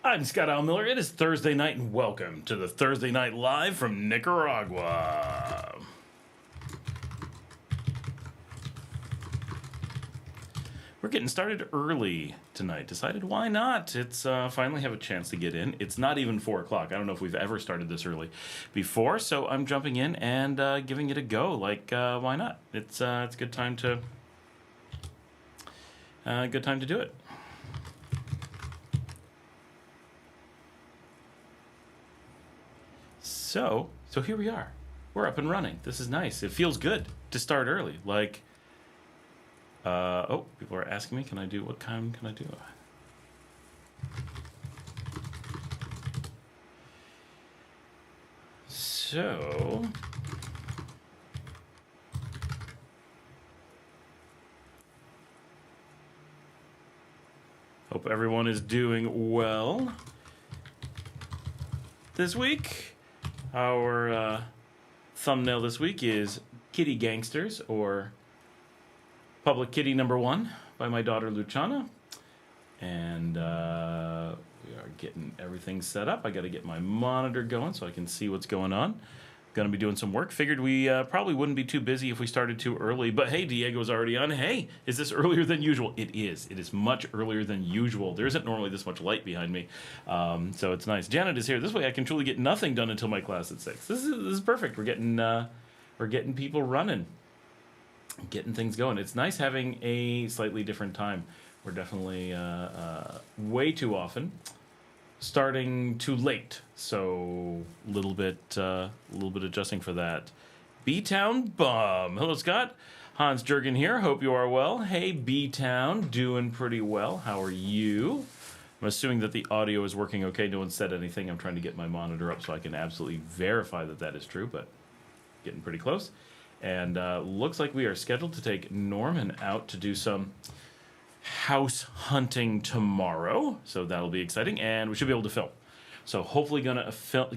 I'm Scott Al Miller. It is Thursday night, and welcome to the Thursday Night Live from Nicaragua. We're getting started early tonight. Decided why not? It's finally have a chance to get in. It's not even 4 o'clock. I don't know if we've ever started this early before, so I'm jumping in and giving it a go. Like, why not? It's a good time to do it. So here we are. We're up and running. This is nice. It feels good to start early. Like, oh, people are asking me, what time can I do? So, hope everyone is doing well this week. Our thumbnail this week is Kitty Gangsters, or Public Kitty Number 1 by my daughter Luciana. And we are getting everything set up. I got to get my monitor going so I can see what's going on. Going to be doing some work. Figured we probably wouldn't be too busy if we started too early. But hey, Diego's already on. Hey, is this earlier than usual? It is. It is much earlier than usual. There isn't normally this much light behind me. So it's nice. Janet is here. This way I can truly get nothing done until my class at 6. This is perfect. We're getting people running. Getting things going. It's nice having a slightly different time. We're definitely way too often starting too late, so a little bit adjusting for that. B-Town Bum. Hello, Scott. Hans Jurgen here. Hope you are well. Hey, B-Town. Doing pretty well. How are you? I'm assuming that the audio is working okay. No one said anything. I'm trying to get my monitor up so I can absolutely verify that that is true, but getting pretty close. And looks like we are scheduled to take Norman out to do some house hunting tomorrow, so that'll be exciting, and we should be able to film. So hopefully going to film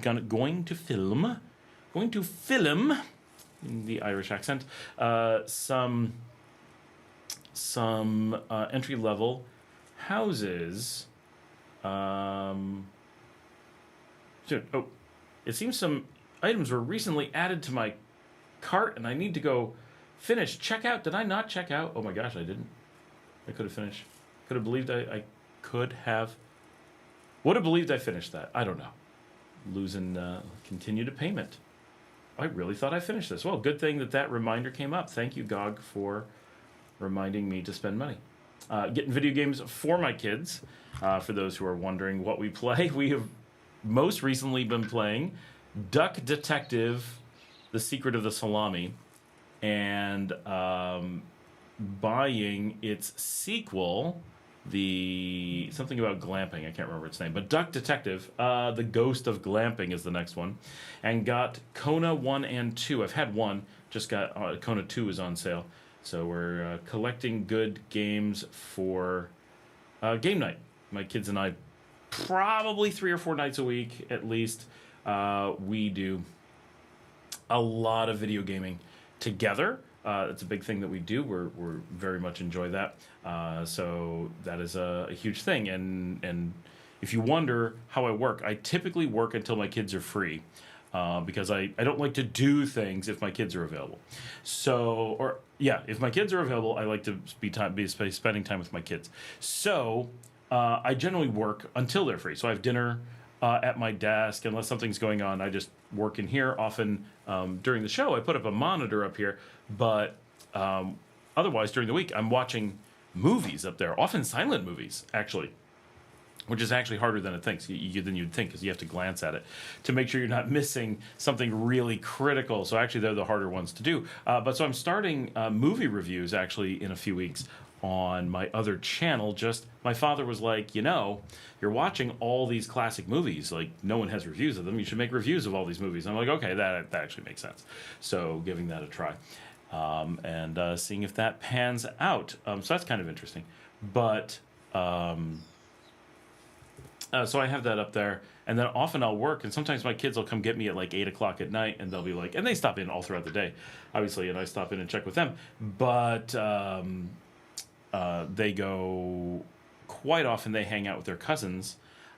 in the Irish accent some entry level houses. Soon. Oh, it seems some items were recently added to my cart, and I need to go finish checkout. Did I not check out? Oh my gosh, I didn't. I could have finished. Could have believed I could have. Would have believed I finished that. I don't know. Losing continue to payment. I really thought I finished this. Well, good thing that reminder came up. Thank you, GOG, for reminding me to spend money. Getting video games for my kids. For those who are wondering what we play, we have most recently been playing Duck Detective, The Secret of the Salami, and buying its sequel, something about glamping, I can't remember its name, but Duck Detective, The Ghost of Glamping is the next one, and got Kona 1 and 2. I've had 1, just got Kona 2 is on sale, so we're collecting good games for game night. My kids and I, probably 3 or 4 nights a week at least, we do a lot of video gaming together. It's a big thing that we do. We're very much enjoy that. So that is a huge thing. And if you wonder how I work, I typically work until my kids are free, because I don't like to do things if my kids are available. So, if my kids are available, I like to be spending time with my kids. So I generally work until they're free. So I have dinner at my desk. Unless something's going on, I just work in here. Often during the show, I put up a monitor up here, but otherwise during the week, I'm watching movies up there, often silent movies, actually, which is actually harder than than you'd think, because you have to glance at it to make sure you're not missing something really critical. So actually, they're the harder ones to do. So I'm starting movie reviews, actually, in a few weeks on my other channel. Just my father was like, you're watching all these classic movies, like no one has reviews of them, you should make reviews of all these movies. And I'm like, okay, that actually makes sense. So giving that a try, and seeing if that pans out. So that's kind of interesting. But so I have that up there, and then often I'll work, and sometimes my kids will come get me at like 8 o'clock at night, and they'll be like, and they stop in all throughout the day, obviously, and I stop in and check with them. But they go, quite often they hang out with their cousins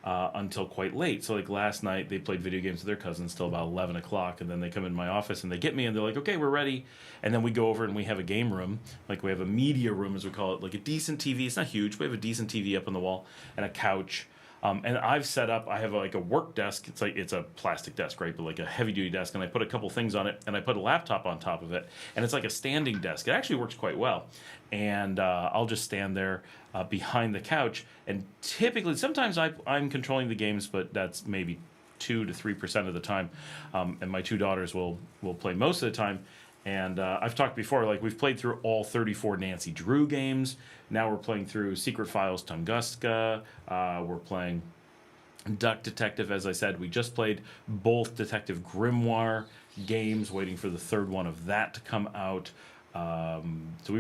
until quite late. So like last night, they played video games with their cousins till about 11 o'clock, and then they come in my office and they get me and they're like, okay, we're ready. And then we go over and we have a game room, like we have a media room as we call it, like a decent TV. It's not huge. We have a decent TV up on the wall and a couch. And I've set up, I have like a work desk. It's a plastic desk, right? But like a heavy duty desk. And I put a couple things on it and I put a laptop on top of it. And it's like a standing desk. It actually works quite well. And I'll just stand there behind the couch. And typically, sometimes I'm controlling the games, but that's maybe 2 to 3% of the time. And my two daughters will play most of the time. And I've talked before, like we've played through all 34 Nancy Drew games. Now we're playing through Secret Files Tunguska. We're playing Duck Detective, as I said. We just played both Detective Grimoire games, waiting for the third one of that to come out. So we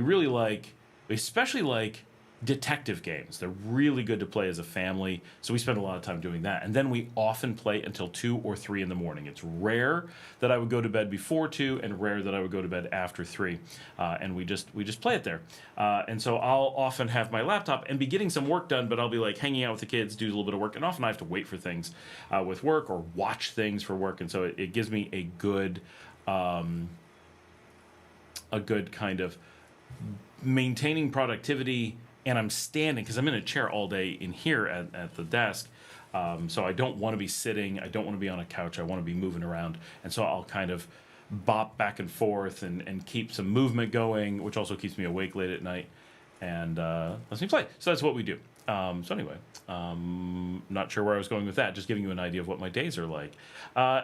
especially like detective games. They're really good to play as a family, so we spend a lot of time doing that. And then we often play until 2 or 3 in the morning. It's rare that I would go to bed before 2 and rare that I would go to bed after 3. And we just play it there. And so I'll often have my laptop and be getting some work done, but I'll be like hanging out with the kids, do a little bit of work, and often I have to wait for things with work or watch things for work. And so it gives me a good kind of maintaining productivity. And I'm standing because I'm in a chair all day in here at the desk. So I don't want to be sitting. I don't want to be on a couch. I want to be moving around. And so I'll kind of bop back and forth and keep some movement going, which also keeps me awake late at night and lets me play. So that's what we do. So anyway, not sure where I was going with that. Just giving you an idea of what my days are like.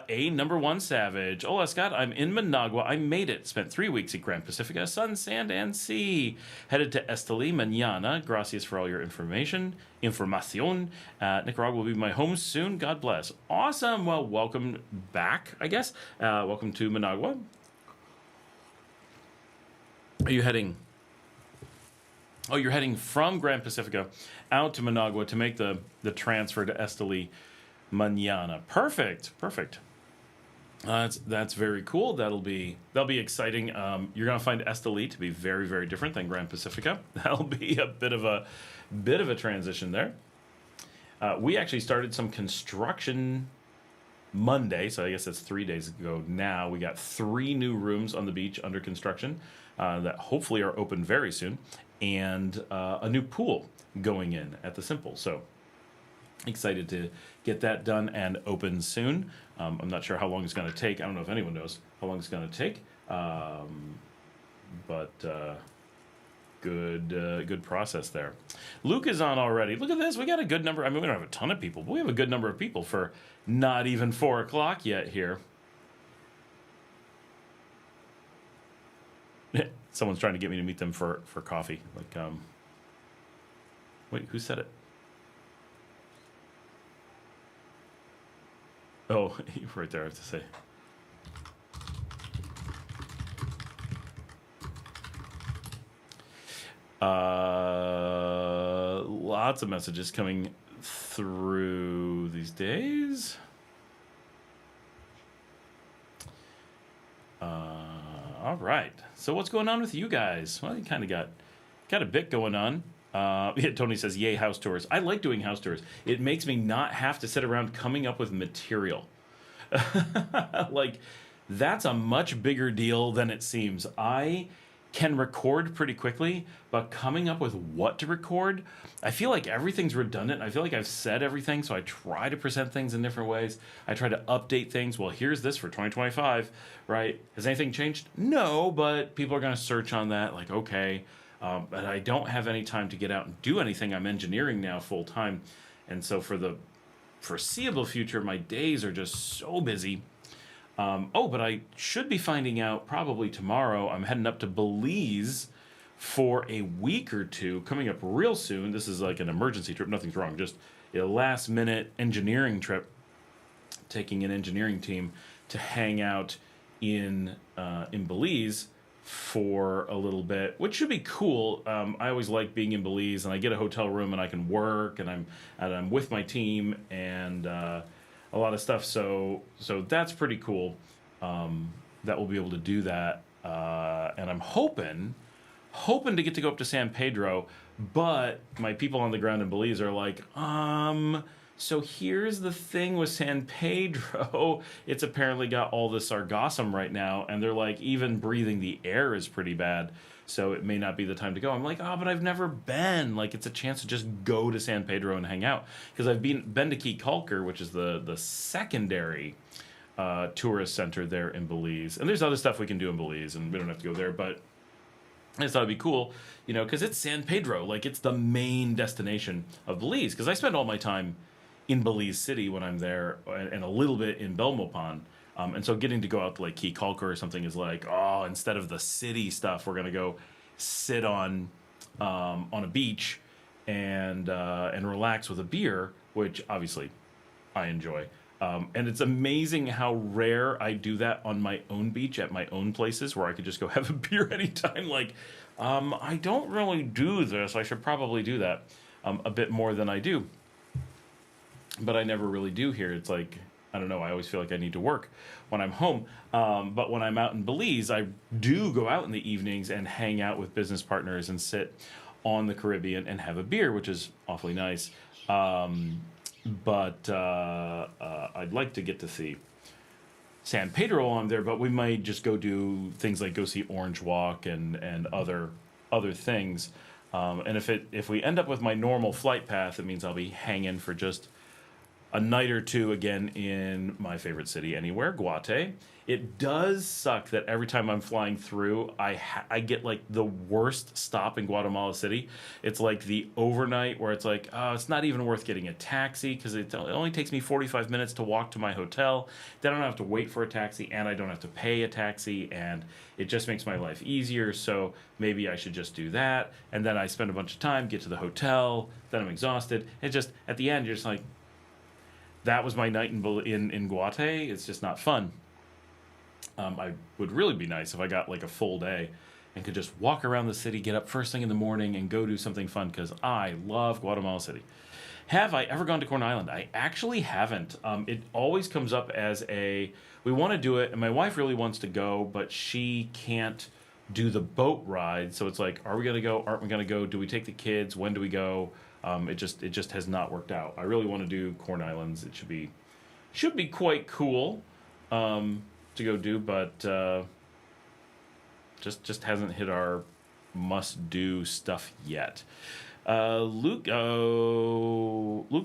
Number one Savage. Hola, Scott. I'm in Managua. I made it. Spent 3 weeks at Grand Pacifica. Sun, sand, and sea. Headed to Esteli mañana. Gracias for all your information. Información. Nicaragua will be my home soon. God bless. Awesome. Well, welcome back, I guess. Welcome to Managua. Are you heading... Oh, you're heading from Grand Pacifica out to Managua to make the transfer to Esteli mañana. Perfect. That's very cool. That'll be exciting. You're gonna find Esteli to be very, very different than Grand Pacifica. That'll be a bit of a transition there. We actually started some construction Monday, so I guess that's 3 days ago now. We got 3 new rooms on the beach under construction that hopefully are open very soon. And a new pool going in at the Simple. So excited to get that done and open soon. I'm not sure how long it's going to take. I don't know if anyone knows how long it's going to take. But good process there. Luke is on already. Look at this. We got a good number. I mean, we don't have a ton of people, but we have a good number of people for not even 4 o'clock yet here. Someone's trying to get me to meet them for coffee. Like, wait, who said it? Oh, right there, I have to say. Lots of messages coming through these days. All right. So what's going on with you guys? Well, you kind of got a bit going on. Yeah, Tony says, yay, house tours. I like doing house tours. It makes me not have to sit around coming up with material. Like, that's a much bigger deal than it seems. I can record pretty quickly, but coming up with what to record, I feel like everything's redundant. I feel like I've said everything, so I try to present things in different ways. I try to update things. Well, here's this for 2025, right? Has anything changed? No, but people are going to search on that, like, okay. But I don't have any time to get out and do anything. I'm engineering now full time. And so for the foreseeable future, my days are just so busy. But I should be finding out probably tomorrow. I'm heading up to Belize for a week or two, coming up real soon. This is like an emergency trip. Nothing's wrong. Just a last-minute engineering trip, taking an engineering team to hang out in Belize for a little bit, which should be cool. I always like being in Belize, and I get a hotel room, and I can work, and I'm with my team, and a lot of stuff, so that's pretty cool that we'll be able to do that, and I'm hoping to go up to San Pedro, but my people on the ground in Belize are like, So here's the thing with San Pedro. It's apparently got all the sargassum right now, and they're like, even breathing the air is pretty bad. So it may not be the time to go. I'm like, oh, but I've never been. Like, it's a chance to just go to San Pedro and hang out. Because I've been to Key Calker, which is the secondary tourist center there in Belize. And there's other stuff we can do in Belize, and we don't have to go there, but I just thought it'd be cool, because it's San Pedro. Like, it's the main destination of Belize. Because I spend all my time in Belize City when I'm there, and a little bit in Belmopan. And so getting to go out to like Key Calker or something is like, oh, instead of the city stuff, we're gonna go sit on a beach and relax with a beer, which obviously I enjoy. And it's amazing how rare I do that on my own beach at my own places where I could just go have a beer anytime. Like, I don't really do this. I should probably do that a bit more than I do. But I never really do here. It's like, I don't know, I always feel like I need to work when I'm home. But when I'm out in Belize, I do go out in the evenings and hang out with business partners and sit on the Caribbean and have a beer, which is awfully nice. But I'd like to get to see San Pedro on there, but we might just go do things like go see Orange Walk and other things. And if we end up with my normal flight path, it means I'll be hanging for just a night or two again in my favorite city anywhere, Guate. It does suck that every time I'm flying through, I get like the worst stop in Guatemala City. It's like the overnight where it's like, oh, it's not even worth getting a taxi because it only takes me 45 minutes to walk to my hotel. Then I don't have to wait for a taxi, and I don't have to pay a taxi, and it just makes my life easier. So maybe I should just do that. And then I spend a bunch of time, get to the hotel, then I'm exhausted. It just, at the end, you're just like, that was my night in Guate. It's just not fun. I would really be nice if I got like a full day and could just walk around the city, get up first thing in the morning, and go do something fun because I love Guatemala City. Have I ever gone to Corn Island? I actually haven't. It always comes up as we want to do it, and my wife really wants to go, but she can't do the boat ride. So it's like, are we going to go? Aren't we going to go? Do we take the kids? When do we go? It just has not worked out. I really want to do Corn Islands. It should be quite cool to go do, but just hasn't hit our must do stuff yet. Luke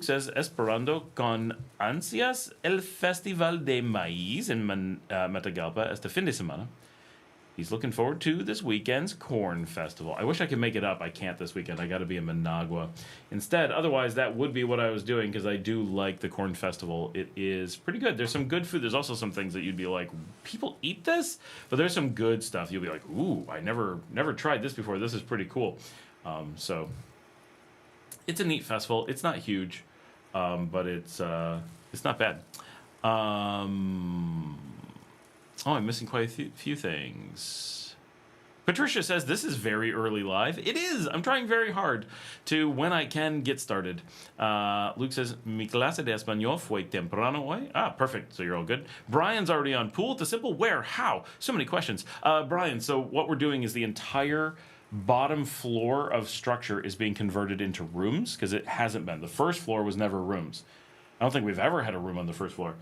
says, Esperando con ansias el Festival de Maíz en Matagalpa este fin de semana. He's looking forward to this weekend's corn festival. I wish I could make it up. I can't this weekend. I got to be in Managua instead. Otherwise, that would be what I was doing because I do like the corn festival. It is pretty good. There's some good food. There's also some things that you'd be like, people eat this? But there's some good stuff. You'll be like, ooh, I never tried this before. This is pretty cool. So it's a neat festival. It's not huge, but it's not bad. Oh, I'm missing quite a few things. Patricia says, this is very early live. It is. I'm trying very hard to, when I can, get started. Luke says, mi clase de español fue temprano hoy. Ah, perfect. So you're all good. Brian's already on pool. The simple where, how? So many questions. Brian, so what we're doing is the entire bottom floor of structure is being converted into rooms because it hasn't been. The first floor was never rooms. I don't think we've ever had a room on the first floor.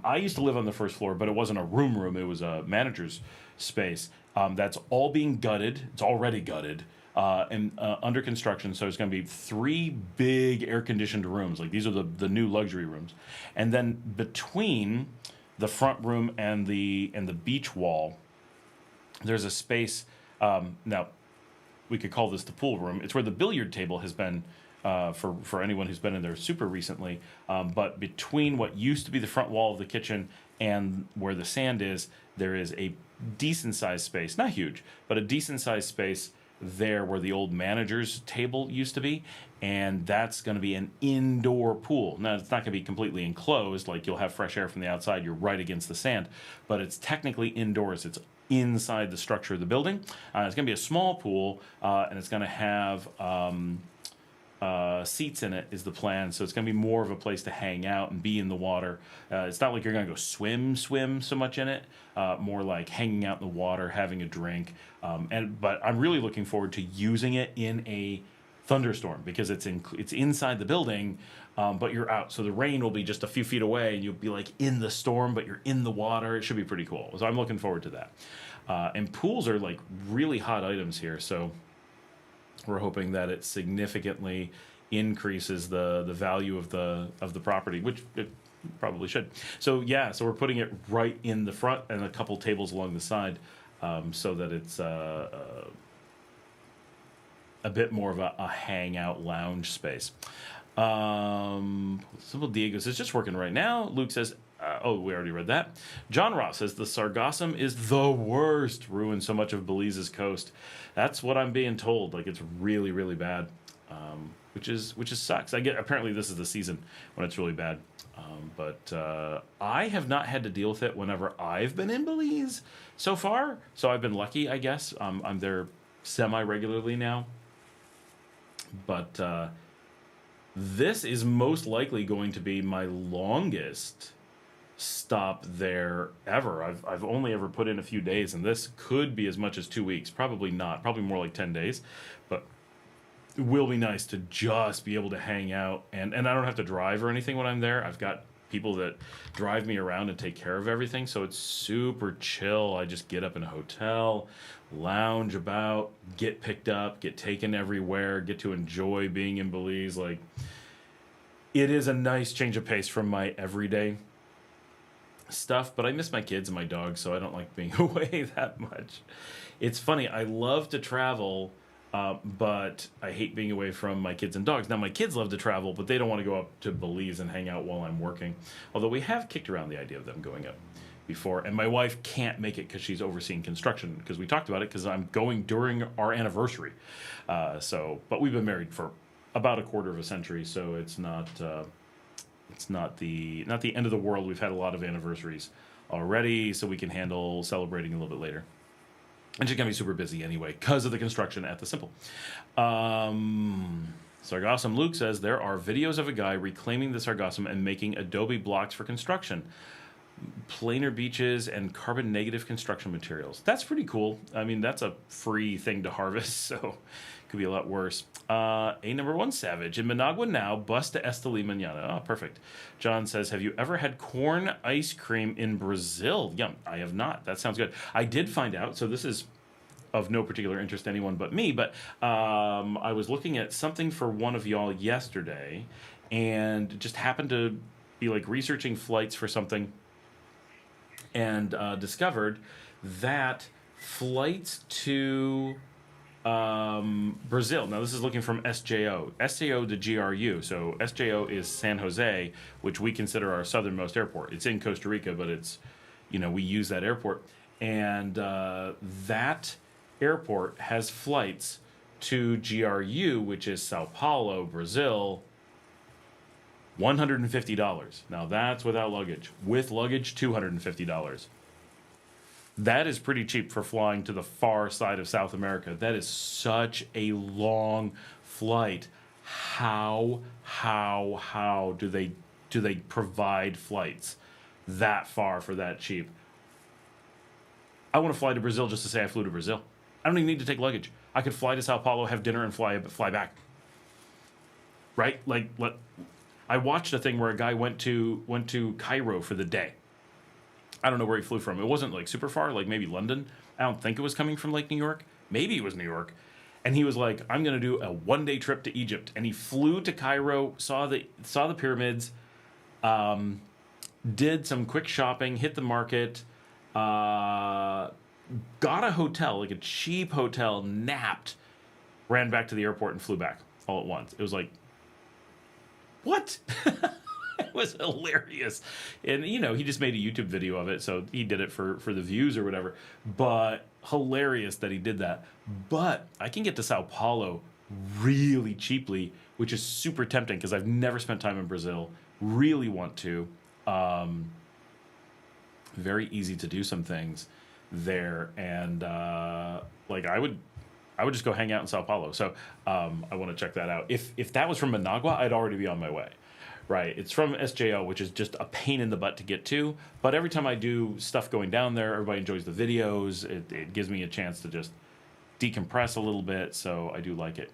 I used to live on the first floor, but it wasn't a room. It was a manager's space. That's all being gutted. It's already gutted and under construction. So there's going to be 3 big air-conditioned rooms. Like these are the new luxury rooms. And then between the front room and the beach wall, there's a space. Now, we could call this the pool room. It's where the billiard table has been. For anyone who's been in there super recently, but between what used to be the front wall of the kitchen and where the sand is, there is a decent sized space, not huge, but a decent sized space there where the old manager's table used to be, and that's going to be an indoor pool. Now, it's not going to be completely enclosed, like you'll have fresh air from the outside, you're right against the sand, but it's technically indoors. It's inside the structure of the building. It's going to be a small pool, and it's going to have seats in it is the plan, so it's going to be more of a place to hang out and be in the water. It's not like you're going to go swim so much in it, more like hanging out in the water, having a drink, but I'm really looking forward to using it in a thunderstorm because it's inside the building, but you're out. So the rain will be just a few feet away, and you'll be like in the storm, but you're in the water. It should be pretty cool. So I'm looking forward to that. And pools are like really hot items here, so we're hoping that it significantly increases the value of the property, which it probably should. So yeah, so we're putting it right in the front and a couple tables along the side, so that it's a bit more of a hangout lounge space. Simple Diego says, just working right now. Luke says, oh, we already read that. John Ross says, the sargassum is the worst. Ruined so much of Belize's coast. That's what I'm being told. Like, it's really, really bad, which is sucks. Apparently this is the season when it's really bad. But I have not had to deal with it whenever I've been in Belize so far. So I've been lucky, I guess. I'm there semi-regularly now. But this is most likely going to be my longest stop there ever. I've only ever put in a few days, and this could be as much as 2 weeks. Probably not. Probably more like 10 days. But it will be nice to just be able to hang out. And I don't have to drive or anything when I'm there. I've got people that drive me around and take care of everything. So it's super chill. I just get up in a hotel, lounge about, get picked up, get taken everywhere, get to enjoy being in Belize. Like, it is a nice change of pace from my everyday stuff, but I miss my kids and my dogs, so I don't like being away that much. It's funny, I love to travel, but I hate being away from my kids and dogs. Now, my kids love to travel, but they don't want to go up to Belize and hang out while I'm working, although we have kicked around the idea of them going up before, and my wife can't make it because she's overseeing construction, because we talked about it, because I'm going during our anniversary. But we've been married for about a quarter of a century, so it's not the end of the world. We've had a lot of anniversaries already, so we can handle celebrating a little bit later. And she's gonna be super busy anyway because of the construction at the Simple. Sargassum Luke says there are videos of a guy reclaiming the sargassum and making adobe blocks for construction, planar beaches, and carbon negative construction materials. That's pretty cool. I mean, that's a free thing to harvest, so could be a lot worse. Number 1 Savage in Managua now, bus to Esteli mañana. Oh, perfect. John says, have you ever had corn ice cream in Brazil? Yum, I have not. That sounds good. I did find out, so this is of no particular interest to anyone but me, but I was looking at something for one of y'all yesterday and just happened to be like researching flights for something and discovered that flights to Brazil. Now, this is looking from SJO. SJO to GRU. So SJO is San Jose, which we consider our southernmost airport. It's in Costa Rica, but it's, we use that airport. And that airport has flights to GRU, which is Sao Paulo, Brazil, $150. Now, that's without luggage. With luggage, $250. That is pretty cheap for flying to the far side of South America. That is such a long flight. How do they provide flights that far for that cheap? I want to fly to Brazil just to say I flew to Brazil. I don't even need to take luggage. I could fly to Sao Paulo, have dinner, and fly back. Right? I watched a thing where a guy went to Cairo for the day. I don't know where he flew from. It wasn't like super far, like maybe London. I don't think it was coming from like New York. Maybe it was New York. And he was like, I'm going to do a 1-day trip to Egypt. And he flew to Cairo, saw the pyramids, did some quick shopping, hit the market, got a hotel, like a cheap hotel, napped, ran back to the airport and flew back all at once. It was like, what? It was hilarious. And, he just made a YouTube video of it, so he did it for the views or whatever. But hilarious that he did that. But I can get to Sao Paulo really cheaply, which is super tempting because I've never spent time in Brazil. Really want to. Very easy to do some things there. And, I would just go hang out in Sao Paulo. So I want to check that out. If that was from Managua, I'd already be on my way. Right, it's from SJO, which is just a pain in the butt to get to. But every time I do stuff going down there, everybody enjoys the videos. It gives me a chance to just decompress a little bit, so I do like it.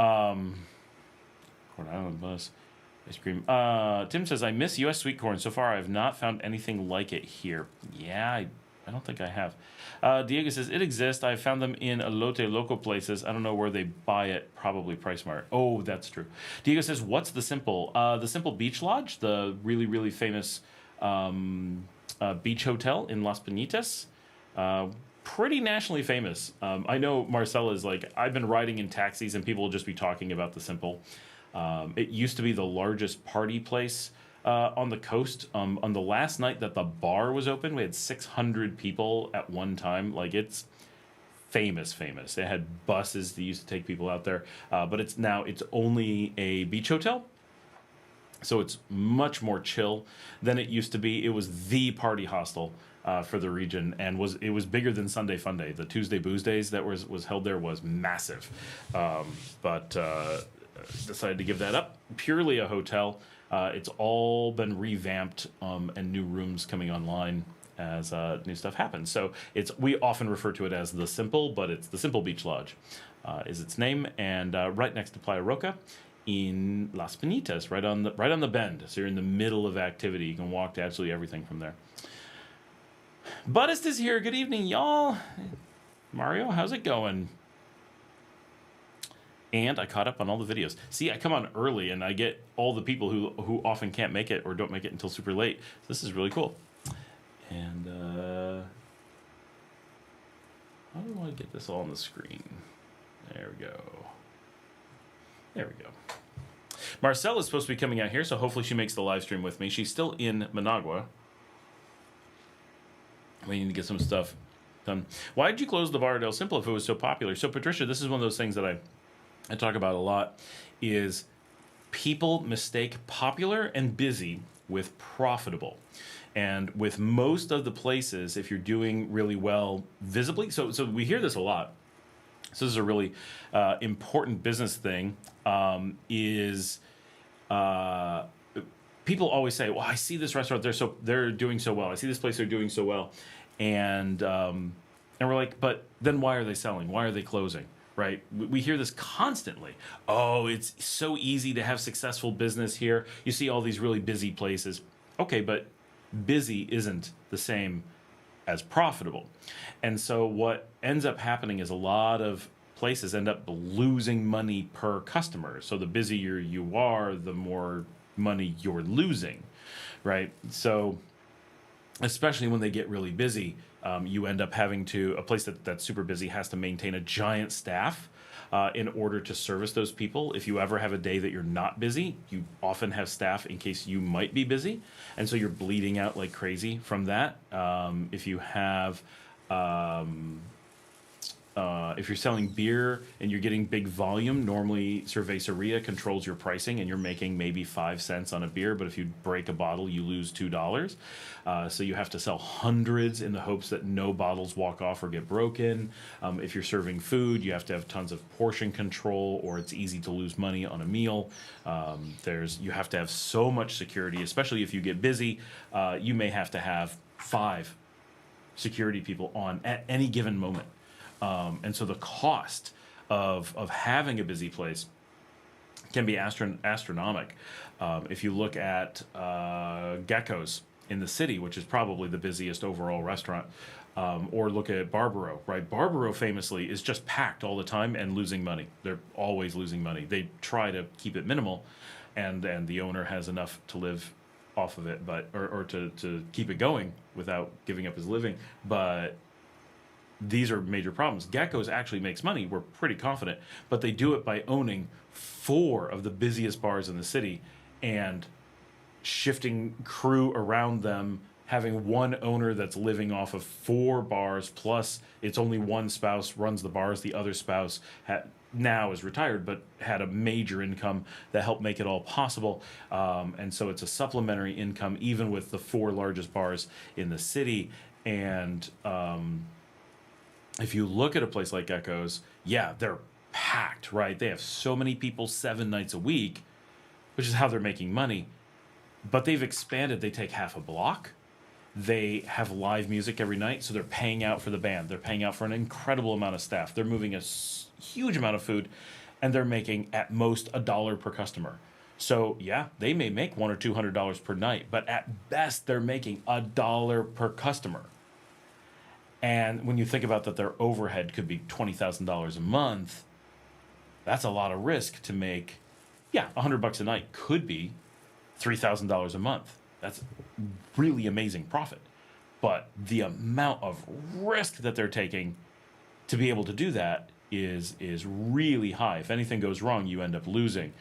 Corn Island bus. Ice cream. Tim says, I miss U.S. sweet corn. So far, I have not found anything like it here. Yeah, I don't think I have. Diego says, it exists. I found them in elote local places. I don't know where they buy it. Probably Price Mart. Oh, that's true. Diego says, what's the Simple? The Simple Beach Lodge, the really, really famous beach hotel in Las Piñitas. Pretty nationally famous. I know Marcela is like, I've been riding in taxis and people will just be talking about the Simple. It used to be the largest party place on the coast. On the last night that the bar was open, we had 600 people at one time. Like, it's famous. It had buses that used to take people out there, but it's only a beach hotel. So it's much more chill than it used to be. It was the party hostel for the region, and it was bigger than Sunday Fun Day. The Tuesday Booze Days that was held there was massive, but decided to give that up. Purely a hotel. It's all been revamped and new rooms coming online as new stuff happens. So we often refer to it as the Simple, but it's the Simple Beach Lodge is its name, and right next to Playa Roca in Las Piñitas, right on the bend. So you're in the middle of activity. You can walk to absolutely everything from there. Buddhist is here. Good evening, y'all. Mario, how's it going? And I caught up on all the videos. See, I come on early and I get all the people who often can't make it or don't make it until super late. So this is really cool. And how do I get this all on the screen? There we go. There we go. Marcela is supposed to be coming out here, so hopefully she makes the live stream with me. She's still in Managua. We need to get some stuff done. Why did you close the Bar del Simple if it was so popular? So, Patricia, this is one of those things that I talk about a lot, is people mistake popular and busy with profitable. And with most of the places, if you're doing really well visibly, so we hear this a lot. So this is a really important business thing, people always say, well, I see this restaurant, they're doing so well. I see this place, they're doing so well. And we're like, but then why are they selling? Why are they closing? Right? We hear this constantly. Oh, it's so easy to have successful business here. You see all these really busy places. Okay, but busy isn't the same as profitable. And so what ends up happening is a lot of places end up losing money per customer. So the busier you are, the more money you're losing, right? So especially when they get really busy, you end up having a place that's super busy has to maintain a giant staff in order to service those people. If you ever have a day that you're not busy, you often have staff in case you might be busy. And so you're bleeding out like crazy from that. If you have... if you're selling beer and you're getting big volume, normally Cerveceria controls your pricing and you're making maybe 5 cents on a beer, but if you break a bottle, you lose $2. So you have to sell hundreds in the hopes that no bottles walk off or get broken. If you're serving food, you have to have tons of portion control, or it's easy to lose money on a meal. You have to have so much security, especially if you get busy. You may have to have 5 security people on at any given moment. And so the cost of having a busy place can be astronomical. If you look at Gecko's in the city, which is probably the busiest overall restaurant, or look at Barbaro, right? Barbaro famously is just packed all the time and losing money. They're always losing money. They try to keep it minimal, and the owner has enough to live off of it, or to keep it going without giving up his living. But these are major problems. Gecko's actually makes money, we're pretty confident, but they do it by owning 4 of the busiest bars in the city and shifting crew around them, having one owner that's living off of 4 bars, plus it's only one spouse runs the bars. The other spouse now is retired, but had a major income that helped make it all possible. And so it's a supplementary income, even with the 4 largest bars in the city. And if you look at a place like Gecko's, yeah, they're packed, right? They have so many people 7 nights a week, which is how they're making money. But they've expanded. They take half a block. They have live music every night, so they're paying out for the band. They're paying out for an incredible amount of staff. They're moving a huge amount of food. and they're making at most $1 per customer. So yeah, they may make $100 or $200 per night, but at best they're making $1 per customer. And when you think about that, their overhead could be $20,000 a month. That's a lot of risk to make. Yeah, $100 a night could be $3,000 a month. That's really amazing profit. But the amount of risk that they're taking to be able to do that is really high. If anything goes wrong, you end up losing.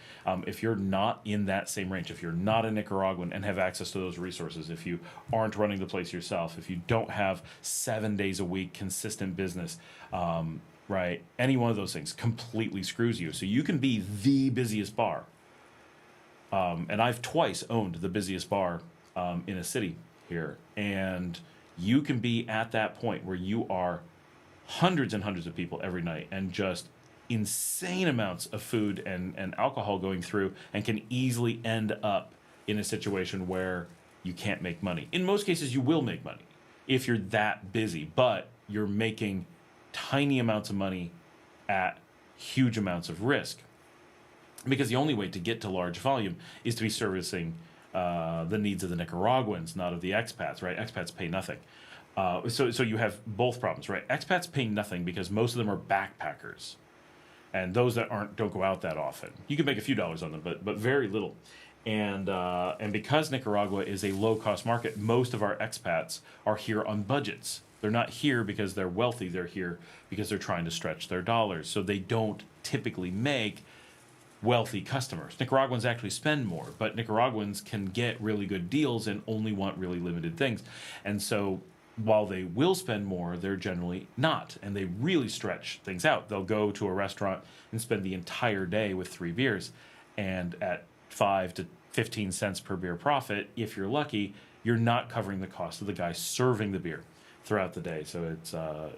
If you're not in that same range, if you're not a Nicaraguan and have access to those resources, if you aren't running the place yourself, if you don't have 7 days a week consistent business, right, any one of those things completely screws you. So you can be the busiest bar. And I've twice owned the busiest bar in a city here. And you can be at that point where you are hundreds and hundreds of people every night and just insane amounts of food and alcohol going through, and can easily end up in a situation where you can't make money. In most cases, you will make money if you're that busy, but you're making tiny amounts of money at huge amounts of risk. Because the only way to get to large volume is to be servicing the needs of the Nicaraguans, not of the expats, right? Expats pay nothing. So you have both problems, right? Expats pay nothing because most of them are backpackers, and those that don't go out that often. You can make a few dollars on them, but very little. And because Nicaragua is a low-cost market, most of our expats are here on budgets. They're not here because they're wealthy. They're here because they're trying to stretch their dollars. So they don't typically make wealthy customers. Nicaraguans actually spend more, but Nicaraguans can get really good deals and only want really limited things. And so while they will spend more, they're generally not, and they really stretch things out. They'll go to a restaurant and spend the entire day with 3 beers, and at 5 to 15 cents per beer profit, if you're lucky, you're not covering the cost of the guy serving the beer throughout the day. So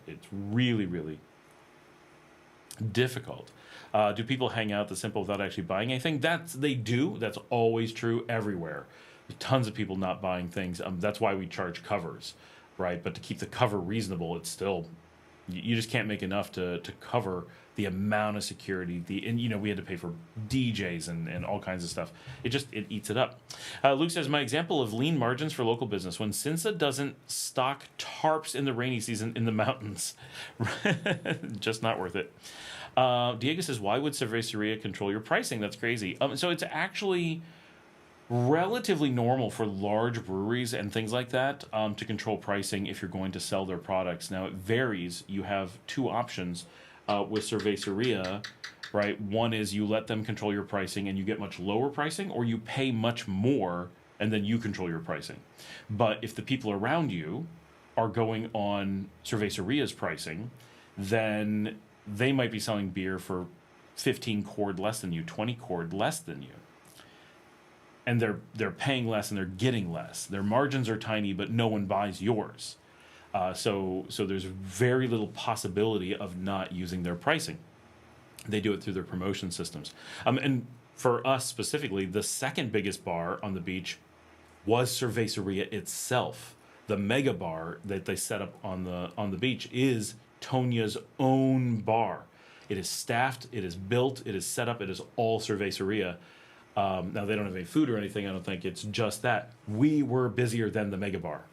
it's really, really difficult. Do people hang out at the Simple without actually buying anything? They do. That's always true everywhere. Tons of people not buying things. That's why we charge covers, right? But to keep the cover reasonable, it's still, you just can't make enough to cover the amount of security. We had to pay for DJs and all kinds of stuff. It eats it up. Luke says, my example of lean margins for local business, when Cinsa doesn't stock tarps in the rainy season in the mountains. Just not worth it. Diego says, why would Cerveceria control your pricing? That's crazy. So it's actually relatively normal for large breweries and things like that to control pricing if you're going to sell their products. Now, it varies. You have 2 options with Cerveceria, right? One is you let them control your pricing and you get much lower pricing, or you pay much more and then you control your pricing. But if the people around you are going on Cerveceria's pricing, then they might be selling beer for 15 cord less than you, 20 cord less than you. And they're paying less and they're getting less. Their margins are tiny, but no one buys yours. So there's very little possibility of not using their pricing. They do it through their promotion systems. And for us specifically, the second biggest bar on the beach was Cerveceria itself. The mega bar that they set up on the beach is Tonia's own bar. It is staffed, it is built, it is set up, it is all Cerveceria. Now, they don't have any food or anything, I don't think. It's just that. We were busier than the mega bar,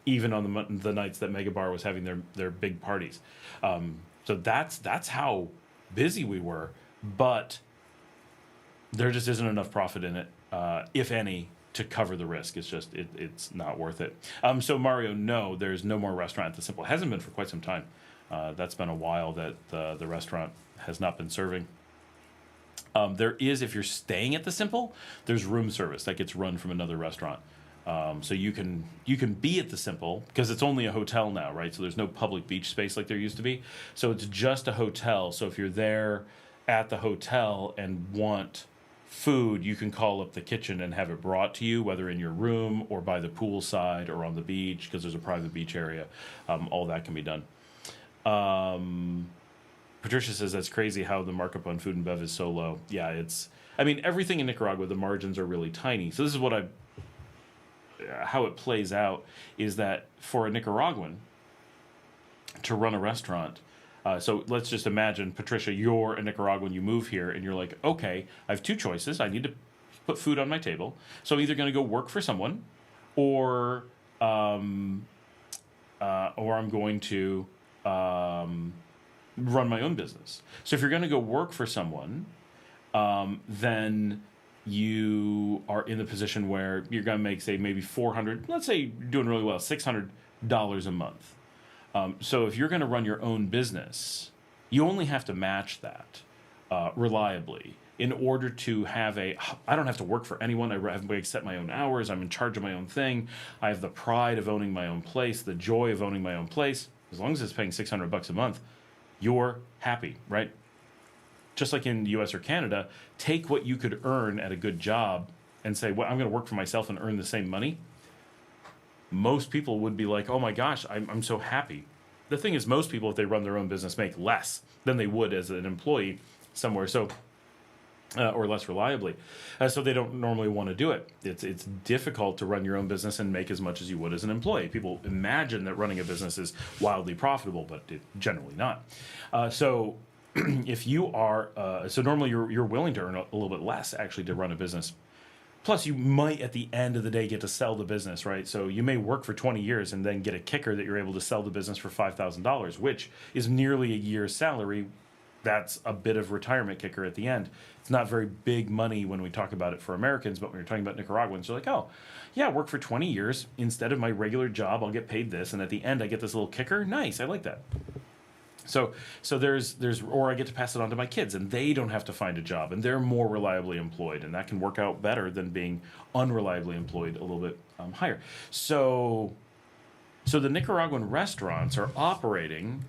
even on the nights that mega bar was having their big parties. So that's how busy we were, but there just isn't enough profit in it, if any, to cover the risk. It's just, it's not worth it. So Mario, no, there's no more restaurant at the Simple. It hasn't been for quite some time. That's been a while that the restaurant has not been serving. There is, if you're staying at the Simple, there's room service that gets run from another restaurant. So you can be at the Simple because it's only a hotel now, right? So there's no public beach space like there used to be. So it's just a hotel. So if you're there at the hotel and want food, you can call up the kitchen and have it brought to you, whether in your room or by the pool side or on the beach, because there's a private beach area. All that can be done. Patricia says that's crazy how the markup on food and bev is so low. Yeah, everything in Nicaragua, the margins are really tiny. So this is how it plays out is that for a Nicaraguan to run a restaurant, So let's just imagine, Patricia, you're a Nicaraguan, you move here, and you're like, okay, I have two choices. I need to put food on my table. So I'm either going to go work for someone, or I'm going to run my own business. So if you're going to go work for someone, then you are in the position where you're going to make, say, maybe 400, let's say you're doing really well, $600 a month. So if you're going to run your own business, you only have to match that reliably in order to have I don't have to work for anyone. I set my own hours. I'm in charge of my own thing. I have the pride of owning my own place, the joy of owning my own place. As long as it's paying $600 a month, you're happy, right? Just like in the US or Canada, take what you could earn at a good job and say, well, I'm going to work for myself and earn the same money. Most people would be like, oh my gosh, I'm so happy. The thing is, most people, if they run their own business, make less than they would as an employee somewhere. So, or less reliably. So they don't normally want to do it. It's difficult to run your own business and make as much as you would as an employee. People imagine that running a business is wildly profitable, but generally not. So if you are, so normally you're willing to earn a little bit less actually to run a business. Plus, you might at the end of the day get to sell the business, right? So you may work for 20 years and then get a kicker that you're able to sell the business for $5,000, which is nearly a year's salary. That's a bit of retirement kicker at the end. It's not very big money when we talk about it for Americans, but when you're talking about Nicaraguans, you're like, oh, yeah, work for 20 years. Instead of my regular job, I'll get paid this. And at the end, I get this little kicker. Nice, I like that. So there's, or I get to pass it on to my kids, and they don't have to find a job, and they're more reliably employed, and that can work out better than being unreliably employed a little bit higher. So the Nicaraguan restaurants are operating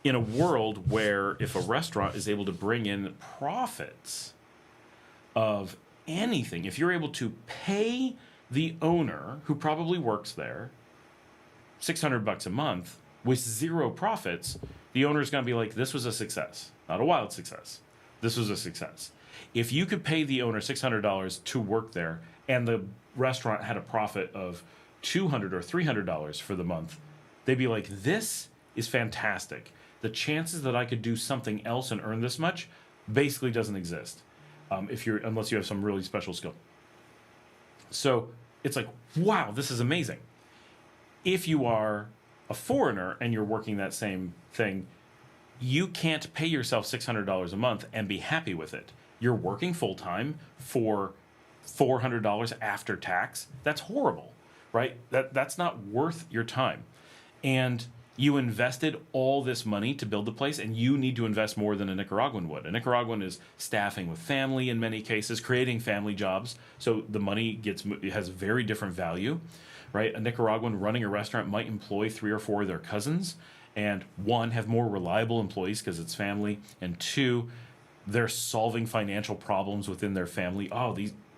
in a world where if a restaurant is able to bring in profits of anything, if you're able to pay the owner who probably works there $600 a month with zero profits, the owner's going to be like, this was a success, not a wild success. This was a success. If you could pay the owner $600 to work there and the restaurant had a profit of $200 or $300 for the month, they'd be like, this is fantastic. The chances that I could do something else and earn this much basically doesn't exist unless you have some really special skill. So it's like, wow, this is amazing. If you are a foreigner and you're working that same thing, you can't pay yourself $600 a month and be happy with it. You're working full-time for $400 after tax. That's horrible, right? That's not worth your time. And you invested all this money to build the place, and you need to invest more than a Nicaraguan would. A Nicaraguan is staffing with family in many cases, creating family jobs, so the money has very different value, right? A Nicaraguan running a restaurant might employ 3 or 4 of their cousins, and 1, have more reliable employees because it's family, and 2, they're solving financial problems within their family. Oh,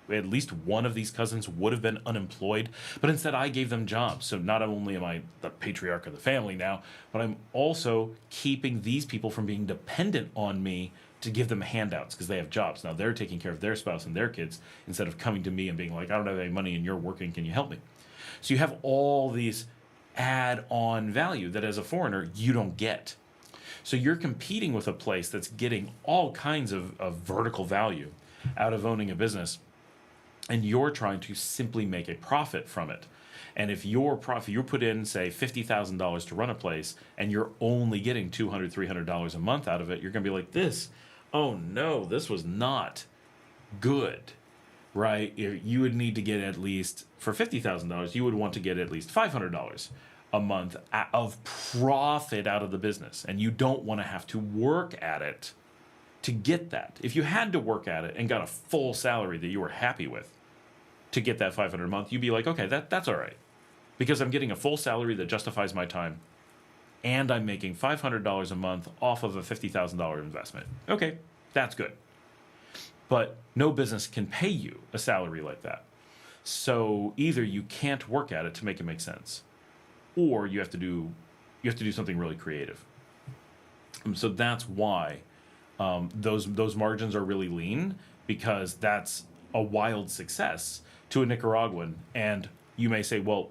at least one of these cousins would have been unemployed, but instead I gave them jobs. So not only am I the patriarch of the family now, but I'm also keeping these people from being dependent on me to give them handouts because they have jobs. Now they're taking care of their spouse and their kids instead of coming to me and being like, I don't have any money and you're working, can you help me? So you have all these add-on value that as a foreigner you don't get. So you're competing with a place that's getting all kinds of vertical value out of owning a business, and you're trying to simply make a profit from it. And if your profit, you put in, say, $50,000 to run a place, and you're only getting $200, $300 a month out of it, you're going to be like, oh no, this was not good, right? You would need to get at least, for $50,000, you would want to get at least $500 a month of profit out of the business. And you don't want to have to work at it to get that. If you had to work at it and got a full salary that you were happy with to get that $500 a month, you'd be like, okay, that's all right. Because I'm getting a full salary that justifies my time, and I'm making $500 a month off of a $50,000 investment. Okay, that's good. But no business can pay you a salary like that. So either you can't work at it to make it make sense, or you have to do something really creative. So that's why those margins are really lean, because that's a wild success to a Nicaraguan. And you may say, well,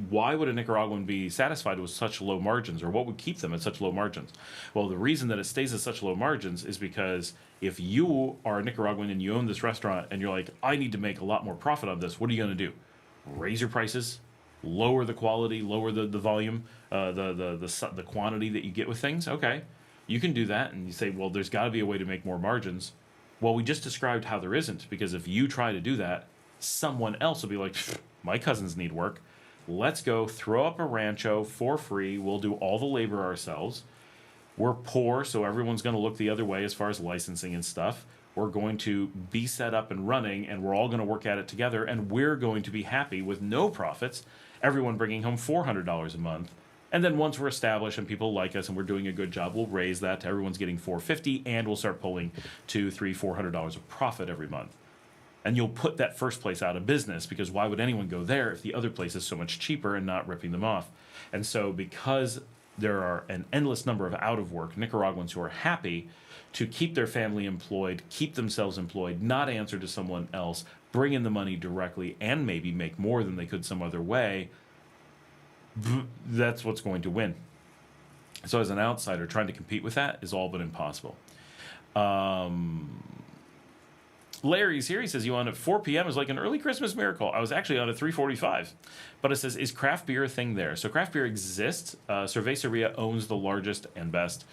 why would a Nicaraguan be satisfied with such low margins, or what would keep them at such low margins? Well, the reason that it stays at such low margins is because if you are a Nicaraguan and you own this restaurant and you're like, I need to make a lot more profit on this, what are you going to do? Raise your prices, lower the quality, lower the volume, the quantity that you get with things? Okay, you can do that, and you say, well, there's got to be a way to make more margins. Well, we just described how there isn't, because if you try to do that, someone else will be like, my cousins need work. Let's go throw up a rancho for free. We'll do all the labor ourselves. We're poor, so everyone's going to look the other way as far as licensing and stuff. We're going to be set up and running, and we're all going to work at it together, and we're going to be happy with no profits, everyone bringing home $400 a month. And then once we're established and people like us and we're doing a good job, we'll raise that to everyone's getting $450, and we'll start pulling $200, $300, $400 of profit every month. And you'll put that first place out of business, because why would anyone go there if the other place is so much cheaper and not ripping them off? And so because there are an endless number of out-of-work Nicaraguans who are happy to keep their family employed, keep themselves employed, not answer to someone else, bring in the money directly, and maybe make more than they could some other way, that's what's going to win. So as an outsider, trying to compete with that is all but impossible. Larry's here. He says, you on at 4 p.m. is like an early Christmas miracle. I was actually on at 3:45. But it says, is craft beer a thing there? So craft beer exists. Cerveceria owns the largest and best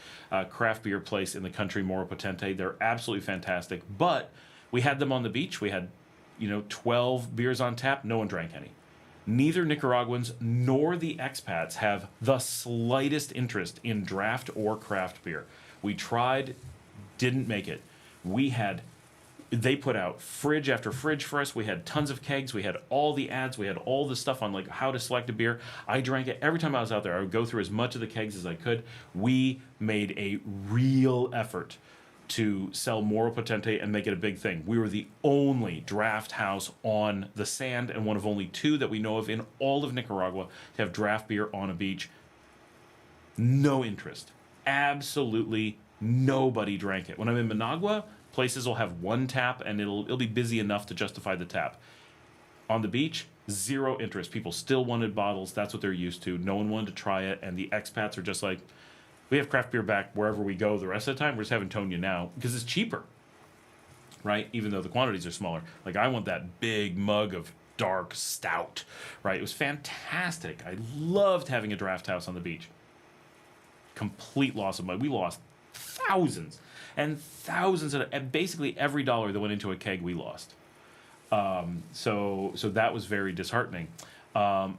craft beer place in the country, Morro Potente. They're absolutely fantastic. But we had them on the beach. We had, 12 beers on tap. No one drank any. Neither Nicaraguans nor the expats have the slightest interest in draft or craft beer. We tried, didn't make it. They put out fridge after fridge for us. We had tons of kegs. We had all the ads. We had all the stuff on like how to select a beer. I drank it every time I was out there. I would go through as much of the kegs as I could. We made a real effort to sell Morro Potente and make it a big thing. We were the only draft house on the sand, and one of only 2 that we know of in all of Nicaragua to have draft beer on a beach. No interest. Absolutely nobody drank it. When I'm in Managua, places will have 1 tap, and it'll be busy enough to justify the tap. On the beach, 0 interest. People still wanted bottles. That's what they're used to. No one wanted to try it, and the expats are just like, we have craft beer back wherever we go. The rest of the time, we're just having Tonya now because it's cheaper, right? Even though the quantities are smaller. Like, I want that big mug of dark stout, right? It was fantastic. I loved having a draft house on the beach. Complete loss of money. We lost thousands and thousands and basically every dollar that went into a keg we lost. So that was very disheartening.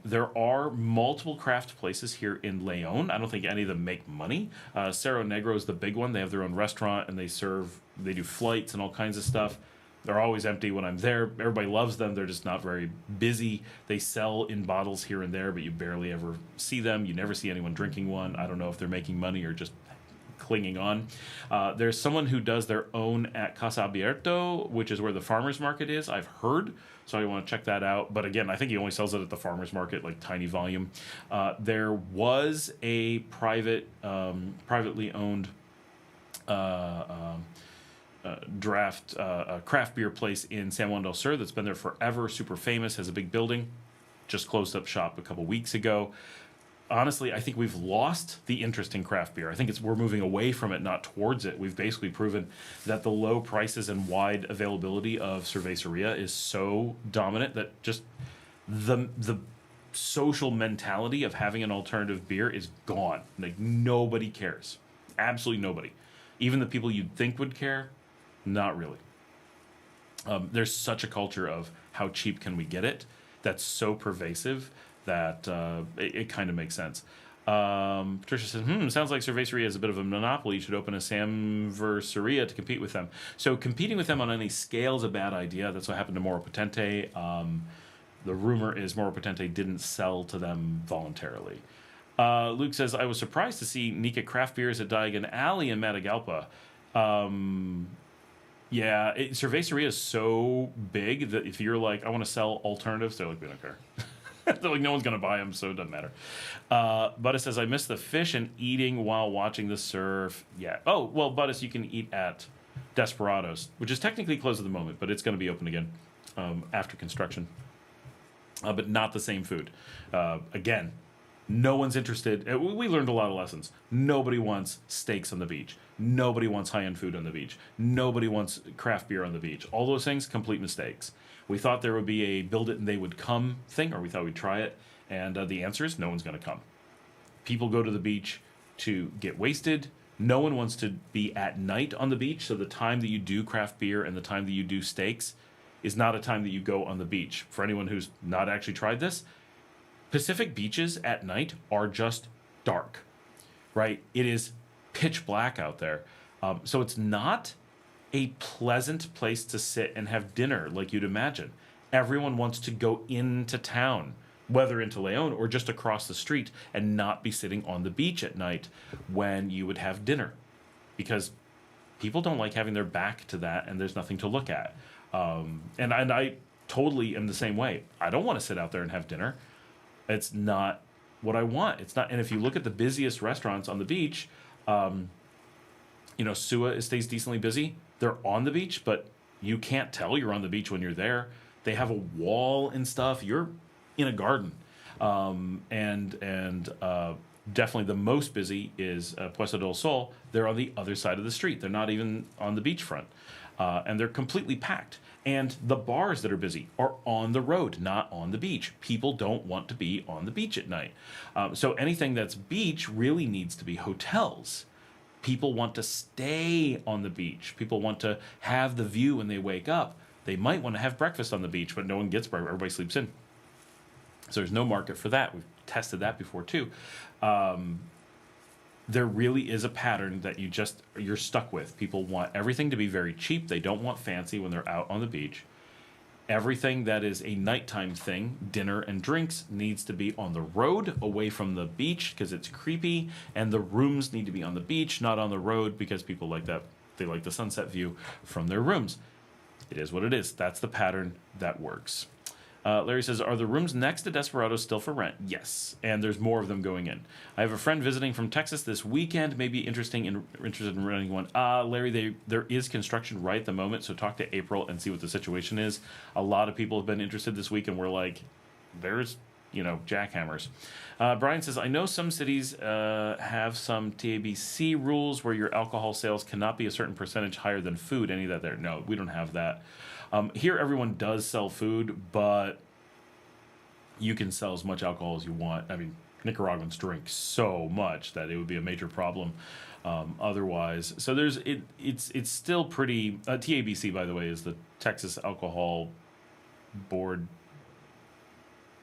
There are multiple craft places here in LEòN. I don't think any of them make money. Cerro Negro is the big one. They have their own restaurant, and they do flights and all kinds of stuff. They're always empty when I'm there. Everybody loves them. They're just not very busy. They sell in bottles here and there, but you barely ever see them. You never see anyone drinking one. I don't know if they're making money or just clinging on. There's someone who does their own at Casa Abierto, which is where the farmers market is, I've heard. So I want to check that out. But again, I think he only sells it at the farmers market, like tiny volume. There was a privately owned craft beer place in San Juan del Sur that's been there forever, super famous, has a big building. Just closed up shop a couple weeks ago. Honestly, I think we've lost the interest in craft beer. I think we're moving away from it, not towards it. We've basically proven that the low prices and wide availability of cerveceria is so dominant that just the social mentality of having an alternative beer is gone. Like, nobody cares. Absolutely nobody. Even the people you'd think would care, not really. There's such a culture of how cheap can we get it that's so pervasive that it kind of makes sense. Patricia says, sounds like Cerveceria is a bit of a monopoly. You should open a Samverseria to compete with them. So competing with them on any scale is a bad idea. That's what happened to Morro Potente. The rumor is Morro Potente didn't sell to them voluntarily. Luke says, I was surprised to see Nika Craft Beers at Diagon Alley in Matagalpa. Cerveceria is so big that if you're like, I want to sell alternatives, they're like, we don't care. They're like, no one's going to buy them, so it doesn't matter. Buttis says, I missed the fish and eating while watching the surf. Yeah. Oh, well, Buttis, you can eat at Desperados, which is technically closed at the moment, but it's going to be open again after construction. but not the same food. Again, no one's interested. We learned a lot of lessons. Nobody wants steaks on the beach. Nobody wants high-end food on the beach. Nobody wants craft beer on the beach. All those things, complete mistakes. We thought there would be a build it and they would come thing, or we thought we'd try it, and the answer is no one's going to come. People go to the beach to get wasted. No one wants to be at night on the beach, so the time that you do craft beer and the time that you do steaks is not a time that you go on the beach. For anyone who's not actually tried this, Pacific beaches at night are just dark, right? It is pitch black out there. So it's not a pleasant place to sit and have dinner like you'd imagine. Everyone wants to go into town, whether into LEòN or just across the street, and not be sitting on the beach at night when you would have dinner, because people don't like having their back to that and there's nothing to look at. And I totally am the same way. I don't want to sit out there and have dinner. It's not what I want. It's not. And if you look at the busiest restaurants on the beach, Sua stays decently busy. They're on the beach, but you can't tell you're on the beach when you're there. They have a wall and stuff. You're in a garden. Definitely the most busy is Puesta del Sol. They're on the other side of the street. They're not even on the beachfront. And they're completely packed. And the bars that are busy are on the road, not on the beach. People don't want to be on the beach at night. So anything that's beach really needs to be hotels. People want to stay on the beach. People want to have the view when they wake up. They might want to have breakfast on the beach, but no one gets breakfast. Everybody sleeps in. So there's no market for that. We've tested that before too. There really is a pattern that you're stuck with. People want everything to be very cheap. They don't want fancy when they're out on the beach. Everything that is a nighttime thing, dinner and drinks, needs to be on the road, away from the beach, because it's creepy. And the rooms need to be on the beach, not on the road, because people like that. They like the sunset view from their rooms. It is what it is. That's the pattern that works. Larry says, are the rooms next to Desperado still for rent? Yes, and there's more of them going in. I have a friend visiting from Texas this weekend, maybe interested in renting one. Larry, there is construction right at the moment, so talk to April and see what the situation is. A lot of people have been interested this week, and we're like, there's, jackhammers. Brian says, I know some cities have some TABC rules where your alcohol sales cannot be a certain percentage higher than food. Any of that there? No, we don't have that. Here, everyone does sell food, but you can sell as much alcohol as you want. I mean, Nicaraguans drink so much that it would be a major problem otherwise. So it's still pretty. TABC, by the way, is the Texas Alcohol Board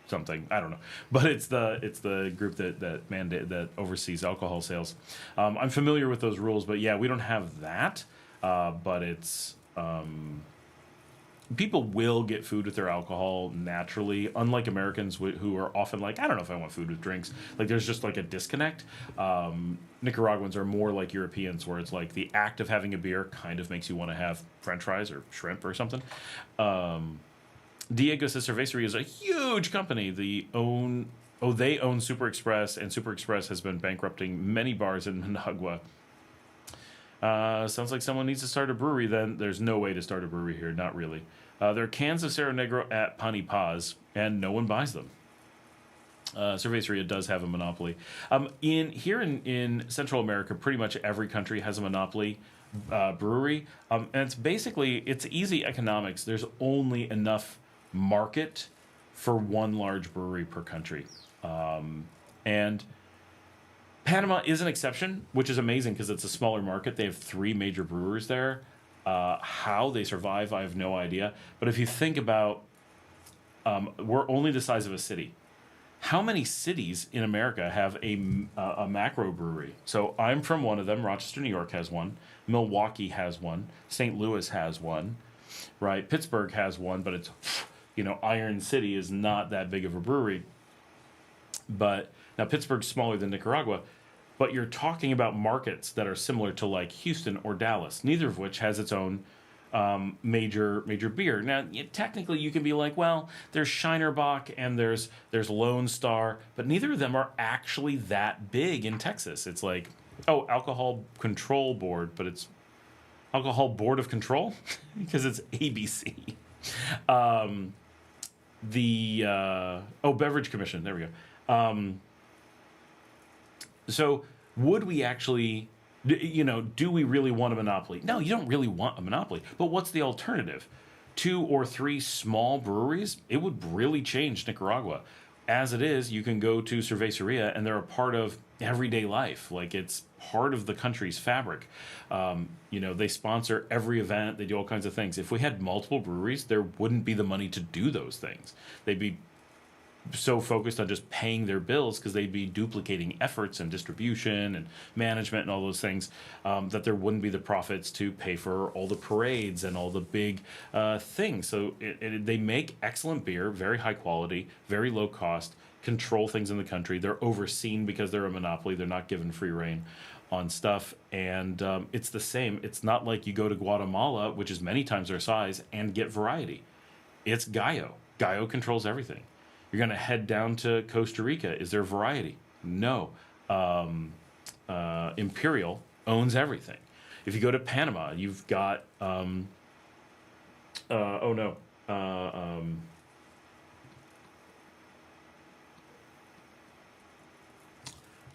something. I don't know, but it's the group that oversees alcohol sales. I'm familiar with those rules, but yeah, we don't have that. But it's. People will get food with their alcohol naturally, unlike Americans who are often like, I don't know if I want food with drinks. Like, there's just like a disconnect. Nicaraguans are more like Europeans, where it's like the act of having a beer kind of makes you want to have French fries or shrimp or something. Diego says Cerveceria is a huge company. They own Super Express, and Super Express has been bankrupting many bars in Managua. Sounds like someone needs to start a brewery then. There's no way to start a brewery here, not really. There are cans of Cerro Negro at Pani Paz, and no one buys them. Cerveceria does have a monopoly. In Central America, pretty much every country has a monopoly brewery. And it's easy economics. There's only enough market for one large brewery per country. And Panama is an exception, which is amazing because it's a smaller market. They have 3 major brewers there. How they survive, I have no idea. But if you think about, we're only the size of a city. How many cities in America have a macro brewery? So I'm from one of them. Rochester, New York has one. Milwaukee has one. St. Louis has one. Right? Pittsburgh has one, but it's, Iron City is not that big of a brewery. But now Pittsburgh's smaller than Nicaragua. But you're talking about markets that are similar to like Houston or Dallas, neither of which has its own major beer. Now, technically, you can be like, well, there's Shinerbach and there's Lone Star, but neither of them are actually that big in Texas. It's like, Alcohol Control Board, but it's Alcohol Board of Control because it's ABC. the beverage commission. There we go. So would we actually, do we really want a monopoly? No, you don't really want a monopoly. But what's the alternative? 2 or 3 small breweries? It would really change Nicaragua. As it is, you can go to Cerveceria and they're a part of everyday life. Like, it's part of the country's fabric. They sponsor every event. They do all kinds of things. If we had multiple breweries, there wouldn't be the money to do those things. They'd be so focused on just paying their bills because they'd be duplicating efforts and distribution and management and all those things, that there wouldn't be the profits to pay for all the parades and all the big things. So they make excellent beer, very high quality, very low cost, control things in the country. They're overseen because they're a monopoly. They're not given free reign on stuff. And it's the same. It's not like you go to Guatemala, which is many times their size, and get variety. It's Gallo. Gallo controls everything. You're going to head down to Costa Rica. Is there variety? No. Imperial owns everything. If you go to Panama, you've got... oh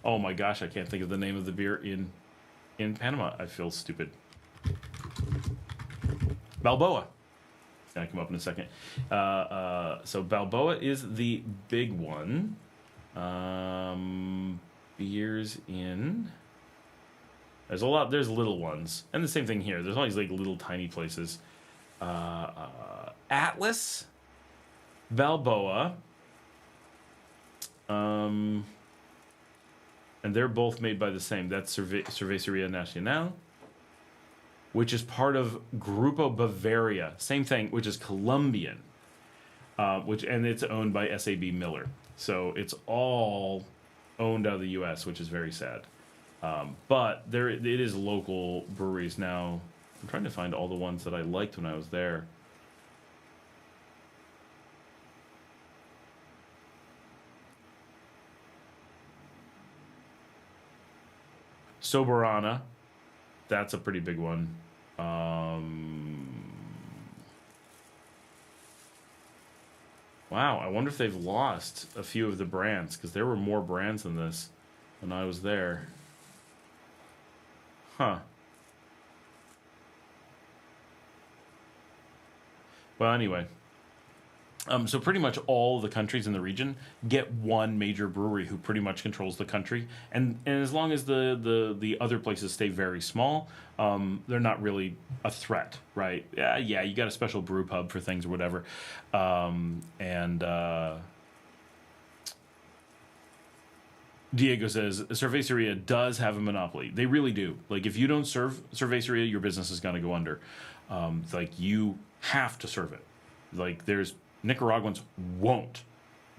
my gosh, I can't think of the name of the beer in Panama. I feel stupid. Balboa. It's going to come up in a second. So Balboa is the big one. Beers in... There's little ones. And the same thing here. There's always like little tiny places. Atlas, Balboa, and they're both made by the same. That's Cerveceria Nacional, which is part of Grupo Bavaria. Same thing, which is Colombian, and it's owned by SAB Miller. So it's all owned out of the U.S., which is very sad. But it is local breweries now. I'm trying to find all the ones that I liked when I was there. Soberana, that's a pretty big one. Wow, I wonder if they've lost a few of the brands, because there were more brands than this when I was there. Huh. Well, anyway. So pretty much all the countries in the region get one major brewery who pretty much controls the country, and as long as the other places stay very small, they're not really a threat, right? Yeah, you got a special brew pub for things or whatever, Diego says Cerveceria does have a monopoly. They really do. Like, if you don't serve Cerveceria, your business is going to go under. Like, you have to serve it. Like, Nicaraguans won't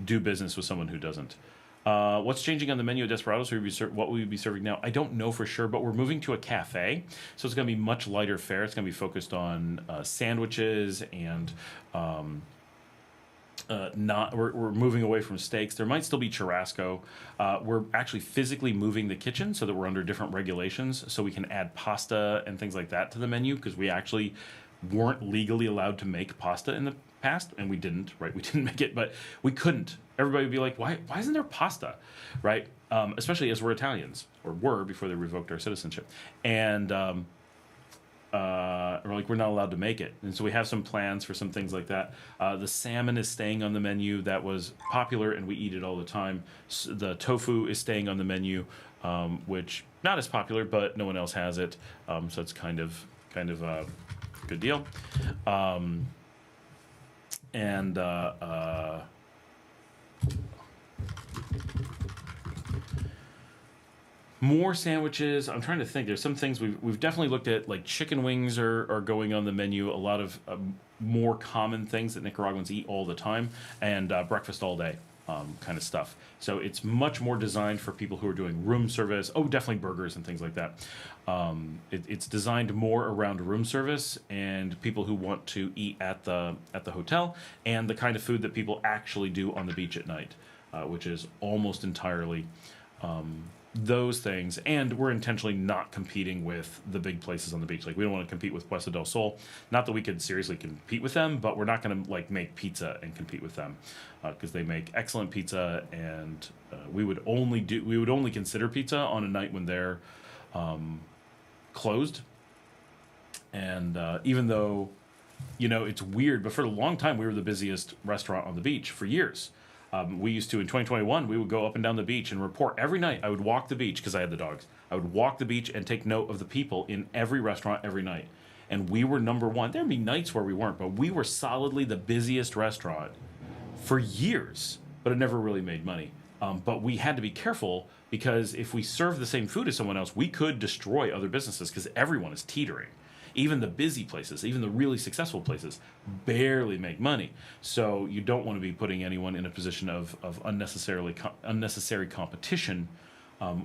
do business with someone who doesn't. What's changing on the menu at Desperados? What will we be serving now? I don't know for sure, but we're moving to a cafe, so it's going to be much lighter fare. It's going to be focused on sandwiches and we're moving away from steaks. There might still be churrasco. We're actually physically moving the kitchen so that we're under different regulations, so we can add pasta and things like that to the menu, because we actually weren't legally allowed to make pasta in the past, and we didn't, right? We didn't make it, but we couldn't. Everybody would be like, why isn't there pasta, right? Especially as we're Italians, or were before they revoked our citizenship. And we're like, we're not allowed to make it. And so we have some plans for some things like that. The salmon is staying on the menu. That was popular, and we eat it all the time. The tofu is staying on the menu, which not as popular, but no one else has it. So it's kind of a good deal. More sandwiches. I'm trying to think. There's some things we've definitely looked at, like chicken wings are going on the menu. A lot of more common things that Nicaraguans eat all the time, and breakfast all day kind of stuff. So it's much more designed for people who are doing room service. Oh, definitely burgers and things like that. It's designed more around room service and people who want to eat at the hotel, and the kind of food that people actually do on the beach at night, which is almost entirely those things, and we're intentionally not competing with the big places on the beach. Like, we don't want to compete with Puesta del Sol. Not that we could seriously compete with them, but we're not going to like make pizza and compete with them, because they make excellent pizza, and we would only consider pizza on a night when they're closed. And even though, it's weird, but for a long time we were the busiest restaurant on the beach for years. We used to, in 2021, we would go up and down the beach and report every night. I would walk the beach because I had the dogs. I would walk the beach and take note of the people in every restaurant every night. And we were number one. There'd be nights where we weren't, but we were solidly the busiest restaurant for years, but it never really made money. But we had to be careful, because if we served the same food as someone else, we could destroy other businesses, because everyone is teetering. Even the busy places, even the really successful places, barely make money. So you don't want to be putting anyone in a position of unnecessary competition,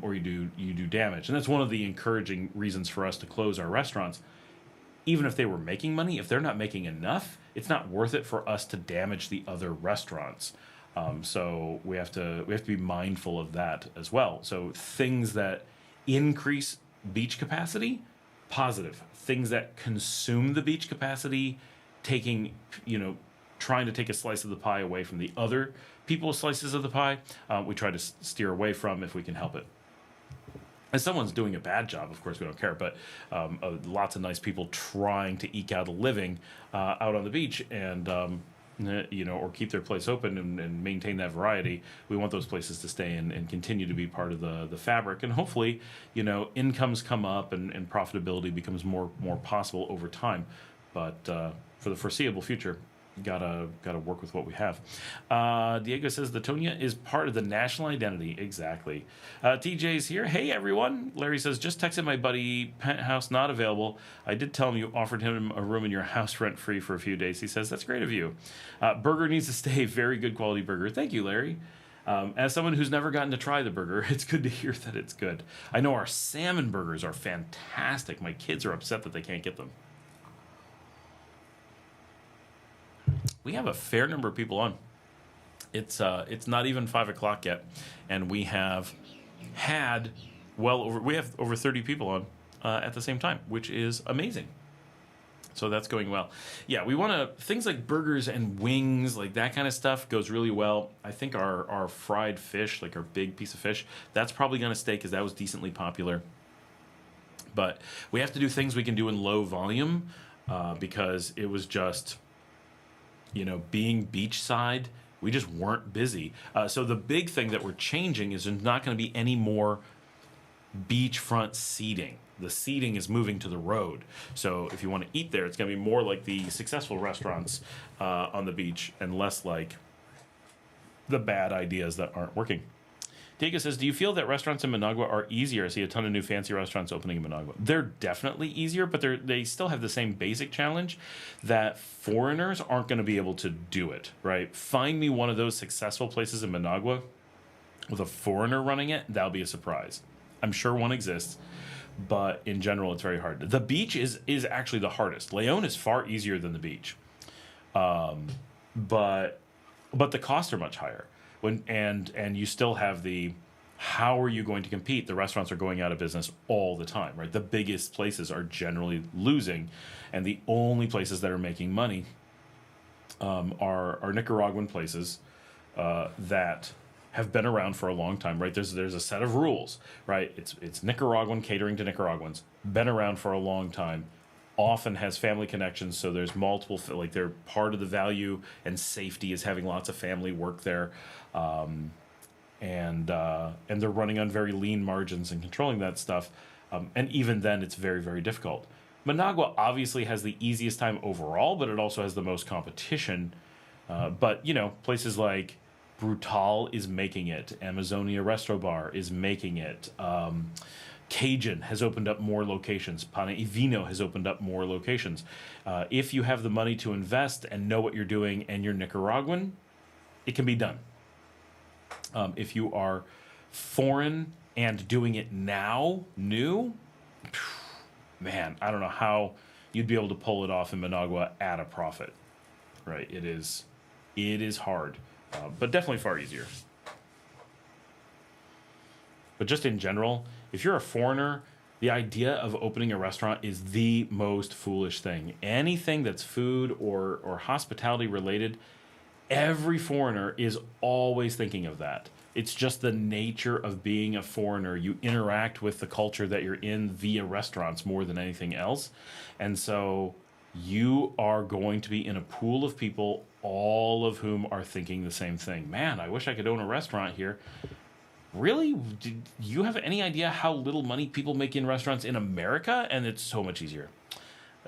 or you do damage. And that's one of the encouraging reasons for us to close our restaurants. Even if they were making money, if they're not making enough, it's not worth it for us to damage the other restaurants. So we have to be mindful of that as well. So things that increase beach capacity, positive. Things that consume the beach capacity, trying to take a slice of the pie away from the other people's slices of the pie, we try to steer away from if we can help it. If someone's doing a bad job, of course we don't care, but lots of nice people trying to eke out a living out on the beach, and or keep their place open and maintain that variety. We want those places to stay and continue to be part of the fabric, and hopefully, incomes come up and profitability becomes more possible over time. But for the foreseeable future, gotta work with what we have. Diego says the Tonya is part of the national identity. Exactly. TJ's here. Hey everyone. Larry says just texted my buddy, penthouse not available. I did tell him you offered him a room in your house rent free for a few days. He says that's great of you. Burger needs to stay. Very good quality burger. Thank you, Larry. As someone who's never gotten to try the burger, it's good to hear that it's good. I know our salmon burgers are fantastic. My kids are upset that they can't get them. We have a fair number of people on. It's not even 5 o'clock yet, and we have had over 30 people on at the same time, which is amazing. So that's going well. Yeah, we want to, things like burgers and wings, like that kind of stuff goes really well. I think our fried fish, like our big piece of fish, that's probably going to stay because that was decently popular. But we have to do things we can do in low volume because it was just, being beachside, we just weren't busy. So the big thing that we're changing is there's not going to be any more beachfront seating. The seating is moving to the road. So if you want to eat there, it's going to be more like the successful restaurants on the beach and less like the bad ideas that aren't working. Diego says, do you feel that restaurants in Managua are easier? I see a ton of new fancy restaurants opening in Managua. They're definitely easier, but they still have the same basic challenge that foreigners aren't going to be able to do it, right? Find me one of those successful places in Managua with a foreigner running it. That'll be a surprise. I'm sure one exists, but in general, it's very hard. The beach is actually the hardest. LEòN is far easier than the beach, but the costs are much higher. And you still have how are you going to compete? The restaurants are going out of business all the time, right? The biggest places are generally losing, and the only places that are making money are Nicaraguan places that have been around for a long time, right? There's a set of rules, right? It's Nicaraguan catering to Nicaraguans, been around for a long time, often has family connections, so there's multiple, like they're part of the value and safety is having lots of family work there, and they're running on very lean margins and controlling that stuff, and even then it's very, very difficult. Managua obviously has the easiest time overall, but it also has the most competition, but places like Brutal is making it, Amazonia Resto Bar is making it, Cajun has opened up more locations. Pana y Vino has opened up more locations. If you have the money to invest and know what you're doing and you're Nicaraguan, it can be done. If you are foreign and doing it now, new, man, I don't know how you'd be able to pull it off in Managua at a profit. Right? It is hard, but definitely far easier. But just in general, if you're a foreigner, the idea of opening a restaurant is the most foolish thing. Anything that's food or hospitality related, every foreigner is always thinking of that. It's just the nature of being a foreigner. You interact with the culture that you're in via restaurants more than anything else. And so you are going to be in a pool of people, all of whom are thinking the same thing. Man, I wish I could own a restaurant here. Really? Do you have any idea how little money people make in restaurants in America? And it's so much easier.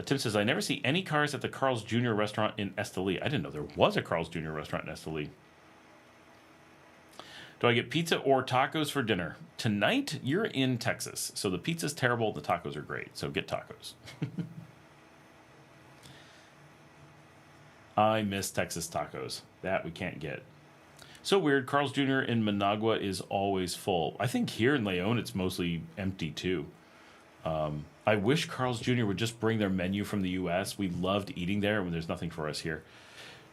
Tim says, I never see any cars at the Carl's Jr. restaurant in Esteli. I didn't know there was a Carl's Jr. restaurant in Esteli. Do I get pizza or tacos for dinner? Tonight, you're in Texas. So the pizza's terrible, the tacos are great. So get tacos. I miss Texas tacos. That we can't get. So weird. Carl's Jr. in Managua is always full. I think here in LEòN, it's mostly empty too. I wish Carl's Jr. would just bring their menu from the U.S. We loved eating there when there's nothing for us here.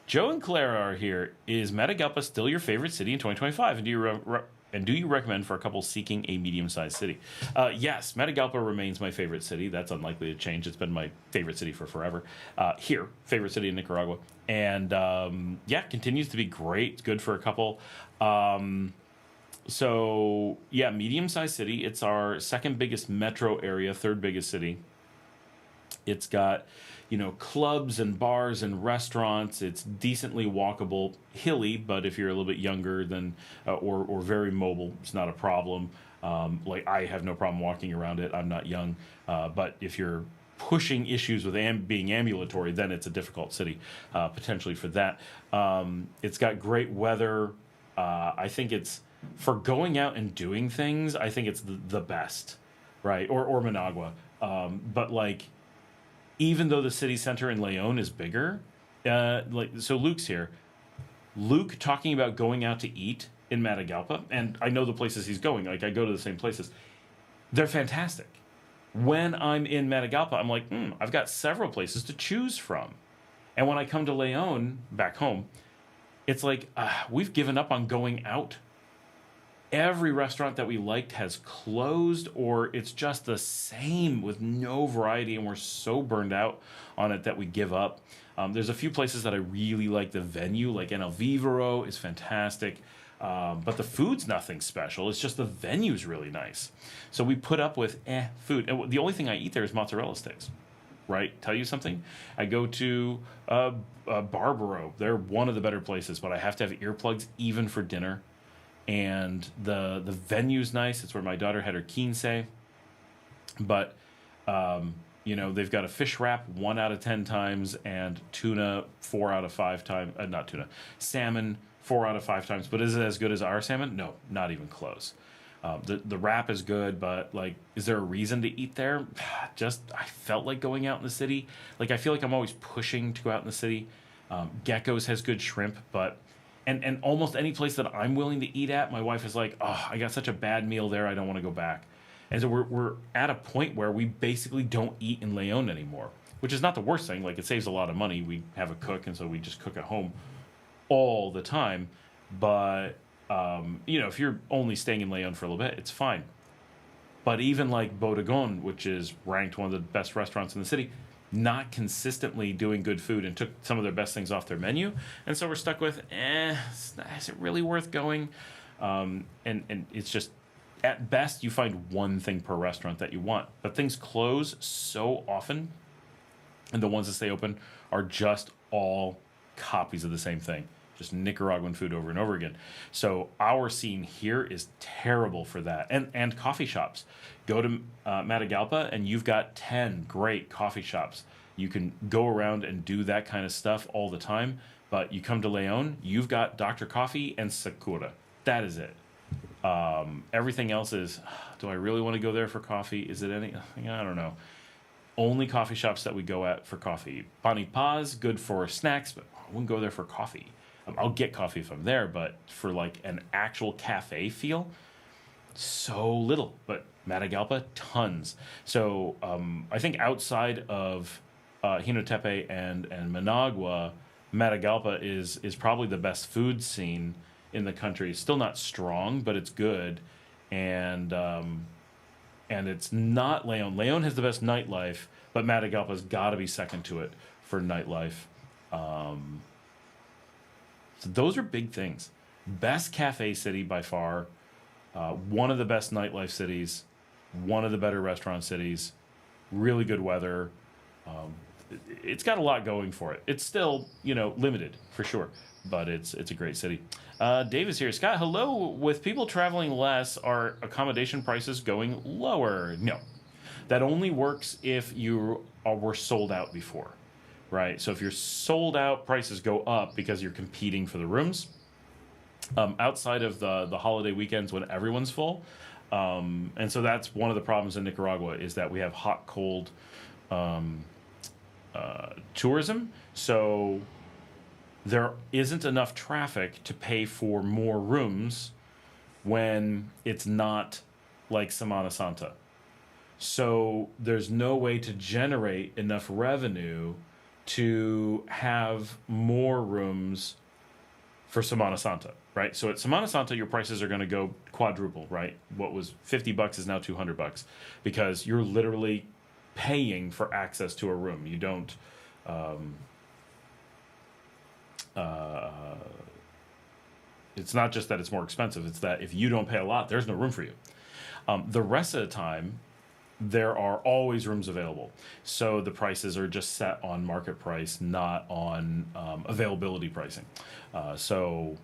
Joe and Clara are here. Is Matagalpa still your favorite city in 2025? And do you recommend for a couple seeking a medium-sized city? Yes, Matagalpa remains my favorite city. That's unlikely to change. It's been my favorite city for forever. Here, favorite city in Nicaragua. And yeah, continues to be great. It's good for a couple. So yeah, medium-sized city. It's our second biggest metro area, third biggest city. It's got, clubs and bars and restaurants. It's decently walkable, hilly, but if you're a little bit younger than or very mobile, it's not a problem. Like I have no problem walking around it. I'm not young, but if you're pushing issues with being ambulatory, then it's a difficult city potentially for that. It's got great weather. I think it's for going out and doing things. I think it's the best, right? Or Managua, but like. Even though the city center in LEòN is bigger, so Luke's here. Luke talking about going out to eat in Matagalpa, and I know the places he's going. Like I go to the same places. They're fantastic. When I'm in Matagalpa, I'm like, I've got several places to choose from. And when I come to LEòN back home, it's like we've given up on going out. Every restaurant that we liked has closed, or it's just the same with no variety, and we're so burned out on it that we give up. There's a few places that I really like the venue, like El Vivero is fantastic, but the food's nothing special. It's just the venue's really nice. So we put up with food. And the only thing I eat there is mozzarella sticks, right? Tell you something? I go to Barbaro. They're one of the better places, but I have to have earplugs even for dinner. And the venue's nice. It's where my daughter had her quince. But, they've got a fish wrap 1 out of 10 times and tuna 4 out of 5 times. Not tuna. Salmon 4 out of 5 times. But is it as good as our salmon? No, not even close. The wrap is good, but, like, is there a reason to eat there? I felt like going out in the city. Like, I feel like I'm always pushing to go out in the city. Gecko's has good shrimp, but... And almost any place that I'm willing to eat at, my wife is like, oh, I got such a bad meal there, I don't want to go back. And so we're at a point where we basically don't eat in LEòN anymore, which is not the worst thing. Like, it saves a lot of money. We have a cook, and so we just cook at home all the time. But, if you're only staying in LEòN for a little bit, it's fine. But even like Bodegon, which is ranked one of the best restaurants in the city, not consistently doing good food and took some of their best things off their menu. And so we're stuck with, is it really worth going? And it's just, at best, you find one thing per restaurant that you want. But things close so often, and the ones that stay open are just all copies of the same thing. Just Nicaraguan food over and over again. So our scene here is terrible for that. And coffee shops. Go to Matagalpa and you've got 10 great coffee shops. You can go around and do that kind of stuff all the time. But you come to LEòN, you've got Dr. Coffee and Sakura. That is it. Everything else is, do I really want to go there for coffee? Is it anything? I don't know. Only coffee shops that we go at for coffee. Pani Paz, good for snacks, but I wouldn't go there for coffee. I'll get coffee if I'm there, but for like an actual cafe feel, so little. But Matagalpa, tons. So I think outside of Hinotepe and Managua, Matagalpa is probably the best food scene in the country. It's still not strong, but it's good. and it's not LEòN. LEòN has the best nightlife, but Matagalpa's got to be second to it for nightlife. So those are big things. Best cafe city by far, one of the best nightlife cities, one of the better restaurant cities, really good weather. It's got a lot going for it. It's still, limited for sure, but it's a great city. Dave is here. Scott, hello. With people traveling less, are accommodation prices going lower? No. That only works if you were sold out before, right? So if you're sold out, prices go up because you're competing for the rooms. Outside of the holiday weekends when everyone's full. And so that's one of the problems in Nicaragua is that we have hot, cold tourism. So there isn't enough traffic to pay for more rooms when it's not like Semana Santa. So there's no way to generate enough revenue to have more rooms for Semana Santa, right? So at Semana Santa, your prices are going to go quadruple, right? What was $50 is now $200 because you're literally paying for access to a room. You don't. It's not just that it's more expensive. It's that if you don't pay a lot, there's no room for you. The rest of the time, there are always rooms available. So the prices are just set on market price, not on availability pricing. So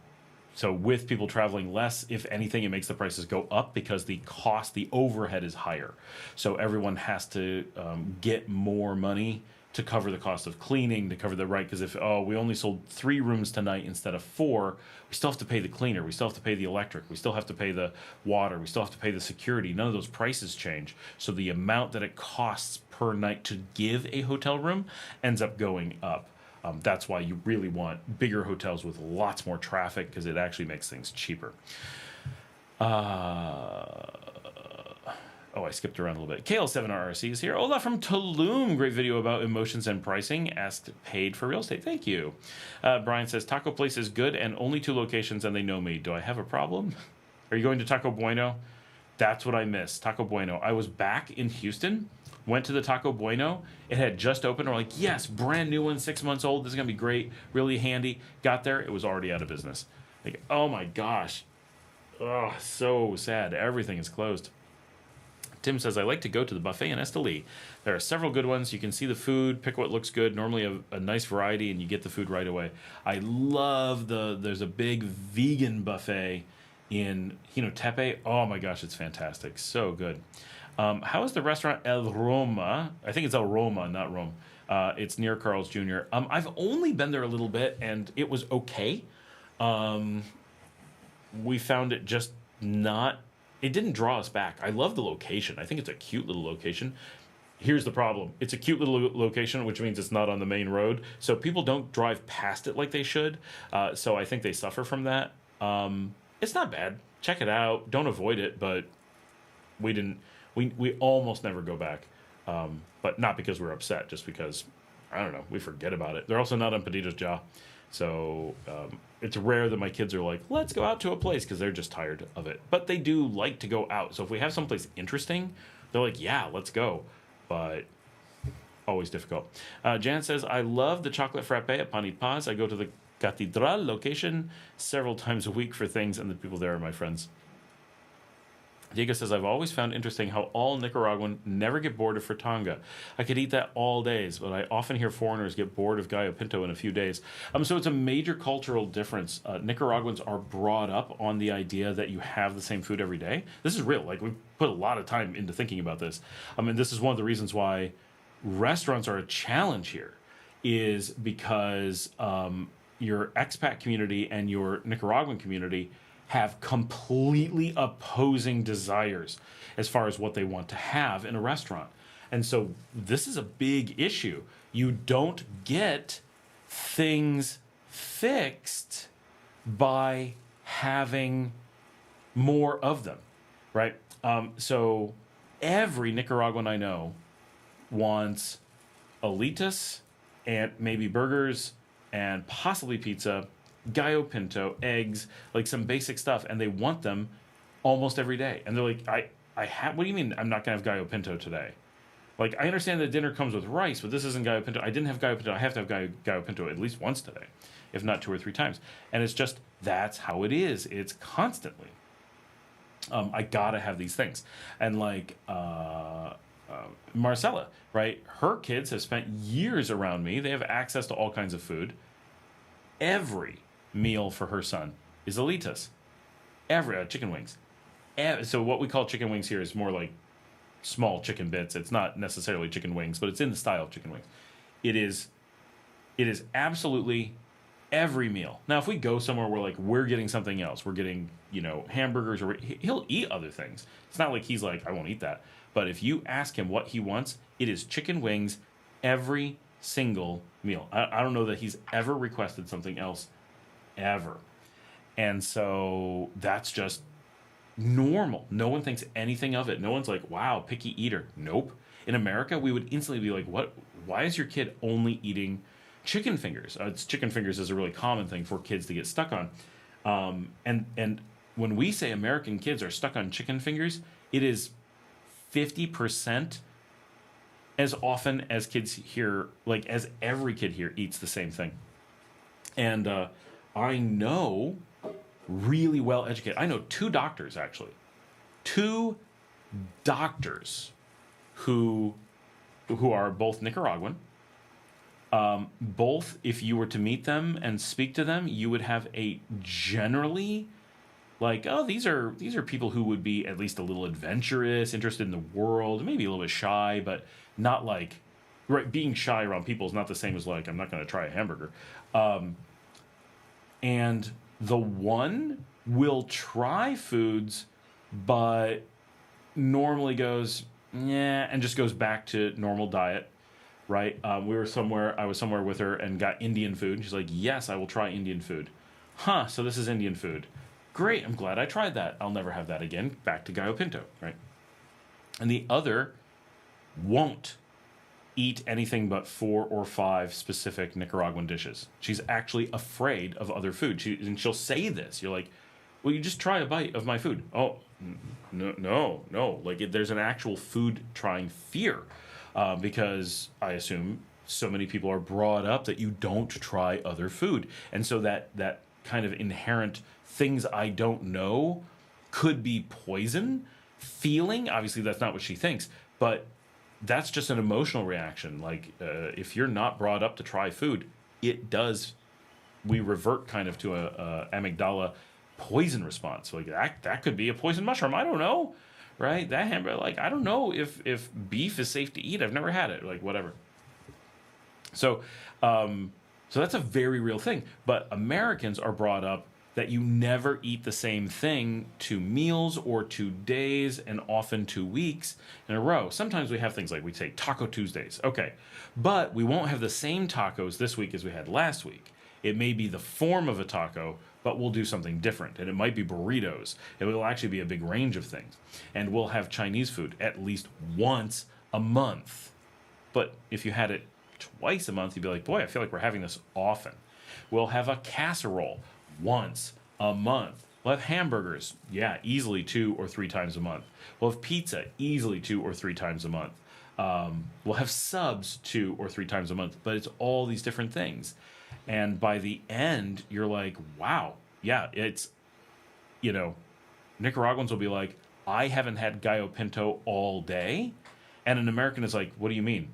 with people traveling less, if anything, it makes the prices go up because the overhead is higher. So everyone has to get more money to cover the cost of cleaning, to cover the right. Because if we only sold 3 rooms tonight instead of 4, we still have to pay the cleaner, we still have to pay the electric, we still have to pay the water, we still have to pay the security. None of those prices change. So the amount that it costs per night to give a hotel room ends up going up. That's why you really want bigger hotels with lots more traffic because it actually makes things cheaper. I skipped around a little bit. KL7RRC is here. Ola from Tulum. Great video about emotions and pricing. Asked paid for real estate. Thank you. Brian says, taco place is good and only 2 locations and they know me. Do I have a problem? Are you going to Taco Bueno? That's what I missed. Taco Bueno. I was back in Houston. Went to the Taco Bueno. It had just opened. We're like, yes, brand new one, 6 months old. This is going to be great. Really handy. Got there. It was already out of business. Like, oh my gosh. Oh, so sad. Everything is closed. Tim says, I like to go to the buffet in Esteli. There are several good ones. You can see the food, pick what looks good. Normally a nice variety, and you get the food right away. I love there's a big vegan buffet in Tepe. Oh my gosh, it's fantastic. So good. How is the restaurant El Roma? I think it's El Roma, not Rome. It's near Carl's Jr. I've only been there a little bit, and it was okay. We found it just not... It didn't draw us back. I love the location. I think it's a cute little location. Here's the problem. It's a cute little location, which means it's not on the main road. So people don't drive past it like they should. So I think they suffer from that. It's not bad. Check it out. Don't avoid it, but we almost never go back. But not because we're upset, just because, I don't know, we forget about it. They're also not on Petito's Jaw. So it's rare that my kids are like, let's go out to a place, because they're just tired of it. But they do like to go out. So if we have someplace interesting, they're like, yeah, let's go. But always difficult. Jan says, I love the chocolate frappe at Panit Paz. I go to the Catedral location several times a week for things, and the people there are my friends. Diego says, I've always found interesting how all Nicaraguan never get bored of fritanga. I could eat that all days, but I often hear foreigners get bored of gallo pinto in a few days. So it's a major cultural difference. Nicaraguans are brought up on the idea that you have the same food every day. This is real. Like, we put a lot of time into thinking about this. This is one of the reasons why restaurants are a challenge here, is because your expat community and your Nicaraguan community have completely opposing desires as far as what they want to have in a restaurant. And so this is a big issue. You don't get things fixed by having more of them, right? So every Nicaraguan I know wants alitas and maybe burgers and possibly pizza, gallo pinto, eggs, like some basic stuff, and they want them almost every day. And they're like, what do you mean I'm not going to have gallo pinto today? Like, I understand that dinner comes with rice, but this isn't gallo pinto. I didn't have gallo pinto. I have to have gallo pinto at least once today, if not 2 or 3 times. And it's just, that's how it is. It's constantly. I gotta have these things. And like Marcela, right? Her kids have spent years around me. They have access to all kinds of food. Every meal for her son is alitas. Every chicken wings. So what we call chicken wings here is more like small chicken bits. It's not necessarily chicken wings, but it's in the style of chicken wings. It is absolutely every meal. Now, if we go somewhere where like we're getting something else, we're getting, hamburgers, or he'll eat other things. It's not like he's like, I won't eat that. But if you ask him what he wants, it is chicken wings every single meal. I don't know that he's ever requested something else ever. And so that's just normal. No one thinks anything of it. No one's like, wow, picky eater. Nope. In America, we would instantly be like, what? Why is your kid only eating chicken fingers? Chicken fingers is a really common thing for kids to get stuck on. And when we say American kids are stuck on chicken fingers, it is 50% as often as kids here, like as every kid here eats the same thing. And I know really well educated. I know 2 doctors, actually. 2 doctors who are both Nicaraguan. Both, if you were to meet them and speak to them, you would have a generally like, oh, these are people who would be at least a little adventurous, interested in the world, maybe a little bit shy, but not like, right, being shy around people is not the same as like, I'm not going to try a hamburger. And the one will try foods, but normally goes, yeah, and just goes back to normal diet, right? I was somewhere with her and got Indian food. She's like, yes, I will try Indian food. Huh, so this is Indian food. Great, I'm glad I tried that. I'll never have that again. Back to gallo pinto, right? And the other won't eat anything but 4 or 5 specific Nicaraguan dishes. She's actually afraid of other food. And she'll say this. You're like, well, you just try a bite of my food. Oh, no. Like, there's an actual food trying fear, because I assume so many people are brought up that you don't try other food. And so that kind of inherent things I don't know could be poison feeling. Obviously, that's not what she thinks, but that's just an emotional reaction. Like, if you're not brought up to try food, we revert kind of to a amygdala poison response. Like, that could be a poison mushroom. I don't know, right? That hamburger, like, I don't know if beef is safe to eat. I've never had it. Like, whatever. So that's a very real thing. But Americans are brought up that you never eat the same thing 2 meals or 2 days, and often 2 weeks in a row. Sometimes we have things like, we say Taco Tuesdays. Okay, but we won't have the same tacos this week as we had last week. It may be the form of a taco, but we'll do something different. And it might be burritos. It will actually be a big range of things. And we'll have Chinese food at least once a month. But if you had it twice a month, you'd be like, boy, I feel like we're having this often. We'll have a casserole once a month. We'll have hamburgers, easily 2 or 3 times a month. We'll have pizza, easily 2 or 3 times a month. We'll have subs 2 or 3 times a month, but it's all these different things. And by the end, you're like, wow, it's, Nicaraguans will be like, I haven't had gallo pinto all day. And an American is like, what do you mean?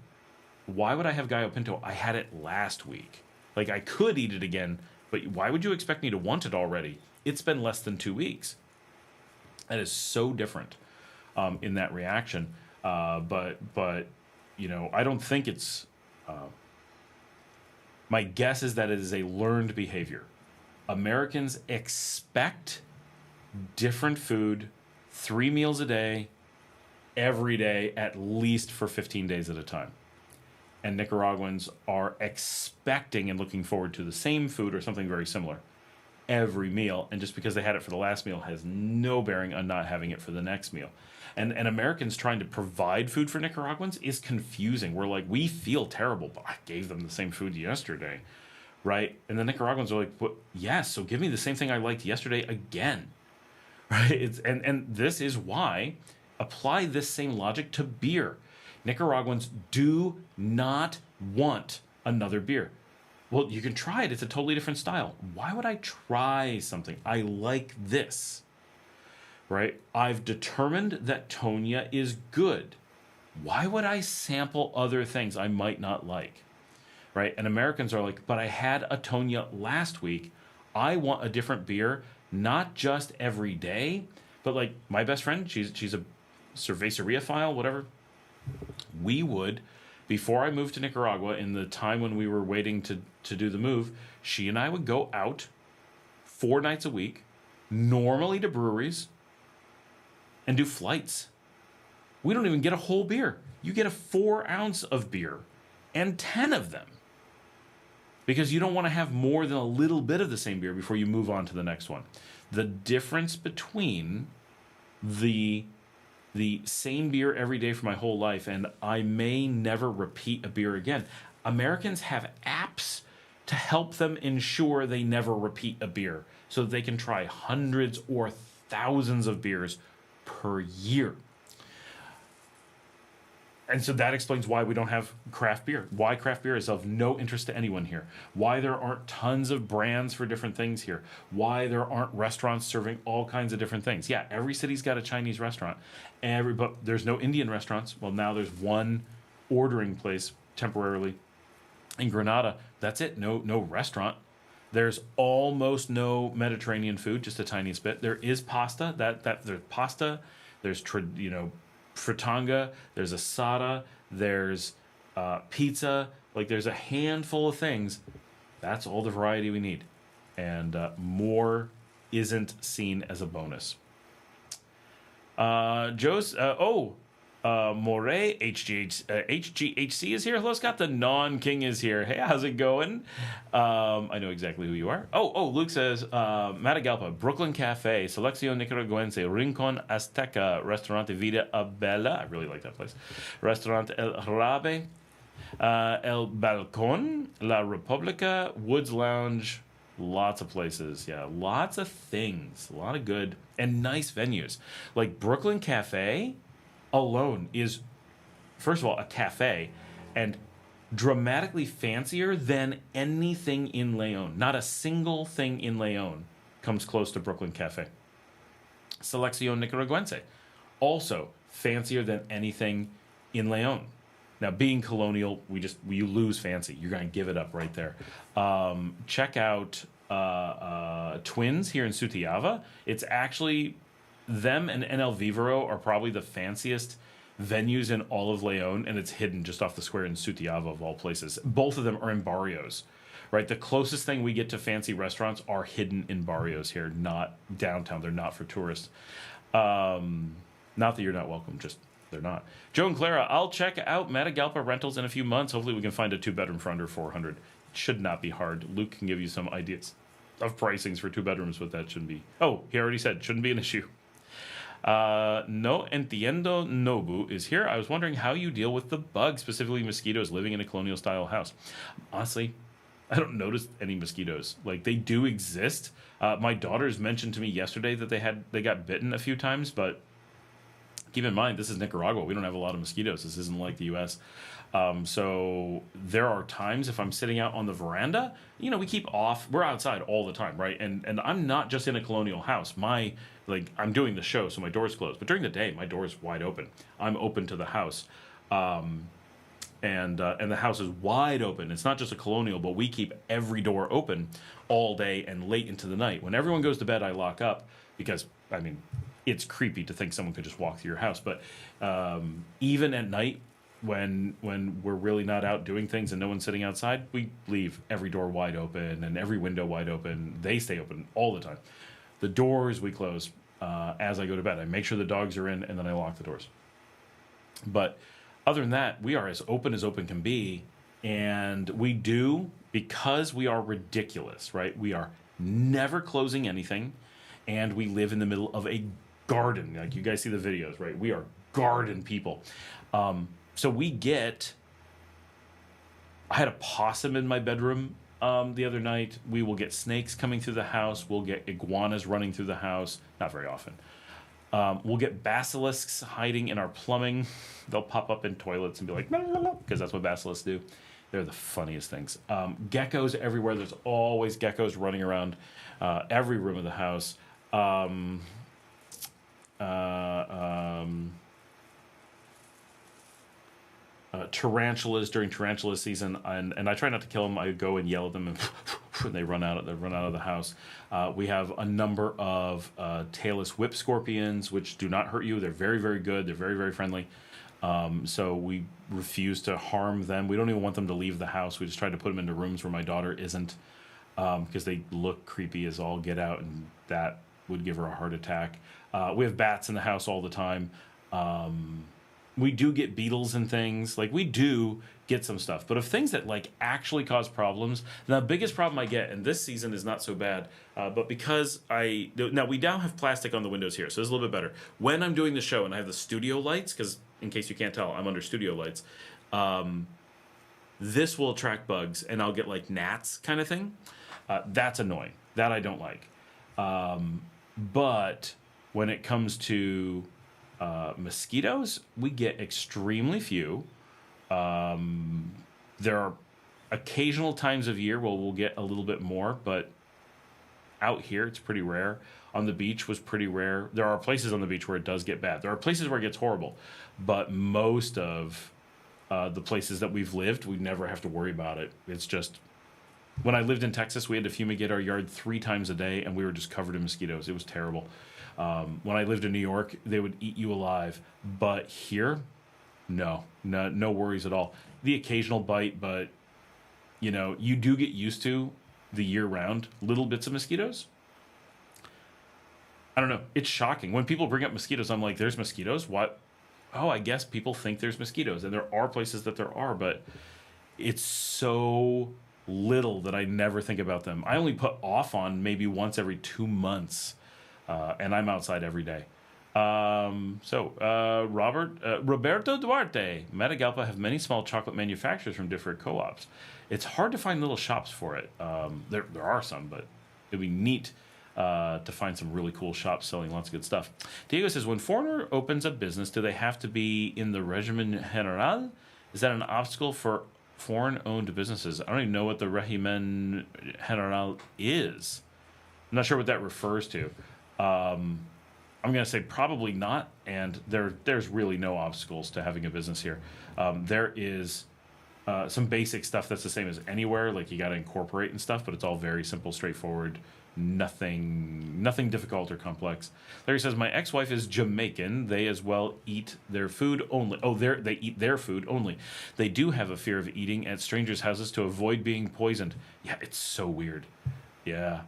Why would I have gallo pinto? I had it last week. Like, I could eat it again, but why would you expect me to want it already? It's been less than 2 weeks. That is so different in that reaction. But I don't think it's... my guess is that it is a learned behavior. Americans expect different food, 3 meals a day, every day, at least for 15 days at a time. And Nicaraguans are expecting and looking forward to the same food or something very similar every meal. And just because they had it for the last meal has no bearing on not having it for the next meal. And Americans trying to provide food for Nicaraguans is confusing. We're like, we feel terrible, but I gave them the same food yesterday, right? And the Nicaraguans are like, yes, so give me the same thing I liked yesterday again, right? And this is why apply this same logic to beer. Nicaraguans do not want another beer. Well, you can try it. It's a totally different style. Why would I try something? I like this, right? I've determined that Tonya is good. Why would I sample other things I might not like, right? And Americans are like, but I had a Tonya last week. I want a different beer, not just every day, but like my best friend, she's a cerveceria-phile, whatever. We would, before I moved to Nicaragua, in the time when we were waiting to do the move, she and I would go out 4 nights a week, normally to breweries, and do flights. We don't even get a whole beer. You get a 4 ounce of beer and 10 of them, because you don't want to have more than a little bit of the same beer before you move on to the next one. The difference between the same beer every day for my whole life and I may never repeat a beer again. Americans have apps to help them ensure they never repeat a beer so that they can try hundreds or thousands of beers per year. And so that explains why we don't have craft beer. Why craft beer is of no interest to anyone here. Why there aren't tons of brands for different things here. Why there aren't restaurants serving all kinds of different things. Yeah, every city's got a Chinese restaurant. But there's no Indian restaurants. Well, now there's one ordering place temporarily in Granada. That's it. No restaurant. There's almost no Mediterranean food, just a tiniest bit. There is pasta. There's pasta. There's fritanga, there's asada, there's pizza. Like, there's a handful of things. That's all the variety we need. And more isn't seen as a bonus. Moray, HGHC is here. Hello, Scott. The non-king is here. Hey, how's it going? I know exactly who you are. Luke says, Matagalpa, Brooklyn Cafe, Selección Nicaragüense, Rincón Azteca, Restaurante Vida Abella. I really like that place. Restaurant El Rabe, El Balcón, La República, Woods Lounge. Lots of places. Yeah, lots of things. A lot of good and nice venues. Like Brooklyn Cafe alone is, first of all, a cafe and dramatically fancier than anything in LEòN. Not a single thing in LEòN comes close to Brooklyn Cafe. Selección Nicaragüense, also fancier than anything in LEòN. Now, being colonial, you lose fancy. You're going to give it up right there. Check out Twins here in Sutiava. It's actually, them and NL Vivero are probably the fanciest venues in all of LEòN, and it's hidden just off the square in Sutiava, of all places. Both of them are in barrios, right? The closest thing we get to fancy restaurants are hidden in barrios here, not downtown. They're not for tourists. Not that you're not welcome, just they're not. Joe and Clara, I'll check out Matagalpa rentals in a few months. Hopefully we can find a 2-bedroom for under $400. It should not be hard. Luke can give you some ideas of pricings for 2 bedrooms, but that shouldn't be. Oh, he already said shouldn't be an issue. No Entiendo Nobu is here. I was wondering how you deal with the bugs, specifically mosquitoes, living in a colonial style house. Honestly, I don't notice any mosquitoes. Like, they do exist. My daughters mentioned to me yesterday that they got bitten a few times, but keep in mind, this is Nicaragua. We don't have a lot of mosquitoes. This isn't like the U.S. So there are times if I'm sitting out on the veranda, we keep off. We're outside all the time, right? And I'm not just in a colonial house. I'm doing the show, so my door's closed. But during the day, my door is wide open. I'm open to the house. And the house is wide open. It's not just a colonial, but we keep every door open all day and late into the night. When everyone goes to bed, I lock up because, it's creepy to think someone could just walk through your house. But even at night, when we're really not out doing things and no one's sitting outside, we leave every door wide open and every window wide open. They stay open all the time. The doors we close as I go to bed. I make sure the dogs are in, and then I lock the doors. But other than that, we are as open can be. And we do, because we are ridiculous, right? We are never closing anything, and we live in the middle of a garden. Like, you guys see the videos, right? We are garden people. So I had a possum in my bedroom the other night. We will get snakes coming through the house. We'll get iguanas running through the house. Not very often. We'll get basilisks hiding in our plumbing. They'll pop up in toilets and be like, because that's what basilisks do. They're the funniest things. Geckos everywhere. There's always geckos running around every room of the house. Tarantulas during tarantula season, and I try not to kill them. I go and yell at them, and they run out of the house. We have a number of tailless whip scorpions, which do not hurt you. They're very, very good. They're very, very friendly. So we refuse to harm them. We don't even want them to leave the house. We just try to put them into rooms where my daughter isn't, because they look creepy as all get out, and that would give her a heart attack. We have bats in the house all the time. We do get beetles and things. Like, we do get some stuff. But of things that, like, actually cause problems, the biggest problem I get, and this season is not so bad, but because we now have plastic on the windows here, so it's a little bit better. When I'm doing the show and I have the studio lights, because in case you can't tell, I'm under studio lights, this will attract bugs, and I'll get, like, gnats kind of thing. That's annoying. That I don't like. But when it comes to mosquitoes, we get extremely few. There are occasional times of year where we'll get a little bit more, but out here it's pretty rare. On the beach was pretty rare. There are places on the beach where it does get bad. There are places where it gets horrible, but most of the places that we've lived, we never have to worry about it. It's just, when I lived in Texas, we had to fumigate our yard 3 times a day, and we were just covered in mosquitoes. It was terrible. When I lived in New York, they would eat you alive. But here, no worries at all. The occasional bite, but, you do get used to the year-round little bits of mosquitoes. I don't know. It's shocking. When people bring up mosquitoes, I'm like, there's mosquitoes? What? Oh, I guess people think there's mosquitoes. And there are places that there are, but it's so little that I never think about them. I only put off on maybe once every 2 months. And I'm outside every day. Roberto Duarte. Matagalpa have many small chocolate manufacturers from different co-ops. It's hard to find little shops for it. There are some, but it'd be neat to find some really cool shops selling lots of good stuff. Diego says, when foreigner opens a business, do they have to be in the Régimen Général? Is that an obstacle for foreign-owned businesses? I don't even know what the Régimen Général is. I'm not sure what that refers to. I'm going to say probably not, and there's really no obstacles to having a business here. There is some basic stuff that's the same as anywhere, like you got to incorporate and stuff, but it's all very simple, straightforward, nothing difficult or complex. Larry says, my ex-wife is Jamaican. They as well eat their food only. They eat their food only. They do have a fear of eating at strangers' houses to avoid being poisoned. Yeah, it's so weird. Yeah,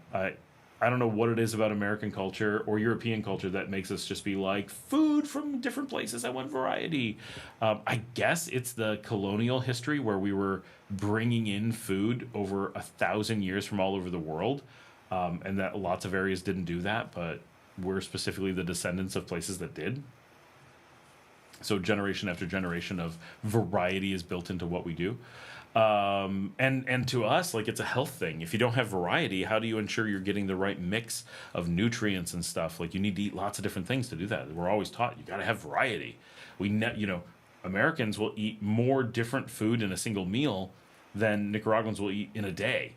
I don't know what it is about American culture or European culture that makes us just be like, food from different places, I want variety. I guess it's the colonial history where we were bringing in food over 1,000 years from all over the world, and that lots of areas didn't do that, but we're specifically the descendants of places that did. So generation after generation of variety is built into what we do. And to us, like, it's a health thing. If you don't have variety, how do you ensure you're getting the right mix of nutrients and stuff? Like, you need to eat lots of different things to do that. We're always taught you got to have variety. Americans will eat more different food in a single meal than Nicaraguans will eat in a day,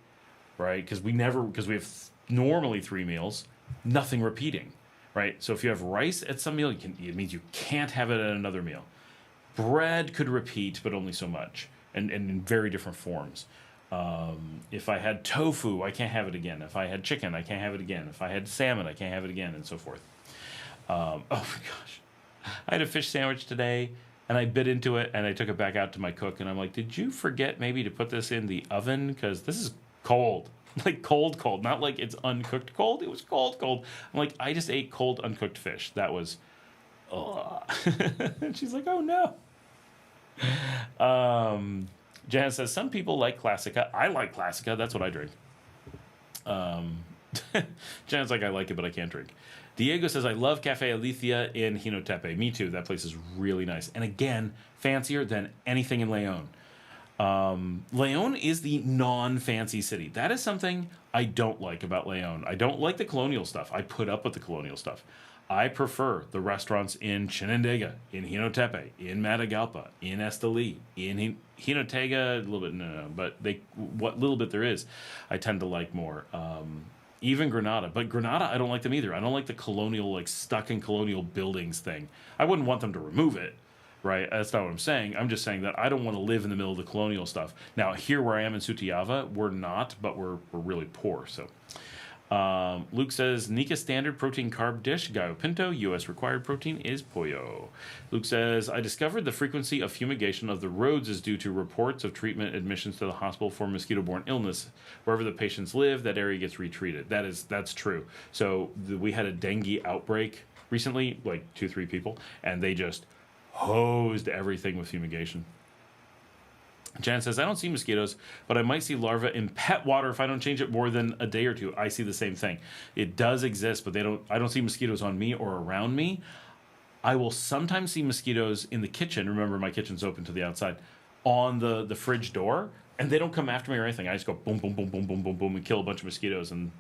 right? Because we have normally 3 meals, nothing repeating, right? So if you have rice at some meal, it means you can't have it at another meal. Bread could repeat, but only so much. And in very different forms. If I had tofu, I can't have it again. If I had chicken, I can't have it again. If I had salmon, I can't have it again, and so forth. Oh my gosh. I had a fish sandwich today, and I bit into it, and I took it back out to my cook, and I'm like, did you forget maybe to put this in the oven? Because this is cold. Like cold. Not like it's uncooked cold. It was cold. I'm like, I just ate cold, uncooked fish. That was... And she's like, oh no. Janet says, some people like Classica. I like Classica. That's what I drink. Janet's like, I like it, but I can't drink. Diego says, I love Cafe Alicia in Hinotepe. Me too. That place is really nice. And again, fancier than anything in LEòN. LEòN is the non-fancy city. That is something I don't like about LEòN. I don't like the colonial stuff. I put up with the colonial stuff. I prefer the restaurants in Chinandega, in Hinotepe, in Matagalpa, in Esteli, in Jinotega, a little bit, no, but what little bit there is, I tend to like more. Even Granada. But Granada, I don't like them either. I don't like the colonial, like, stuck in colonial buildings thing. I wouldn't want them to remove it, right? That's not what I'm saying. I'm just saying that I don't want to live in the middle of the colonial stuff. Now, here where I am in Sutiava, we're not, but we're really poor, so... Luke says, Nika standard protein carb dish, gallo pinto. U.S. required protein is pollo. Luke says, I discovered the frequency of fumigation of the roads is due to reports of treatment admissions to the hospital for mosquito-borne illness. Wherever the patients live, that area gets retreated. That's true. So we had a dengue outbreak recently, like 2-3 people, and they just hosed everything with fumigation. Jan says, I don't see mosquitoes, but I might see larvae in pet water if I don't change it more than a day or two. I see the same thing. It does exist, but I don't see mosquitoes on me or around me. I will sometimes see mosquitoes in the kitchen. Remember, my kitchen's open to the outside, on the fridge door, and they don't come after me or anything. I just go boom, boom, boom, boom, boom, boom, boom, and kill a bunch of mosquitoes. And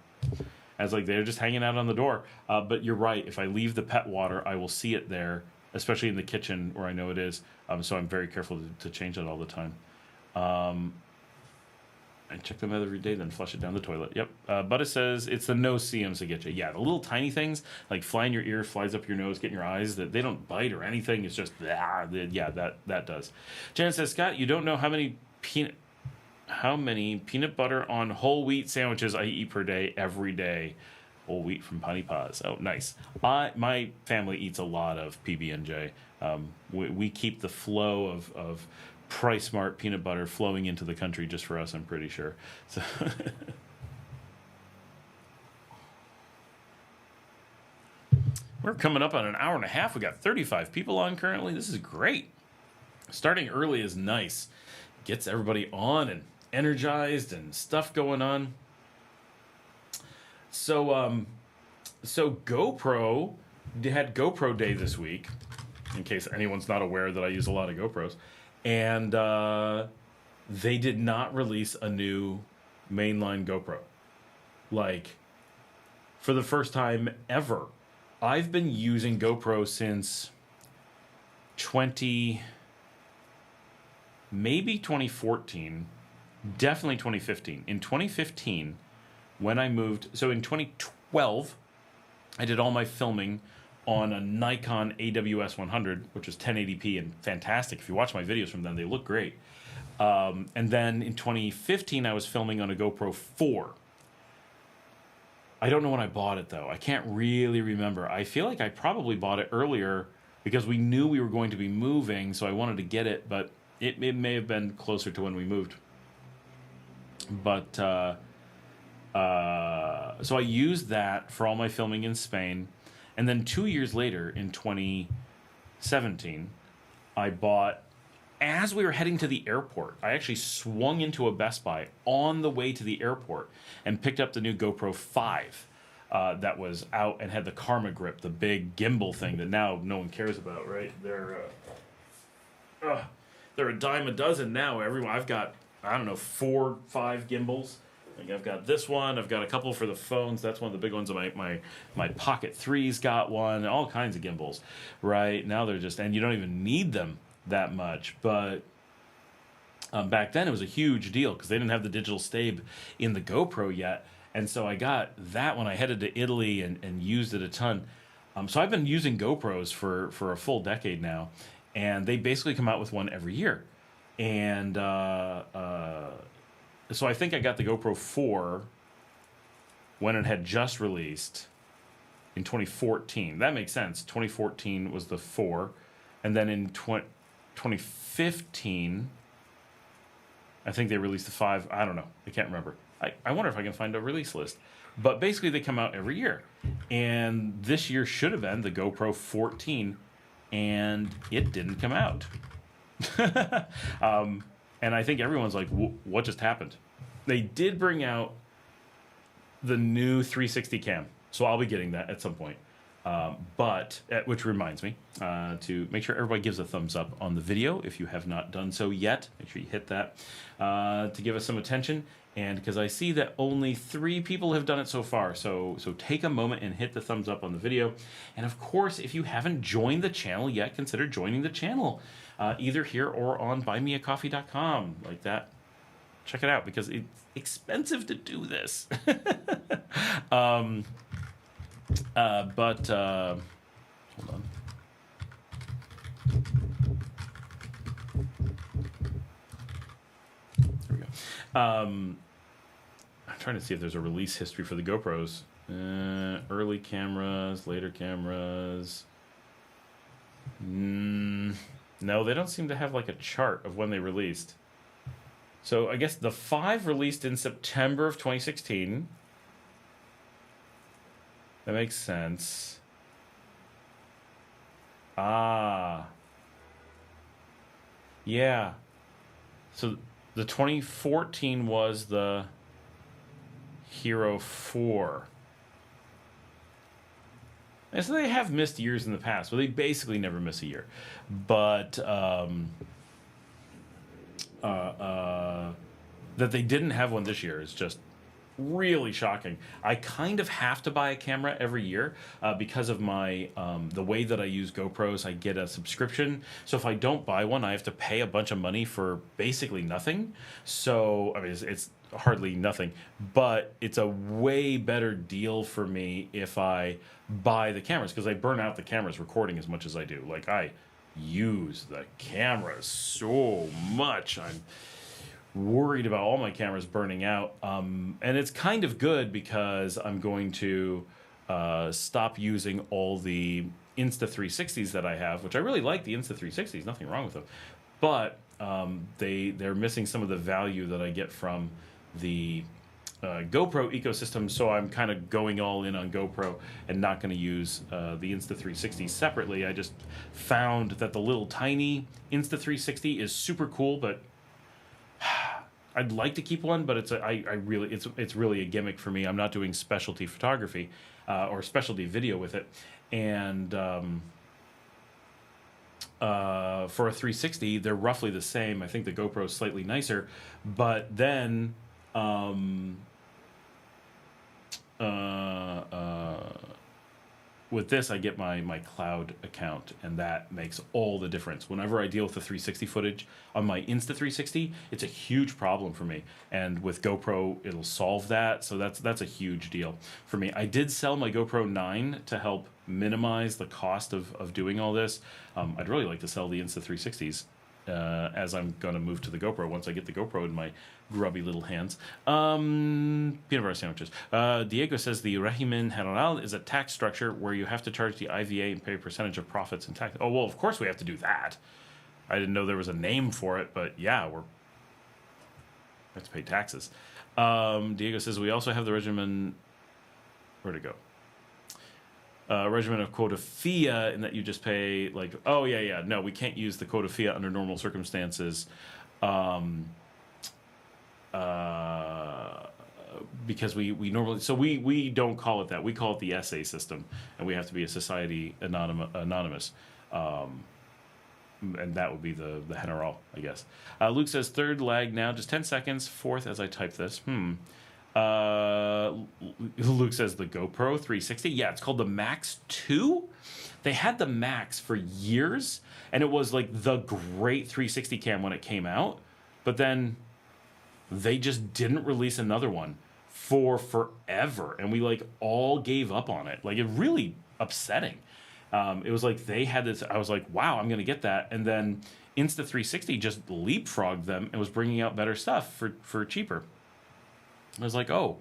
as like they're just hanging out on the door. But you're right. If I leave the pet water, I will see it there, especially in the kitchen where I know it is. So I'm very careful to change it all the time. I check them out every day, then flush it down the toilet. Yep. Butta says it's the no-see-ums that get you. Yeah, the little tiny things, like fly in your ear, flies up your nose, get in your eyes, that they don't bite or anything. It's just, yeah, that does. Jan says, Scott, you don't know how many peanut butter on whole wheat sandwiches I eat per day, every day. Whole wheat from Panipas. Oh, nice. My family eats a lot of PB&J. We keep the flow of PriceSmart peanut butter flowing into the country just for us, I'm pretty sure. So we're coming up on an hour and a half. We got 35 people on currently. This is great. Starting early is nice. Gets everybody on and energized and stuff going on. So GoPro had GoPro Day this week, in case anyone's not aware that I use a lot of GoPros. And they did not release a new mainline GoPro. Like, for the first time ever. I've been using GoPro since maybe 2014, definitely 2015. In 2015, when I moved, so in 2012, I did all my filming on a Nikon AWS 100, which was 1080p and fantastic. If you watch my videos from then, they look great. And then in 2015, I was filming on a GoPro 4. I don't know when I bought it, though. I can't really remember. I feel like I probably bought it earlier because we knew we were going to be moving, so I wanted to get it, but it may have been closer to when we moved. But, so I used that for all my filming in Spain. And then 2 years later, in 2017, I bought, as we were heading to the airport, I actually swung into a Best Buy on the way to the airport and picked up the new GoPro 5 that was out and had the Karma Grip, the big gimbal thing that now no one cares about, right? They're a dime a dozen now. I've got, 4, 5 gimbals. Like I've got this one. I've got a couple for the phones. That's one of the big ones. My Pocket 3's got one. All kinds of gimbals, right? Now they're just, and you don't even need them that much. But back then it was a huge deal because they didn't have the digital stabilizer in the GoPro yet. And so I got that when I headed to Italy and used it a ton. So I've been using GoPros for a full decade now. And they basically come out with one every year. And so I think I got the GoPro 4 when it had just released in 2014. That makes sense. 2014 was the 4. And then in 2015, I think they released the 5. I don't know. I can't remember. I wonder if I can find a release list. But basically, they come out every year. And this year should have been the GoPro 14, and it didn't come out. And I think everyone's like, what just happened? They did bring out the new 360 cam, so I'll be getting that at some point. Which reminds me to make sure everybody gives a thumbs up on the video if you have not done so yet. Make sure you hit that to give us some attention. And because I see that only 3 people have done it so far, so take a moment and hit the thumbs up on the video. And of course, if you haven't joined the channel yet, consider joining the channel, either here or on buymeacoffee.com, like that. Check it out because it's expensive to do this. Hold on. There we go. I'm trying to see if there's a release history for the GoPros. Early cameras, later cameras. No, they don't seem to have like a chart of when they released. So I guess the 5 released in September of 2016. That makes sense. Ah. Yeah. So the 2014 was the Hero 4. And so they have missed years in the past, but they basically never miss a year. But that they didn't have one this year is just really shocking. I kind of have to buy a camera every year because of my the way that I use GoPros. I get a subscription, so if I don't buy one, I have to pay a bunch of money for basically nothing. So I mean, it's hardly nothing, but it's a way better deal for me if I buy the cameras, because I burn out the cameras recording as much as I do. Like, I use the cameras so much. I'm worried about all my cameras burning out, and it's kind of good because I'm going to stop using all the Insta360s that I have, which I really like the Insta360s, nothing wrong with them, but they're missing some of the value that I get from the GoPro ecosystem, so I'm kind of going all in on GoPro and not going to use the Insta360 separately. I just found that the little tiny Insta360 is super cool, but I'd like to keep one, but it's really a gimmick for me. I'm not doing specialty photography or specialty video with it, and for a 360, they're roughly the same. I think the GoPro is slightly nicer, but then with this, I get my cloud account, and that makes all the difference. Whenever I deal with the 360 footage on my Insta360, it's a huge problem for me. And with GoPro, it'll solve that, so that's a huge deal for me. I did sell my GoPro 9 to help minimize the cost of doing all this. I'd really like to sell the Insta360s as I'm going to move to the GoPro once I get the GoPro in my grubby little hands. Peanut butter sandwiches. Diego says the régimen general is a tax structure where you have to charge the IVA and pay a percentage of profits and tax. Oh, well, of course we have to do that. I didn't know there was a name for it, but yeah, we have to pay taxes. Diego says we also have the regimen. Where'd it go? Regimen of quota fia, in that you just pay like, oh yeah, no, we can't use the quota fia under normal circumstances, because we normally, so we don't call it that. We call it the SA system, and we have to be a society anonymous, and that would be the general, I guess. Luke says third lag now, just 10 seconds. Fourth as I type this. Luke says the GoPro 360. Yeah, it's called the Max 2. They had the Max for years, and it was like the great 360 cam when it came out, but then they just didn't release another one for forever, and we like all gave up on it. Like, it really upsetting. It was like they had this, I was like, wow, I'm gonna get that, and then Insta360 just leapfrogged them and was bringing out better stuff for cheaper. I was like, oh,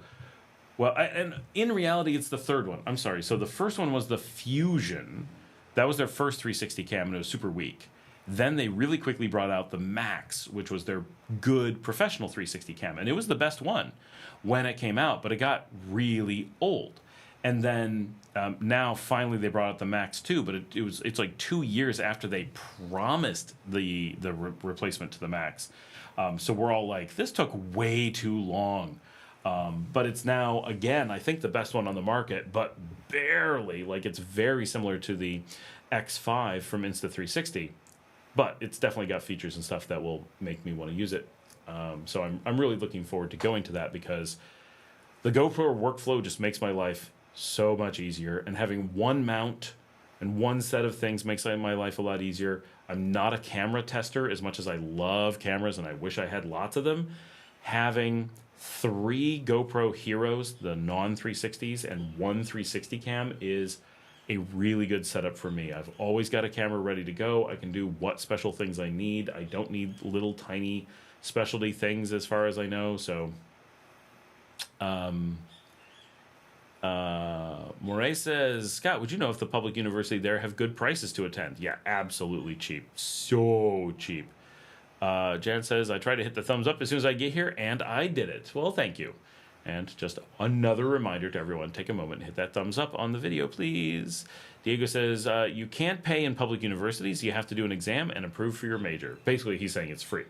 well, and in reality, it's the third one. I'm sorry. So the first one was the Fusion. That was their first 360 cam, and it was super weak. Then they really quickly brought out the Max, which was their good professional 360 cam, and it was the best one when it came out, but it got really old. And then now finally they brought out the Max 2, but it's like 2 years after they promised the replacement to the Max. So we're all like, this took way too long. But it's now, again, I think the best one on the market, but barely. Like, it's very similar to the X5 from Insta360, but it's definitely got features and stuff that will make me want to use it. So I'm really looking forward to going to that, because the GoPro workflow just makes my life so much easier, and having one mount and one set of things makes my life a lot easier. I'm not a camera tester as much as I love cameras and I wish I had lots of them. Having 3 GoPro Heroes, the non-360s, and 1 360 cam is a really good setup for me. I've always got a camera ready to go. I can do what special things I need. I don't need little tiny specialty things as far as I know. So Moray says, Scott, would you know if the public university there have good prices to attend? Yeah, absolutely cheap. So cheap. Jan says, I try to hit the thumbs up as soon as I get here, and I did it. Well, thank you. And just another reminder to everyone, take a moment and hit that thumbs up on the video, please. Diego says, you can't pay in public universities. You have to do an exam and approve for your major. Basically, he's saying it's free.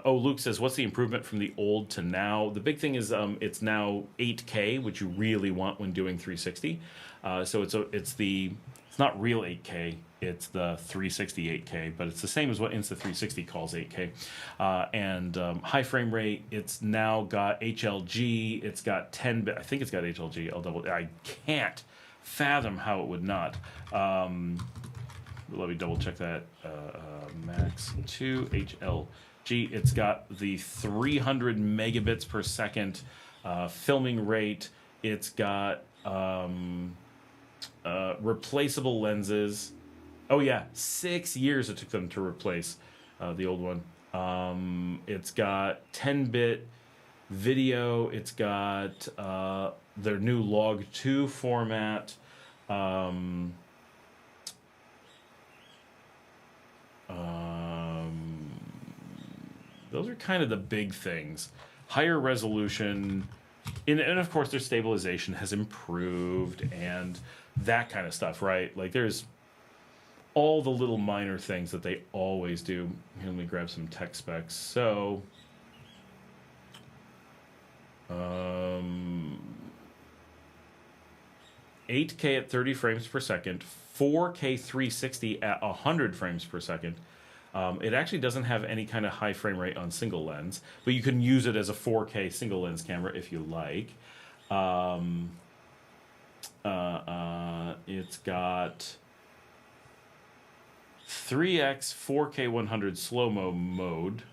Luke says, what's the improvement from the old to now? The big thing is it's now 8K, which you really want when doing 360. So it's not real 8K. It's the 360 8K, but it's the same as what Insta360 calls 8K. And high frame rate, it's now got HLG. It's got 10-bit. I think it's got HLG. I can't fathom how it would not. Let me double check that. Max 2 HLG. It's got the 300 megabits per second filming rate. It's got replaceable lenses. Oh yeah, 6 years it took them to replace the old one. It's got 10-bit video. It's got their new log 2 format. Those are kind of the big things. Higher resolution, and of course their stabilization has improved and that kind of stuff, right? Like there's all the little minor things that they always do. Here, let me grab some tech specs. So, 8K at 30 frames per second, 4K 360 at 100 frames per second. It actually doesn't have any kind of high frame rate on single lens, but you can use it as a 4K single lens camera if you like. It's got 3x 4K 100 slow-mo mode.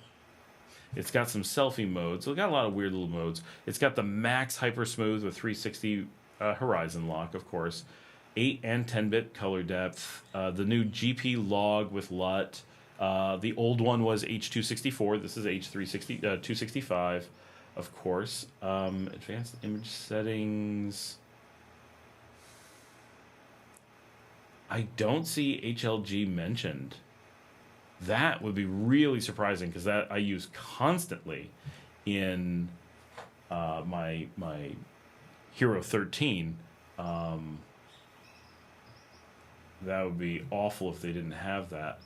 It's got some selfie modes. So it's got a lot of weird little modes. It's got the max hyper smooth with 360 horizon lock, of course. 8 and 10-bit color depth. The new GP log with LUT. The old one was H264. This is H360, 265, of course. Advanced image settings. I don't see HLG mentioned. That would be really surprising because that I use constantly in my Hero 13. That would be awful if they didn't have that.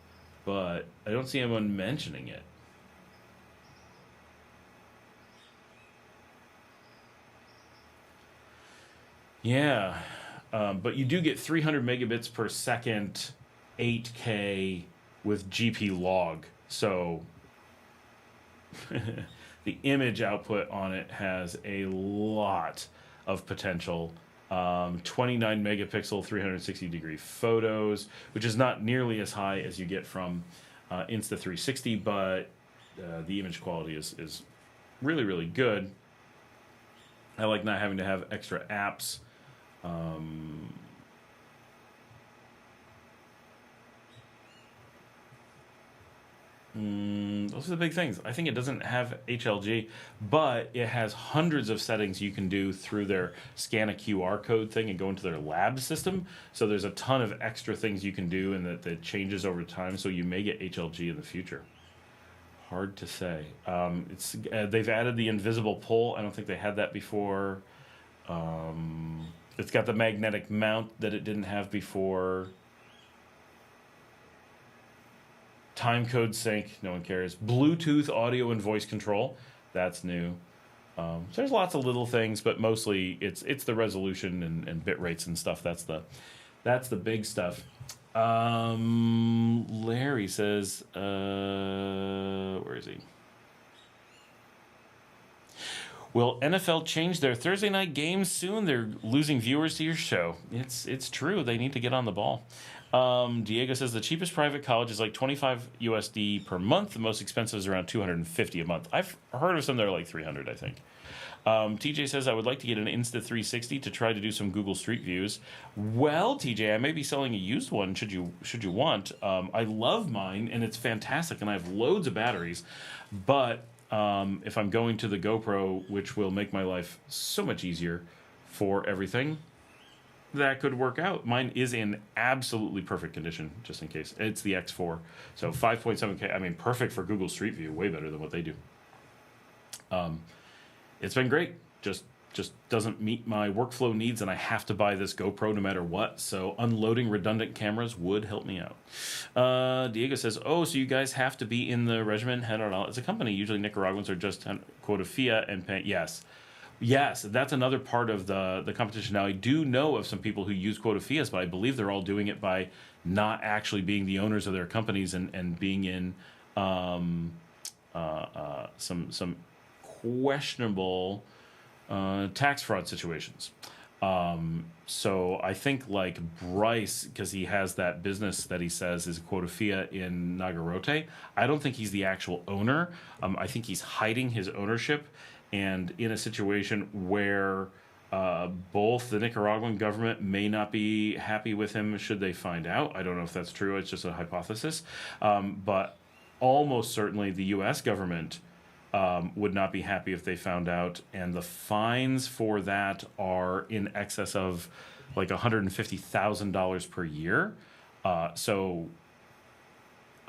But I don't see anyone mentioning it. Yeah, but you do get 300 megabits per second, 8K with GP log. So the image output on it has a lot of potential. 29 megapixel 360 degree photos, which is not nearly as high as you get from Insta360, but the image quality is really, really good. I like not having to have extra apps. Those are the big things. I think it doesn't have HLG, but it has hundreds of settings you can do through their scan a QR code thing and go into their lab system. So there's a ton of extra things you can do, and that changes over time. So you may get HLG in the future. Hard to say. They've added the invisible pull. I don't think they had that before. It's got the magnetic mount that it didn't have before. Time code sync, no one cares. Bluetooth audio and voice control, that's new. So there's lots of little things, but mostly it's the resolution and bit rates and stuff. That's the big stuff. Larry says, where is he? Will NFL change their Thursday night games soon? They're losing viewers to your show. It's true. They need to get on the ball. Diego says the cheapest private college is like 25 USD per month. The most expensive is around 250 a month. I've heard of some that are like 300, I think. TJ says I would like to get an Insta360 to try to do some Google Street Views. Well, TJ, I may be selling a used one. Should you want? I love mine and it's fantastic, and I have loads of batteries, but. If I'm going to the GoPro, which will make my life so much easier for everything, that could work out. Mine is in absolutely perfect condition, just in case. It's the X4, so 5.7K. I mean, perfect for Google Street View, way better than what they do. It's been great. Just doesn't meet my workflow needs, and I have to buy this GoPro no matter what. So unloading redundant cameras would help me out. Diego says, "Oh, so you guys have to be in the regiment head on all." It's a company. Usually Nicaraguans are just quota FIA and pay. Yes, that's another part of the competition. Now I do know of some people who use quota FIAs, but I believe they're all doing it by not actually being the owners of their companies and being in some questionable tax fraud situations. So I think like Bryce, because he has that business that he says is a quota FIA in Nagarote, I don't think he's the actual owner. I think he's hiding his ownership, and in a situation where both the Nicaraguan government may not be happy with him should they find out. I don't know if that's true. It's just a hypothesis. But almost certainly the U.S. government would not be happy if they found out, and the fines for that are in excess of like $150,000 per year. So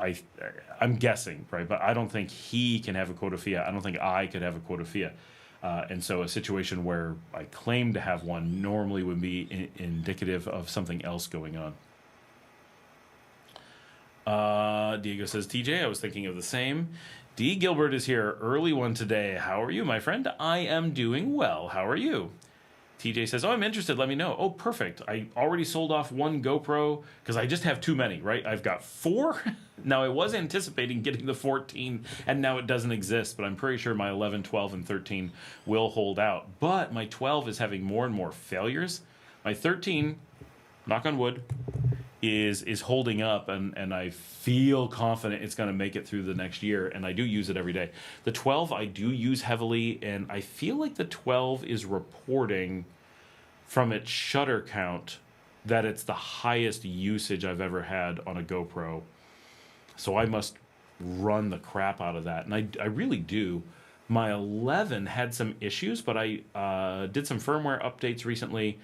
I'm guessing, right? But I don't think he can have a quota FIA. I don't think I could have a quota FIA. And so a situation where I claim to have one normally would be indicative of something else going on. Diego says, TJ, I was thinking of the same. D. Gilbert is here. Early one today. How are you, my friend? I am doing well. How are you? TJ says, oh, I'm interested. Let me know. Oh, perfect. I already sold off one GoPro because I just have too many, right? I've got 4. Now, I was anticipating getting the 14, and now it doesn't exist, but I'm pretty sure my 11, 12, and 13 will hold out. But my 12 is having more and more failures. My 13, knock on wood, is holding up, and I feel confident it's going to make it through the next year, and I do use it every day. The 12 I do use heavily, and I feel like the 12 is reporting from its shutter count that it's the highest usage I've ever had on a GoPro. So I must run the crap out of that, and I really do. My 11 had some issues, but I did some firmware updates recently.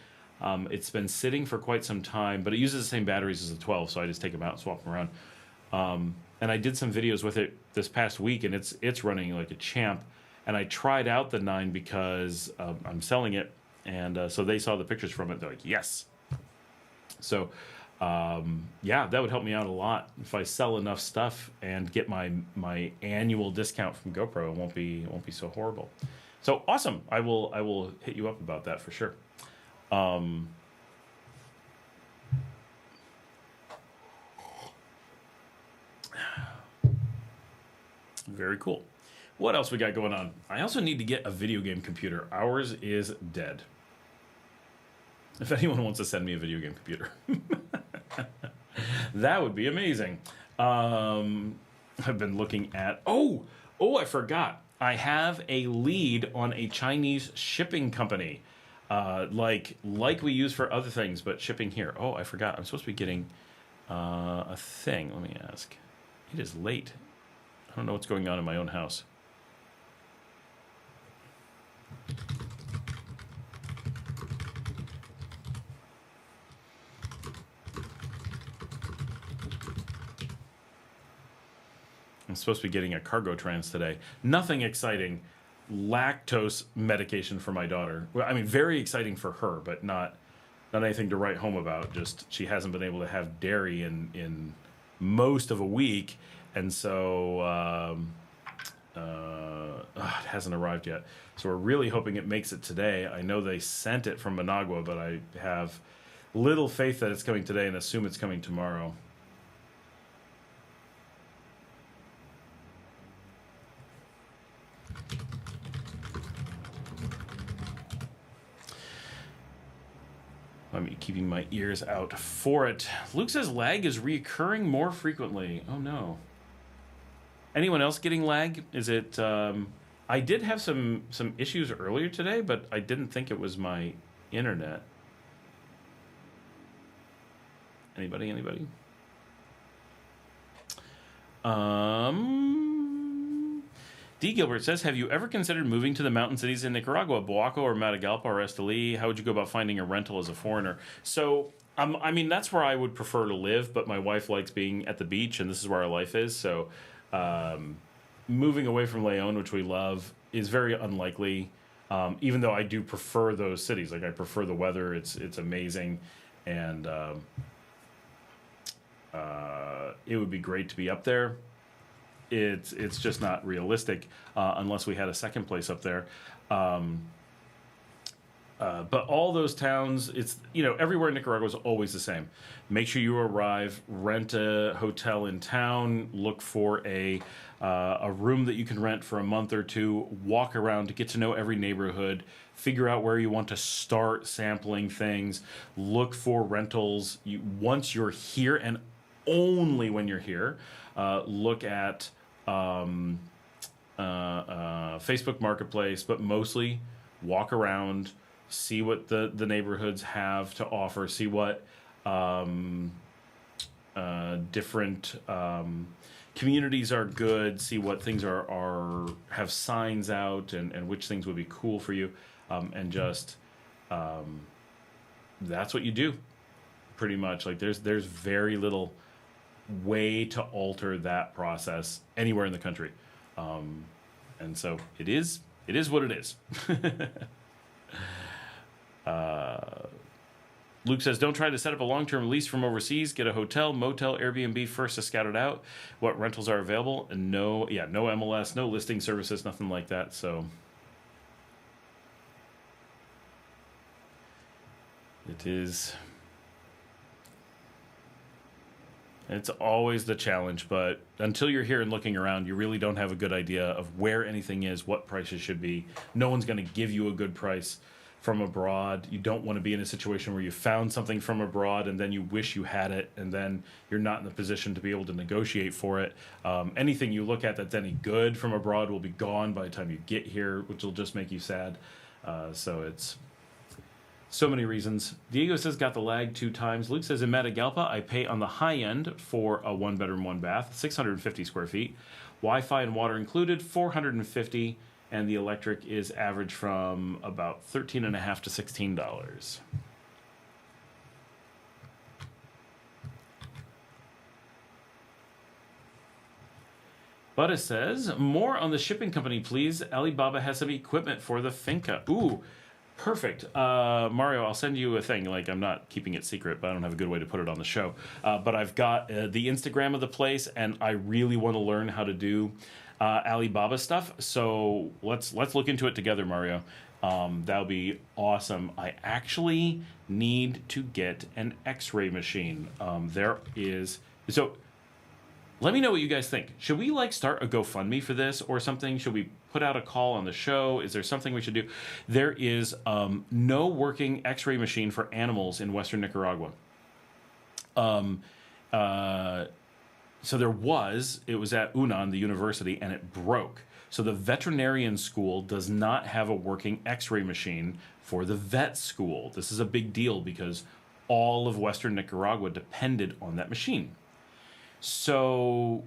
It's been sitting for quite some time, but it uses the same batteries as the 12, so I just take them out and swap them around. And I did some videos with it this past week, and it's running like a champ. And I tried out the 9 because I'm selling it, and so they saw the pictures from it. They're like, yes. So, yeah, that would help me out a lot. If I sell enough stuff and get my annual discount from GoPro, it won't be so horrible. So awesome! I will hit you up about that for sure. Very cool. What else we got going on? I also need to get a video game computer. Ours is dead. If anyone wants to send me a video game computer, that would be amazing. I've been looking at... Oh, I forgot. I have a lead on a Chinese shipping company. Like we use for other things, but shipping here. Oh, I forgot. I'm supposed to be getting a thing. Let me ask. It is late. I don't know what's going on in my own house. I'm supposed to be getting a cargo trans today. Nothing exciting. Lactose medication for my daughter. Well, I mean, very exciting for her, but not anything to write home about. Just she hasn't been able to have dairy in most of a week, And so it hasn't arrived yet. So we're really hoping it makes it today. I know they sent it from Managua, but I have little faith that it's coming today and assume it's coming tomorrow. I'm keeping my ears out for it. Luke says lag is reoccurring more frequently. Oh no. Anyone else getting lag? Is it? I did have some issues earlier today, but I didn't think it was my internet. Anybody? D. Gilbert says, have you ever considered moving to the mountain cities in Nicaragua, Boaco or Matagalpa or Esteli? How would you go about finding a rental as a foreigner? So, I mean, that's where I would prefer to live, but my wife likes being at the beach, and this is where our life is. So, moving away from LEòN, which we love, is very unlikely, even though I do prefer those cities. Like, I prefer the weather. It's amazing, and it would be great to be up there. It's just not realistic unless we had a second place up there. But all those towns, it's, everywhere in Nicaragua is always the same. Make sure you arrive, rent a hotel in town, look for a room that you can rent for a month or two, walk around to get to know every neighborhood, figure out where you want to start sampling things, look for rentals. Once you're here, and only when you're here, look at Facebook Marketplace, but mostly walk around, see what the neighborhoods have to offer, see what different communities are good, see what things have signs out, and which things would be cool for you, and just that's what you do, pretty much. Like there's very little way to alter that process anywhere in the country, and so it is what it is. Luke says, don't try to set up a long-term lease from overseas. Get a hotel, motel, Airbnb first to scout it out, what rentals are available, and no MLS, no listing services, nothing like that. So it's always the challenge, but until you're here and looking around, you really don't have a good idea of where anything is, what prices should be. No one's going to give you a good price from abroad. You don't want to be in a situation where you found something from abroad and then you wish you had it, and then you're not in the position to be able to negotiate for it. Anything you look at that's any good from abroad will be gone by the time you get here, which will just make you sad. So it's so many reasons. Diego says, got the lag 2 times. Luke says, in Matagalpa, I pay on the high end for a 1-bedroom, 1-bath, 650 square feet. Wi-Fi and water included, 450, and the electric is average from about $13.50 to $16. But it says, more on the shipping company, please. Alibaba has some equipment for the finca. Ooh, perfect. Mario, I'll send you a thing. Like, I'm not keeping it secret, but I don't have a good way to put it on the show. But I've got the Instagram of the place, and I really want to learn how to do Alibaba stuff. So let's look into it together, Mario. That'll be awesome. I actually need to get an X-ray machine. Let me know what you guys think. Should we start a GoFundMe for this or something? Should we put out a call on the show? Is there something we should do? There is no working X-ray machine for animals in Western Nicaragua. So it was at UNAN, the university, and it broke. So the veterinarian school does not have a working X-ray machine for the vet school. This is a big deal because all of Western Nicaragua depended on that machine. So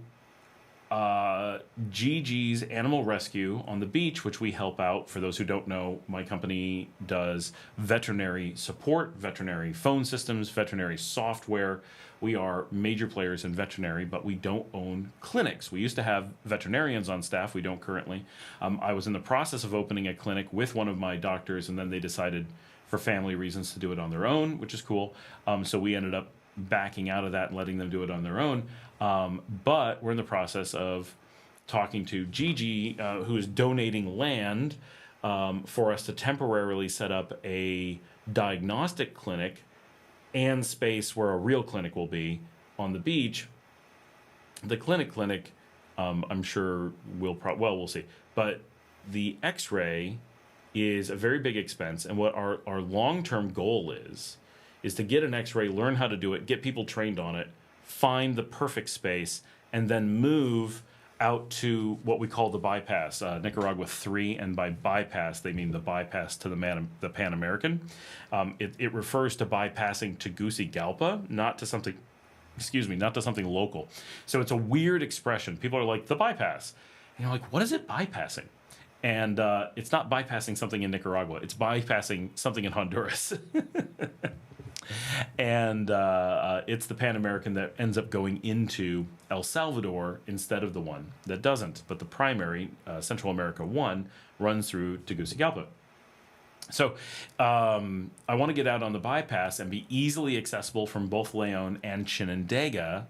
Gigi's Animal Rescue on the beach, which we help out. For those who don't know, my company does veterinary support, veterinary phone systems, veterinary software. We are major players in veterinary, but we don't own clinics. We used to have veterinarians on staff. We don't currently. I was in the process of opening a clinic with one of my doctors, and then they decided for family reasons to do it on their own, which is cool. So we ended up backing out of that and letting them do it on their own. But we're in the process of talking to Gigi, who is donating land for us to temporarily set up a diagnostic clinic and space where a real clinic will be on the beach. The clinic, I'm sure we'll see. But the X-ray is a very big expense, and what our long-term goal is to get an X-ray, learn how to do it, get people trained on it, find the perfect space, and then move out to what we call the bypass, Nicaragua 3, and by bypass they mean the bypass to the Pan American. It refers to bypassing Tegucigalpa, not to something local. So it's a weird expression. People are like, the bypass. And you're like, what is it bypassing? And it's not bypassing something in Nicaragua. It's bypassing something in Honduras. And it's the Pan American that ends up going into El Salvador instead of the one that doesn't. But the primary, Central America 1, runs through Tegucigalpa. So I want to get out on the bypass and be easily accessible from both LEòN and Chinandega,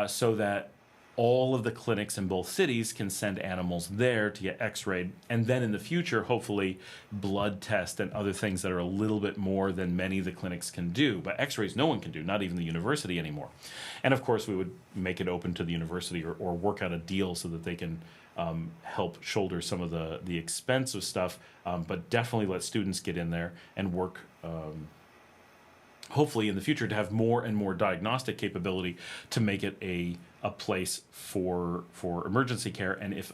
so that all of the clinics in both cities can send animals there to get x-rayed, and then in the future, hopefully, blood test and other things that are a little bit more than many of the clinics can do. But x-rays no one can do, not even the university anymore. And of course, we would make it open to the university or work out a deal so that they can help shoulder some of the expensive stuff, but definitely let students get in there and work hopefully in the future to have more and more diagnostic capability to make it a place for emergency care. And if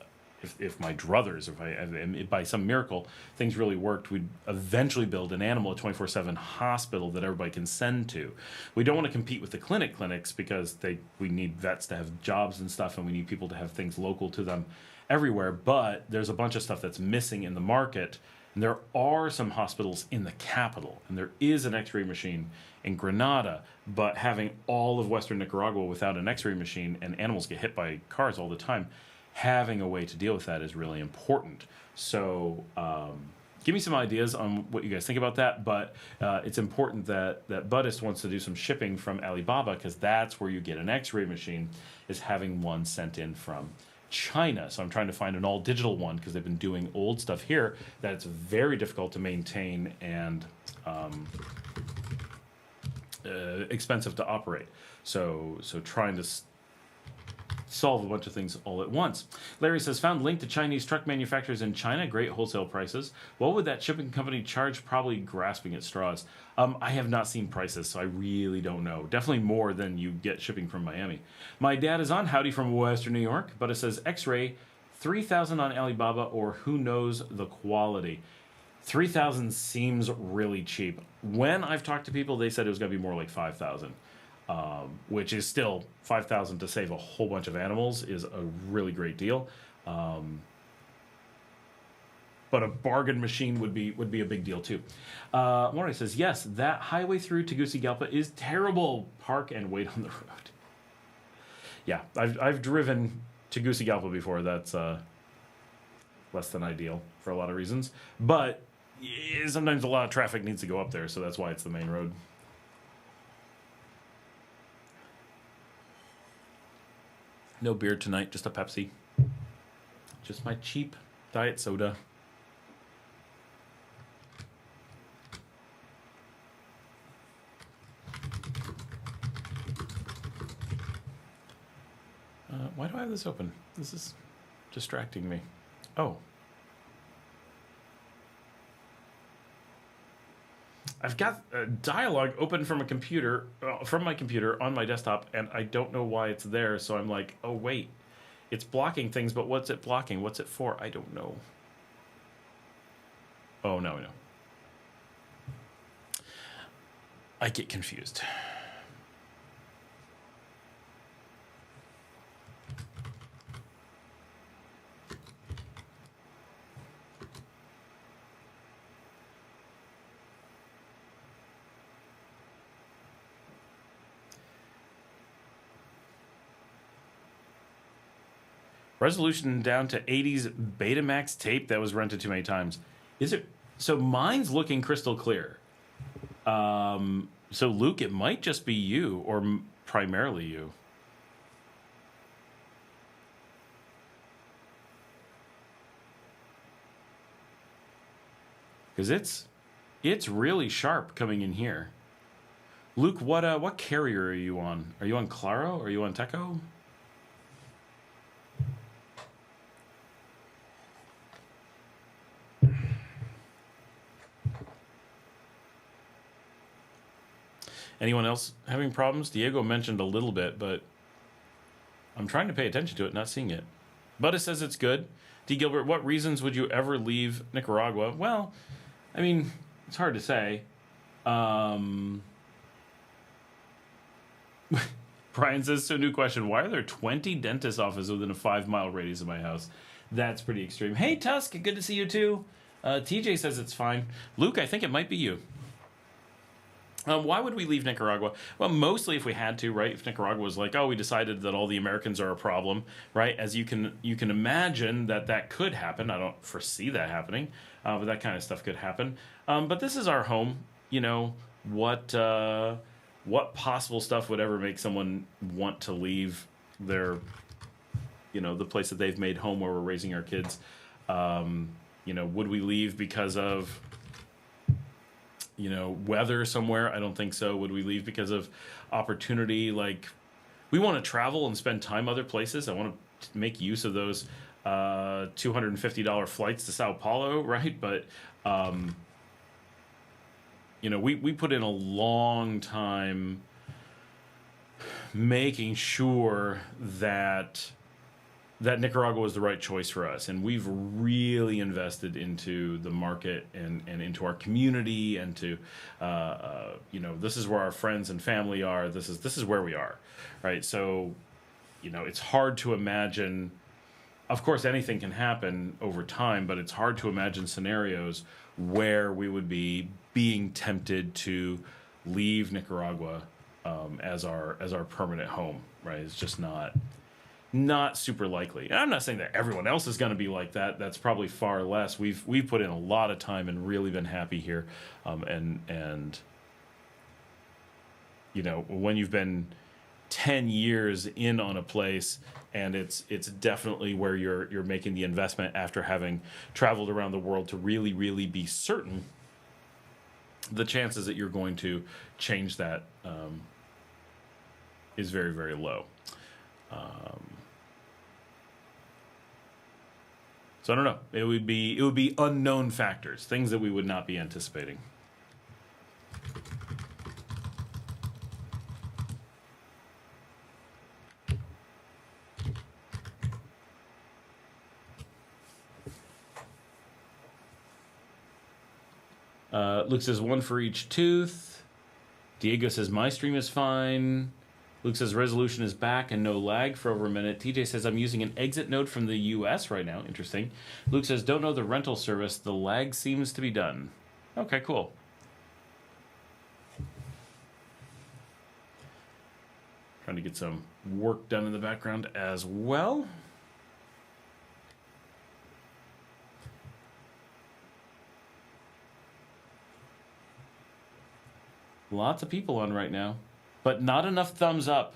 my druthers, if by some miracle things really worked, we'd eventually build an animal, a 24/7 hospital that everybody can send to. We don't want to compete with the clinics because we need vets to have jobs and stuff, and we need people to have things local to them everywhere. But there's a bunch of stuff that's missing in the market. And there are some hospitals in the capital, and there is an x-ray machine in Granada, but having all of Western Nicaragua without an x-ray machine, and animals get hit by cars all the time, having a way to deal with that is really important. So give me some ideas on what you guys think about that, but it's important that Buddhist wants to do some shipping from Alibaba, because that's where you get an x-ray machine, is having one sent in from China. So I'm trying to find an all-digital one, because they've been doing old stuff here that it's very difficult to maintain and expensive to operate. So trying to solve a bunch of things all at once. Larry says, found link to Chinese truck manufacturers in China, great wholesale prices. What would that shipping company charge? Probably grasping at straws. I have not seen prices, so I really don't know. Definitely more than you get shipping from Miami. My dad is on. Howdy from Western New York, but it says X-ray, 3,000 on Alibaba, or who knows the quality. 3,000 seems really cheap. When I've talked to people, they said it was going to be more like 5,000. Which is still 5,000 to save a whole bunch of animals is a really great deal. But a bargain machine would be a big deal too. Maury says, yes, that highway through Tegucigalpa is terrible. Park and wait on the road. Yeah, I've driven Tegucigalpa before. That's less than ideal for a lot of reasons. But sometimes a lot of traffic needs to go up there, so that's why it's the main road. No beer tonight, just a Pepsi. Just my cheap diet soda. Why do I have this open? This is distracting me. Oh. I've got a dialogue open from my computer on my desktop, and I don't know why it's there. So I'm like, oh wait, it's blocking things, but what's it blocking? What's it for? I don't know. Oh, no, I know. I get confused. Resolution down to 80s Betamax tape that was rented too many times. Is it? So mine's looking crystal clear. So, Luke, it might just be you, or primarily you. Because it's really sharp coming in here. Luke, what carrier are you on? Are you on Claro? Are you on Teco? Anyone else having problems? Diego mentioned a little bit, but I'm trying to pay attention to it, not seeing it. But it says it's good. D. Gilbert, what reasons would you ever leave Nicaragua? Well, I mean, it's hard to say. Brian says, so new question. Why are there 20 dentist offices within a 5-mile radius of my house? That's pretty extreme. Hey, Tusk, good to see you too. TJ says it's fine. Luke, I think it might be you. Why would we leave Nicaragua? Well, mostly if we had to, right? If Nicaragua was like, oh, we decided that all the Americans are a problem, right? As you can imagine that could happen. I don't foresee that happening, but that kind of stuff could happen. But this is our home. You know, what possible stuff would ever make someone want to leave their, you know, the place that they've made home where we're raising our kids? You know, would we leave because of, you know, weather somewhere? I don't think so. Would we leave because of opportunity? Like, we want to travel and spend time other places. I want to make use of those $250 flights to Sao Paulo, right? But, you know, we put in a long time making sure that Nicaragua was the right choice for us, and we've really invested into the market and into our community, and to you know, this is where our friends and family are. This is where we are, right? So, you know, it's hard to imagine. Of course, anything can happen over time, but it's hard to imagine scenarios where we would be being tempted to leave Nicaragua as our permanent home, right? It's just not super likely. And I'm not saying that everyone else is going to be like that. That's probably far less. We've put in a lot of time and really been happy here. And you know, when you've been 10 years in on a place, and it's definitely where you're making the investment after having traveled around the world to really be certain, the chances that you're going to change that is very low. So I don't know. It would be unknown factors, things that we would not be anticipating. Luke says one for each tooth. Diego says my stream is fine. Luke says resolution is back and no lag for over a minute. TJ says I'm using an exit node from the US right now. Interesting. Luke says don't know the rental service. The lag seems to be done. Okay, cool. Trying to get some work done in the background as well. Lots of people on right now, but not enough thumbs up.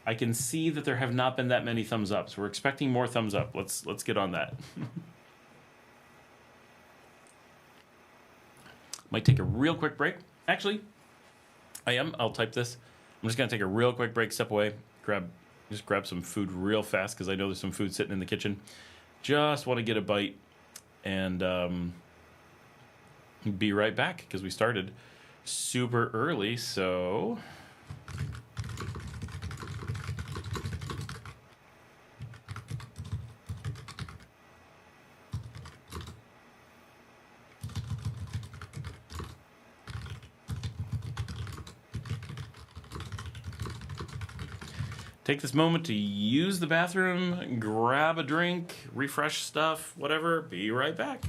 I can see that there have not been that many thumbs up, so we're expecting more thumbs up. Let's get on that. Might take a real quick break. Actually, I'll type this. I'm just gonna take a real quick break, step away, just grab some food real fast because I know there's some food sitting in the kitchen. Just want to get a bite and be right back because we started super early, so take this moment to use the bathroom, grab a drink, refresh stuff, whatever. Be right back.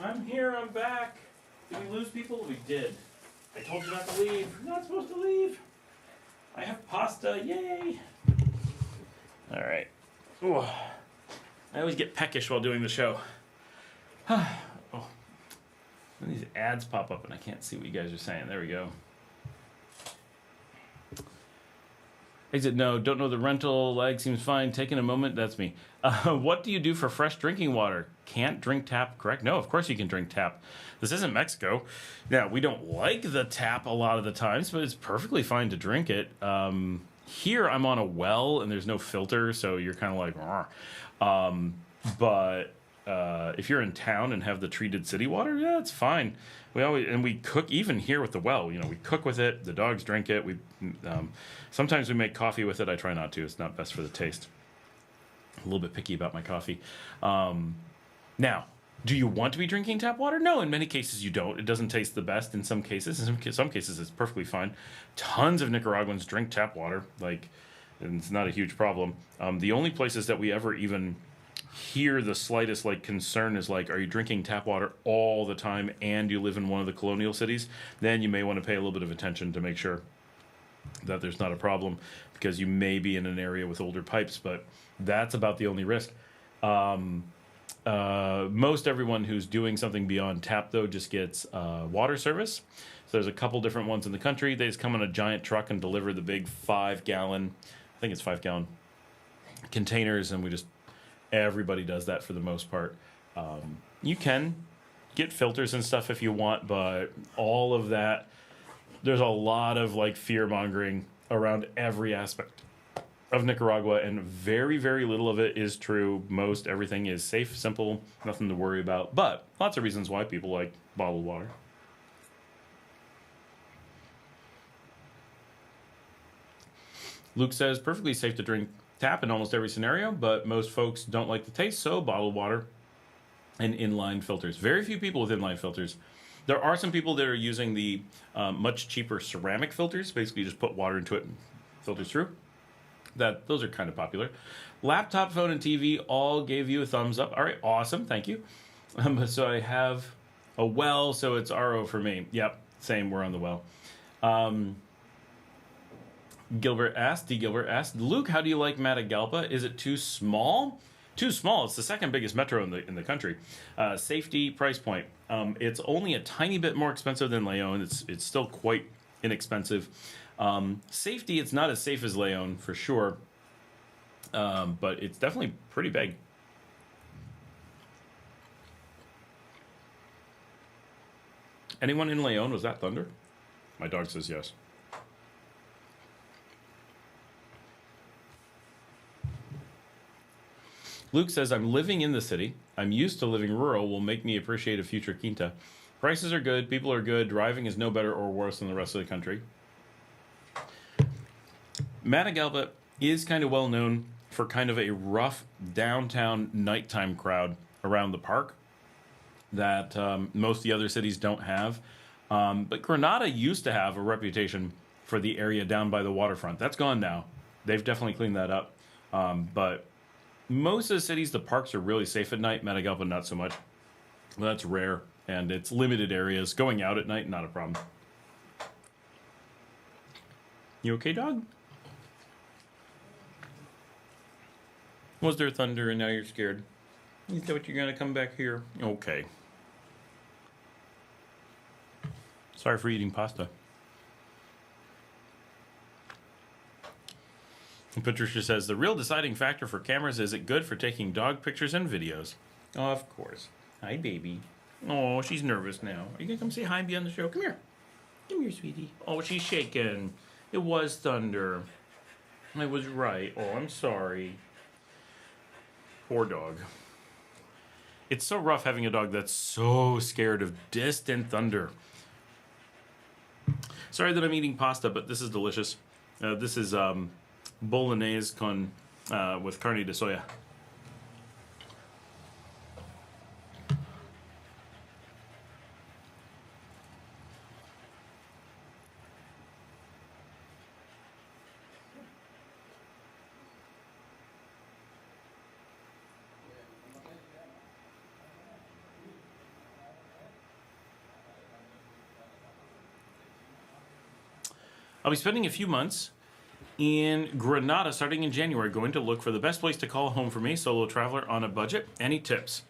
I'm here, I'm back. Did we lose people? We did. I told you not to leave. You're not supposed to leave. I have pasta, yay! Alright. I always get peckish while doing the show. Oh. And these ads pop up and I can't see what you guys are saying. There we go. Exit, no, don't know the rental, lag seems fine, taking a moment, that's me. What do you do for fresh drinking water? Can't drink tap, correct? No, of course you can drink tap. This isn't Mexico. Now, we don't like the tap a lot of the times, but it's perfectly fine to drink it. Here, I'm on a well, and there's no filter, so you're kind of like, but if you're in town and have the treated city water, yeah, it's fine. We cook even here with the well. We cook with it. The dogs drink it. Sometimes we make coffee with it. I try not to. It's not best for the taste. A little bit picky about my coffee. Now, do you want to be drinking tap water? No, in many cases you don't. It doesn't taste the best in some cases. In some cases it's perfectly fine. Tons of Nicaraguans drink tap water, and it's not a huge problem. The only places that we ever even hear the slightest concern is are you drinking tap water all the time and you live in one of the colonial cities? Then you may want to pay a little bit of attention to make sure that there's not a problem, because you may be in an area with older pipes, but that's about the only risk. Most everyone who's doing something beyond tap, though, just gets water service. So there's a couple different ones in the country. They just come on a giant truck and deliver the big 5-gallon, I think it's 5-gallon containers, and everybody does that for the most part. You can get filters and stuff if you want, but all of that, there's a lot of fear-mongering around every aspect of Nicaragua, and very, very little of it is true. Most everything is safe, simple, nothing to worry about, but lots of reasons why people like bottled water. Luke says, perfectly safe to drink tap in almost every scenario, but most folks don't like the taste, so bottled water and inline filters. Very few people with inline filters. There are some people that are using the much cheaper ceramic filters. Basically, you just put water into it and filters through. Those are kind of popular. Laptop, phone, and TV all gave you a thumbs up. All right, awesome, thank you. So I have a well, so it's RO for me. Yep, same, we're on the well. Gilbert asked, Luke, how do you like Matagalpa? Is it too small? Too small. It's the second biggest metro in the country. Safety, price point. It's only a tiny bit more expensive than LEòN. It's still quite inexpensive. Safety, it's not as safe as LEòN for sure, but it's definitely pretty big. Anyone in LEòN? Was that thunder? My dog says yes. Luke says, I'm living in the city. I'm used to living rural. Will make me appreciate a future quinta. Prices are good. People are good. Driving is no better or worse than the rest of the country. Matagalpa is kind of well known for kind of a rough downtown nighttime crowd around the park that most of the other cities don't have. But Granada used to have a reputation for the area down by the waterfront. That's gone now. They've definitely cleaned that up. But most of the cities, the parks are really safe at night. Matagalpa, not so much. Well, that's rare, and it's limited areas. Going out at night, not a problem. You okay, dog? Was there thunder and now you're scared? Is that what you're going to come back here? Okay. Sorry for eating pasta. And Patricia says, the real deciding factor for cameras is it good for taking dog pictures and videos? Oh, of course. Hi, baby. Oh, she's nervous now. Are you going to come say hi and be on the show? Come here. Come here, sweetie. Oh, she's shaking. It was thunder. I was right. Oh, I'm sorry. Poor dog. It's so rough having a dog that's so scared of distant thunder. Sorry that I'm eating pasta, but this is delicious. This is bolognese with carne de soya. I'll be spending a few months in Granada starting in January. Going to look for the best place to call home for me, solo traveler on a budget. Any tips?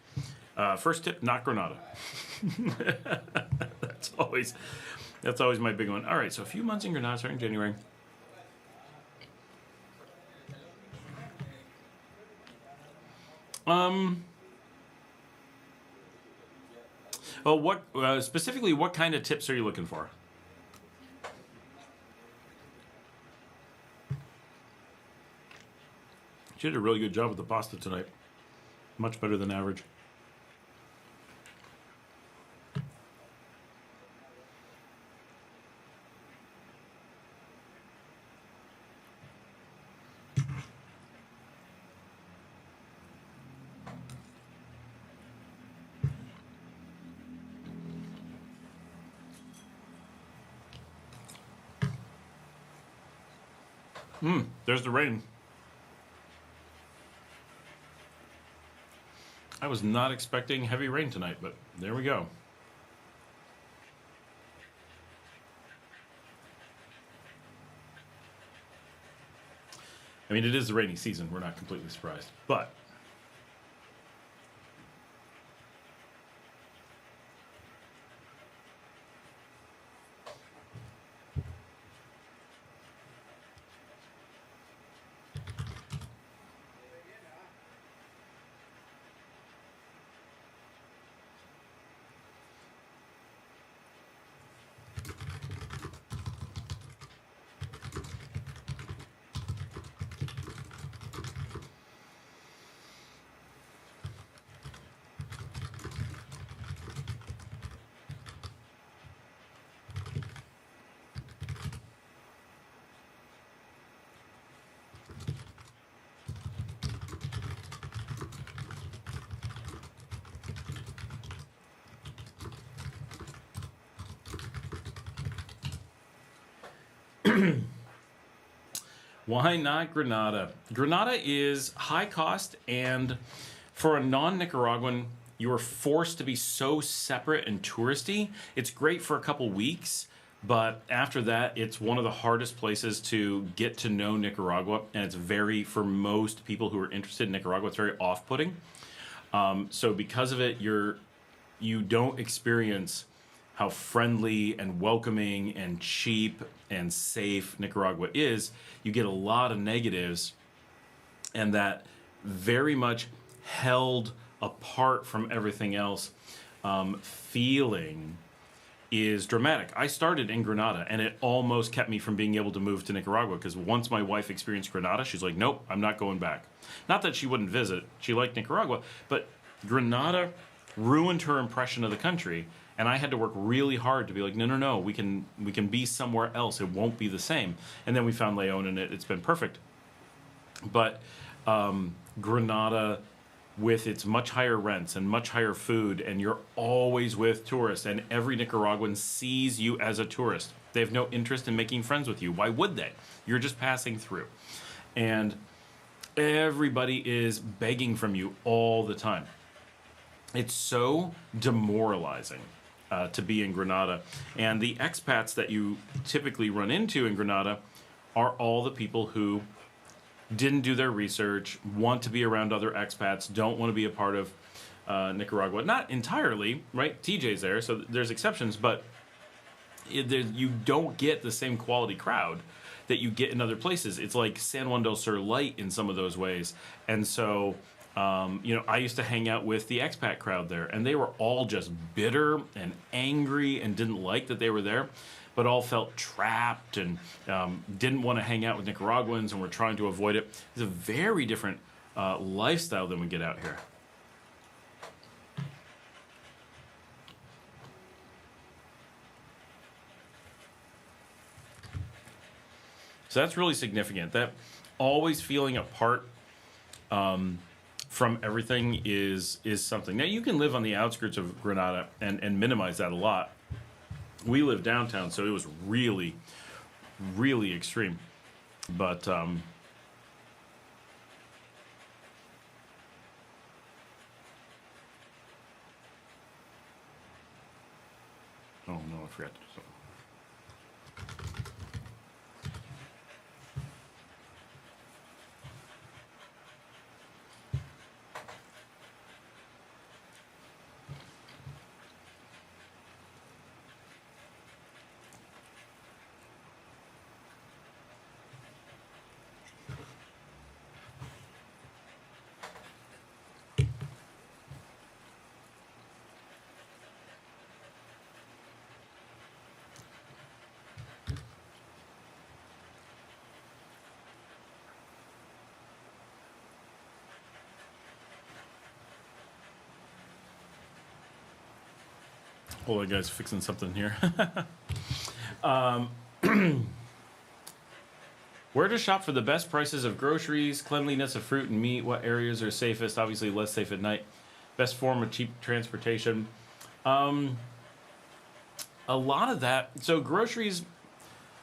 First tip, not Granada. That's always my big one. All right, so a few months in Granada starting in January. Well, what specifically? What kind of tips are you looking for? She did a really good job with the pasta tonight. Much better than average. There's the rain. I was not expecting heavy rain tonight, but there we go. I mean, it is the rainy season. We're not completely surprised, but why not Granada? Granada is high cost, and for a non-Nicaraguan, you are forced to be so separate and touristy. It's great for a couple weeks, but after that, it's one of the hardest places to get to know Nicaragua, and it's very, for most people who are interested in Nicaragua, it's very off-putting. So because of it, you don't experience how friendly and welcoming and cheap and safe Nicaragua is. You get a lot of negatives, and that very much held apart from everything else feeling is dramatic. I started in Granada, and it almost kept me from being able to move to Nicaragua, because once my wife experienced Granada, she's like, nope, I'm not going back. Not that she wouldn't visit. She liked Nicaragua, but Granada ruined her impression of the country. And I had to work really hard to be like, no, we can be somewhere else. It won't be the same. And then we found LEòN, and it's been perfect. But Granada, with its much higher rents and much higher food, and you're always with tourists, and every Nicaraguan sees you as a tourist. They have no interest in making friends with you. Why would they? You're just passing through. And everybody is begging from you all the time. It's so demoralizing to be in Granada. And the expats that you typically run into in Granada are all the people who didn't do their research, want to be around other expats, don't want to be a part of Nicaragua. Not entirely, right? TJ's there, so there's exceptions, but you don't get the same quality crowd that you get in other places. It's like San Juan del Sur light in some of those ways. And so I used to hang out with the expat crowd there, and they were all just bitter and angry and didn't like that they were there, but all felt trapped and didn't want to hang out with Nicaraguans and were trying to avoid it. It's a very different lifestyle than we get out here. So that's really significant. That always feeling apart from everything is something. Now, you can live on the outskirts of Granada and minimize that a lot. We live downtown, so it was really, really extreme. But oh no, I forgot to do something. Hold on, guys, fixing something here. Where to shop for the best prices of groceries, cleanliness of fruit and meat, what areas are safest, obviously less safe at night, best form of cheap transportation. A lot of that, so groceries,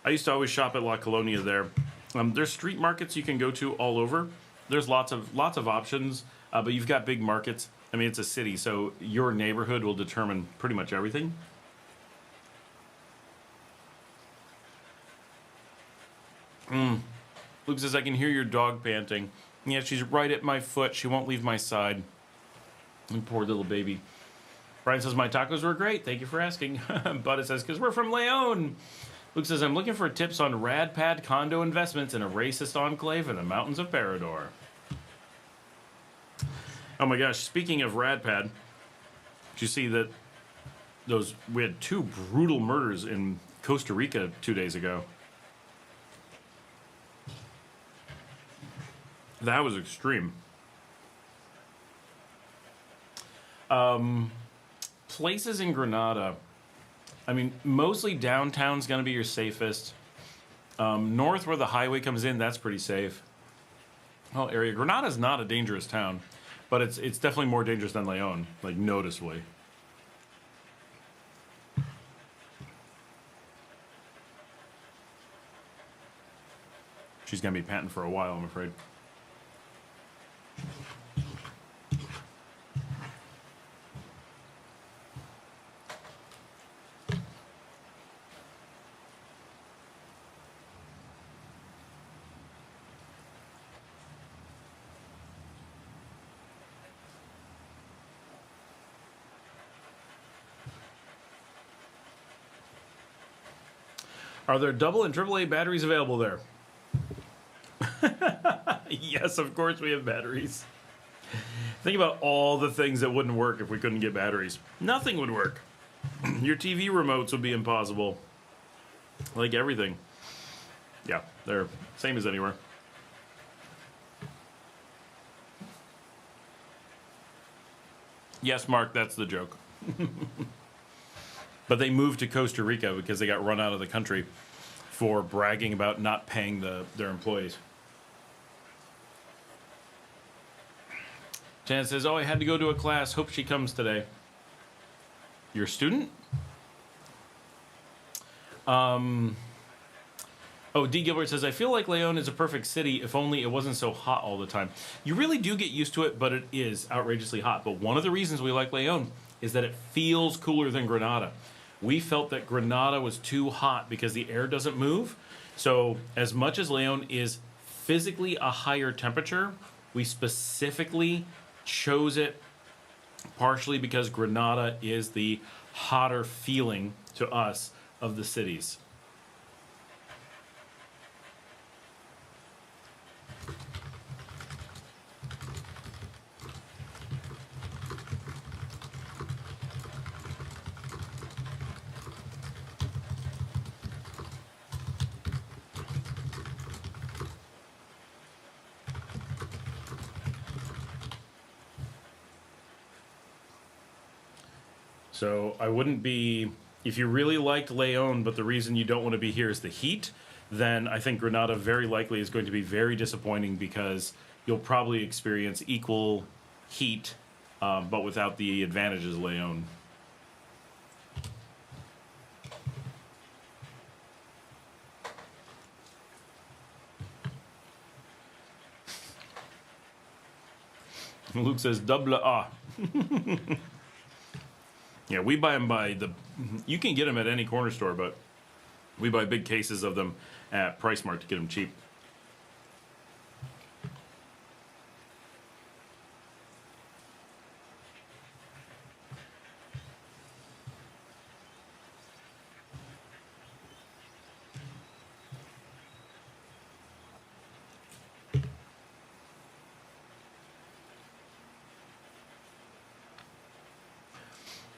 I used to always shop at La Colonia there. There's street markets you can go to all over. There's lots of options, but you've got big markets. I mean, it's a city, so your neighborhood will determine pretty much everything. Luke says, I can hear your dog panting. Yeah, she's right at my foot. She won't leave my side. And poor little baby. Brian says, my tacos were great. Thank you for asking. But it says, because we're from LEòN. Luke says, I'm looking for tips on rad-pad condo investments in a racist enclave in the mountains of Parador. Oh my gosh, speaking of rad-pad, did you see that we had 2 brutal murders in Costa Rica 2 days ago? That was extreme. Places in Granada, I mean, mostly downtown's going to be your safest. North where the highway comes in, that's pretty safe. Well, area. Granada's not a dangerous town, but it's definitely more dangerous than LEòN, like noticeably. She's going to be panting for a while, I'm afraid. Are there double and AAA batteries available there? Yes, of course we have batteries. Think about all the things that wouldn't work if we couldn't get batteries. Nothing would work. Your TV remotes would be impossible. Like everything. Yeah, they're same as anywhere. Yes, Mark, that's the joke. But they moved to Costa Rica because they got run out of the country for bragging about not paying their employees. Jan says, oh, I had to go to a class. Hope she comes today. Your student? Oh, D. Gilbert says, I feel like LEòN is a perfect city if only it wasn't so hot all the time. You really do get used to it, but it is outrageously hot. But one of the reasons we like LEòN is that it feels cooler than Granada. We felt that Granada was too hot because the air doesn't move. So as much as LEòN is physically a higher temperature, we specifically chose it partially because Granada is the hotter feeling to us of the cities. So I wouldn't be, if you really liked LEòN, but the reason you don't want to be here is the heat, then I think Granada very likely is going to be very disappointing because you'll probably experience equal heat, but without the advantages of LEòN. Luke says, double A. Yeah, we buy them by the... You can get them at any corner store, but we buy big cases of them at PriceMart to get them cheap.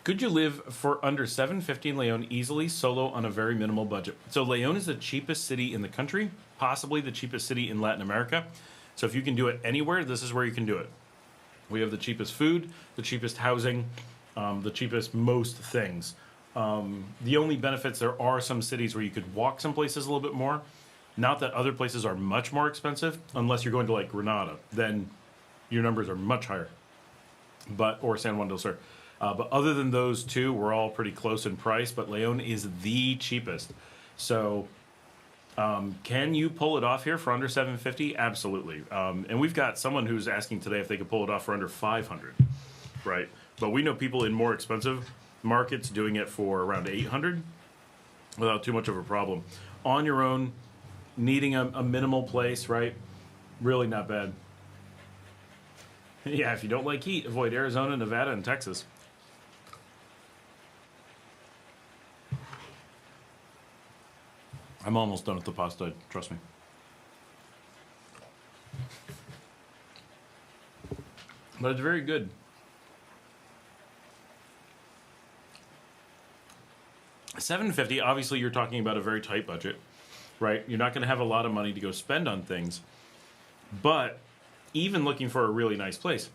Could you live for under $750 in LEòN easily, solo, on a very minimal budget? So LEòN is the cheapest city in the country, possibly the cheapest city in Latin America. So if you can do it anywhere, this is where you can do it. We have the cheapest food, the cheapest housing, the cheapest most things. The only benefits, there are some cities where you could walk some places a little bit more. Not that other places are much more expensive, unless you're going to like Granada. Then your numbers are much higher. Or San Juan del Sur. But other than those two, we're all pretty close in price. But LEòN is the cheapest. So can you pull it off here for under $750? Absolutely. And we've got someone who's asking today if they could pull it off for under $500, right? But we know people in more expensive markets doing it for around $800 without too much of a problem. On your own, needing a minimal place, right? Really not bad. Yeah, if you don't like heat, avoid Arizona, Nevada, and Texas. I'm almost done with the pasta, trust me. But it's very good. $750, obviously you're talking about a very tight budget, right? You're not going to have a lot of money to go spend on things. But even looking for a really nice place,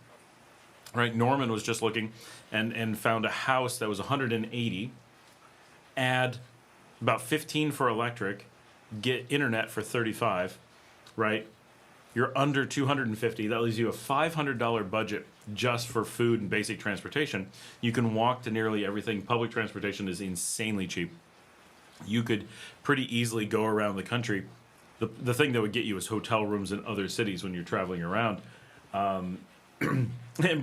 right? Norman was just looking and found a house that was 180, add about 15 for electric, get internet for 35, right? You're under 250. That leaves you a $500 budget just for food and basic transportation. You can walk to nearly everything. Public transportation is insanely cheap. You could pretty easily go around the country. The thing that would get you is hotel rooms in other cities when you're traveling around. And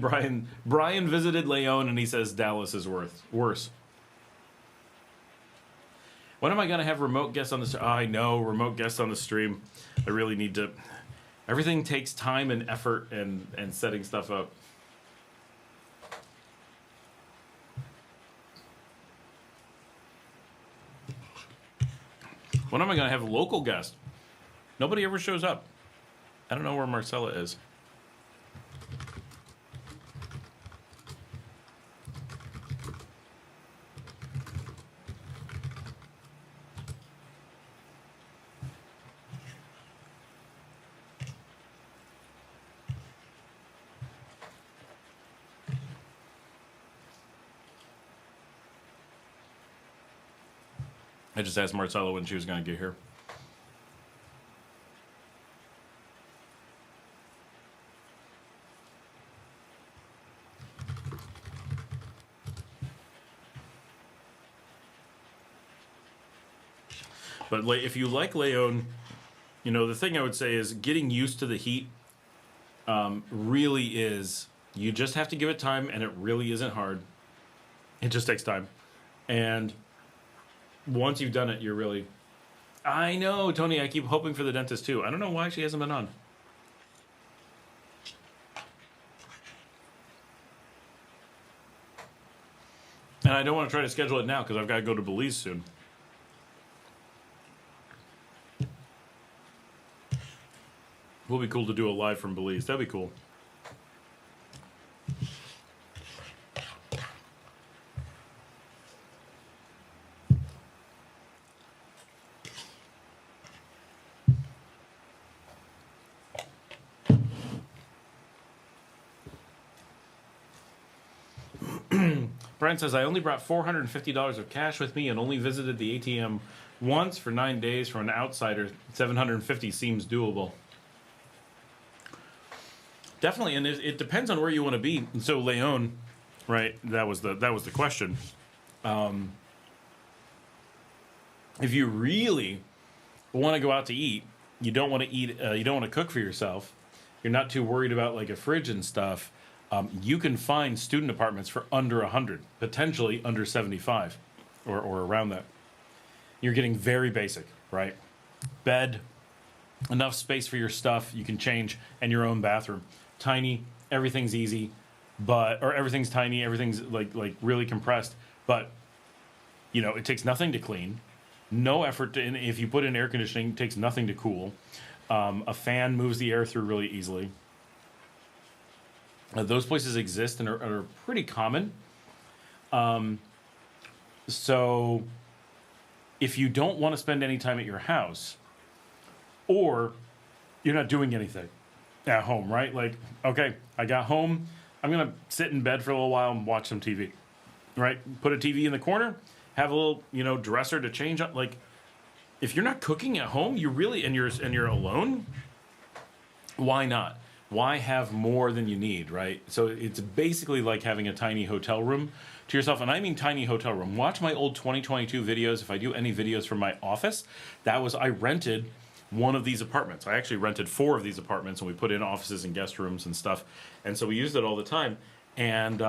Brian visited LEòN and he says Dallas is worse. When am I going to have remote guests on the stream? Oh, I know, remote guests on the stream. I really need to. Everything takes time and effort and setting stuff up. When am I going to have local guests? Nobody ever shows up. I don't know where Marcela is. I just asked Marcela when she was going to get here. But if you like LEòN, you know, the thing I would say is getting used to the heat really is, you just have to give it time, and it really isn't hard. It just takes time. And once you've done it, you're really... I know, Tony, I keep hoping for the dentist too. I don't know why she hasn't been on. And I don't want to try to schedule it now because I've got to go to Belize soon. Will be cool to do a live from Belize. That'd be cool. Brian says, I only brought $450 of cash with me and only visited the ATM once for 9 days. For an outsider, $750 seems doable. Definitely, and it depends on where you want to be. And so LEòN, right? That was the question. If you really want to go out to eat, you don't want to eat. You don't want to cook for yourself. You're not too worried about like a fridge and stuff. You can find student apartments for under 100, potentially under 75, or around that. You're getting very basic, right? Bed, enough space for your stuff you can change, and your own bathroom. Tiny, everything's easy, or everything's tiny, everything's like really compressed. But you know, it takes nothing to clean, no effort to. And if you put in air conditioning, it takes nothing to cool. A fan moves the air through really easily. Those places exist and are pretty common. So if you don't want to spend any time at your house, or you're not doing anything at home, right? Like, okay, I got home, I'm going to sit in bed for a little while and watch some TV, right? Put a TV in the corner have a little, you know, dresser to change up. Like, if you're not cooking at home, you really, and you're alone, why not? Why have more than you need, right? So it's basically like having a tiny hotel room to yourself. And I mean tiny hotel room. Watch my old 2022 videos. If I do any videos from my office, I rented one of these apartments. I actually rented 4 of these apartments, and we put in offices and guest rooms and stuff. And so we used it all the time. And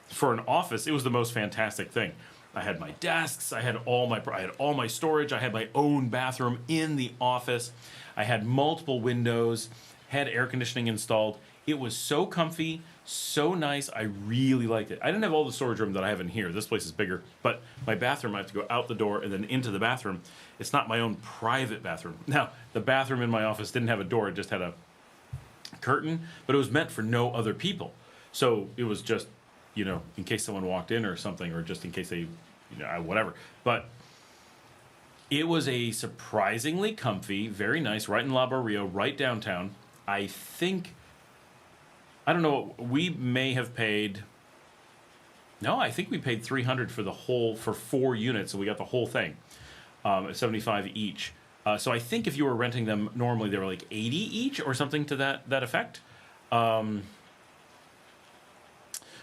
for an office, it was the most fantastic thing. I had my desks, I had all my storage, I had my own bathroom in the office. I had multiple windows, had air conditioning installed. It was so comfy, so nice. I really liked it. I didn't have all the storage room that I have in here. This place is bigger, but my bathroom, I have to go out the door and then into the bathroom. It's not my own private bathroom. Now, the bathroom in my office didn't have a door. It just had a curtain, but it was meant for no other people. So it was just, you know, in case someone walked in or something, or just in case they, you know, whatever. But it was a surprisingly comfy, very nice, right in La Barrio, right downtown. I think, I don't know, we may have paid, no, I think we paid $300 for 4 units, so we got the whole thing, $75 each. So I think if you were renting them normally, they were like $80 each or something to that effect.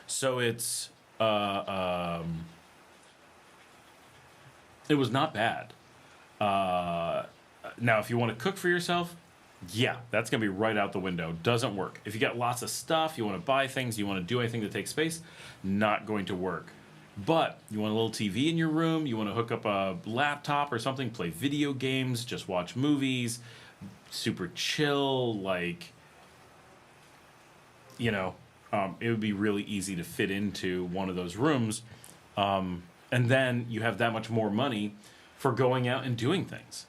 So it's it was not bad. Now, if you want to cook for yourself, yeah, that's going to be right out the window. Doesn't work. If you got lots of stuff, you want to buy things, you want to do anything that takes space, not going to work. But you want a little TV in your room, you want to hook up a laptop or something, play video games, just watch movies, super chill, like, you know, it would be really easy to fit into one of those rooms. And then you have that much more money for going out and doing things,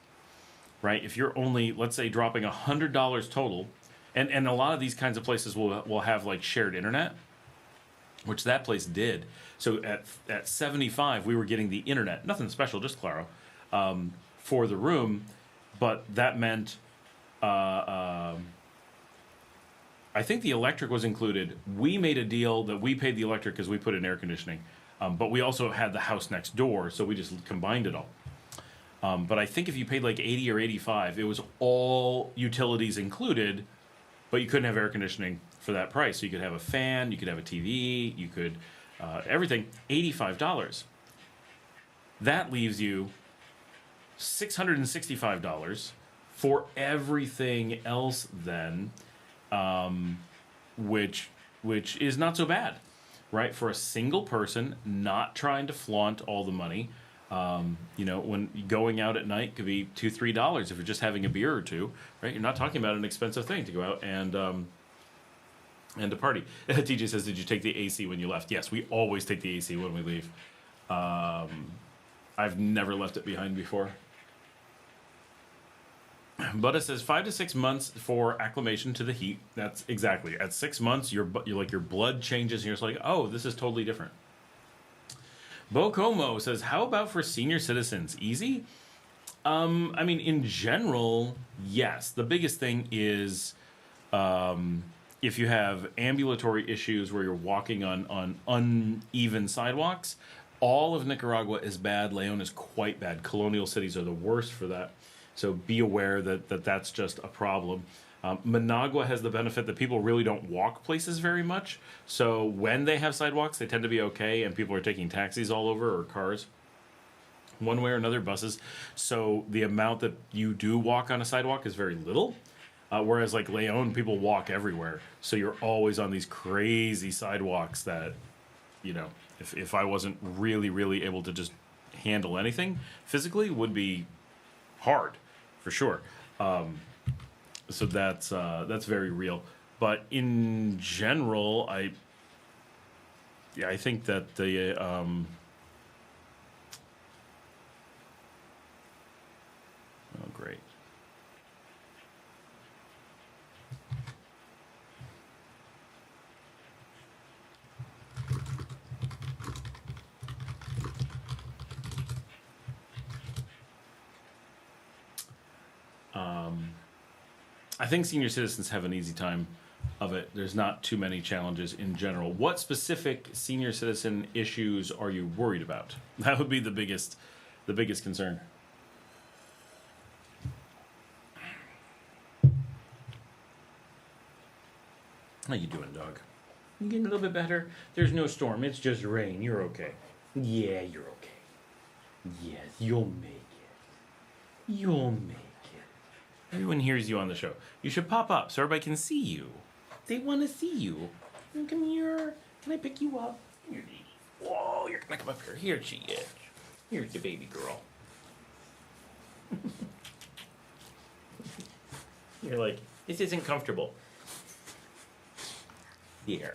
right? If you're only, let's say, dropping $100 total, and a lot of these kinds of places will have like shared internet, which that place did. So at 75, we were getting the internet, nothing special, just Claro, for the room, but that meant, I think the electric was included. We made a deal that we paid the electric because we put in air conditioning, but we also had the house next door, so we just combined it all. But I think if you paid like 80 or 85, it was all utilities included, but you couldn't have air conditioning for that price. So you could have a fan, you could have a TV, you could, everything, $85. That leaves you $665 for everything else then, which is not so bad, right? For a single person, not trying to flaunt all the money. You know, when going out at night could be $2, $3 if you're just having a beer or two, right? You're not talking about an expensive thing to go out and to party. TJ says, did you take the AC when you left? Yes, we always take the AC when we leave. I've never left it behind before. But it says 5 to 6 months for acclimation to the heat. That's exactly. At 6 months, you're like your blood changes, and you're just like, oh, this is totally different. Bo Como says, how about for senior citizens? Easy? I mean, in general, yes. The biggest thing is if you have ambulatory issues where you're walking on uneven sidewalks, all of Nicaragua is bad. LEòN is quite bad. Colonial cities are the worst for that. So be aware that that's just a problem. Managua has the benefit that people really don't walk places very much. So when they have sidewalks, they tend to be okay, and people are taking taxis all over or cars, one way or another, buses. So the amount that you do walk on a sidewalk is very little. Whereas like LEòN, people walk everywhere. So you're always on these crazy sidewalks that, you know, if I wasn't really, really able to just handle anything physically, would be hard, for sure. So that's very real. But in general, I think that the oh great. I think senior citizens have an easy time of it. There's not too many challenges in general. What specific senior citizen issues are you worried about? That would be the biggest concern. How you doing, dog? You getting a little bit better? There's no storm. It's just rain. You're okay. Yeah, you're okay. Yes, you'll make it. You'll make it. Everyone hears you on the show. You should pop up so everybody can see you. They want to see you. Come here. Can I pick you up? Here, whoa, you're gonna come up here. Here she is. Here's the baby girl. You're like, this isn't comfortable. There.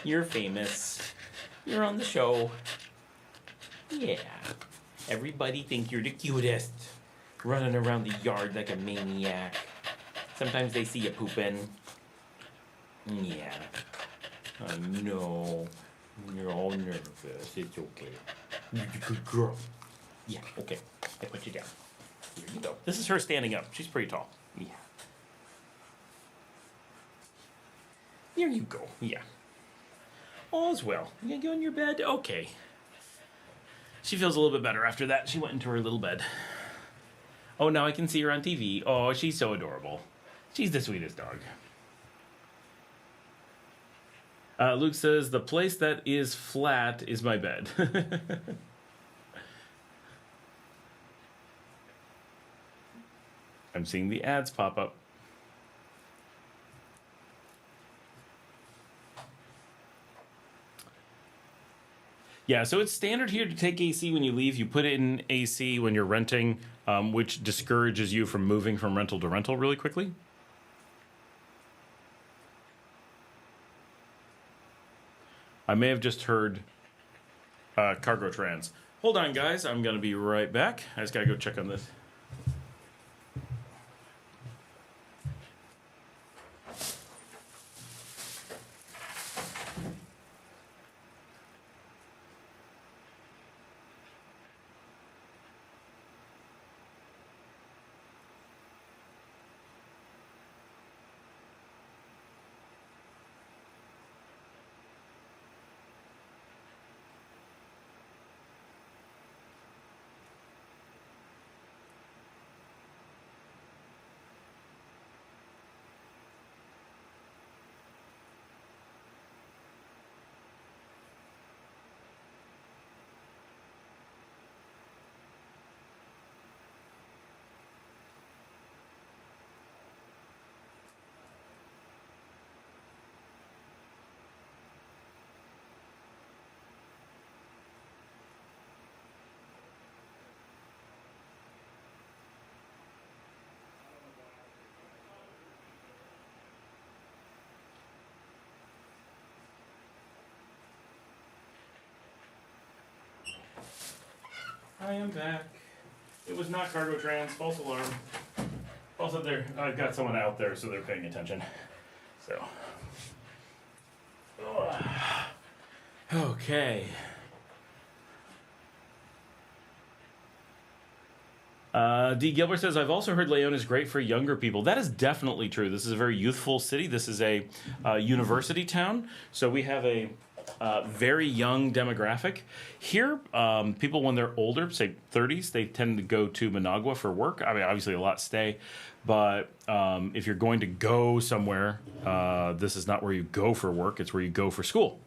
You're famous. You're on the show. Yeah. Everybody think you're the cutest. Running around the yard like a maniac. Sometimes they see you pooping. Yeah. I know. You're all nervous. It's okay. You're a good girl. Yeah, okay. I put you down. Here you go. This is her standing up. She's pretty tall. Yeah. There you go. Yeah. All's well. You gonna go in your bed? Okay. She feels a little bit better after that. She went into her little bed. Oh, now I can see her on TV. Oh, she's so adorable. She's the sweetest dog. Luke says, the place that is flat is my bed. I'm seeing the ads pop up. Yeah, so it's standard here to take AC when you leave. You put it in AC when you're renting, which discourages you from moving from rental to rental really quickly. I may have just heard cargo trans. Hold on, guys. I'm going to be right back. I just got to go check on this. I am back. It was not cargo trans. False alarm. Also, I've got someone out there, so they're paying attention. So. Okay. D. Gilbert says, I've also heard LEòN is great for younger people. That is definitely true. This is a very youthful city. This is a university town. So we have a very young demographic. Here, people when they're older, say 30s, they tend to go to Managua for work. I mean, obviously a lot stay. But if you're going to go somewhere, this is not where you go for work. It's where you go for school.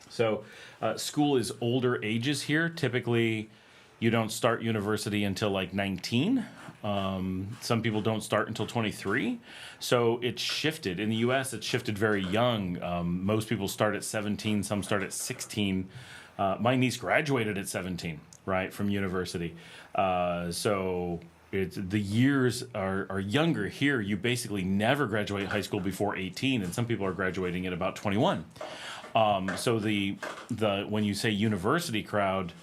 So school is older ages here. Typically, you don't start university until like 19. Some people don't start until 23. So it's shifted. In the U.S., it's shifted very young. Most people start at 17. Some start at 16. My niece graduated at 17, right, from university. So the years are younger here. You basically never graduate high school before 18, and some people are graduating at about 21. So the when you say university crowd,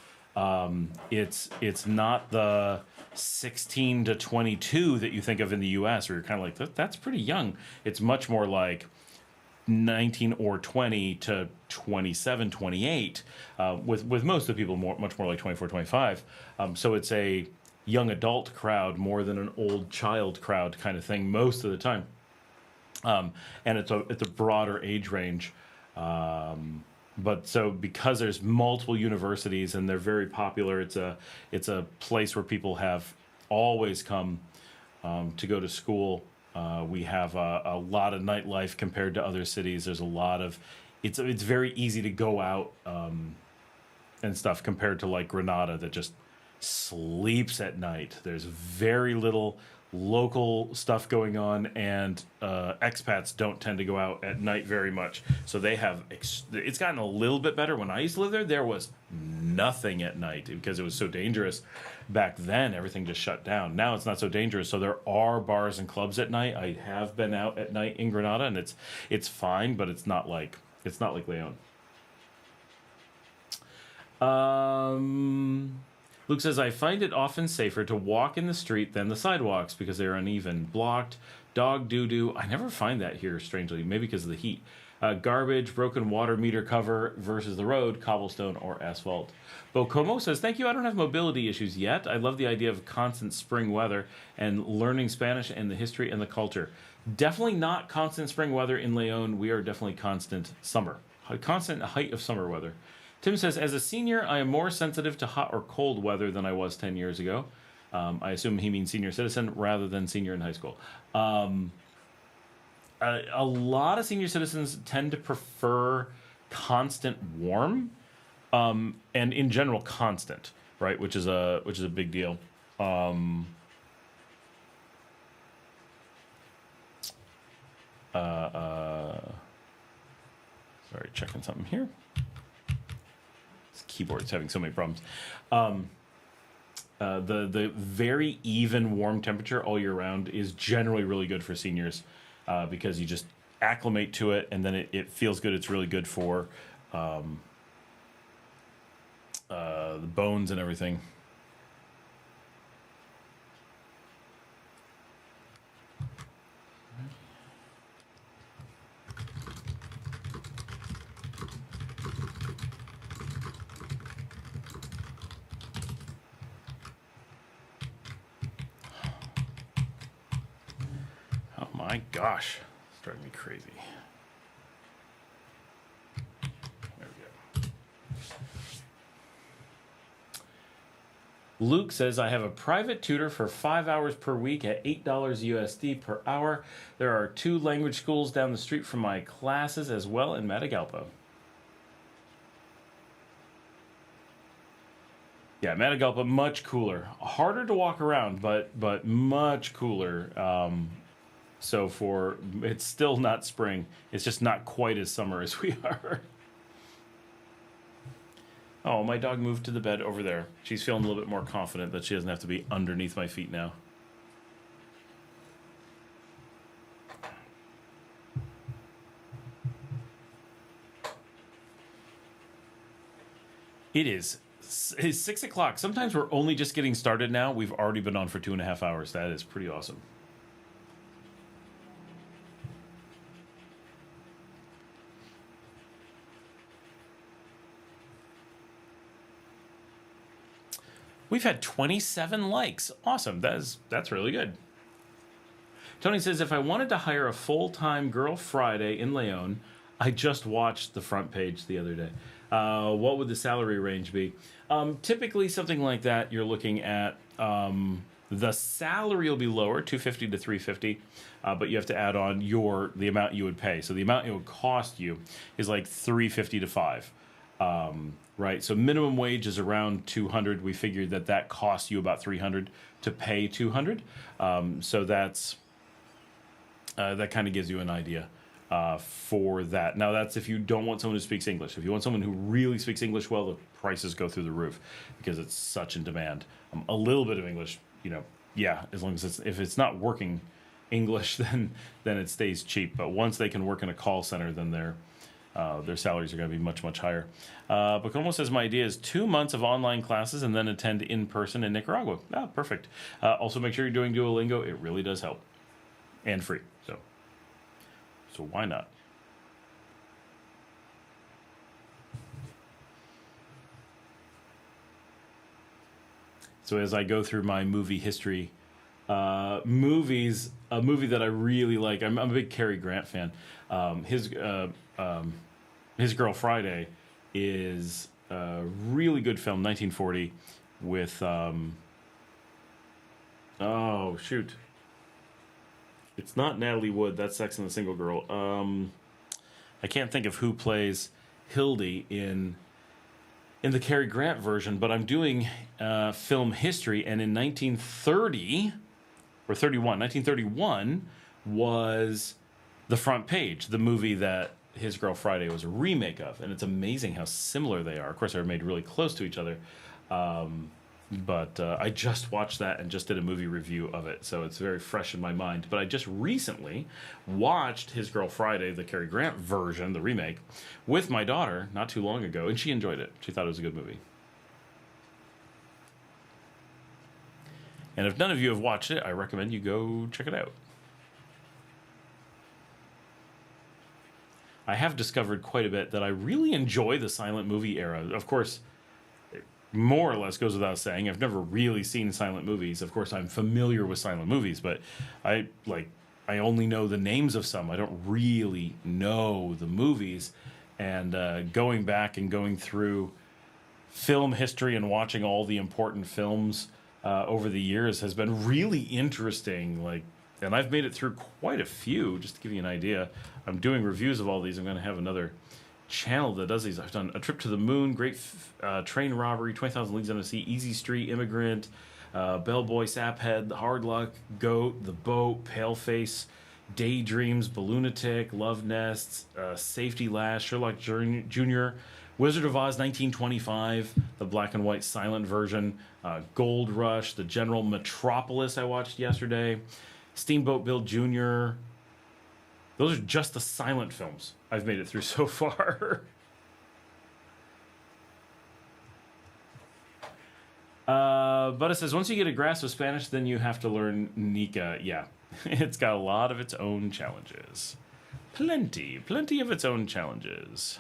it's not the 16 to 22 that you think of in the U.S., where you're kind of like, that's pretty young. It's much more like 19 or 20 to 27, 28, with most of the people much more like 24, 25. So it's a young adult crowd more than an old child crowd kind of thing most of the time. And it's a broader age range. But so because there's multiple universities and they're very popular, it's a place where people have always come to go to school. We have a lot of nightlife compared to other cities. There's a lot of it's very easy to go out and stuff compared to like Granada that just sleeps at night. There's very little local stuff going on, and expats don't tend to go out at night very much. So they have it's gotten a little bit better. When I used to live there was nothing at night because it was so dangerous. Back then, everything just shut down. Now it's not so dangerous. So there are bars and clubs at night. I have been out at night in Granada, and it's fine, but it's not like LEòN. Luke says, I find it often safer to walk in the street than the sidewalks because they're uneven, blocked, dog doo-doo. I never find that here, strangely, maybe because of the heat. Garbage, broken water meter cover versus the road, cobblestone or asphalt. Bocomo says, thank you, I don't have mobility issues yet. I love the idea of constant spring weather and learning Spanish and the history and the culture. Definitely not constant spring weather in LEòN. We are definitely constant summer. Constant height of summer weather. Tim says, as a senior, I am more sensitive to hot or cold weather than I was 10 years ago. I assume he means senior citizen rather than senior in high school. A lot of senior citizens tend to prefer constant warm, and in general constant, right? Which is a big deal. Sorry, checking something here. This keyboard's having so many problems. The very even warm temperature all year round is generally really good for seniors. Because you just acclimate to it, and then it feels good. It's really good for the bones and everything. Oh my gosh, it's driving me crazy. There we go. Luke says, I have a private tutor for 5 hours per week at $8 USD per hour. There are 2 language schools down the street from my classes as well in Matagalpa. Yeah, Matagalpa, much cooler. Harder to walk around, but much cooler. So it's still not spring. It's just not quite as summer as we are. Oh, my dog moved to the bed over there. She's feeling a little bit more confident that she doesn't have to be underneath my feet now. It's 6 o'clock. Sometimes we're only just getting started now. We've already been on for 2.5 hours. That is pretty awesome. We've had 27 likes. Awesome. That's really good. Tony says, if I wanted to hire a full-time Girl Friday in LEòN, I just watched the front page the other day. What would the salary range be? Typically, something like that, you're looking at the salary will be lower, $250 to $350, but you have to add on the amount you would pay. So the amount it would cost you is like $350 to $500. Right, so minimum wage is around $200. We figured that costs you about $300 to pay $200. So that kind of gives you an idea for that. Now that's if you don't want someone who speaks English. If you want someone who really speaks English well, the prices go through the roof because it's such in demand. A little bit of English, yeah, as long as if it's not working English, then it stays cheap. But once they can work in a call center, then their salaries are going to be much, much higher. But Como says, my idea is 2 months of online classes and then attend in person in Nicaragua. Ah, perfect. Also, make sure you're doing Duolingo. It really does help. And free. So why not? So as I go through my movie history movies, a movie that I really like. I'm a big Cary Grant fan. His Girl Friday is a really good film, 1940, with oh shoot, it's not Natalie Wood. That's Sex and the Single Girl. I can't think of who plays Hildy in the Cary Grant version, but I'm doing film history, and in 1931 was The Front Page, the movie that His Girl Friday was a remake of, and it's amazing how similar they are. Of course, they're made really close to each other, but I just watched that and just did a movie review of it, so it's very fresh in my mind. But I just recently watched His Girl Friday, the Cary Grant version, the remake, with my daughter not too long ago, and she enjoyed it. She thought it was a good movie. And if none of you have watched it, I recommend you go check it out. I have discovered quite a bit that I really enjoy the silent movie era. Of course, it more or less goes without saying, I've never really seen silent movies. Of course, I'm familiar with silent movies, but I only know the names of some. I don't really know the movies. And going back and going through film history and watching all the important films over the years has been really interesting. And I've made it through quite a few, just to give you an idea. I'm doing reviews of all these. I'm going to have another channel that does these. I've done A Trip to the Moon, Great Train Robbery, 20,000 Leagues Under the Sea, Easy Street, Immigrant, Bellboy, Saphead, Hard Luck, Goat, The Boat, Paleface, Daydreams, Balloonatic, Love Nests, Safety Last, Sherlock Jr., Wizard of Oz 1925, the black and white silent version, Gold Rush, The General, Metropolis I watched yesterday, Steamboat Bill Jr. Those are just the silent films I've made it through so far. But it says, once you get a grasp of Spanish, then you have to learn Nika. Yeah, it's got a lot of its own challenges. Plenty of its own challenges.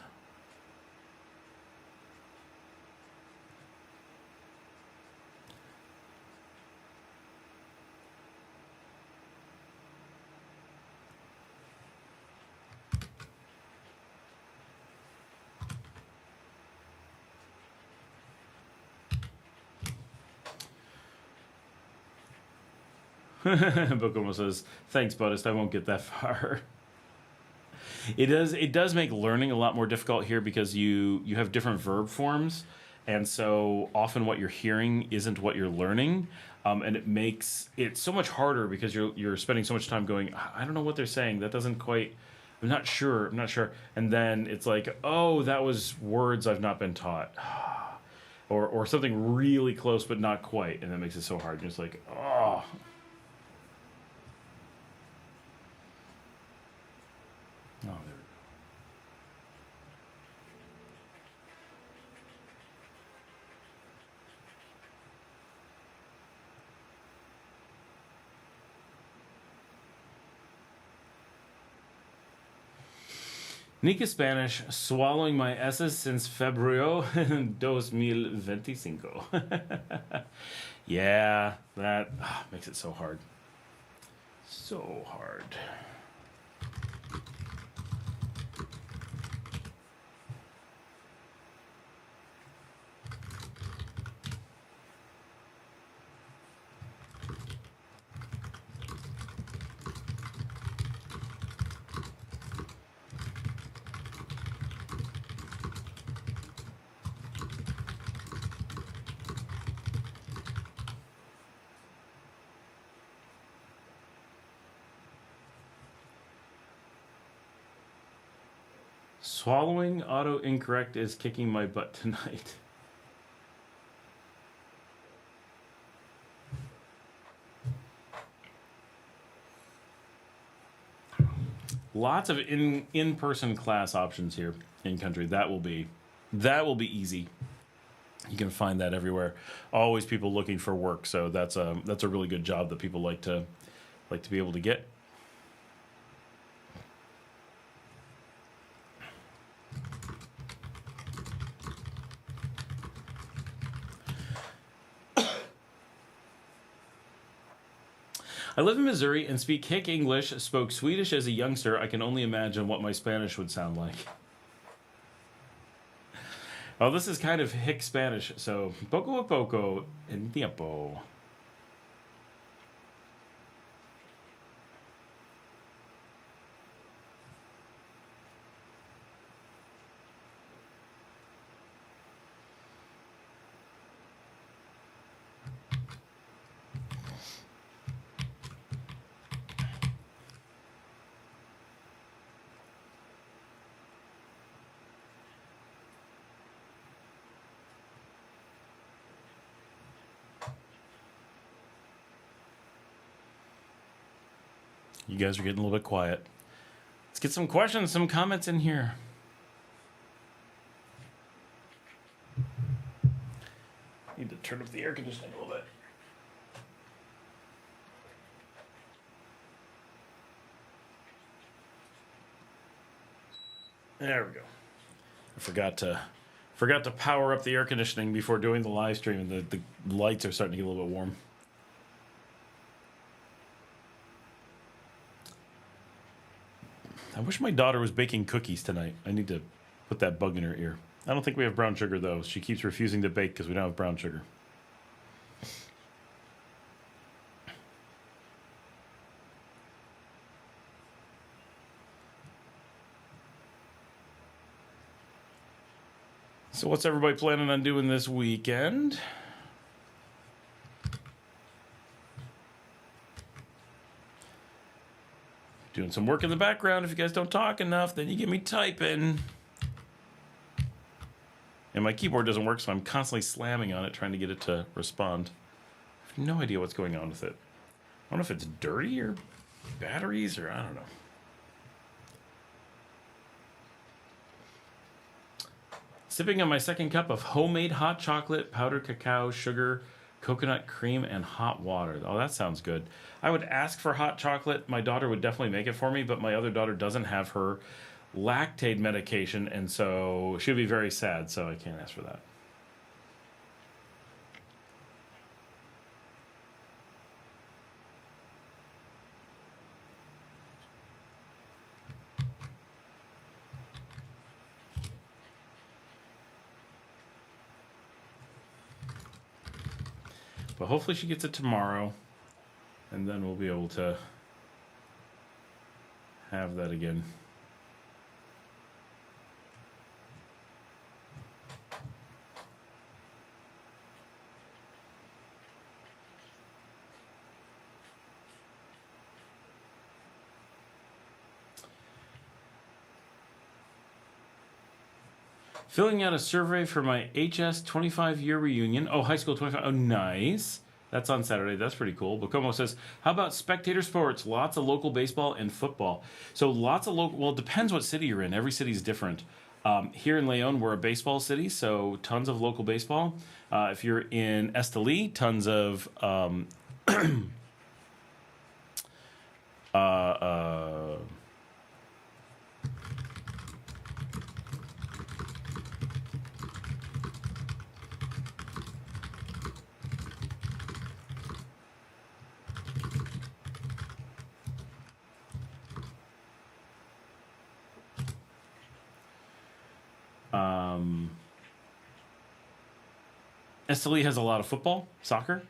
Bokomo says, thanks, Buddhist. I won't get that far. It does make learning a lot more difficult here because you have different verb forms, and so often what you're hearing isn't what you're learning, and it makes it so much harder because you're spending so much time going, I don't know what they're saying. That doesn't quite. I'm not sure. And then it's like, oh, that was words I've not been taught. Or something really close but not quite, and that makes it so hard. You're just like, oh. Oh, there we go. Nika Spanish, swallowing my S's since Febrero 2025. Yeah, that makes it so hard. So hard. Swallowing auto incorrect is kicking my butt tonight. Lots of in-person class options here in country. That will be easy. You can find that everywhere. Always people looking for work, so that's a really good job that people like to be able to get. I live in Missouri and speak Hick English, spoke Swedish as a youngster. I can only imagine what my Spanish would sound like. Oh, this is kind of Hick Spanish, so poco a poco en tiempo. You guys are getting a little bit quiet. Let's get some questions, some comments in here. Need to turn up the air conditioning a little bit. There we go. I forgot to power up the air conditioning before doing the live stream, and the lights are starting to get a little bit warm. I wish my daughter was baking cookies tonight. I need to put that bug in her ear. I don't think we have brown sugar, though. She keeps refusing to bake because we don't have brown sugar. So what's everybody planning on doing this weekend? Doing some work in the background. If you guys don't talk enough, then you get me typing. And my keyboard doesn't work, so I'm constantly slamming on it, trying to get it to respond. I have no idea what's going on with it. I don't know if it's dirty or batteries or I don't know. Sipping on my second cup of homemade hot chocolate, powdered cacao, sugar, coconut cream, and hot water. Oh, that sounds good. I would ask for hot chocolate. My daughter would definitely make it for me, but my other daughter doesn't have her lactate medication, and so she'll be very sad, so I can't ask for that. But hopefully she gets it tomorrow, and then we'll be able to have that again. Filling out a survey for my HS 25-year reunion. Oh, high school 25. Oh, nice. That's on Saturday. That's pretty cool. Bacomo says, how about spectator sports? Lots of local baseball and football. So lots of local... Well, it depends what city you're in. Every city's different. Here in LEòN, we're a baseball city, so tons of local baseball. If you're in Esteli, tons of... Esteli has a lot of football, soccer,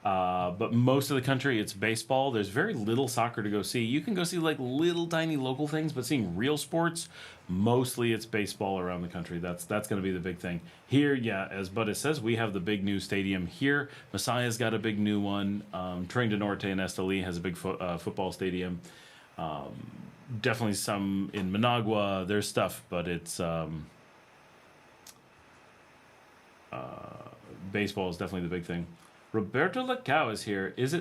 but most of the country it's baseball. There's very little soccer to go see. You can go see like little tiny local things, but seeing real sports, mostly it's baseball around the country. That's going to be the big thing. Here, yeah, as Buddy says, we have the big new stadium here. Messiah's got a big new one. Tren de Norte in Esteli has a big football stadium. Definitely some in Managua. There's stuff, but it's... baseball is definitely the big thing. Roberto Lacao is here. Is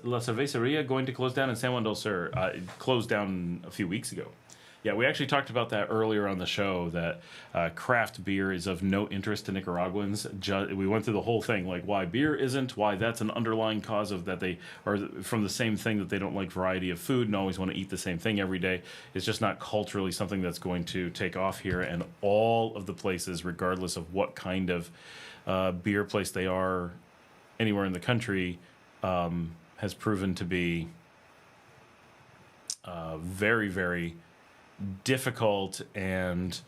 La Cerveceria going to close down in San Juan del Sur? It closed down a few weeks ago. Yeah, we actually talked about that earlier on the show, that craft beer is of no interest to Nicaraguans. We went through the whole thing, like why beer isn't, why that's an underlying cause of that they are from the same thing, that they don't like variety of food and always want to eat the same thing every day. It's just not culturally something that's going to take off here. And all of the places, regardless of what kind of beer place they are anywhere in the country, has proven to be very, very difficult, and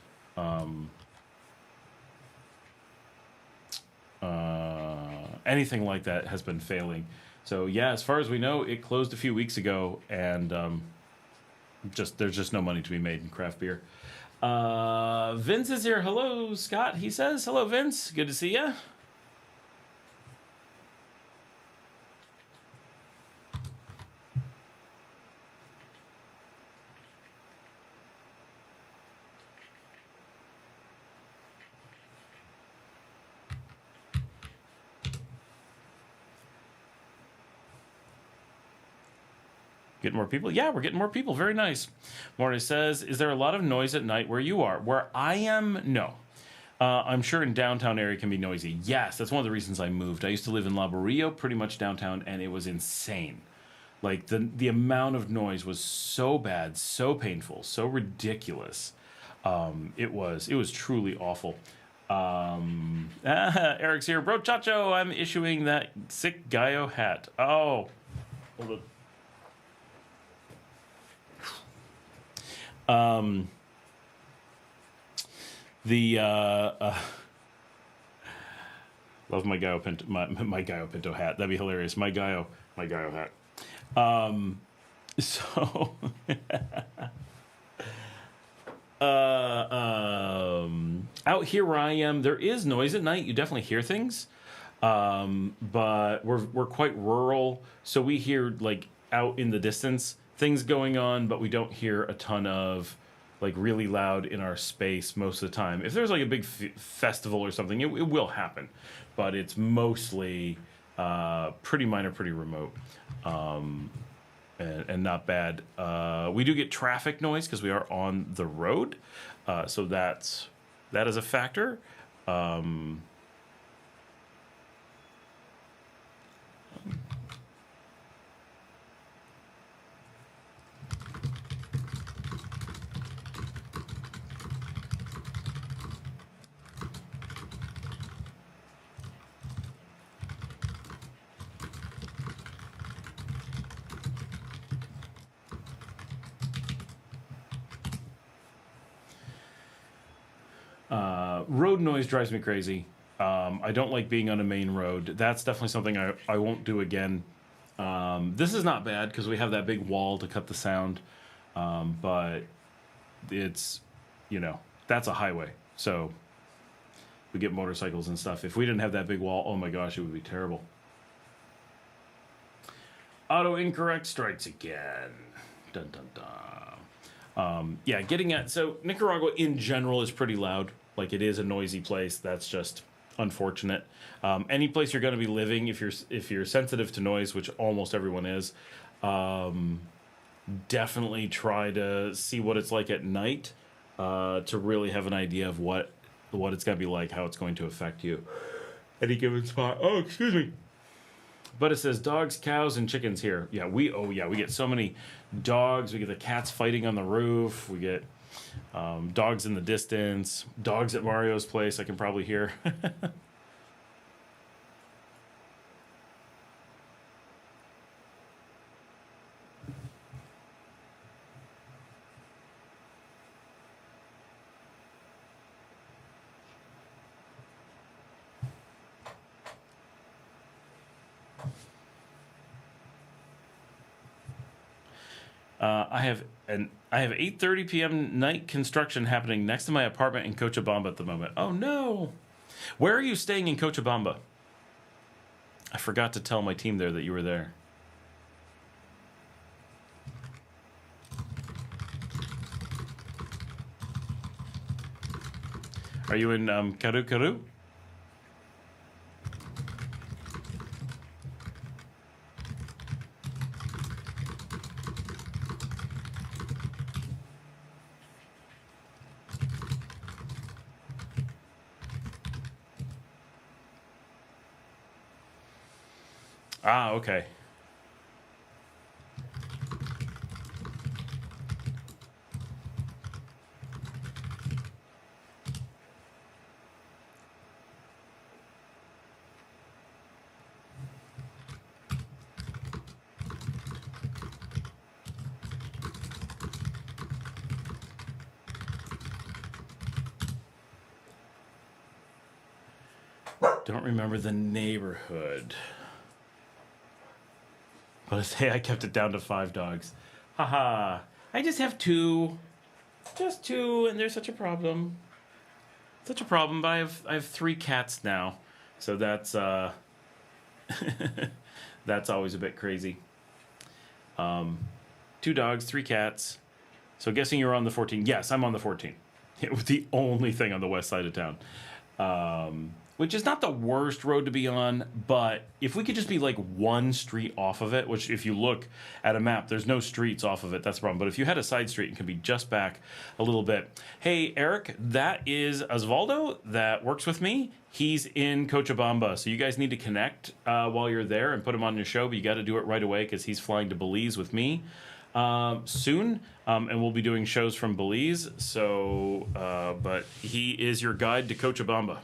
anything like that has been failing. So yeah, as far as we know, it closed a few weeks ago, and there's just no money to be made in craft beer. Vince is here. Hello, Scott. He says, hello, Vince. Good to see ya. Getting more people? Yeah, we're getting more people. Very nice. Morty says, is there a lot of noise at night where you are? Where I am, no. I'm sure in downtown area can be noisy. Yes, that's one of the reasons I moved. I used to live in Laborio, pretty much downtown, and it was insane. Like, the amount of noise was so bad, so painful, so ridiculous. It was truly awful. Eric's here. Bro Chacho, I'm issuing that sick Gaio hat. Oh. Hold on. Love my Gaio Pinto, my Gaio Pinto hat. That'd be hilarious. My Gaio hat. So out here where I am, there is noise at night. You definitely hear things, but we're quite rural, so we hear like out in the distance things going on, but we don't hear a ton of like really loud in our space most of the time. If there's like a big festival or something, it will happen, but it's mostly pretty minor, pretty remote, and not bad. We do get traffic noise because we are on the road, so that is a factor. Road noise drives me crazy. I don't like being on a main road. That's definitely something I won't do again. This is not bad because we have that big wall to cut the sound, but it's, that's a highway. So we get motorcycles and stuff. If we didn't have that big wall, oh my gosh, it would be terrible. Auto incorrect strikes again. Dun dun dun. Yeah, so Nicaragua in general is pretty loud. Like, it is a noisy place. That's just unfortunate. Any place you're going to be living, if you're sensitive to noise, which almost everyone is, definitely try to see what it's like at night, to really have an idea of what it's going to be like, how it's going to affect you. Any given spot. Oh, excuse me. But it says dogs, cows, and chickens here. Yeah, we get so many dogs. We get the cats fighting on the roof. We get dogs in the distance. Dogs at Mario's place I can probably hear. I have 8:30 p.m. night construction happening next to my apartment in Cochabamba at the moment. Oh no! Where are you staying in Cochabamba? I forgot to tell my team there that you were there. Are you in Karu Karu? Ah, okay. Don't remember the neighborhood. But hey, I kept it down to 5 dogs. Haha. I just have 2. Just 2, and there's such a problem. Such a problem, but I have 3 cats now. So that's that's always a bit crazy. 2 dogs, 3 cats. So guessing you're on the 14. Yes, I'm on the 14. It was the only thing on the west side of town. Which is not the worst road to be on, but if we could just be like 1 street off of it, which if you look at a map, there's no streets off of it, that's the problem. But if you had a side street and can be just back a little bit. Hey, Eric, that is Osvaldo that works with me. He's in Cochabamba, so you guys need to connect while you're there and put him on your show, but you got to do it right away because he's flying to Belize with me soon, and we'll be doing shows from Belize. So, but he is your guide to Cochabamba.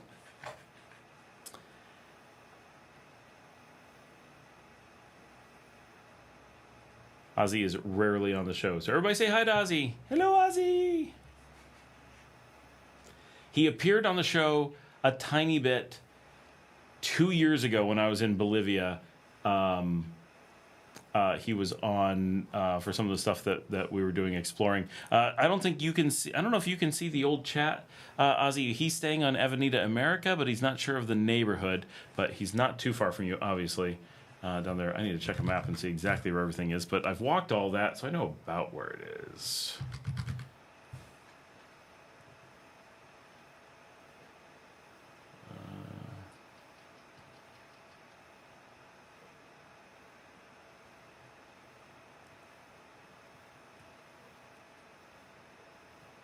Ozzy is rarely on the show. So everybody say hi to Ozzy. Hello, Ozzy. He appeared on the show a tiny bit 2 years ago when I was in Bolivia. He was on for some of the stuff that we were doing exploring. I don't think you can see. I don't know if you can see the old chat, Ozzy. He's staying on Avenida America, but he's not sure of the neighborhood. But he's not too far from you, obviously. Down there, I need to check a map and see exactly where everything is. But I've walked all that, so I know about where it is.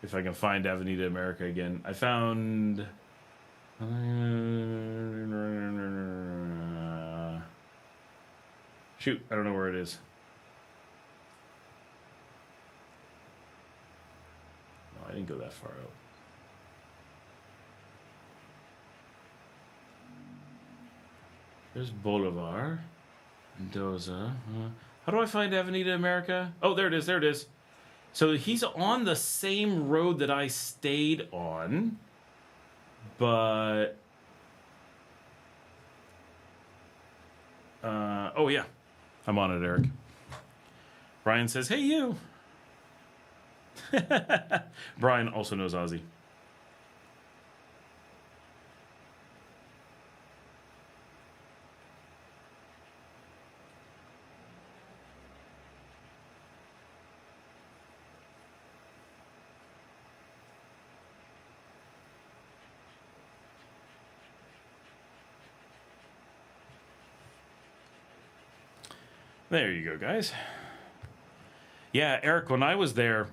If I can find Avenida America again. I found... Shoot, I don't know where it is. No, I didn't go that far out. There's Bolivar. Mendoza. How do I find Avenida America? Oh, there it is, there it is. So he's on the same road that I stayed on, but... oh, yeah. I'm on it, Eric. Brian says, hey, you. Brian also knows Ozzy. There you go, guys. Yeah, Eric, when I was there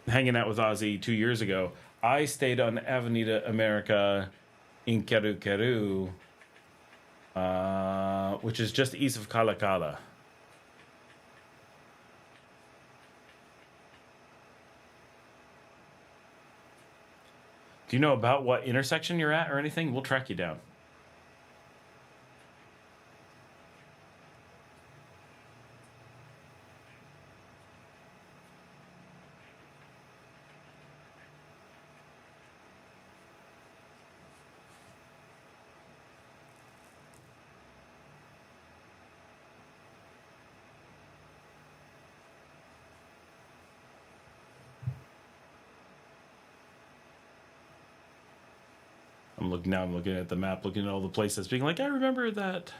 hanging out with Ozzy 2 years ago, I stayed on Avenida America in Keru, which is just east of Kalakala. Do you know about what intersection you're at or anything? We'll track you down. I'm looking at the map, looking at all the places, being like, I remember that.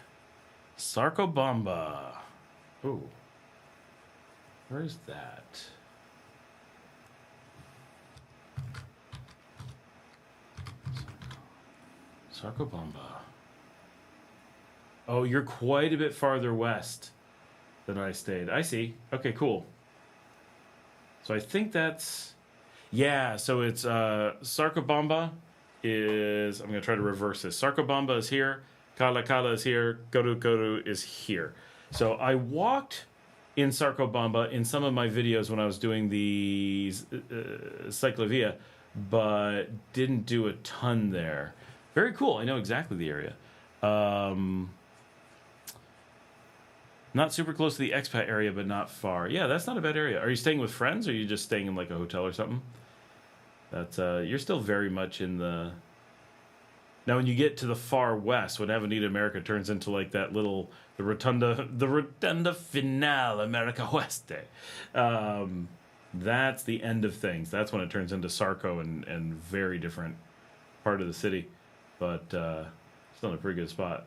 Sarcobamba. Oh. Where's that? Sarcobamba. Oh, you're quite a bit farther west than I stayed. I see. Okay, cool. So I think that's... Yeah, so it's Sarcobamba is... I'm going to try to reverse this. Sarcobamba is here. Kalakala is here. Koru is here. So I walked in Sarcobamba in some of my videos when I was doing the cyclovia, but didn't do a ton there. Very cool. I know exactly the area. Not super close to the expat area, but not far. Yeah, that's not a bad area. Are you staying with friends, or are you just staying in like a hotel or something? That's you're still very much in the Now, when you get to the far west, when Avenida America turns into like that little the rotunda final America Oeste, that's the end of things. That's when it turns into Sarco and very different part of the city, but still in a pretty good spot.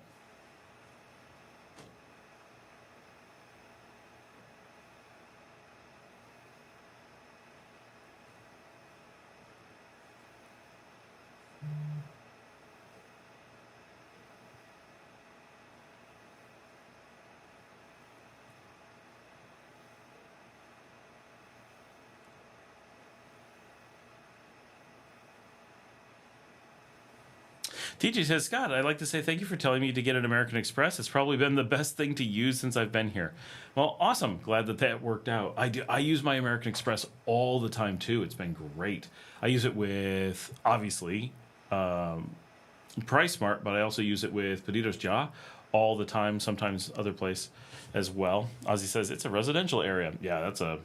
TJ says, Scott, I'd like to say thank you for telling me to get an American Express. It's probably been the best thing to use since I've been here. Well, awesome. Glad that worked out. I use my American Express all the time, too. It's been great. I use it with, obviously, Price Smart, but I also use it with Pedidos Ya all the time, sometimes other place as well. Ozzy says, it's a residential area. Yeah, that's a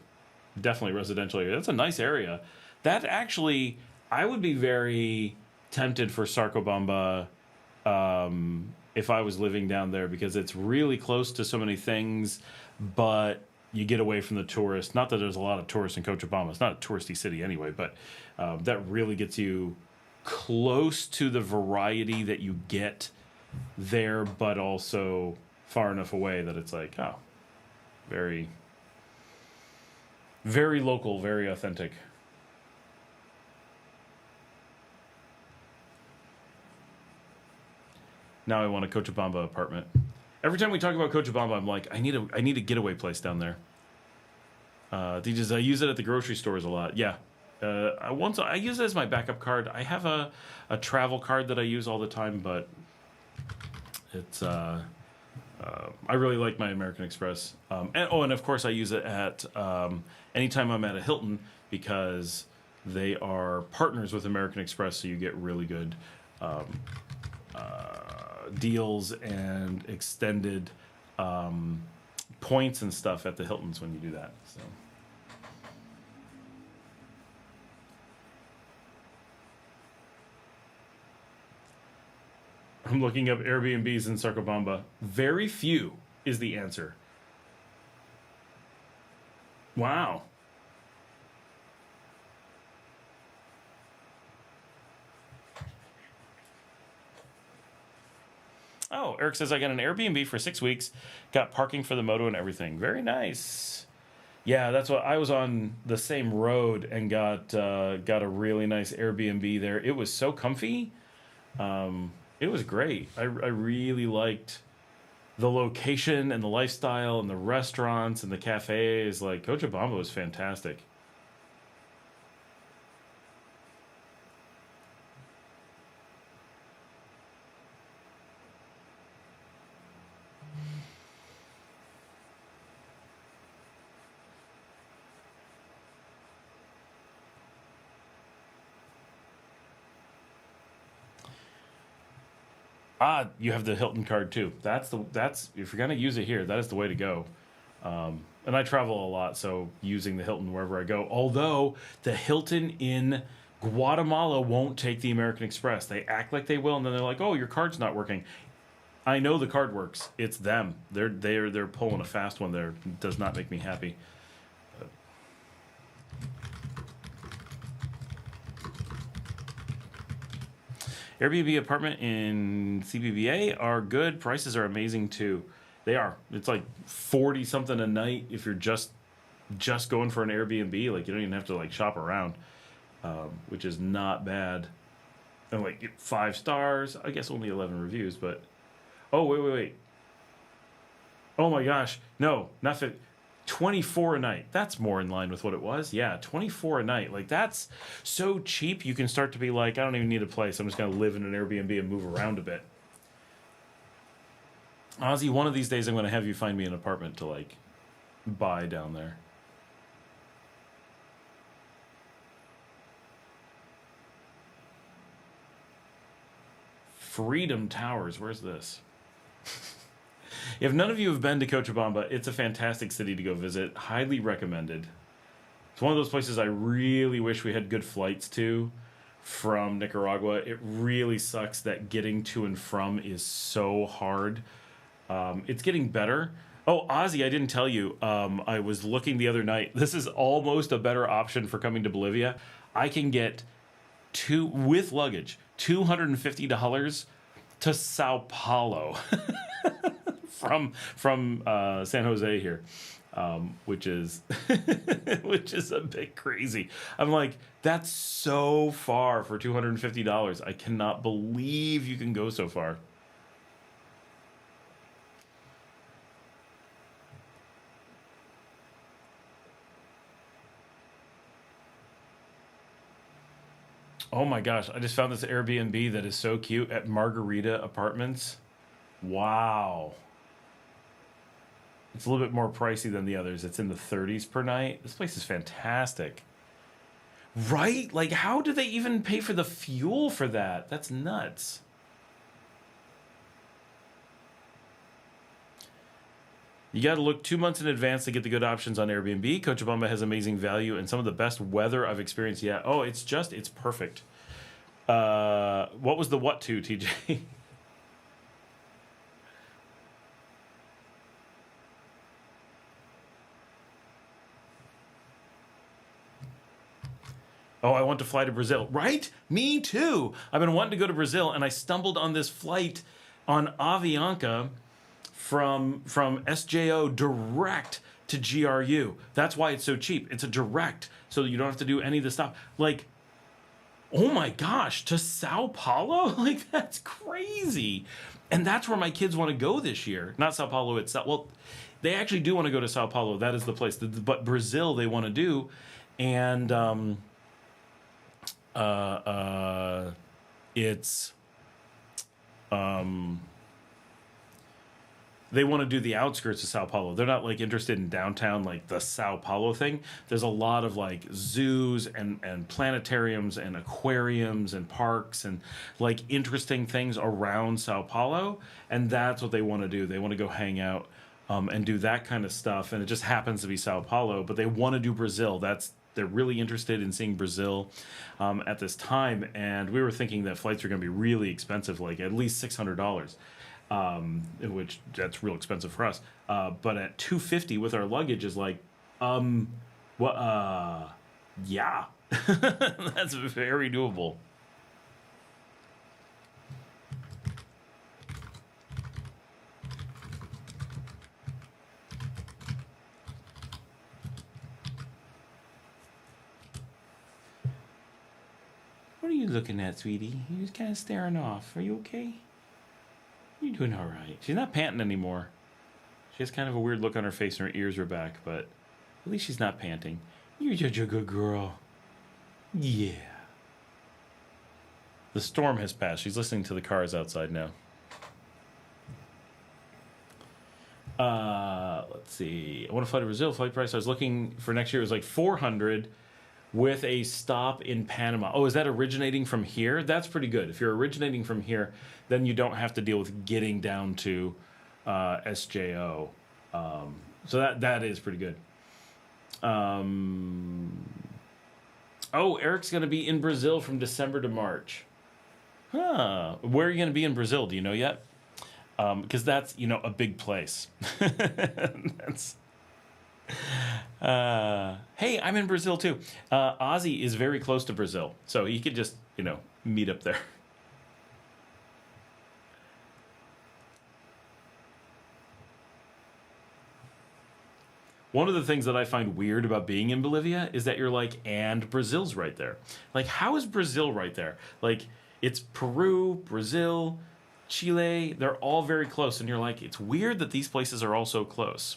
definitely residential area. That's a nice area. That actually, I would be very tempted for Sarcobamba if I was living down there, because it's really close to so many things, but you get away from the tourists. Not that there's a lot of tourists in Cochabamba. It's not a touristy city anyway, but that really gets you close to the variety that you get there, but also far enough away that it's like, oh, very, very local, very authentic. Now I want a Cochabamba apartment. Every time we talk about Cochabamba, I'm like, I need a getaway place down there. I use it at the grocery stores a lot. Yeah. I use it as my backup card. I have a travel card that I use all the time, but it's I really like my American Express. And of course I use it at anytime I'm at a Hilton, because they are partners with American Express, so you get really good deals and extended points and stuff at the Hiltons when you do that. So. I'm looking up Airbnbs in Sarcobamba. Very few is the answer. Wow. Oh, Eric says, I got an Airbnb for 6 weeks, got parking for the moto and everything. Very nice. Yeah, that's what I was on the same road and got a really nice Airbnb there. It was so comfy. It was great. I really liked the location and the lifestyle and the restaurants and the cafes. Like, Cochabamba was fantastic. You have the Hilton card too. That's if you're gonna use it here, that is the way to go. And I travel a lot, so using the Hilton wherever I go. Although the Hilton in Guatemala won't take the American Express. They act like they will, and then they're like, "Oh, your card's not working." I know the card works. It's them. They're pulling a fast one there. It does not make me happy. Airbnb apartment in CBVA are good. Prices are amazing too. They are. It's like 40 something a night if you're just going for an Airbnb. Like, you don't even have to like shop around, which is not bad. And like 5 stars. I guess only 11 reviews, but oh wait. Oh my gosh, no, not 24 a night. That's more in line with what it was. Yeah, 24 a night. Like, that's so cheap. You can start to be like, I don't even need a place. I'm just going to live in an Airbnb and move around a bit. Ozzy, one of these days I'm going to have you find me an apartment to like buy down there. Freedom Towers. Where's this? If none of you have been to Cochabamba, it's a fantastic city to go visit. Highly recommended. It's one of those places I really wish we had good flights to from Nicaragua. It really sucks that getting to and from is so hard. It's getting better. Oh, Ozzy, I didn't tell you. I was looking the other night. This is almost a better option for coming to Bolivia. I can get with luggage, $250 to Sao Paulo from San Jose here, which is which is a bit crazy. I'm like, that's so far for $250. I cannot believe you can go so far. Oh my gosh, I just found this Airbnb that is so cute at Margarita Apartments. Wow. It's a little bit more pricey than the others. It's in the 30s per night. This place is fantastic. Right? Like, how do they even pay for the fuel for that? That's nuts. You got to look 2 months in advance to get the good options on Airbnb. Cochabamba has amazing value and some of the best weather I've experienced yet. Oh, it's perfect. What was the what to, TJ? Oh, I want to fly to Brazil. Right? Me too. I've been wanting to go to Brazil, and I stumbled on this flight on Avianca from SJO direct to GRU. That's why it's so cheap. It's a direct, so you don't have to do any of the stuff. Like, oh my gosh, to Sao Paulo? Like, that's crazy. And that's where my kids want to go this year. Not Sao Paulo itself. Well, they actually do want to go to Sao Paulo. That is the place. But Brazil, they want to do. And it's they want to do the outskirts of Sao Paulo. They're not like interested in downtown, like the Sao Paulo thing. There's a lot of like zoos and planetariums and aquariums and parks and like interesting things around Sao Paulo. And that's what they want to do. They want to go hang out and do that kind of stuff. And it just happens to be Sao Paulo, but they want to do Brazil. They're really interested in seeing Brazil at this time. And we were thinking that flights are going to be really expensive, like at least $600. Which that's real expensive for us. But at $250 with our luggage is like, yeah, that's very doable. What are you looking at, sweetie? You're just kind of staring off. Are you okay? You're doing all right. She's not panting anymore. She has kind of a weird look on her face and her ears are back, but at least she's not panting. You're such a good girl. Yeah. The storm has passed. She's listening to the cars outside now. Let's see. I want to fly to Brazil. Flight price I was looking for next year was like $400 with a stop in Panama. Oh, is that originating from here? That's pretty good. If you're originating from here, then you don't have to deal with getting down to SJO. So that is pretty good. Oh, Eric's going to be in Brazil from December to March. Huh. Where are you going to be in Brazil? Do you know yet? Because that's, a big place. That's... hey, I'm in Brazil too. Ozzy is very close to Brazil, so he could just, meet up there. One of the things that I find weird about being in Bolivia is that you're like, and Brazil's right there. Like, how is Brazil right there? Like, it's Peru, Brazil, Chile, they're all very close, and you're like, it's weird that these places are all so close.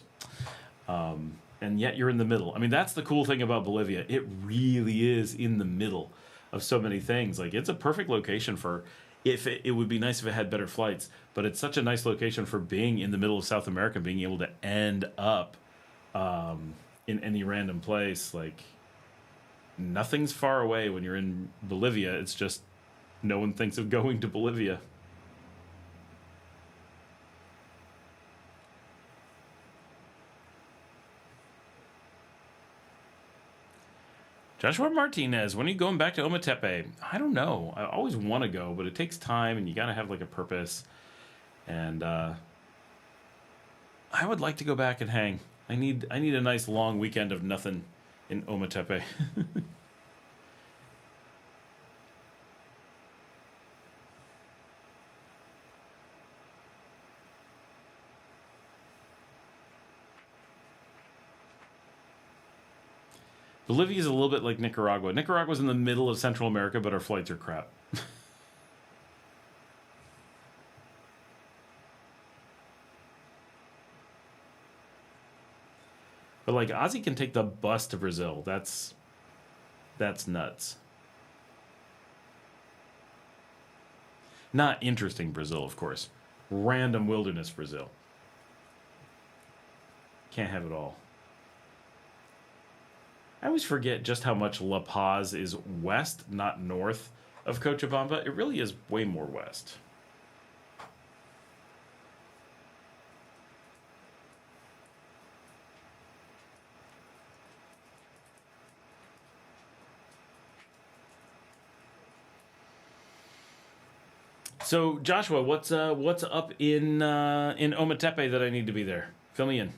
And yet you're in the middle. I mean, that's the cool thing about Bolivia. It really is in the middle of so many things. Like, it's a perfect location for, if it would be nice if it had better flights, but it's such a nice location for being in the middle of South America, being able to end up in any random place. Like, nothing's far away when you're in Bolivia. It's just no one thinks of going to Bolivia. Joshua Martinez, when are you going back to Ometepe? I don't know. I always want to go, but it takes time, and you got to have like a purpose. And I would like to go back and hang. I need a nice long weekend of nothing in Ometepe. Bolivia is a little bit like Nicaragua. Nicaragua's in the middle of Central America, but our flights are crap. But like Ozzy can take the bus to Brazil. That's nuts. Not interesting Brazil, of course. Random wilderness Brazil. Can't have it all. I always forget just how much La Paz is west, not north of Cochabamba. It really is way more west. So Joshua, what's up in Ometepe that I need to be there? Fill me in.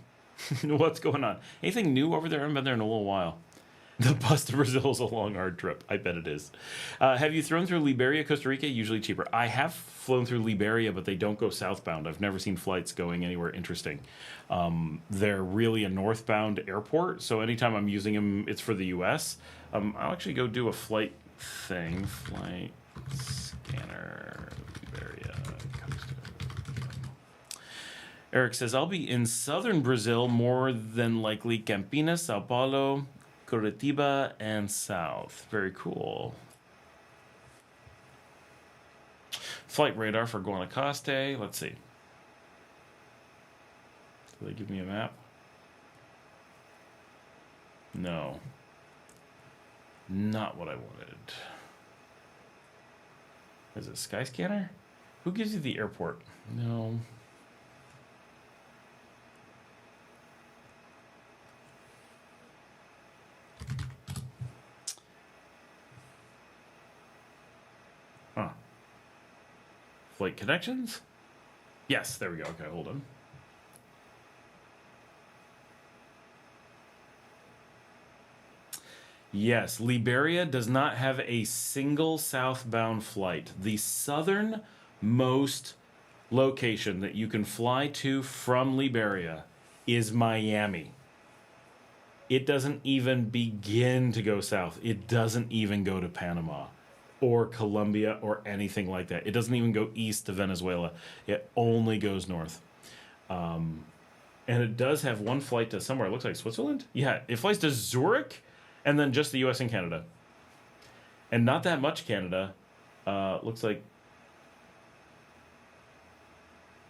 What's going on? Anything new over there? I haven't been there in a little while. The bus to Brazil is a long, hard trip. I bet it is. Have you thrown through Liberia, Costa Rica? Usually cheaper. I have flown through Liberia, but they don't go southbound. I've never seen flights going anywhere interesting. They're really a northbound airport, so anytime I'm using them, it's for the U.S. I'll actually go do a flight thing. Flight scanner, Liberia, Costa. Eric says, I'll be in southern Brazil, more than likely Campinas, Sao Paulo, Curitiba, and south. Very cool. Flight radar for Guanacaste. Let's see. Do they give me a map? No. Not what I wanted. Is it Skyscanner? Who gives you the airport? No. Huh. Flight connections? Yes, there we go. Okay, hold on. Yes, Liberia does not have a single southbound flight. The southernmost location that you can fly to from Liberia is Miami. It doesn't even begin to go south. It doesn't even go to Panama or Colombia or anything like that. It doesn't even go east to Venezuela. It only goes north. And it does have one flight to somewhere. It looks like Switzerland. Yeah, it flies to Zurich and then just the U.S. and Canada. And not that much Canada. Looks like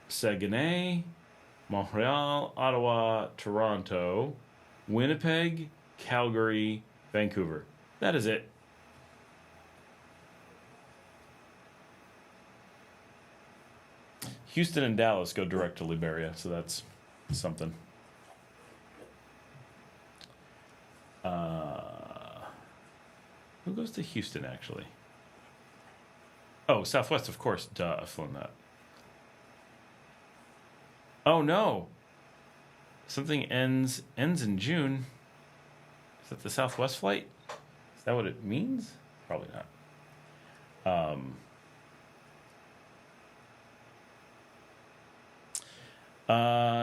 Saguenay, Montreal, Ottawa, Toronto, Winnipeg, Calgary, Vancouver. That is it. Houston and Dallas go direct to Liberia, so that's something. Who goes to Houston, actually? Oh, Southwest, of course. Duh, I've flown that. Oh, no. Something ends in June. Is that the Southwest flight? Is that what it means? Probably not.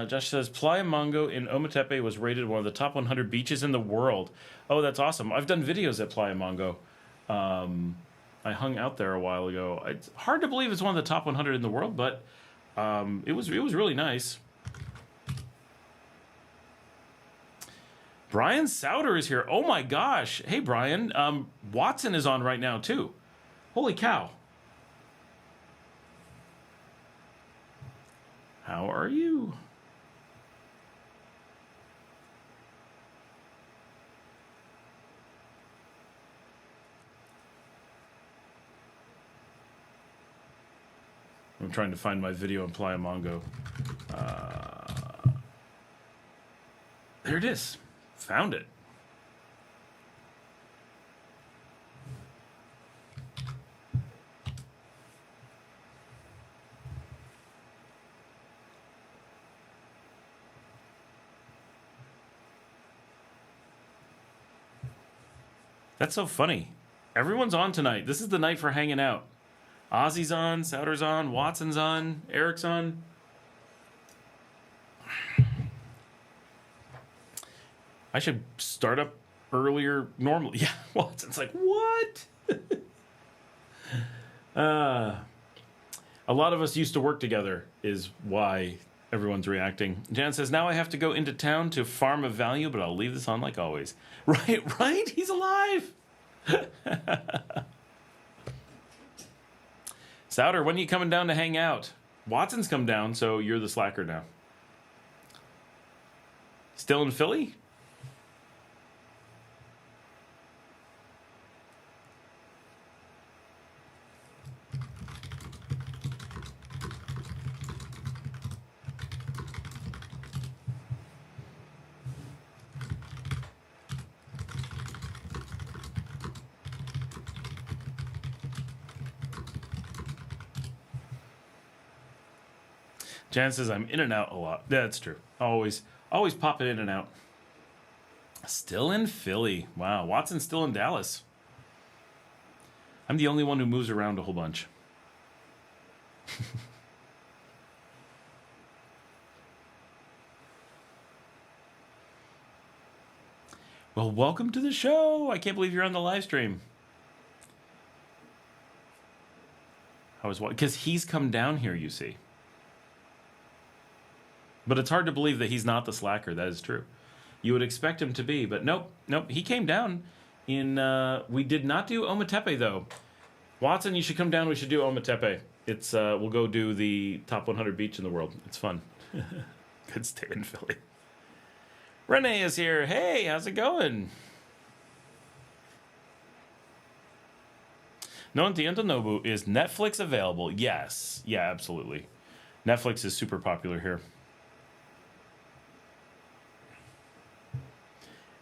Josh says, Playa Mango in Ometepe was rated one of the top 100 beaches in the world. Oh, that's awesome. I've done videos at Playa Mango. I hung out there a while ago. It's hard to believe it's one of the top 100 in the world, but it was really nice. Brian Souter is here. Oh my gosh. Hey, Brian. Watson is on right now, too. Holy cow. How are you? I'm trying to find my video in Playa Mango. There it is. Found it. That's so funny. Everyone's on tonight. This is the night for hanging out. Ozzy's on, Souter's on, Watson's on, Eric's on. I should start up earlier normally. Yeah, Watson's like, what? A lot of us used to work together is why everyone's reacting. Jan says, now I have to go into town to farm a value, but I'll leave this on like always. Right? He's alive. Souter, when are you coming down to hang out? Watson's come down, so you're the slacker now. Still in Philly? Jan says, I'm in and out a lot. That's true. Always popping in and out. Still in Philly. Wow. Watson's still in Dallas. I'm the only one who moves around a whole bunch. Well, welcome to the show. I can't believe you're on the live stream. How is what? Because he's come down here, you see. But it's hard to believe that he's not the slacker. That is true. You would expect him to be, but nope. He came down in... we did not do Ometepe, though. Watson, you should come down. We should do Ometepe. It's we'll go do the top 100 beach in the world. It's fun. Good stay in Philly. Renee is here. Hey, how's it going? No entiendo, Nobu. Is Netflix available? Yes. Yeah, absolutely. Netflix is super popular here.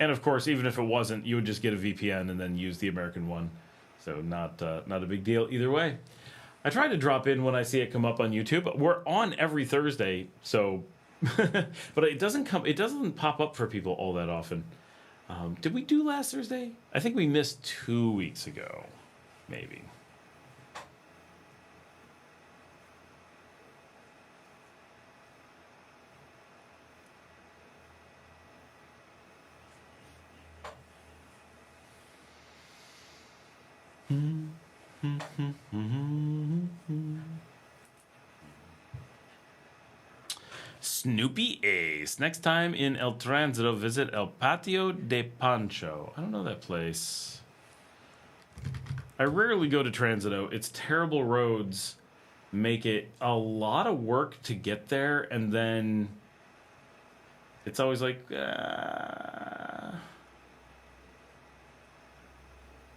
And of course, even if it wasn't, you would just get a VPN and then use the American one. So not a big deal either way. I try to drop in when I see it come up on YouTube. We're on every Thursday, so but it doesn't pop up for people all that often. Did we do last Thursday? I think we missed 2 weeks ago, maybe. Snoopy Ace. Next time in El Tránsito, visit El Patio de Pancho. I don't know that place. I rarely go to Tránsito. It's terrible roads. Make it a lot of work to get there, and then it's always like...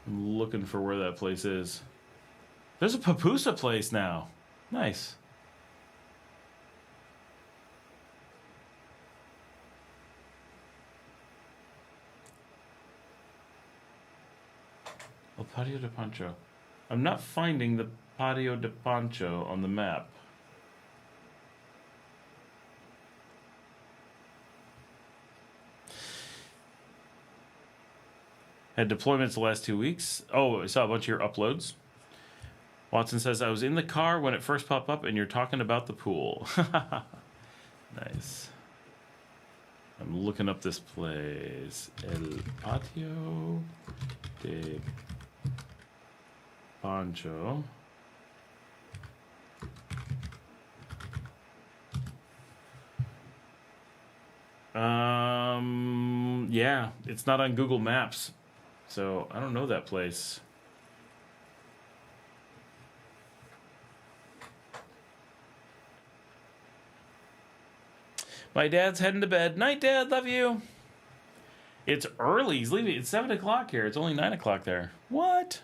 I'm looking for where that place is. There's a pupusa place now. Nice. El Patio de Pancho. I'm not finding the Patio de Pancho on the map. Had deployments the last 2 weeks. Oh, I saw a bunch of your uploads. Watson says, I was in the car when it first popped up and you're talking about the pool. Nice. I'm looking up this place. El Patio de Pancho. Yeah, it's not on Google Maps. So, I don't know that place. My dad's heading to bed. Night, Dad. Love you. It's early. He's leaving. It's 7 o'clock here. It's only 9 o'clock there. What?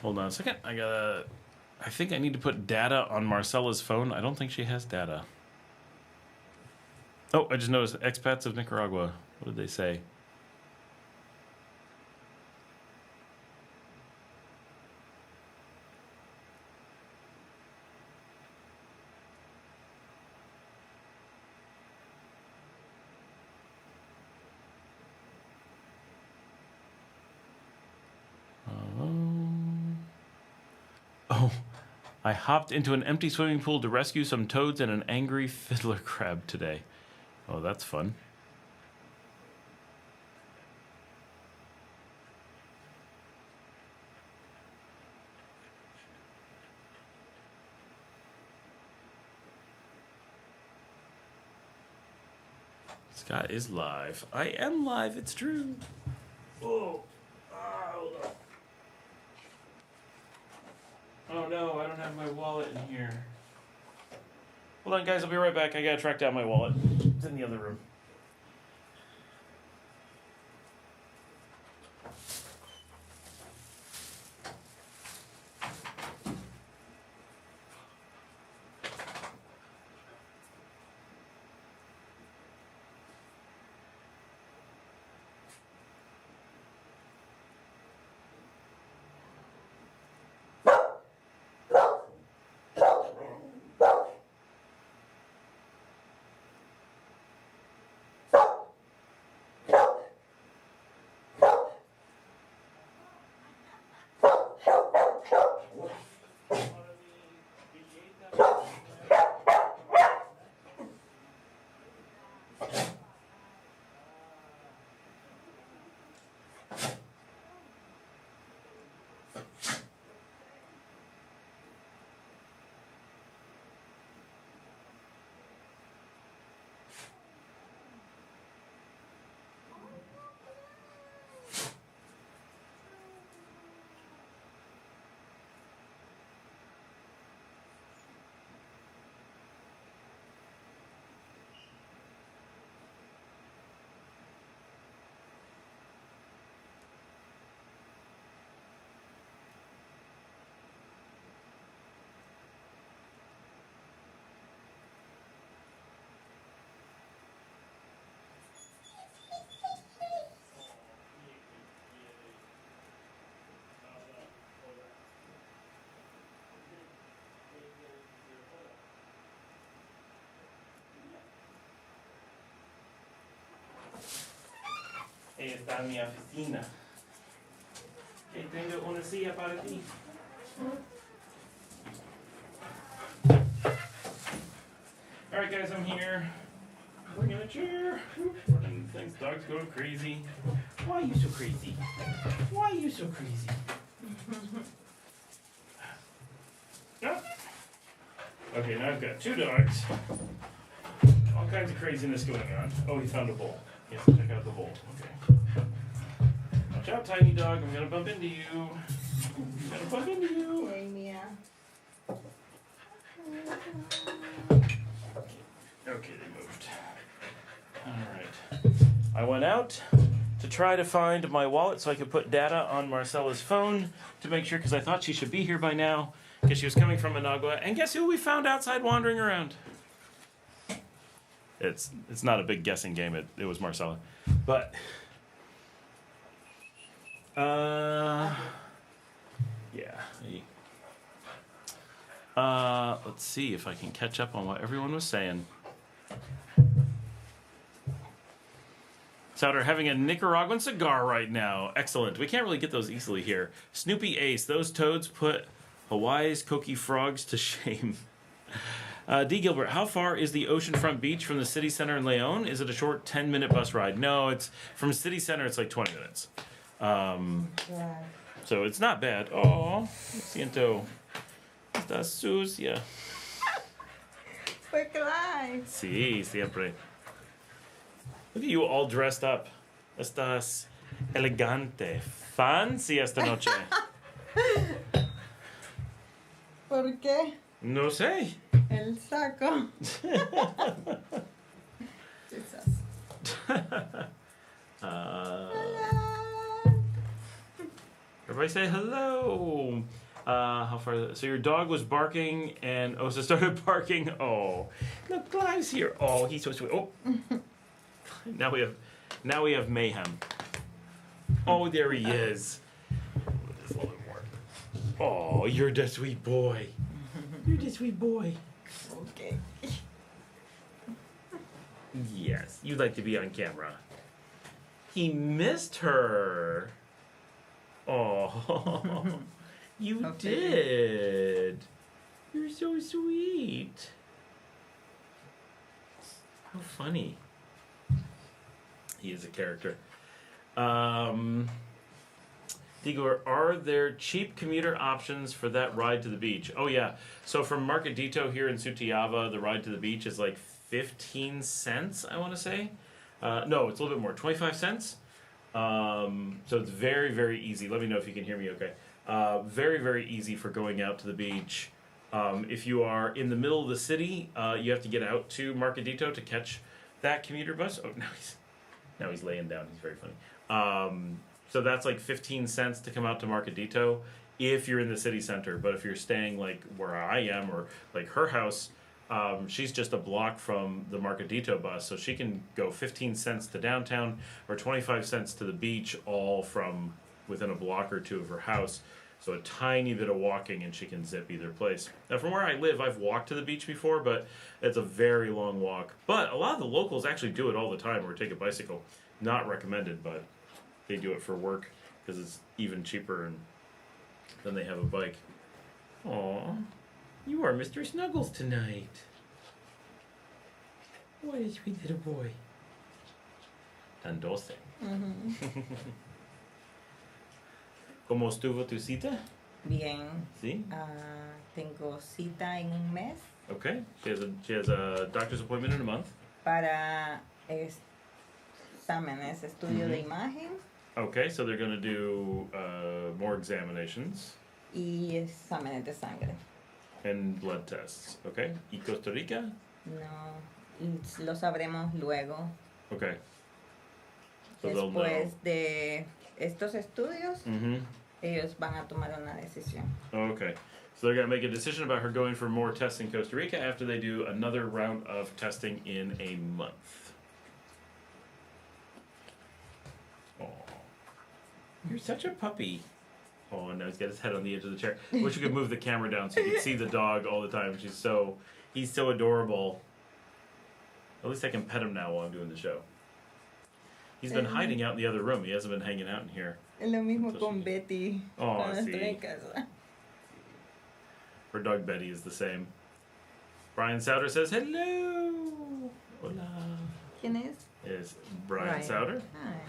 Hold on a second. I think I need to put data on Marcela's phone. I don't think she has data. Oh, I just noticed expats of Nicaragua. What did they say? Oh, I hopped into an empty swimming pool to rescue some toads and an angry fiddler crab today. Oh, that's fun. Scott is live. I am live, it's true. Oh, hold on. Oh no, I don't have my wallet in here. Hold on, guys, I'll be right back. I gotta track down my wallet. It's in the other room. Está en mi oficina. Que tengo una silla para ti. Alright guys, I'm here. Bringing a chair. Running things, dog's going crazy. Why are you so crazy? Why are you so crazy? Okay, now I've got two dogs. All kinds of craziness going on. Oh, he found a bowl. He has to check out the bowl. Okay. Watch out, tiny dog. I'm gonna bump into you. I'm gonna bump into you. Hey, Mia. Okay, they moved. Alright. I went out to try to find my wallet so I could put data on Marcela's phone to make sure, because I thought she should be here by now, because she was coming from Managua. And guess who we found outside wandering around? It's not a big guessing game. It was Marcela. But yeah. Let's see if I can catch up on what everyone was saying. Souter having a Nicaraguan cigar right now. Excellent. We can't really get those easily here. Snoopy Ace. Those toads put Hawaii's Koki frogs to shame. D. Gilbert, how far is the oceanfront beach from the city center in LEòN? Is it a short 10-minute bus ride? No, it's from city center. It's like 20 minutes. So it's not bad. Oh, siento. Está sucia. Quick line. Sí, siempre. Look at you all dressed up. Estás elegante. Fancy esta noche. ¿Por qué? No sé. El saco. Jesus. Everybody say hello. How far? So your dog was barking, and Osa started barking. Oh, look, Clive's here. Oh, he's so sweet. Oh, now we have mayhem. Oh, there he is. Just a little bit more. Oh, you're the sweet boy. You're the sweet boy. Okay. Yes, you'd like to be on camera. He missed her. Oh, you Okay. did. You're so sweet. How funny. He is a character. Igor, are there cheap commuter options for that ride to the beach? Oh yeah. So from Marketito here in Sutiava, the ride to the beach is like 15 cents, I want to say. No, it's a little bit more, 25 cents. So it's very, very easy. Let me know if you can hear me okay. Very, very easy for going out to the beach. If you are in the middle of the city, you have to get out to Marketito to catch that commuter bus. Oh, now he's laying down. He's very funny. So that's like 15 cents to come out to Marketito if you're in the city center. But if you're staying like where I am or like her house, she's just a block from the Marketito bus. So she can go 15 cents to downtown or 25 cents to the beach, all from within a block or two of her house. So a tiny bit of walking and she can zip either place. Now from where I live, I've walked to the beach before, but it's a very long walk. But a lot of the locals actually do it all the time or take a bicycle. Not recommended, but they do it for work because it's even cheaper and then they have a bike. Aw, you are Mr. Snuggles tonight. What a sweet little boy. Tan doce. ¿Cómo estuvo tu cita? Bien. Sí? Tengo cita en un mes Okay. She has a doctor's appointment in a month. para exámenes, estudio de imagen Okay, so they're going to do more examinations y exámenes de sangre. and blood tests. Okay. ¿Y Costa Rica? No, lo sabremos luego. Okay. So they'll know. Después de estos estudios, Mm-hmm. ellos van a tomar una decisión. Okay. So they're going to make a decision about her going for more tests in Costa Rica after they do another round of testing in a month. Oh, you're such a puppy. Oh, now he's got his head on the edge of the chair. I wish you could move the camera down so you could see the dog all the time. He's so adorable. At least I can pet him now while I'm doing the show. He's been hiding out in the other room. He hasn't been hanging out in here. Es lo mismo Entonces, con Betty Oh, cuando sí. estoy en casa. Her dog Betty is the same. Brian Souter says, hello. Hola. ¿Quién es? Is Brian Souter. Hi.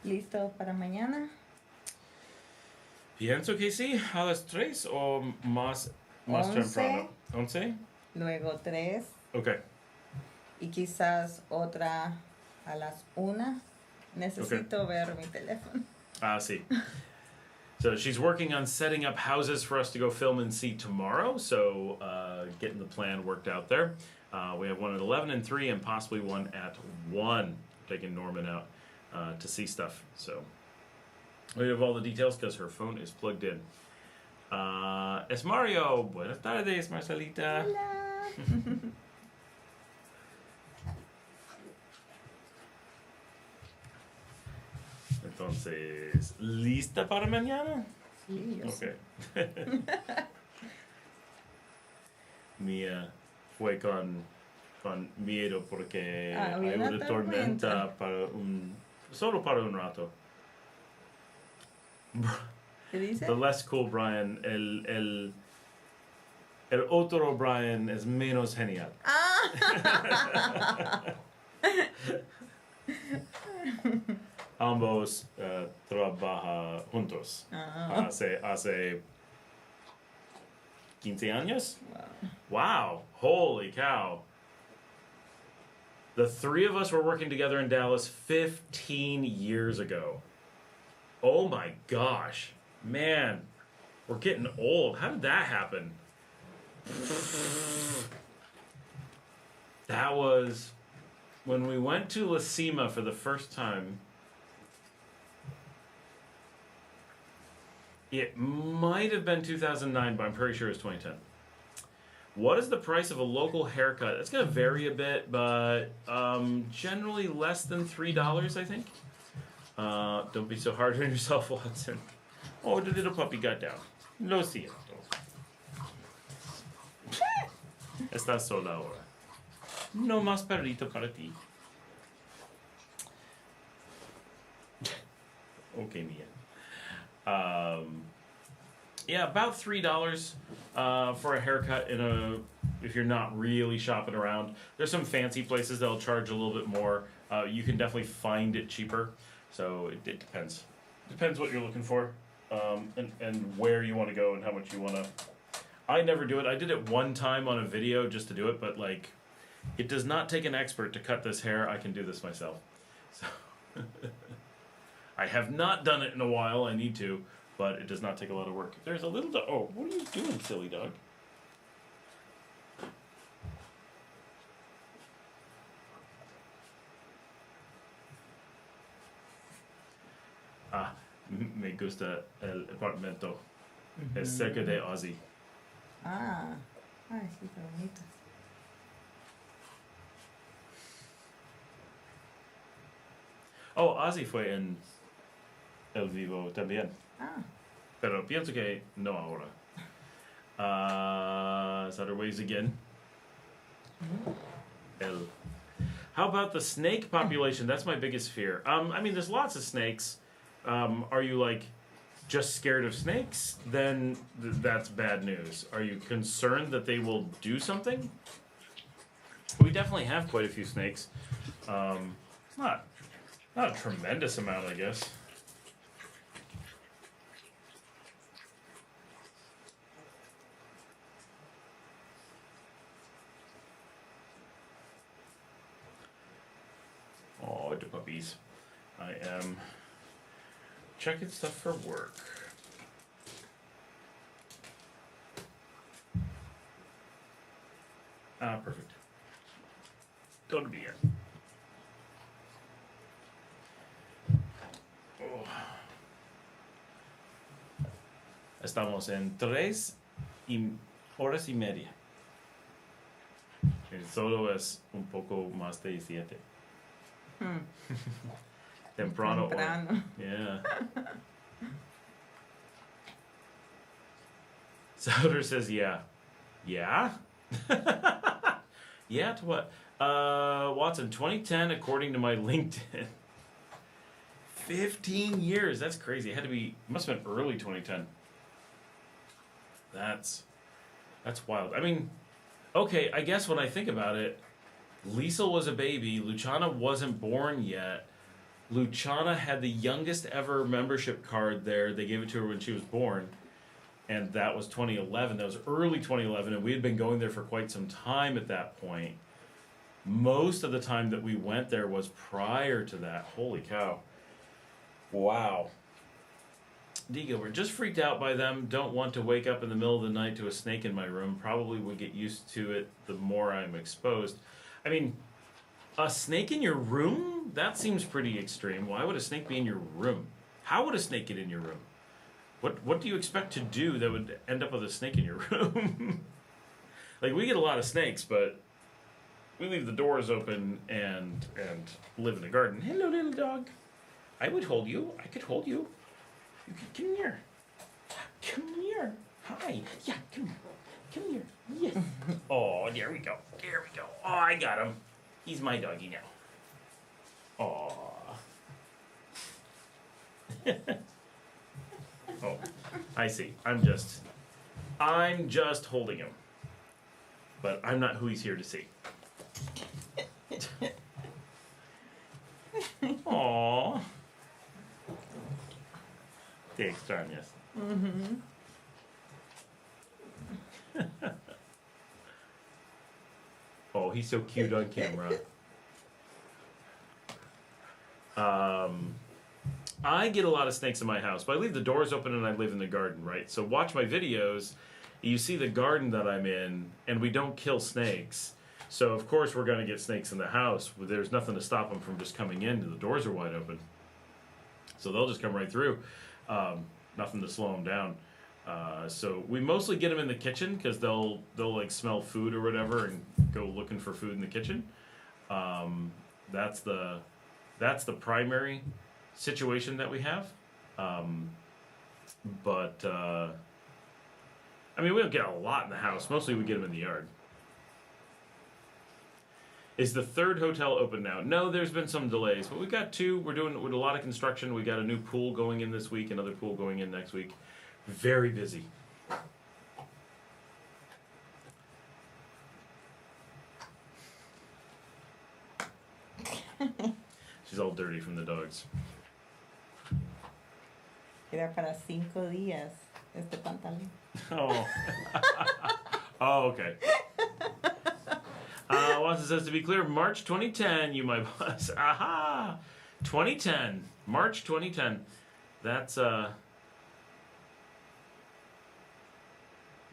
¿Listo para mañana? Pienso que sí, a las 3 o más 11. temprano. 11? Luego 3 Okay. y quizás otra a las 1. Necesito ver mi teléfono. See. So she's working on setting up houses for us to go film and see tomorrow. So getting the plan worked out there. We have one at 11 and 3 and possibly one at 1. Taking Norman out to see stuff. So we have all the details because her phone is plugged in. Es Mario. Buenas tardes, Marcelita. Hola. Entonces, ¿lista para mañana? Sí, yo sí. Okay. Mía fue con miedo porque hay una una tormenta solo para un rato. ¿Qué dice? The less cool Brian, el otro Brian es menos genial. Ambos trabajan juntos. Hace 15 años? Wow. Holy cow. The three of us were working together in Dallas 15 years ago. Oh my gosh. Man, we're getting old. How did that happen? That was when we went to La Cima for the first time, it might have been 2009, but I'm pretty sure it was 2010. What is the price of a local haircut? It's going to vary a bit, but generally less than $3, I think. Don't be so hard on yourself, Watson. Oh, the little puppy got down. Lo siento. Estás sola ahora. No más perrito para ti. Okay, Mia. Yeah, about $3 for a haircut if you're not really shopping around. There's some fancy places that'll charge a little bit more. You can definitely find it cheaper. So it depends. Depends what you're looking for, and where you want to go and how much you want to. I never do it. I did it one time on a video just to do it, but like, it does not take an expert to cut this hair. I can do this myself. So I have not done it in a while. I need to, but it does not take a lot of work. There's a little dog. Oh, what are you doing, silly dog? Me gusta el apartamento. Es cerca de Ozzy. Ah, ay, sí, qué bonito. Oh, Ozzy fue en El Vivo también. Ah, Pero pienso que no ahora. Is other ways again? How about the snake population? That's my biggest fear. I mean, there's lots of snakes. Are you like just scared of snakes? Then that's bad news. Are you concerned that they will do something? We definitely have quite a few snakes. Not a tremendous amount, I guess. Oh, the puppies. I am checking stuff for work. Ah, perfect. Don't be here. Oh. Estamos en 3 horas y media. El solo es un poco más de 7. Temprano. Yeah. Soder says, yeah. Yeah? Yeah, to what? Watson, 2010, according to my LinkedIn. 15 years. That's crazy. It had to be, must have been early 2010. That's wild. I mean, okay, I guess when I think about it, Liesel was a baby. Luciana wasn't born yet. Luciana had the youngest ever membership card there. They gave it to her when she was born. And that was 2011. That was early 2011. And we had been going there for quite some time at that point. Most of the time that we went there was prior to that. Holy cow. Wow. Digo, we're just freaked out by them. Don't want to wake up in the middle of the night to a snake in my room. Probably would get used to it the more I'm exposed. I mean, a snake in your room? That seems pretty extreme. Why would a snake be in your room? How would a snake get in your room? What do you expect to do that would end up with a snake in your room? Like, we get a lot of snakes, but we leave the doors open and live in the garden. Hello, little dog. I would hold you. I could hold you. You could come here. Come here. Hi. Yeah, come here. Come here. Yes. Oh, there we go. There we go. Oh, I got him. He's my doggy now. Oh. Oh, I see. I'm just holding him. But I'm not who he's here to see. Aww. Te extrañas. Mm-hmm. Oh, he's so cute on camera. I get a lot of snakes in my house, but I leave the doors open and I live in the garden, right? So watch my videos, you see the garden that I'm in, and we don't kill snakes. So of course we're going to get snakes in the house. There's nothing to stop them from just coming in. The doors are wide open, so they'll just come right through. Nothing to slow them down. So we mostly get them in the kitchen because they'll like smell food or whatever and go looking for food in the kitchen. That's the primary situation that we have. But I mean, we don't get a lot in the house. Mostly we get them in the yard. Is the third hotel open now? No, there's been some delays, but we got 2. We're doing with a lot of construction. We got a new pool going in this week, another pool going in next week. Very busy. She's all dirty from the dogs. Era para 5 días este pantalón. Oh. Oh, okay. Watson says, to be clear, March 2010, you my boss. Aha! 2010. March 2010. That's, man,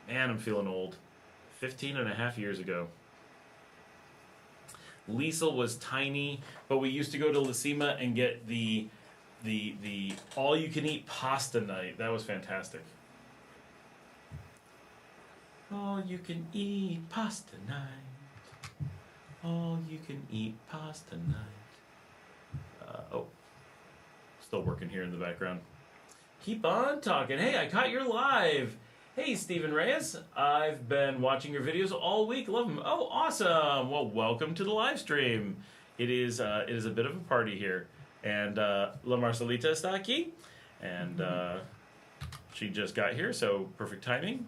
I'm feeling old. 15 and a half years ago. Liesel was tiny, but we used to go to Lacima and get the all-you-can-eat pasta night. That was fantastic. All-you-can-eat pasta night. All-you-can-eat pasta night. Oh. Still working here in the background. Keep on talking. Hey, I caught your live. Hey, Stephen Reyes. I've been watching your videos all week. Love them. Oh, awesome. Well, welcome to the live stream. It is a bit of a party here. And La Marcelita está aquí. And she just got here, so perfect timing.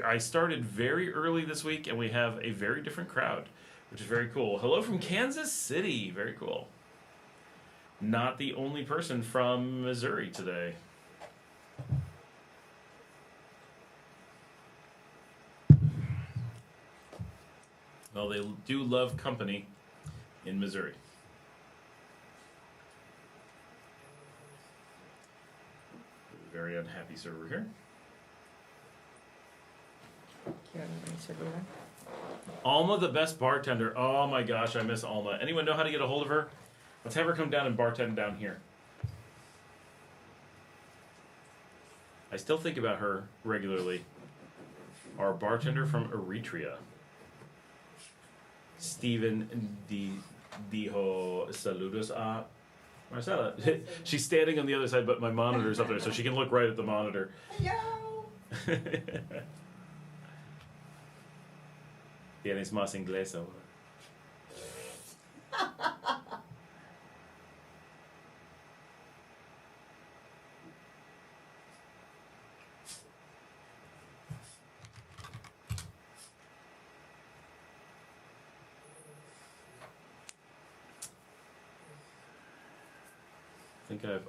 I started very early this week, and we have a very different crowd, which is very cool. Hello from Kansas City. Very cool. Not the only person from Missouri today. Well, they do love company in Missouri. Very unhappy server here. Alma, the best bartender. Oh my gosh, I miss Alma. Anyone know how to get a hold of her? Let's have her come down and bartend down here. I still think about her regularly. Our bartender from Eritrea. Steven dijo saludos a Marcela. She's standing on the other side, but my monitor's up there, so she can look right at the monitor. Hello. Tienes más inglés ahora.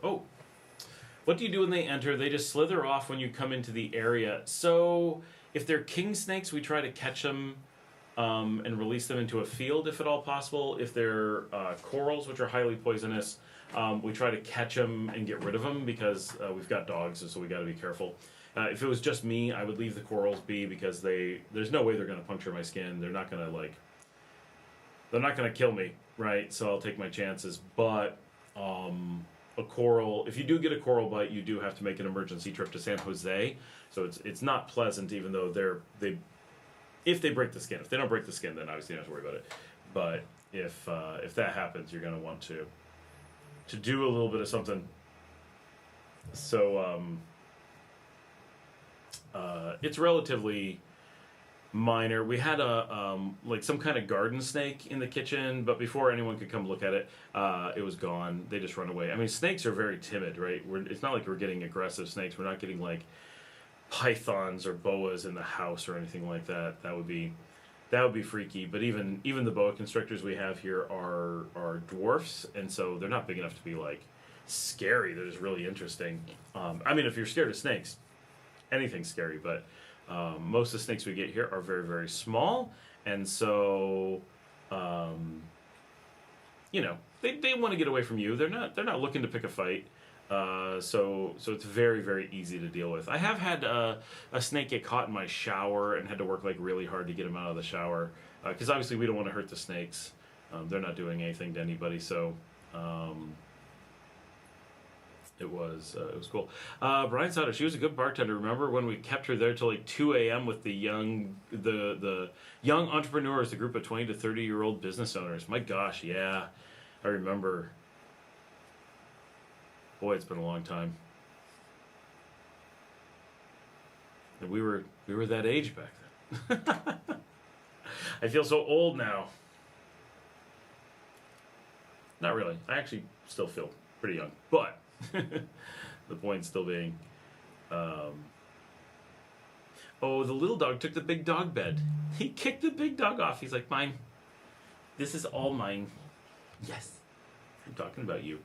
Oh, what do you do when they enter? They just slither off when you come into the area. So if they're king snakes, we try to catch them and release them into a field if at all possible. If they're corals, which are highly poisonous, we try to catch them and get rid of them because we've got dogs, so we got to be careful. If it was just me, I would leave the corals be because there's no way they're going to puncture my skin. They're not going to kill me, right? So I'll take my chances. But a coral, if you do get a coral bite, you do have to make an emergency trip to San Jose. So it's not pleasant, even though if they break the skin. If they don't break the skin, then obviously you don't have to worry about it. But if that happens, you're going to want to do a little bit of something. So it's relatively minor. We had a like some kind of garden snake in the kitchen, but before anyone could come look at it, it was gone. They just run away. I mean, snakes are very timid, right? It's not like we're getting aggressive snakes. We're not getting like pythons or boas in the house or anything like that. That would be freaky. But even the boa constrictors we have here are dwarfs, and so they're not big enough to be like scary. They're just really interesting. I mean, if you're scared of snakes, anything's scary, but most of the snakes we get here are very, very small, and so they want to get away from you. They're not looking to pick a fight. So it's very, very easy to deal with. I have had a snake get caught in my shower and had to work like really hard to get him out of the shower because obviously we don't want to hurt the snakes. They're not doing anything to anybody, so it was cool. Brian Sauter, she was a good bartender. Remember when we kept her there till like 2 a.m. with the young entrepreneurs, the group of 20 to 30-year-old business owners? My gosh, yeah, I remember. Boy, it's been a long time. And we were that age back then. I feel so old now. Not really. I actually still feel pretty young. But the point still being, oh, the little dog took the big dog bed. He kicked the big dog off. He's like, mine. This is all mine. Yes. I'm talking about you.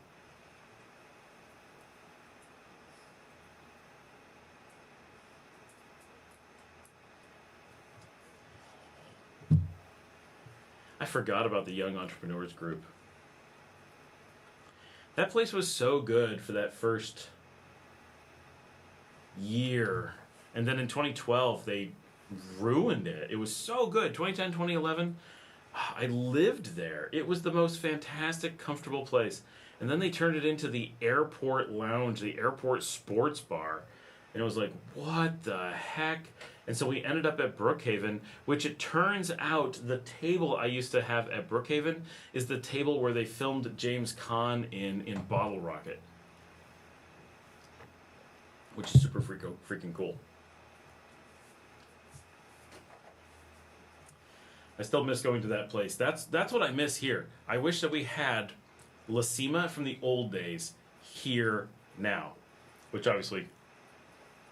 I forgot about the Young Entrepreneurs Group. That place was so good for that first year. And then in 2012, they ruined it. It was so good. 2010, 2011, I lived there. It was the most fantastic, comfortable place. And then they turned it into the airport lounge, the airport sports bar. And it was like, what the heck? And so we ended up at Brookhaven, which it turns out the table I used to have at Brookhaven is the table where they filmed James Caan in Bottle Rocket. Which is super freaking cool. I still miss going to that place. That's what I miss here. I wish that we had La Cima from the old days here now. Which obviously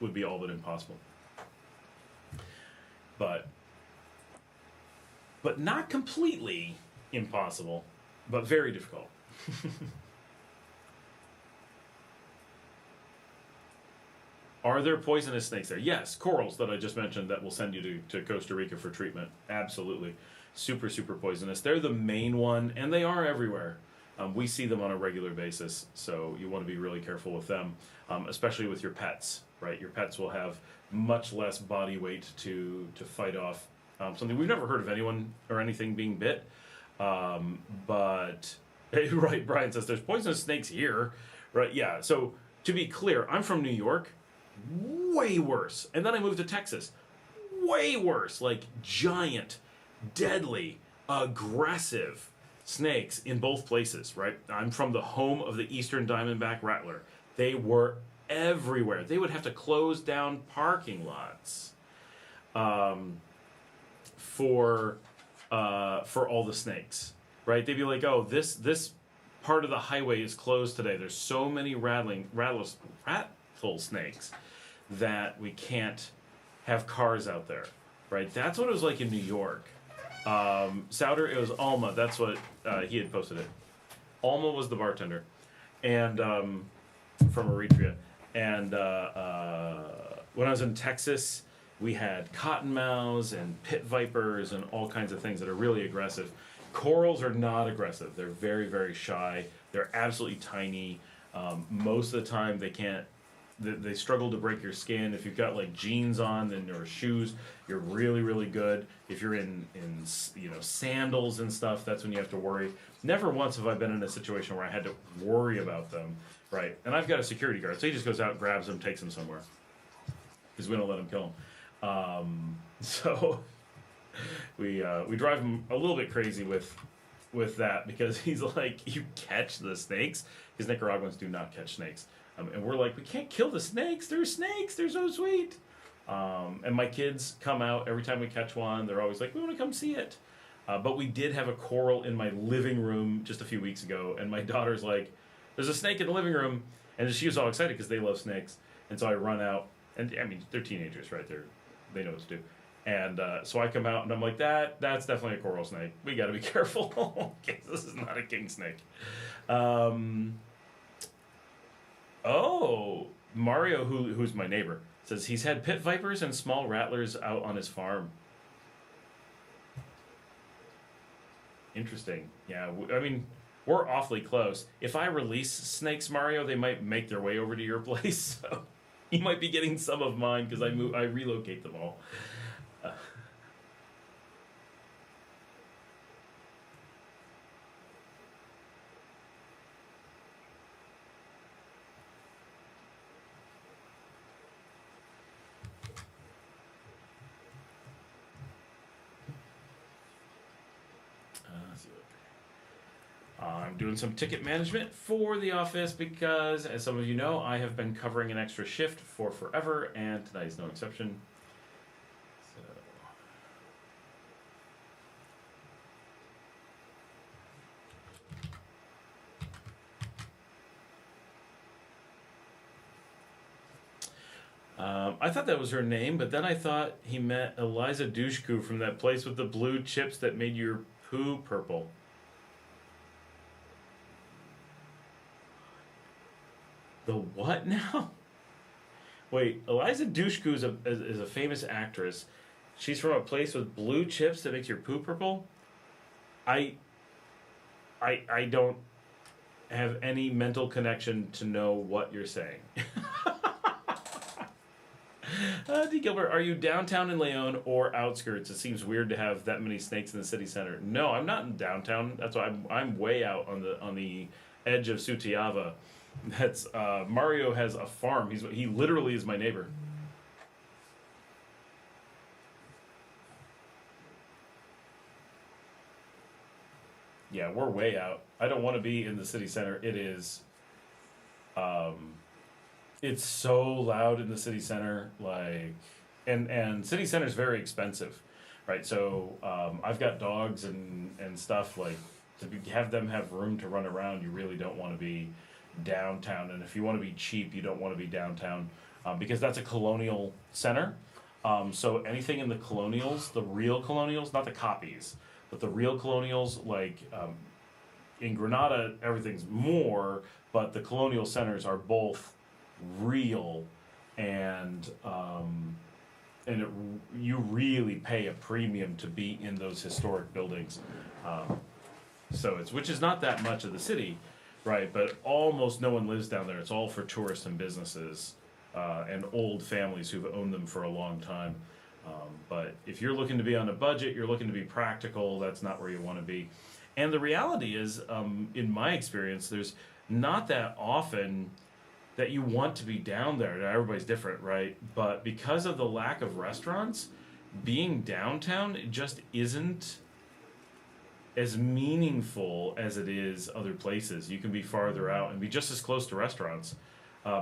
would be all but impossible. But not completely impossible, but very difficult. Are there poisonous snakes there? Yes, corals that I just mentioned that will send you to Costa Rica for treatment. Absolutely. Super, super poisonous. They're the main one, and they are everywhere. We see them on a regular basis, so you want to be really careful with them, especially with your pets, right? Your pets will have much less body weight to fight off something. We've never heard of anyone or anything being bit, but right, Brian says there's poisonous snakes here, right? Yeah, so to be clear, I'm from New York, way worse, and then I moved to Texas, way worse, like giant, deadly, aggressive snakes in both places, right? I'm from the home of the Eastern Diamondback Rattler. They were everywhere. They would have to close down parking lots for all the snakes, right? They'd be like, oh, this part of the highway is closed today. There's so many rattle snakes that we can't have cars out there, right? That's what it was like in New York. Souter, it was Alma. That's what he had posted it. Alma was the bartender, and from Eritrea. And when I was in Texas, we had cottonmouths and pit vipers and all kinds of things that are really aggressive. Corals are not aggressive. They're very, very shy. They're absolutely tiny. Most of the time, they struggle to break your skin. If you've got like jeans on or shoes, you're really, really good. If you're in sandals and stuff, that's when you have to worry. Never once have I been in a situation where I had to worry about them, right? And I've got a security guard, so he just goes out, grabs them, takes them somewhere, because we don't let him kill them. So we drive him a little bit crazy with that, because he's like, you catch the snakes, because Nicaraguans do not catch snakes. And we're like, we can't kill the snakes. They're snakes. They're so sweet. And my kids come out every time we catch one. They're always like, we want to come see it. But we did have a coral in my living room just a few weeks ago. And my daughter's like, there's a snake in the living room. And she was all excited because they love snakes. And so I run out. And I mean, they're teenagers, right? They know what to do. And so I come out and I'm like, that's definitely a coral snake. We got to be careful. This is not a king snake. Oh, Mario, who's my neighbor, says he's had pit vipers and small rattlers out on his farm. Interesting. Yeah, I mean, We're awfully close. If I release snakes, Mario, they might make their way over to your place. So you might be getting some of mine because I relocate them all. I'm doing some ticket management for the office because, as some of you know, I have been covering an extra shift for forever, and tonight is no exception. I thought that was her name, but then I thought he meant Eliza Dushku from that place with the blue chips that made your poo purple. The what now? Wait, Eliza Dushku is a famous actress. She's from a place with blue chips that makes your poo purple? I don't have any mental connection to know what you're saying. D. Gilbert, are you downtown in LEòN or outskirts? It seems weird to have that many snakes in the city center. No, I'm not in downtown. That's why I'm way out on the edge of Sutiava. That's Mario has a farm. He literally is my neighbor. Yeah, we're way out. I don't want to be in the city center. It is it's so loud in the city center, like, and city center is very expensive, right? So I've got dogs and stuff, like, have them have room to run around. You really don't want to be downtown, and if you want to be cheap, you don't want to be downtown because that's a colonial center. So anything in the colonials, the real colonials, not the copies, but the real colonials, like in Granada, everything's more, but the colonial centers are both real, and you really pay a premium to be in those historic buildings. So which is not that much of the city, right? But almost no one lives down there. It's all for tourists and businesses and old families who've owned them for a long time. But if you're looking to be on a budget, you're looking to be practical, that's not where you want to be. And the reality is, in my experience, there's not that often that you want to be down there. Now, everybody's different, right? But because of the lack of restaurants, being downtown just isn't as meaningful as it is other places. You can be farther out and be just as close to restaurants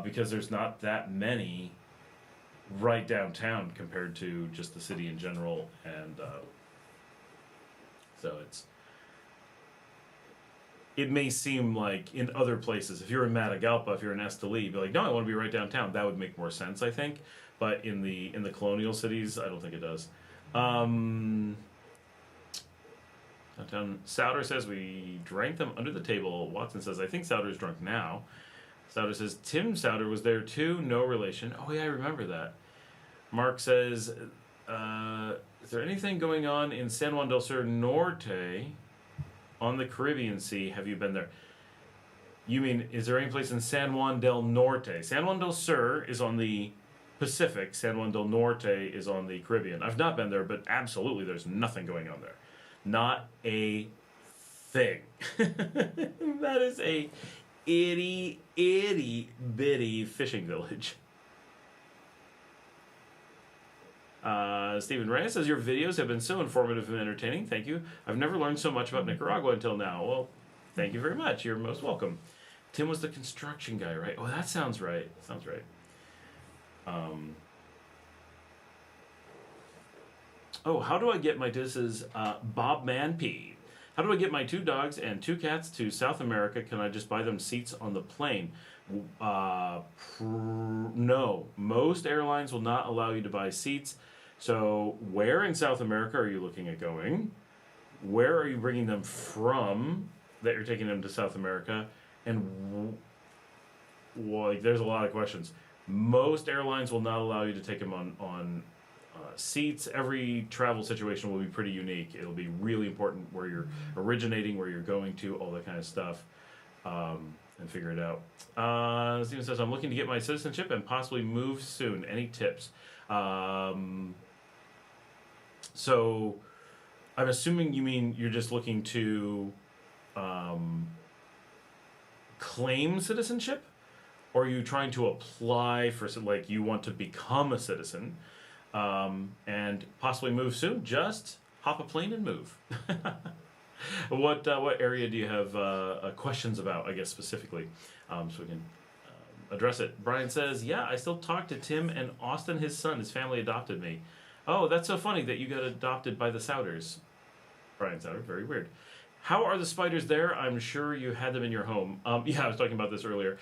because there's not that many right downtown compared to just the city in general. And so it may seem like in other places, if you're in Matagalpa, if you're in Esteli, you'd be like, no, I want to be right downtown. That would make more sense, I think. But in the colonial cities, I don't think it does. Downtown Souter says we drank them under the table. Watson says, I think Souter's drunk now. Souter says, Tim Souter was there too, no relation. Oh yeah, I remember that. Mark says, is there anything going on in San Juan del Sur Norte on the Caribbean Sea? Have you been there? You mean, is there any place in San Juan del Norte? San Juan del Sur is on the Pacific. San Juan del Norte is on the Caribbean. I've not been there, but absolutely there's nothing going on there. Not a thing. That is a itty bitty fishing village. Stephen Reyes says, your videos have been so informative and entertaining. Thank you. I've never learned so much about Nicaragua until now. Well, thank you very much. You're most welcome. Tim was the construction guy, right? Oh, that sounds right. Sounds right. Oh, how do I get this is Bob Manp. How do I get my 2 dogs and 2 cats to South America? Can I just buy them seats on the plane? No. Most airlines will not allow you to buy seats. So where in South America are you looking at going? Where are you bringing them from that you're taking them to South America? And there's a lot of questions. Most airlines will not allow you to take them on seats. Every travel situation will be pretty unique. It'll be really important where you're originating, where you're going to, all that kind of stuff, and figure it out. Steven says, I'm looking to get my citizenship and possibly move soon. Any tips? So I'm assuming you mean you're just looking to claim citizenship? Or are you trying to apply for, like, you want to become a citizen and possibly move soon? Just hop a plane and move. What area do you have questions about, I guess, specifically? So we can address it. Brian says, yeah, I still talk to Tim and Austin, his son. His family adopted me. Oh, that's so funny that you got adopted by the Souders. Brian Souder, very weird. How are the spiders there? I'm sure you had them in your home. Yeah, I was talking about this earlier.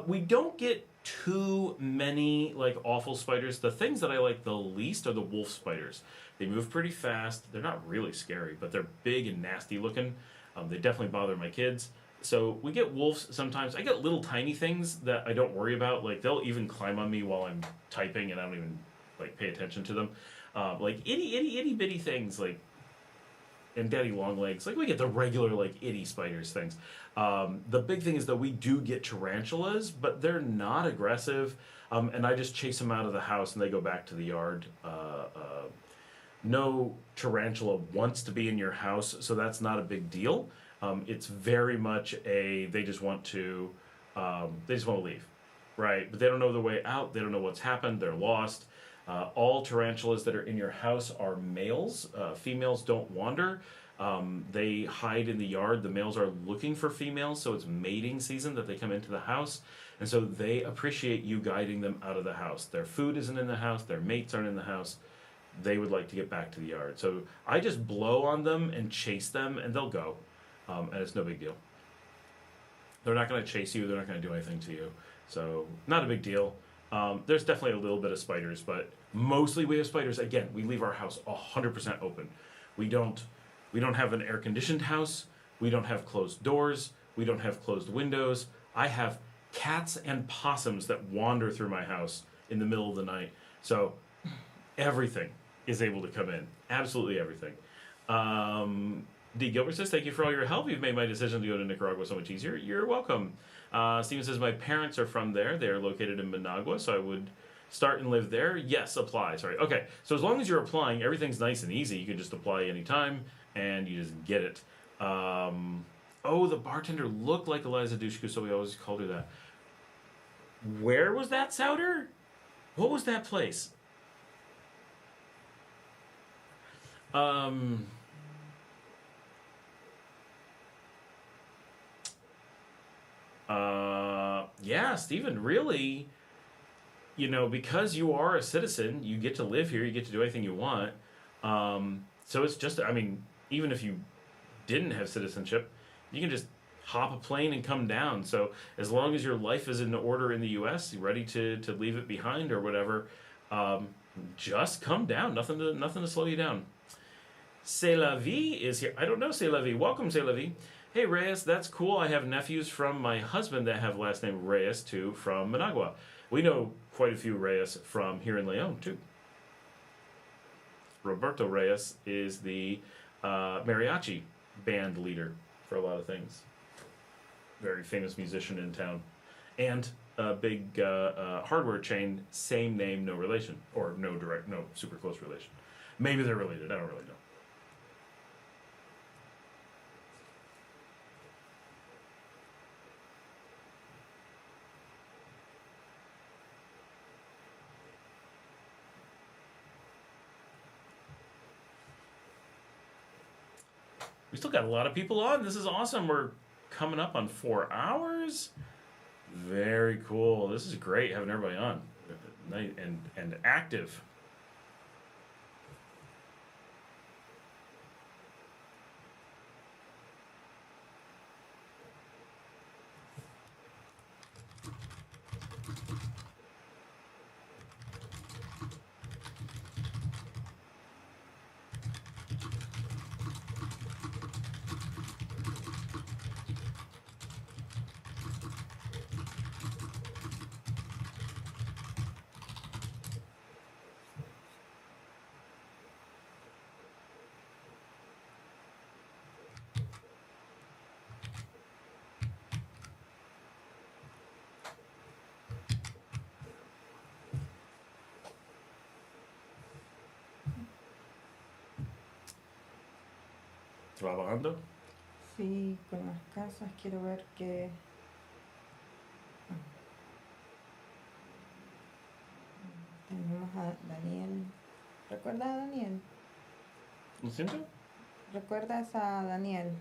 We don't get too many, like, awful spiders. The things that I like the least are the wolf spiders. They move pretty fast. They're not really scary, but they're big and nasty looking. They definitely bother my kids. So we get wolves sometimes. I get little tiny things that I don't worry about. Like, they'll even climb on me while I'm typing, and I don't even, like, pay attention to them. Like, itty bitty things, like, and daddy long legs. Like, we get the regular, like, itty spiders things. The big thing is that we do get tarantulas, but they're not aggressive. And I just chase them out of the house and they go back to the yard. No tarantula wants to be in your house, so that's not a big deal. It's very much they just want to leave, right? But they don't know the way out. They don't know what's happened. They're lost. All tarantulas that are in your house are males. Females don't wander. They hide in the yard. The males are looking for females, so it's mating season that they come into the house. And so they appreciate you guiding them out of the house. Their food isn't in the house. Their mates aren't in the house. They would like to get back to the yard. So I just blow on them and chase them, and they'll go. And it's no big deal. They're not going to chase you. They're not going to do anything to you. So not a big deal. There's definitely a little bit of spiders, but mostly we have spiders. Again, we leave our house 100% open. We don't have an air-conditioned house. We don't have closed doors. We don't have closed windows. I have cats and possums that wander through my house in the middle of the night. So everything is able to come in. Absolutely everything. D. Gilbert says, thank you for all your help. You've made my decision to go to Nicaragua so much easier. You're welcome. Steven says, my parents are from there. They are located in Managua, so I would start and live there. Yes, apply. Sorry. Okay, so as long as you're applying, everything's nice and easy. You can just apply anytime, and you just get it. Oh, the bartender looked like Eliza Dushku, so we always called her that. Where was that, Souder? What was that place? Yeah, Stephen, really, because you are a citizen, you get to live here, you get to do anything you want. So it's just, even if you didn't have citizenship, you can just hop a plane and come down. So as long as your life is in order in the U.S., you're ready to leave it behind or whatever, just come down. Nothing to slow you down. C'est la vie is here. I don't know, C'est la vie. Welcome, C'est la vie. Hey, Reyes, that's cool. I have nephews from my husband that have last name Reyes, too, from Managua. We know quite a few Reyes from here in Leon, too. Roberto Reyes is the mariachi band leader for a lot of things. Very famous musician in town. And a big hardware chain, same name, no relation. Or no super close relation. Maybe they're related, I don't really know. We still got a lot of people on. This is awesome. We're coming up on 4 hours. Very cool. This is great having everybody on. And active. trabajando. Sí, con las casas quiero ver que... Tenemos a Daniel. ¿Recuerdas a Daniel? ¿Lo siento? ¿Recuerdas a Daniel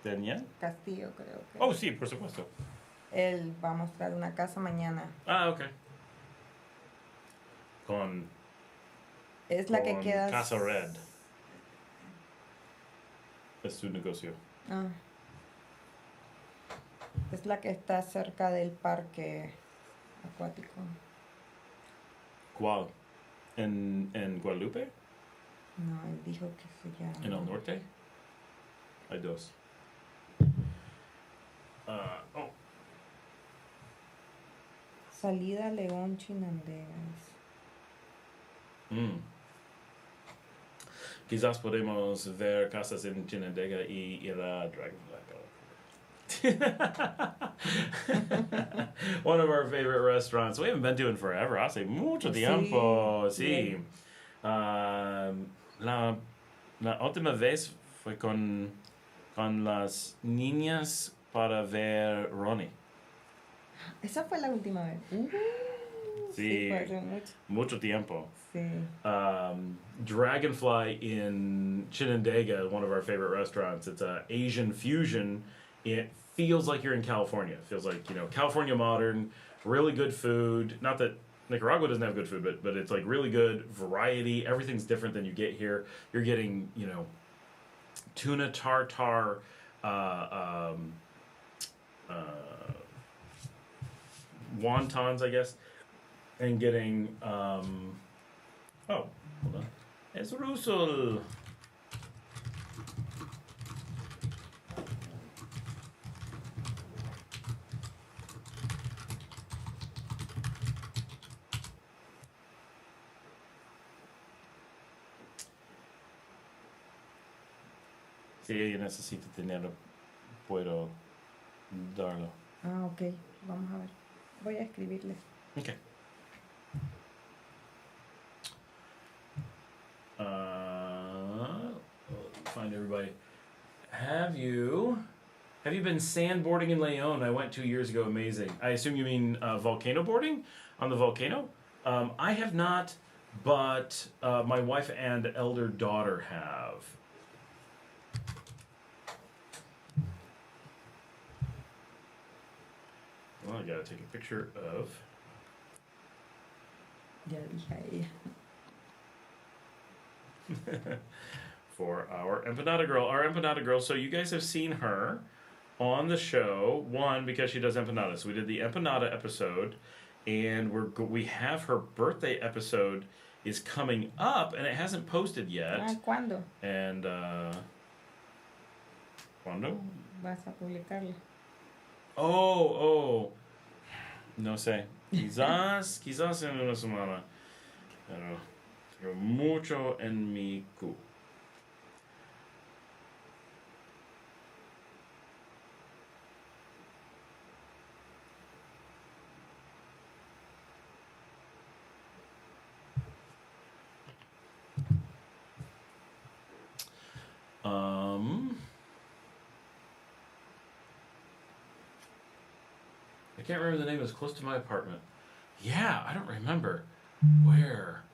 Daniel. Castillo, creo que? Oh, sí, por supuesto. Él va a mostrar una casa mañana. Ah, ok. Con Es la que queda... Casa Red. Es su negocio. Ah. Es la que está cerca del parque acuático. ¿Cuál? ¿En Guadalupe? No, él dijo que se llama... ¿En el norte? Hay dos. Oh. Salida León Chinandegas. Quizás podemos ver casas en Chinandega y ir a Dragonfly. One of our favorite restaurants. We haven't been to in forever. Hace mucho tiempo. Sí. La última vez fue con las niñas para ver Ronnie. Esa fue la última vez. Sí, fue hace mucho. Mucho tiempo. Sí. Dragonfly in Chinandega, one of our favorite restaurants. It's a Asian fusion. It feels like you're in California. It feels like, California modern, really good food. Not that Nicaragua doesn't have good food, but it's like really good variety. Everything's different than you get here. You're getting, tuna tartare, wontons, I guess, and getting, hold on. Es Russell. Si ella necesita dinero, puedo darlo. Ah, ok. Vamos a ver. Voy a escribirle. Okay. Find everybody. Have you been sandboarding in LEòN? I went 2 years ago. Amazing. I assume you mean volcano boarding on the volcano? I have not, but my wife and elder daughter have. Well, I gotta take a picture of. Ya dije a ella. For our empanada girl. Our empanada girl, so you guys have seen her on the show, one, because she does empanadas. We did the empanada episode, and we have her birthday episode is coming up, and it hasn't posted yet. Ah, ¿cuándo? And, ¿cuándo? Vas a publicarla. Oh, no sé. Quizás en una semana. Pero tengo mucho en mi cu. I can't remember the name. It was close to my apartment. Yeah, I don't remember. Where?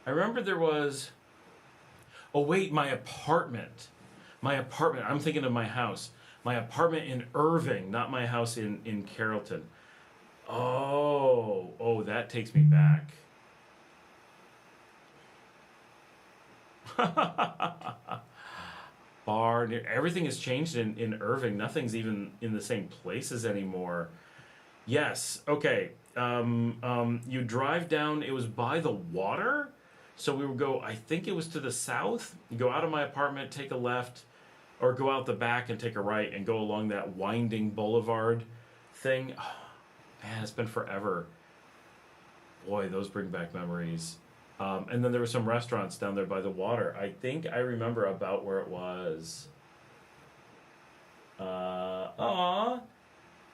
I remember there was... Oh, wait, my apartment. My apartment. I'm thinking of my house. My apartment in Irving, not my house in Carrollton. Oh, that takes me back. Bar, everything has changed in Irving. Nothing's even in the same places anymore. Yes, okay. You drive down, it was by the water. So we would go, I think it was to the south. You go out of my apartment, take a left, or go out the back and take a right and go along that winding boulevard thing. Oh, man, it's been forever. Boy, those bring back memories. And then there were some restaurants down there by the water. I think I remember about where it was.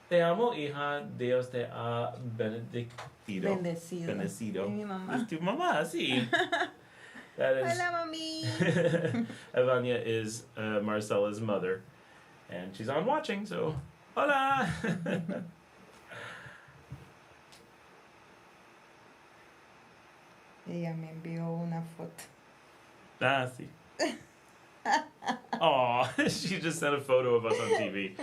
Te amo, hija. Dios te ha bendecido. Bendecido. Bendecido. Y mi mamá. Es tu mamá, sí. That is. Hola, mami. Evania is Marcela's mother, and she's on watching, so hola. Ella me envió una foto. Ah, sí. Aw, she just sent a photo of us on TV.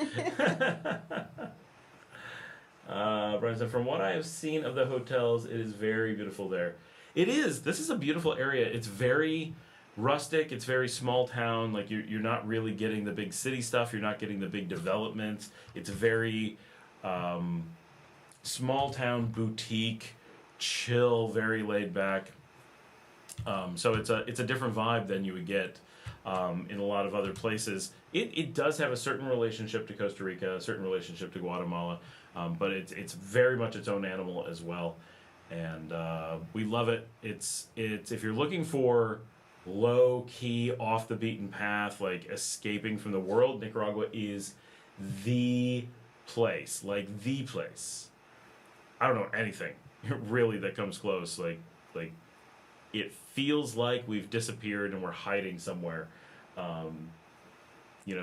Brian said, from what I have seen of the hotels, it is very beautiful there. It is. This is a beautiful area. It's very rustic. It's very small town. Like you're not really getting the big city stuff. You're not getting the big developments. It's very small town boutique, chill, very laid back. So it's a different vibe than you would get in a lot of other places. It does have a certain relationship to Costa Rica, a certain relationship to Guatemala, but it's very much its own animal as well, and we love it. It's if you're looking for low key, off the beaten path, like escaping from the world, Nicaragua is the place. Like the place. I don't know anything really that comes close. Like it feels like we've disappeared and we're hiding somewhere.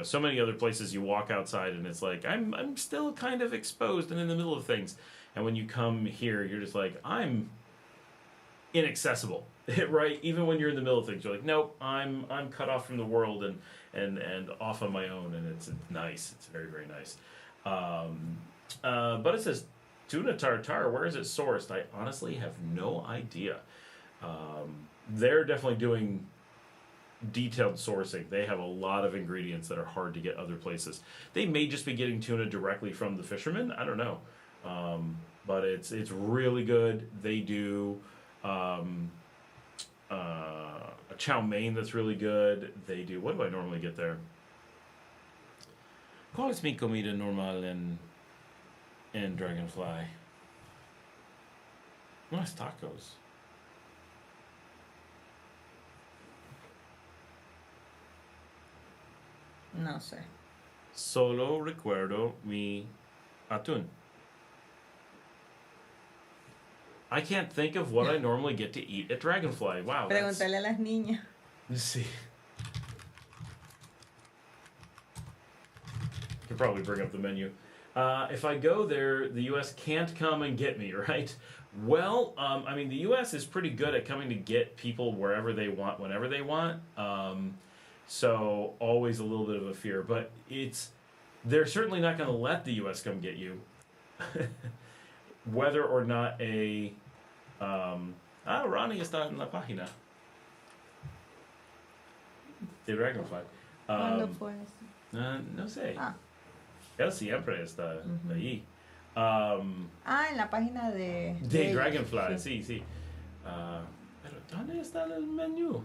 So many other places you walk outside and it's like I'm still kind of exposed and in the middle of things. And when you come here, you're just like, I'm inaccessible, right? Even when you're in the middle of things, you're like, nope, I'm cut off from the world and off on my own, and it's nice. It's very, very nice. But it says tuna tartare. Where is it sourced? I honestly have no idea. They're definitely doing detailed sourcing. They have a lot of ingredients that are hard to get other places. They may just be getting tuna directly from the fishermen. I don't know. But it's really good. They do a chow mein that's really good. They do, what do I normally get there? ¿Cuál es mi comida normal en Dragonfly? Nice tacos. No sé. Solo recuerdo mi atún. I can't think of what I normally get to eat at Dragonfly. Wow. Pregúntale a las niñas. Let's see. Could probably bring up the menu. If I go there, the U.S. can't come and get me, right? Well, the U.S. is pretty good at coming to get people wherever they want, whenever they want. So always a little bit of a fear, but they're certainly not going to let the U.S. come get you. Whether or not Ronnie está en la página de Dragonfly. ¿Cuándo fue eso? No sé. Ah. Él siempre está ahí. En la página de Dragonfly, sí. Pero ¿dónde está el menú?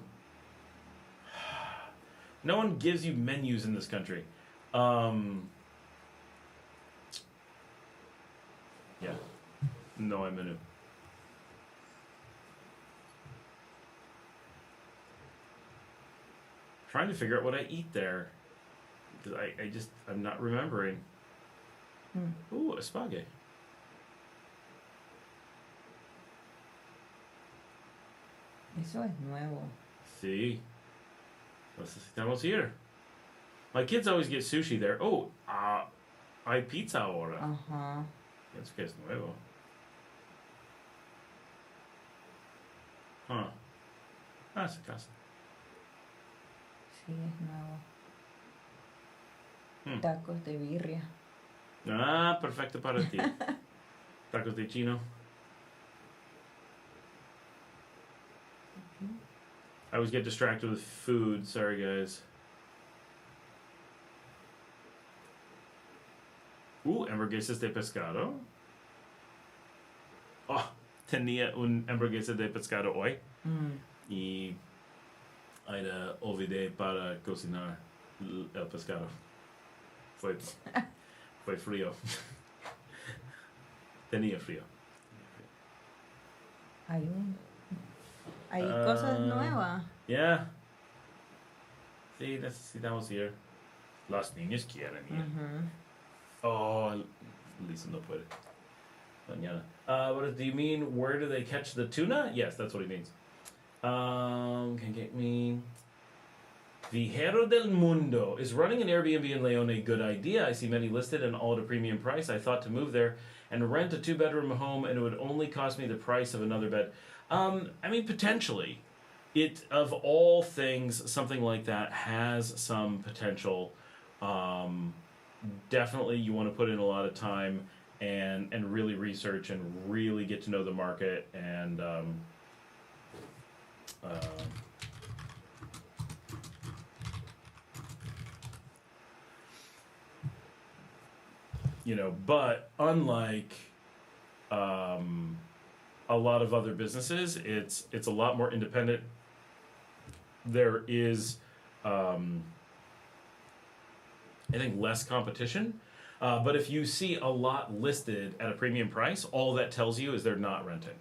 No one gives you menus in this country. Yeah. No hay menu. Trying to figure out what I eat there. Because I'm not remembering. Ooh, espague. Eso es nuevo. Sí. Necesitamos ir. My kids always get sushi there. Oh, hay pizza ahora. Ajá. Es que es nuevo. Huh. Esa casa. Sí, es nuevo. Tacos de birria. Perfecto para ti. Tacos de chino. I always get distracted with food. Sorry, guys. Hamburguesas de pescado. Oh, tenía un hamburguesa de pescado hoy. Y olvidé para cocinar el pescado. Fue frío. Tenía frío. Hay cosas nuevas. Yeah. Sí, necesitamos ir. Las niñas quieren ir. Oh, Lisa no puede. Mañana. Do you mean where do they catch the tuna? Yes, that's what he means. Can get me. Viajero del Mundo. Is running an Airbnb in Leon a good idea? I see many listed and all at a premium price. I thought to move there and rent a 2-bedroom home, and it would only cost me the price of another bed. I mean, potentially. It, of all things, something like that has some potential. Definitely you want to put in a lot of time and really research and really get to know the market and you know, but unlike a lot of other businesses, it's a lot more independent. There is I think less competition, but if you see a lot listed at a premium price, all that tells you is they're not renting,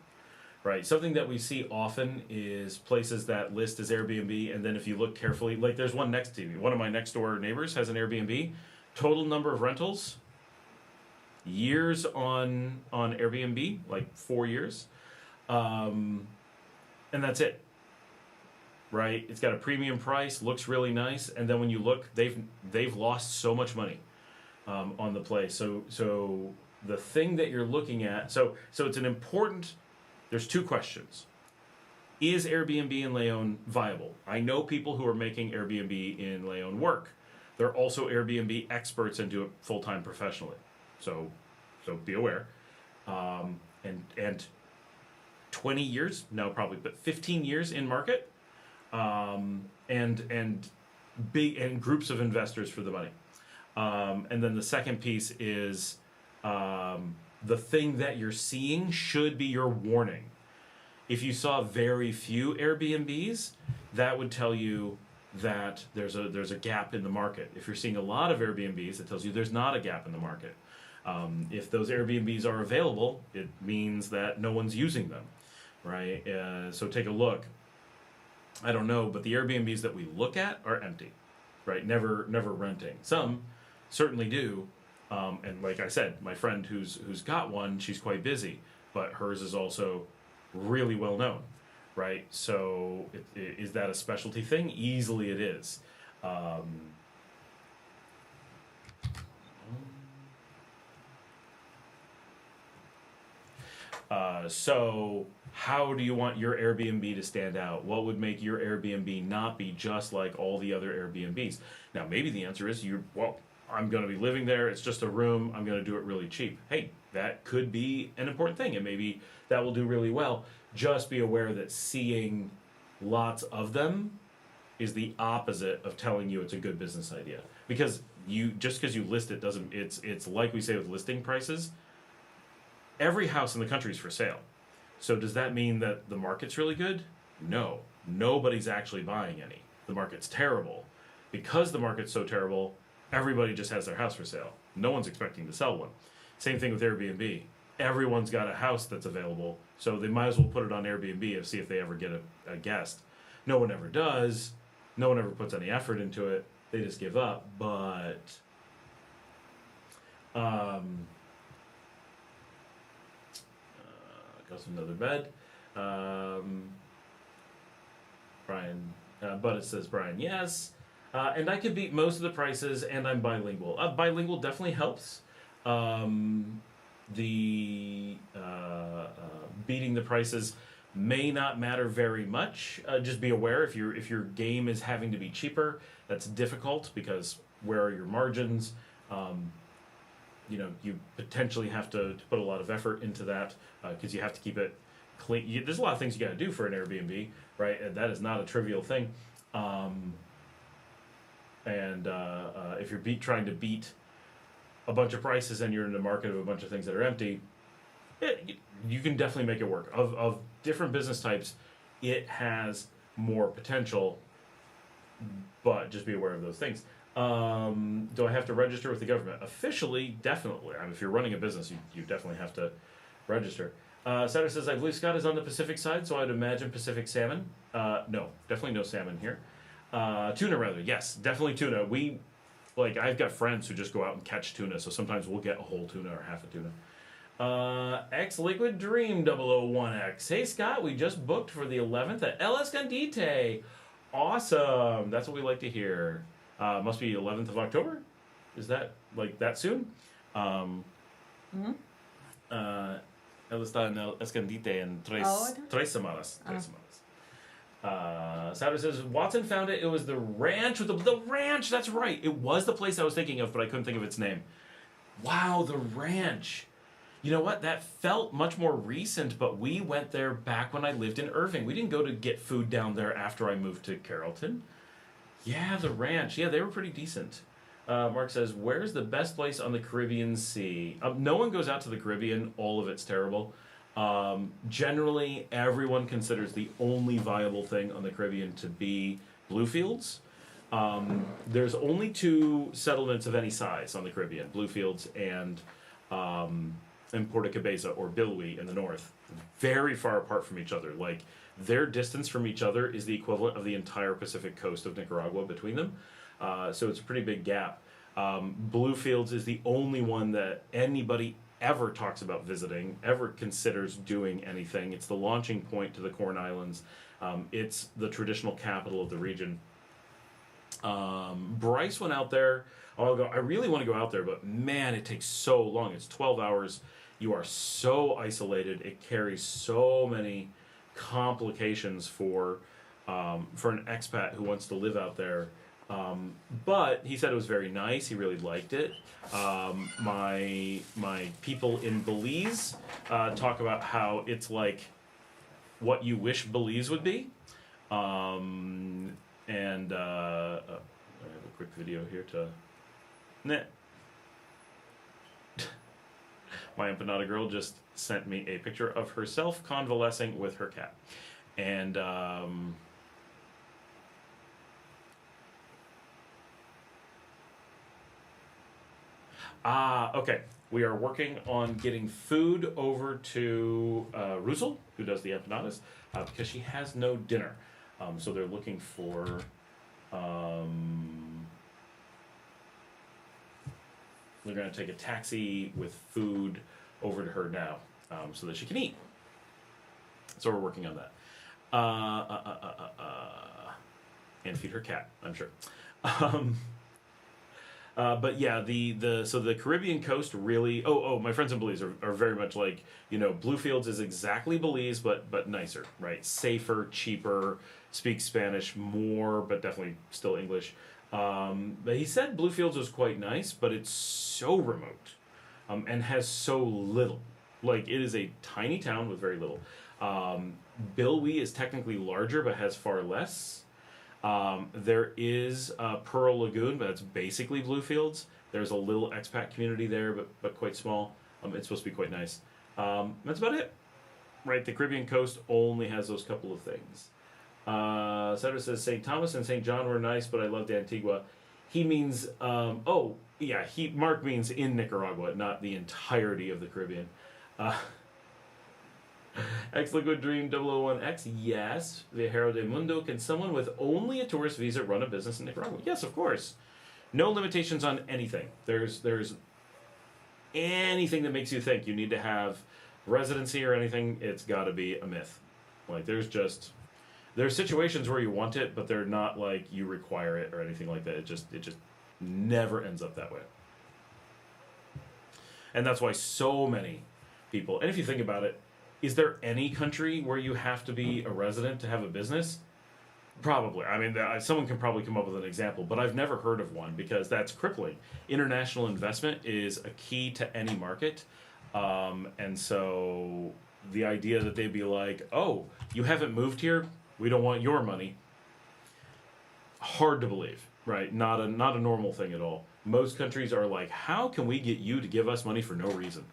right? Something that we see often is places that list as Airbnb, and then if you look carefully, like there's one next to me. One of my next door neighbors has an Airbnb. Total number of rentals, years on Airbnb, like 4 years, and that's it. Right, it's got a premium price, looks really nice, and then when you look, they've lost so much money on the place. So the thing that you're looking at, so it's an important. There's two questions: is Airbnb in Leon viable? I know people who are making Airbnb in Leon work. They're also Airbnb experts and do it full-time professionally. So be aware. And 20 years, no, probably, but 15 years in market. And groups of investors for the money. And then the second piece is the thing that you're seeing should be your warning. If you saw very few Airbnbs, that would tell you that there's a gap in the market. If you're seeing a lot of Airbnbs, it tells you there's not a gap in the market. If those Airbnbs are available, it means that no one's using them, right? So take a look. I don't know, but the Airbnbs that we look at are empty, right? Never renting. Some certainly do, and like I said, my friend who's got one, she's quite busy, but hers is also really well known, right? So is that a specialty thing? Easily it is. So how do you want your Airbnb to stand out? What would make your Airbnb not be just like all the other Airbnbs? Now, maybe the answer is I'm going to be living there. It's just a room. I'm going to do it really cheap. Hey, that could be an important thing, and maybe that will do really well. Just be aware that seeing lots of them is the opposite of telling you it's a good business idea. Because just because you list it doesn't. It's like we say with listing prices. Every house in the country is for sale. So does that mean that the market's really good? No. Nobody's actually buying any. The market's terrible. Because the market's so terrible, everybody just has their house for sale. No one's expecting to sell one. Same thing with Airbnb. Everyone's got a house that's available, so they might as well put it on Airbnb and see if they ever get a guest. No one ever does. No one ever puts any effort into it. They just give up. But goes another bed. Brian, but it says Brian, yes. And I could beat most of the prices, and I'm bilingual. Bilingual definitely helps. Beating the prices may not matter very much. Just be aware if your game is having to be cheaper, that's difficult because where are your margins? You potentially have to put a lot of effort into that because you have to keep it clean. There's a lot of things you got to do for an Airbnb, right? And that is not a trivial thing. If you're trying to beat a bunch of prices and you're in the market of a bunch of things that are empty, you can definitely make it work. Of different business types, it has more potential, but just be aware of those things. Do I have to register with the government? Officially, definitely. If you're running a business, you definitely have to register. Saturday says, I believe Scott is on the Pacific side, so I'd imagine Pacific salmon. No, definitely no salmon here. Tuna, rather. Yes, definitely tuna. I've got friends who just go out and catch tuna, so sometimes we'll get a whole tuna or half a tuna. X Liquid Dream 001X. Hey Scott, we just booked for the 11th at El Escondite. Awesome. That's what we like to hear. Must be 11th of October? Is that like that soon? Él está en El Escondite en tres semanas. Sauter says, Watson found it. It was the ranch with the ranch. That's right. It was the place I was thinking of, but I couldn't think of its name. Wow, the ranch. You know what? That felt much more recent, but we went there back when I lived in Irving. We didn't go to get food down there after I moved to Carrollton. Yeah, the ranch. Yeah, they were pretty decent. Mark says, where's the best place on the Caribbean Sea? No one goes out to the Caribbean. All of it's terrible. Generally, everyone considers the only viable thing on the Caribbean to be Bluefields. There's only two settlements of any size on the Caribbean, Bluefields and Puerto Cabeza or Bilwi in the north. Very far apart from each other. Like, their distance from each other is the equivalent of the entire Pacific coast of Nicaragua between them. So it's a pretty big gap. Bluefields is the only one that anybody ever talks about visiting, ever considers doing anything. It's the launching point to the Corn Islands. It's the traditional capital of the region. Bryce went out there. I really want to go out there, but man, it takes so long. It's 12 hours. You are so isolated. It carries so many complications for an expat who wants to live out there. But he said it was very nice. He really liked it. My people in Belize talk about how it's like what you wish Belize would be. I have a quick video here to... My empanada girl just sent me a picture of herself convalescing with her cat. And... okay. We are working on getting food over to Russell, who does the empanadas, because she has no dinner. So they're looking for... they're going to take a taxi with food over to her now, so that she can eat. So we're working on that. And feed her cat, I'm sure. But yeah, so the Caribbean coast really... my friends in Belize are very much like, Bluefields is exactly Belize, but nicer, right? Safer, cheaper, speaks Spanish more, but definitely still English. But he said Bluefields was quite nice, but it's so remote, and has so little. Like, it is a tiny town with very little. Bilwi is technically larger, but has far less. There is Pearl Lagoon, but that's basically Bluefields. There's a little expat community there, but quite small. It's supposed to be quite nice. That's about it. Right, the Caribbean coast only has those couple of things. Cedric says, St. Thomas and St. John were nice, but I loved Antigua. He means, Mark means in Nicaragua, not the entirety of the Caribbean. X Liquid Dream 001X, yes. Viajero de Mundo, can someone with only a tourist visa run a business in Nicaragua? Yes, of course. No limitations on anything. There's anything that makes you think you need to have residency or anything, it's got to be a myth. Like, there's situations where you want it, but they're not like you require it or anything like that. It just never ends up that way. And that's why so many people, and if you think about it, is there any country where you have to be a resident to have a business? Probably. I mean, someone can probably come up with an example, but I've never heard of one because that's crippling. International investment is a key to any market. And so the idea that they'd be like, oh, you haven't moved here? We don't want your money. Hard to believe, right? Not a normal thing at all. Most countries are like, how can we get you to give us money for no reason?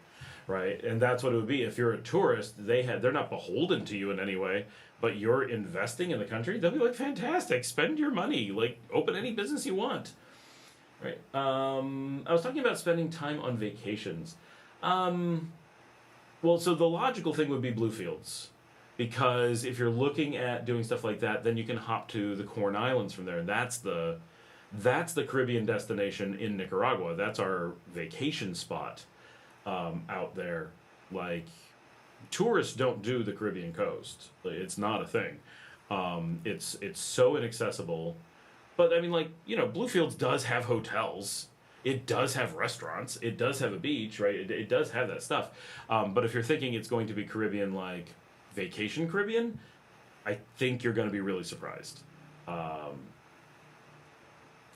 Right, and that's what it would be. If you're a tourist, they're not beholden to you in any way, but you're investing in the country, they'll be like, fantastic, spend your money, like, open any business you want. Right. I was talking about spending time on vacations. Well, so the logical thing would be Bluefields, because if you're looking at doing stuff like that, then you can hop to the Corn Islands from there, and that's the Caribbean destination in Nicaragua. That's our vacation spot. Out there. like tourists don't do the Caribbean coast. Like, it's not a thing. It's so inaccessible. But I mean, like, you know, Bluefields does have hotels. It does have restaurants. It does have a beach, right? It does have that stuff. But if you're thinking it's going to be Caribbean, like vacation Caribbean, I think you're going to be really surprised.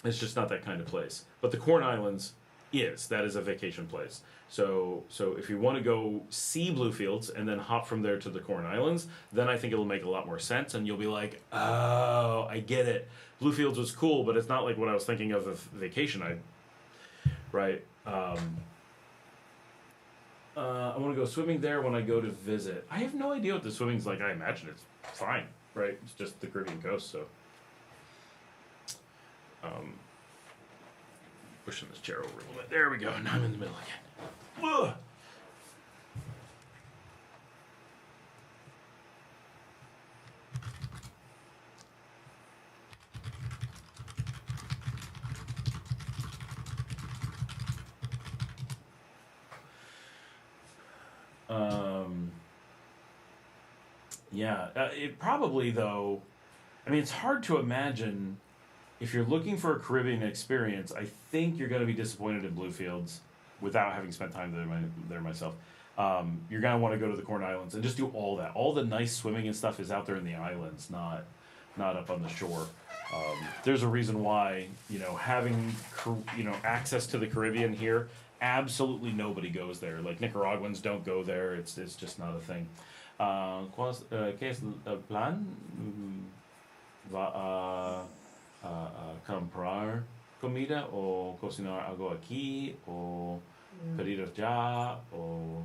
It's just not that kind of place. But the Corn Islands that is a vacation place. So if you want to go see Bluefields and then hop from there to the Corn Islands, then I think it'll make a lot more sense, and you'll be like, oh, I get it. Bluefields was cool, but it's not like what I was thinking of vacation. Right. I want to go swimming there when I go to visit. I have no idea what the swimming's like. I imagine it's fine, right? It's just the Caribbean coast, so. Pushing this chair over a little bit. There we go. Now I'm in the middle again. Ugh. Yeah, it probably though. I mean, it's hard to imagine if you're looking for a Caribbean experience. I think you're going to be disappointed in Bluefields without having spent time there myself. You're going to want to go to the Corn Islands and just do all that. All the nice swimming and stuff is out there in the islands, not up on the shore. There's a reason why, you know, having access to the Caribbean here. Absolutely nobody goes there. Like Nicaraguans don't go there. It's just not a thing. ¿Qué es el plan? ¿Va a comprar comida o cocinar algo aquí o pedir ya o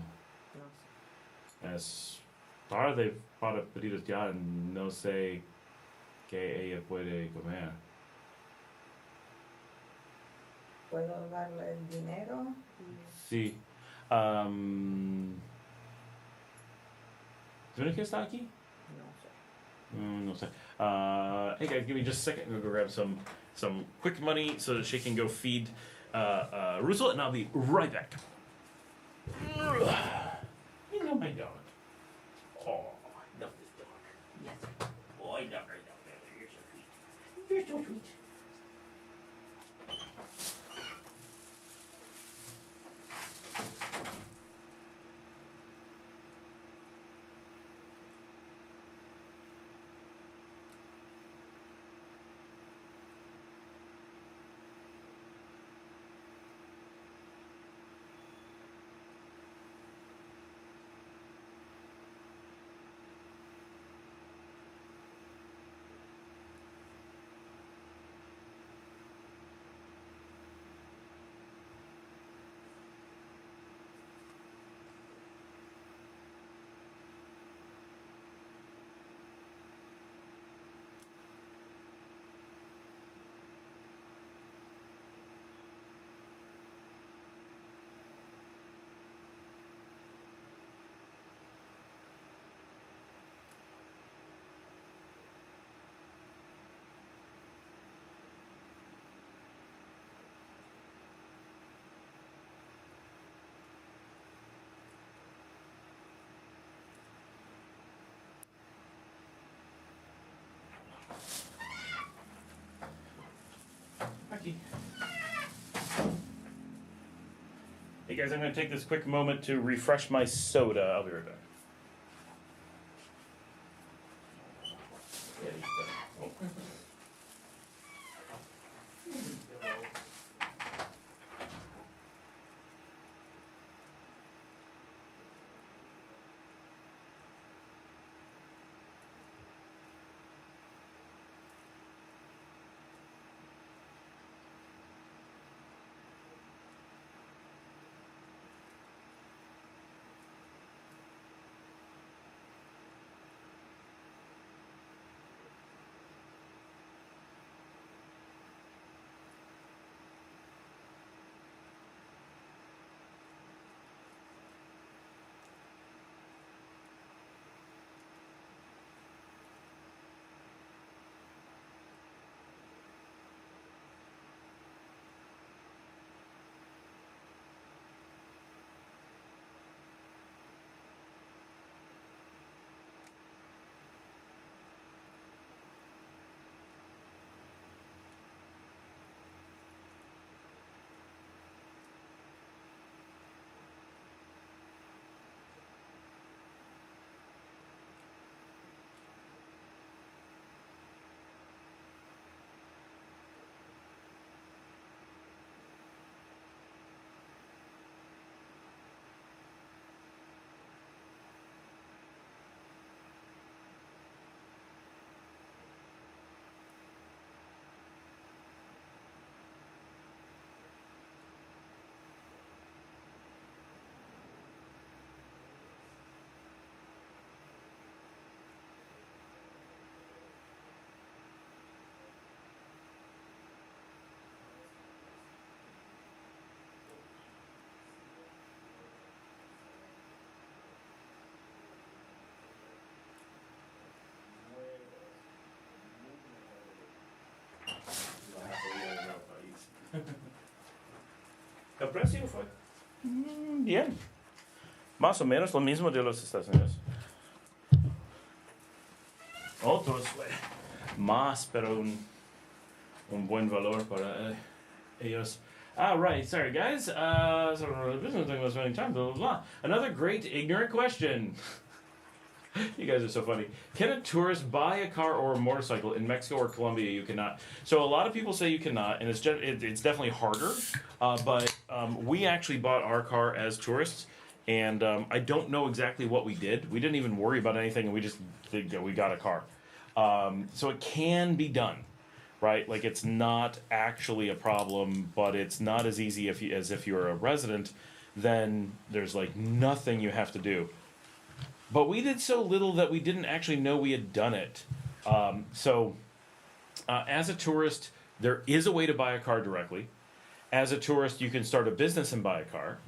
es tarde para pedir ya? No sé qué ella puede comer. ¿Puedo darle el dinero? Sí. ¿Tienes que estar aquí? No sé. No sé. Hey guys, give me just a second. I'm gonna go grab some quick money so that she can go feed Russell, and I'll be right back. You know my dog. Oh, I love this dog. Yes. Oh, I love her. You're so sweet. You're so sweet. Hey guys, I'm going to take this quick moment to refresh my soda. I'll be right back. El precio fue bien. Más o menos lo mismo de los Estados Unidos. Otros fue más, pero un buen valor para ellos. Right. Sorry, guys. Business thing was running time. Blah blah blah. Another great ignorant question. You guys are so funny. Can a tourist buy a car or a motorcycle in Mexico or Colombia? You cannot. So a lot of people say you cannot, and it's definitely harder. But we actually bought our car as tourists, and I don't know exactly what we did. We didn't even worry about anything, and we just we got a car. So it can be done, right? Like it's not actually a problem, but it's not as easy as if you're a resident. Then there's like nothing you have to do. But we did so little that we didn't actually know we had done it. As a tourist, there is a way to buy a car directly. As a tourist, you can start a business and buy a car.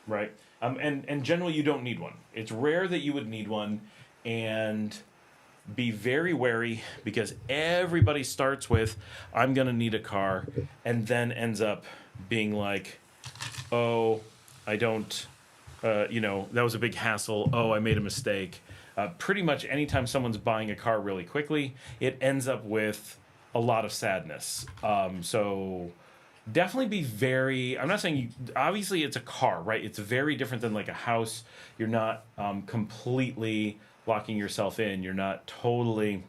Right. And generally, you don't need one. It's rare that you would need one, and be very wary because everybody starts with, I'm going to need a car, and then ends up being like, oh, I don't, that was a big hassle. Oh, I made a mistake. Pretty much anytime someone's buying a car really quickly, it ends up with a lot of sadness. So definitely be very, I'm not saying, obviously it's a car, right? It's very different than like a house. You're not completely locking yourself in. You're not totally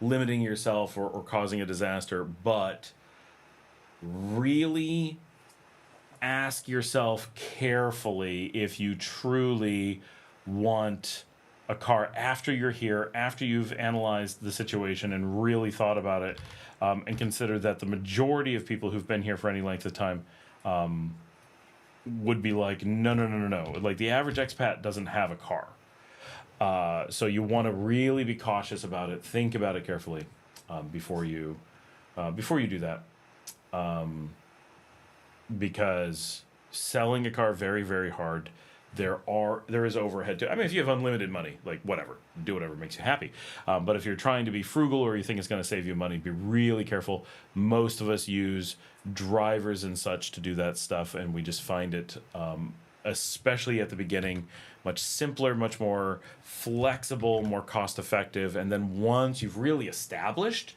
limiting yourself or causing a disaster, but really ask yourself carefully if you truly want a car after you're here, after you've analyzed the situation and really thought about it, and consider that the majority of people who've been here for any length of time would be like, no. Like the average expat doesn't have a car. So you want to really be cautious about it. Think about it carefully before you do that. Because selling a car very, very hard. There is overhead too. I mean, if you have unlimited money, like whatever, do whatever makes you happy. But if you're trying to be frugal or you think it's going to save you money, be really careful. Most of us use drivers and such to do that stuff, and we just find it, especially at the beginning, much simpler, much more flexible, more cost effective. And then once you've really established,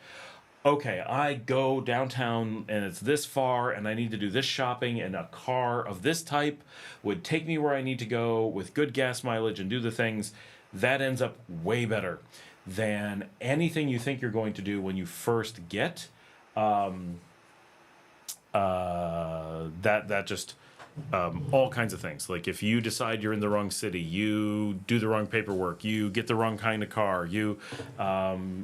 okay, I go downtown and it's this far and I need to do this shopping, and a car of this type would take me where I need to go with good gas mileage and do the things, that ends up way better than anything you think you're going to do when you first get. That just all kinds of things. Like if you decide you're in the wrong city, you do the wrong paperwork, you get the wrong kind of car, you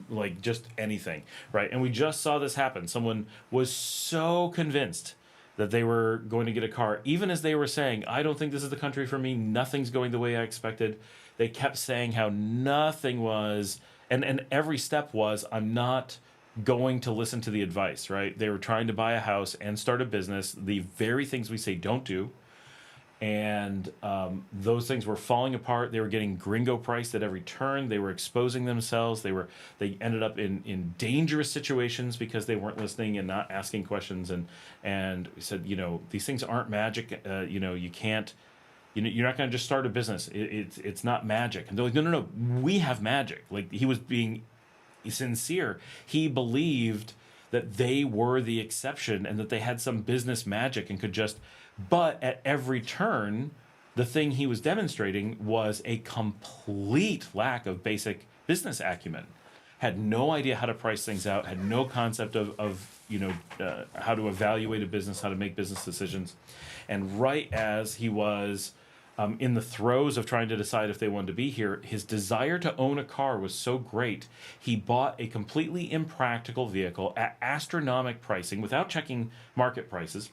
like just anything, right? And we just saw this happen. Someone was so convinced that they were going to get a car, even as they were saying, I don't think this is the country for me, nothing's going the way I expected. They kept saying how nothing was, and every step was, I'm not going to listen to the advice, right? They were trying to buy a house and start a business, the very things we say don't do. And those things were falling apart. They were getting gringo priced at every turn. They were exposing themselves. They ended up in dangerous situations because they weren't listening and not asking questions. And we said, these things aren't magic. You can't, you're not going to just start a business. It's not magic. And they're like, no, we have magic. Like he was being sincere. He believed that they were the exception and that they had some business magic and could just, but at every turn, the thing he was demonstrating was a complete lack of basic business acumen. Had no idea how to price things out, had no concept of how to evaluate a business, how to make business decisions. And right as he was in the throes of trying to decide if they wanted to be here, his desire to own a car was so great, he bought a completely impractical vehicle at astronomical pricing without checking market prices,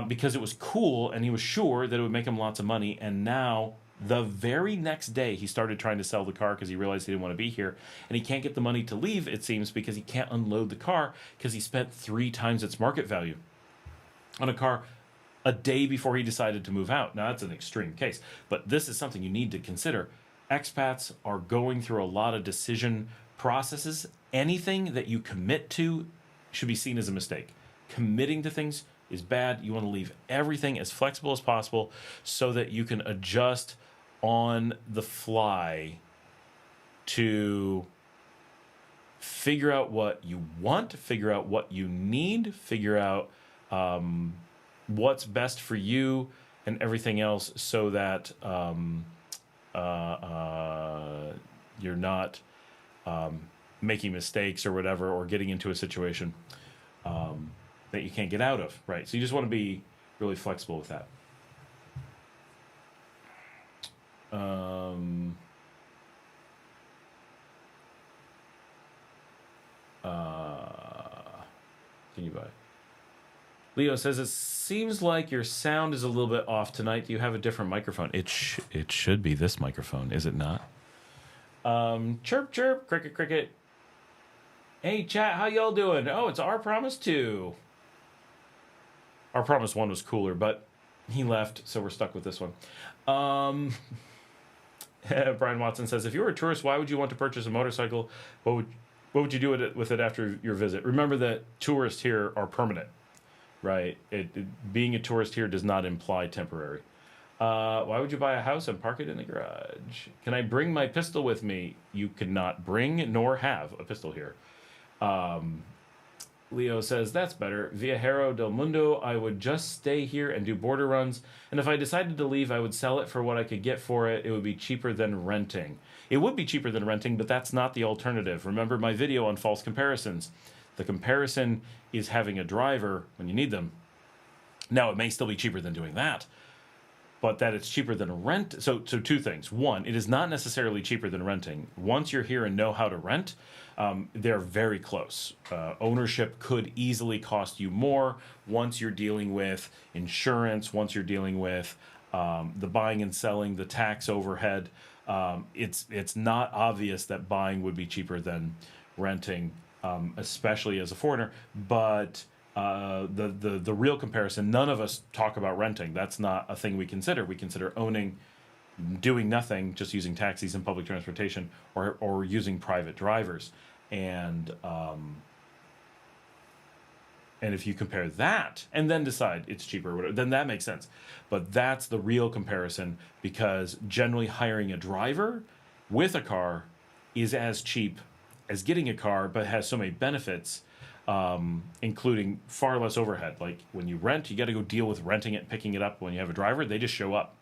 because it was cool and he was sure that it would make him lots of money. And now, the very next day, he started trying to sell the car because he realized he didn't want to be here. And he can't get the money to leave, it seems, because he can't unload the car because he spent 3 times its market value on a car a day before he decided to move out. Now, that's an extreme case, but this is something you need to consider. Expats are going through a lot of decision processes. Anything that you commit to should be seen as a mistake. Committing to things is bad. You want to leave everything as flexible as possible so that you can adjust on the fly to figure out what you want, figure out what you need, figure out what's best for you and everything else, so that you're not making mistakes or whatever, or getting into a situation that you can't get out of, right? So you just want to be really flexible with that. Can you buy? Leo says, it seems like your sound is a little bit off tonight. Do you have a different microphone? It should be this microphone, is it not? Chirp, chirp, cricket, cricket. Hey, chat, how y'all doing? Oh, it's Our Promise 2. Our Promise 1 was cooler, but he left, so we're stuck with this one. Brian Watson says, if you were a tourist, why would you want to purchase a motorcycle? What would you do with it after your visit? Remember that tourists here are permanent, right? Being a tourist here does not imply temporary. Why would you buy a house and park it in the garage? Can I bring my pistol with me? You cannot bring nor have a pistol here. Leo says, that's better. Viajero del Mundo, I would just stay here and do border runs. And if I decided to leave, I would sell it for what I could get for it. It would be cheaper than renting. It would be cheaper than renting, but that's not the alternative. Remember my video on false comparisons. The comparison is having a driver when you need them. Now, it may still be cheaper than doing that, but that it's cheaper than rent. So two things. One, it is not necessarily cheaper than renting. Once you're here and know how to rent, they're very close. Ownership could easily cost you more once you're dealing with insurance, once you're dealing with the buying and selling, the tax overhead. It's not obvious that buying would be cheaper than renting, especially as a foreigner. But the real comparison, none of us talk about renting. That's not a thing we consider. We consider owning, doing nothing, just using taxis and public transportation, or using private drivers. And if you compare that and then decide it's cheaper, or whatever, then that makes sense. But that's the real comparison, because generally hiring a driver with a car is as cheap as getting a car, but has so many benefits, including far less overhead. Like when you rent, you got to go deal with renting it, picking it up. When you have a driver, they just show up,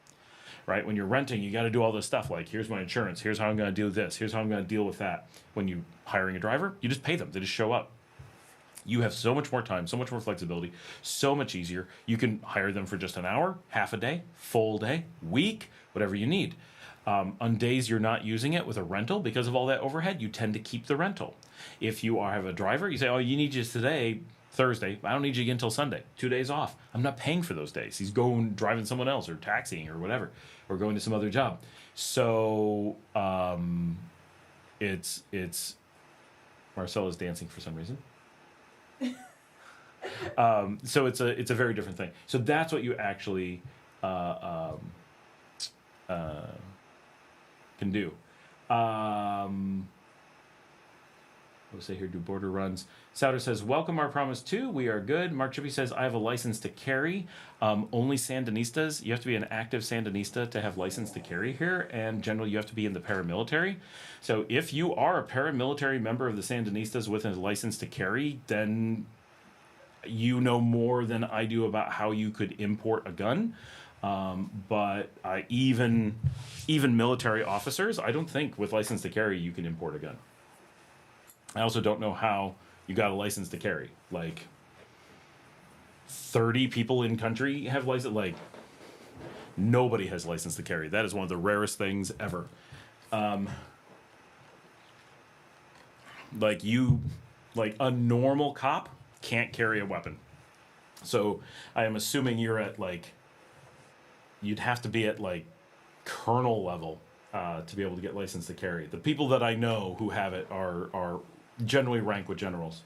right? When you're renting, you got to do all this stuff. Like, here's my insurance. Here's how I'm going to deal with this. Here's how I'm going to deal with that. When you hiring a driver, you just pay them. They just show up. You have so much more time, so much more flexibility, so much easier. You can hire them for just an hour, half a day, full day, week, whatever you need. On days you're not using it with a rental, because of all that overhead, you tend to keep the rental. If you have a driver, you say, oh, you need you today, Thursday. I don't need you again until Sunday. 2 days off. I'm not paying for those days. He's going driving someone else, or taxiing, or whatever, or going to some other job. So it's Marcela's dancing for some reason. So it's a very different thing. So that's what you actually can do. We'll say here, do border runs. Souter says, welcome Our Promise 2. We are good. Mark Chippy says, I have a license to carry. Only Sandinistas. You have to be an active Sandinista to have license to carry here. And generally, you have to be in the paramilitary. So if you are a paramilitary member of the Sandinistas with a license to carry, then you know more than I do about how you could import a gun. But even military officers, I don't think with license to carry you can import a gun. I also don't know how you got a license to carry. Like 30 people in country have license. Like nobody has license to carry. That is one of the rarest things ever. Like a normal cop can't carry a weapon. So I am assuming you're at you'd have to be at colonel level to be able to get license to carry. The people that I know who have it are generally rank with generals.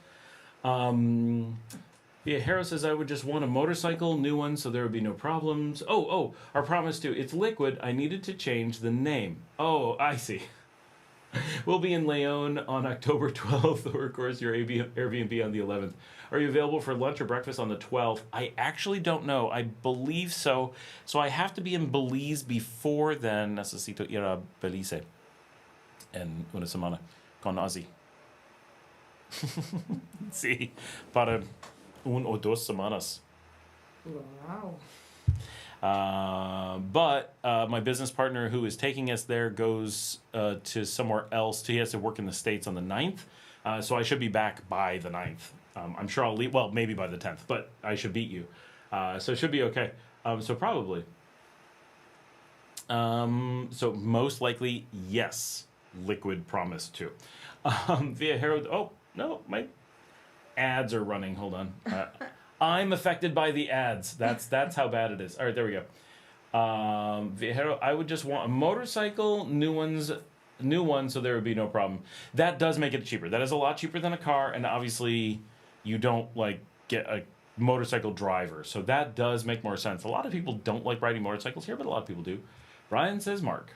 Harrow says, I would just want a motorcycle, new one, so there would be no problems. Our Promise too. It's liquid. I needed to change the name. Oh, I see. We'll be in LEòN on October 12th, or of course your Airbnb on the 11th. Are you available for lunch or breakfast on the 12th? I actually don't know. I believe so. So I have to be in Belize before then. Necesito ir a Belize en una semana con Ozzy. Sí, para un o dos semanas. Wow. But my business partner who is taking us there goes to somewhere else. He has to work in the States on the 9th. So I should be back by the 9th. I'm sure I'll leave, well, maybe by the 10th, but I should beat you. So it should be okay. So probably. So most likely, yes. Liquid promised to. Via Herald. Oh, no, my ads are running. Hold on. I'm affected by the ads. That's how bad it is. All right, there we go. Via Herald, I would just want a motorcycle, new one, so there would be no problem. That does make it cheaper. That is a lot cheaper than a car, and obviously you don't like get a motorcycle driver. So that does make more sense. A lot of people don't like riding motorcycles here, but a lot of people do. Brian says Mark.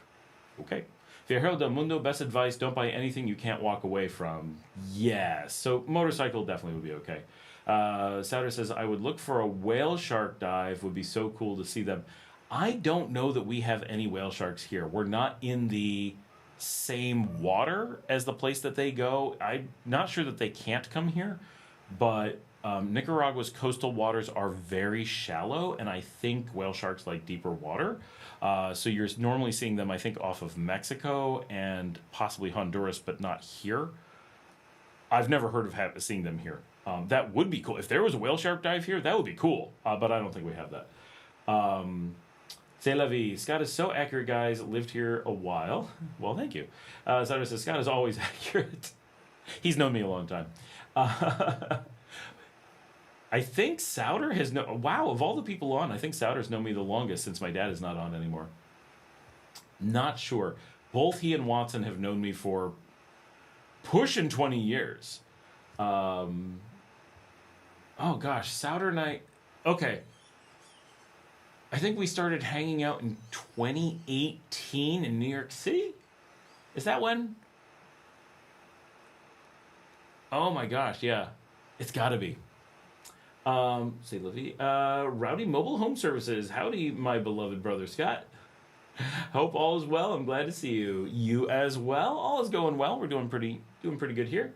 Okay. Viajero del Mundo, best advice, don't buy anything you can't walk away from. Yes. So motorcycle definitely would be okay. Souter says, I would look for a whale shark dive. Would be so cool to see them. I don't know that we have any whale sharks here. We're not in the same water as the place that they go. I'm not sure that they can't come here, but Nicaragua's coastal waters are very shallow, and I think whale sharks like deeper water. So you're normally seeing them, I think, off of Mexico and possibly Honduras, but not here. I've never heard of seeing them here. That would be cool. If there was a whale shark dive here, that would be cool. But I don't think we have that. C'est la vie. Scott is so accurate, guys. Lived here a while. Well, thank you. Souter says, Scott is always accurate. He's known me a long time. I think Souter has wow, of all the people on, I think Souter's known me the longest since my dad is not on anymore. Not sure. Both he and Watson have known me for pushing 20 years. Oh gosh, Souter and I, okay. I think we started hanging out in 2018 in New York City? Is that when? Oh my gosh, yeah. It's gotta be. Say Livy. Rowdy Mobile Home Services. Howdy, my beloved brother Scott. Hope all is well. I'm glad to see you. You as well. All is going well. We're doing pretty good here.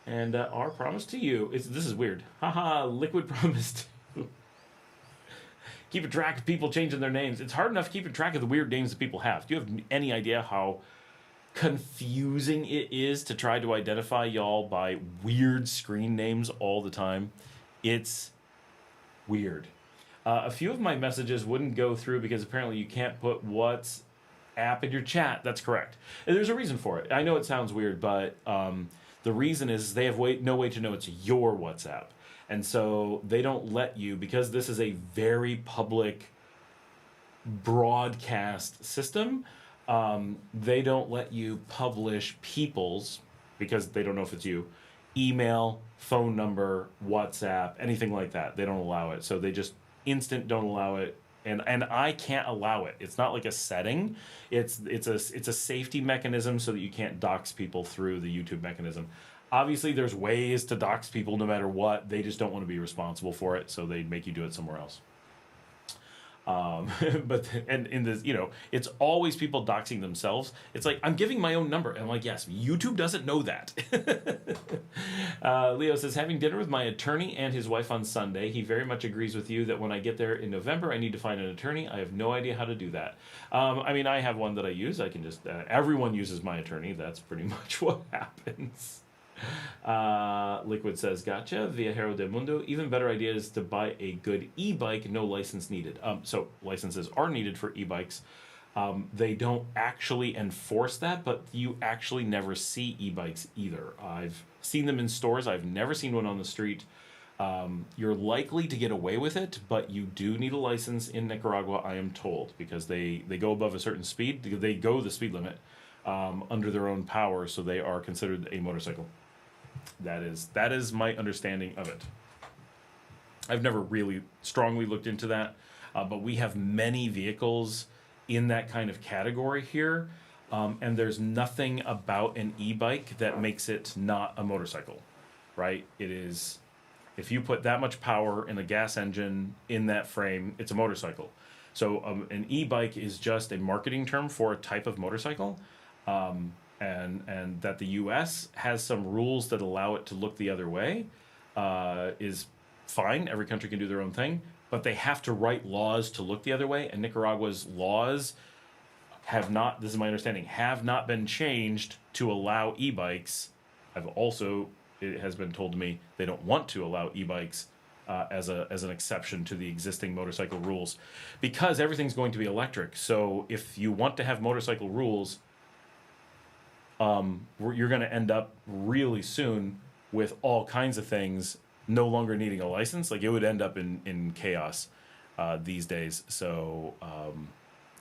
And our promise to you is, this is weird. Haha, liquid promise to keep a track of people changing their names. It's hard enough keeping track of the weird names that people have. Do you have any idea how confusing it is to try to identify y'all by weird screen names all the time? It's weird. A few of my messages wouldn't go through because apparently you can't put WhatsApp in your chat. That's correct. And there's a reason for it. I know it sounds weird, but the reason is they have no way to know it's your WhatsApp. And so they don't let you, because this is a very public broadcast system, they don't let you publish people's, because they don't know if it's you, email, phone number, WhatsApp, anything like that. They don't allow it. So they just don't allow it. And I can't allow it. It's not like a setting. It's a safety mechanism so that you can't dox people through the YouTube mechanism. Obviously, there's ways to dox people no matter what. They just don't want to be responsible for it, so they make you do it somewhere else. But in this, it's always people doxing themselves. It's like, I'm giving my own number. And I'm like, yes, YouTube doesn't know that. Leo says, having dinner with my attorney and his wife on Sunday. He very much agrees with you that when I get there in November, I need to find an attorney. I have no idea how to do that. I have one that I use. I can just, everyone uses my attorney. That's pretty much what happens. Liquid says, gotcha. Viajero del Mundo. Even better idea is to buy a good e-bike, no license needed. So licenses are needed for e-bikes. They don't actually enforce that, but you actually never see e-bikes either. I've seen them in stores. I've never seen one on the street. You're likely to get away with it, but you do need a license in Nicaragua, I am told, because they go above a certain speed. They go the speed limit under their own power, so they are considered a motorcycle. That is my understanding of it. I've never really strongly looked into that, but we have many vehicles in that kind of category here. and there's nothing about an e-bike that makes it not a motorcycle, right? It is, if you put that much power in a gas engine in that frame, it's a motorcycle. So an e-bike is just a marketing term for a type of motorcycle, and that the U.S. has some rules that allow it to look the other way is fine. Every country can do their own thing, but they have to write laws to look the other way, and Nicaragua's laws have not, this is my understanding, have not been changed to allow e-bikes. It has been told to me they don't want to allow e-bikes as an exception to the existing motorcycle rules, because everything's going to be electric. So if you want to have motorcycle rules, you're going to end up really soon with all kinds of things no longer needing a license. Like, it would end up in chaos these days. So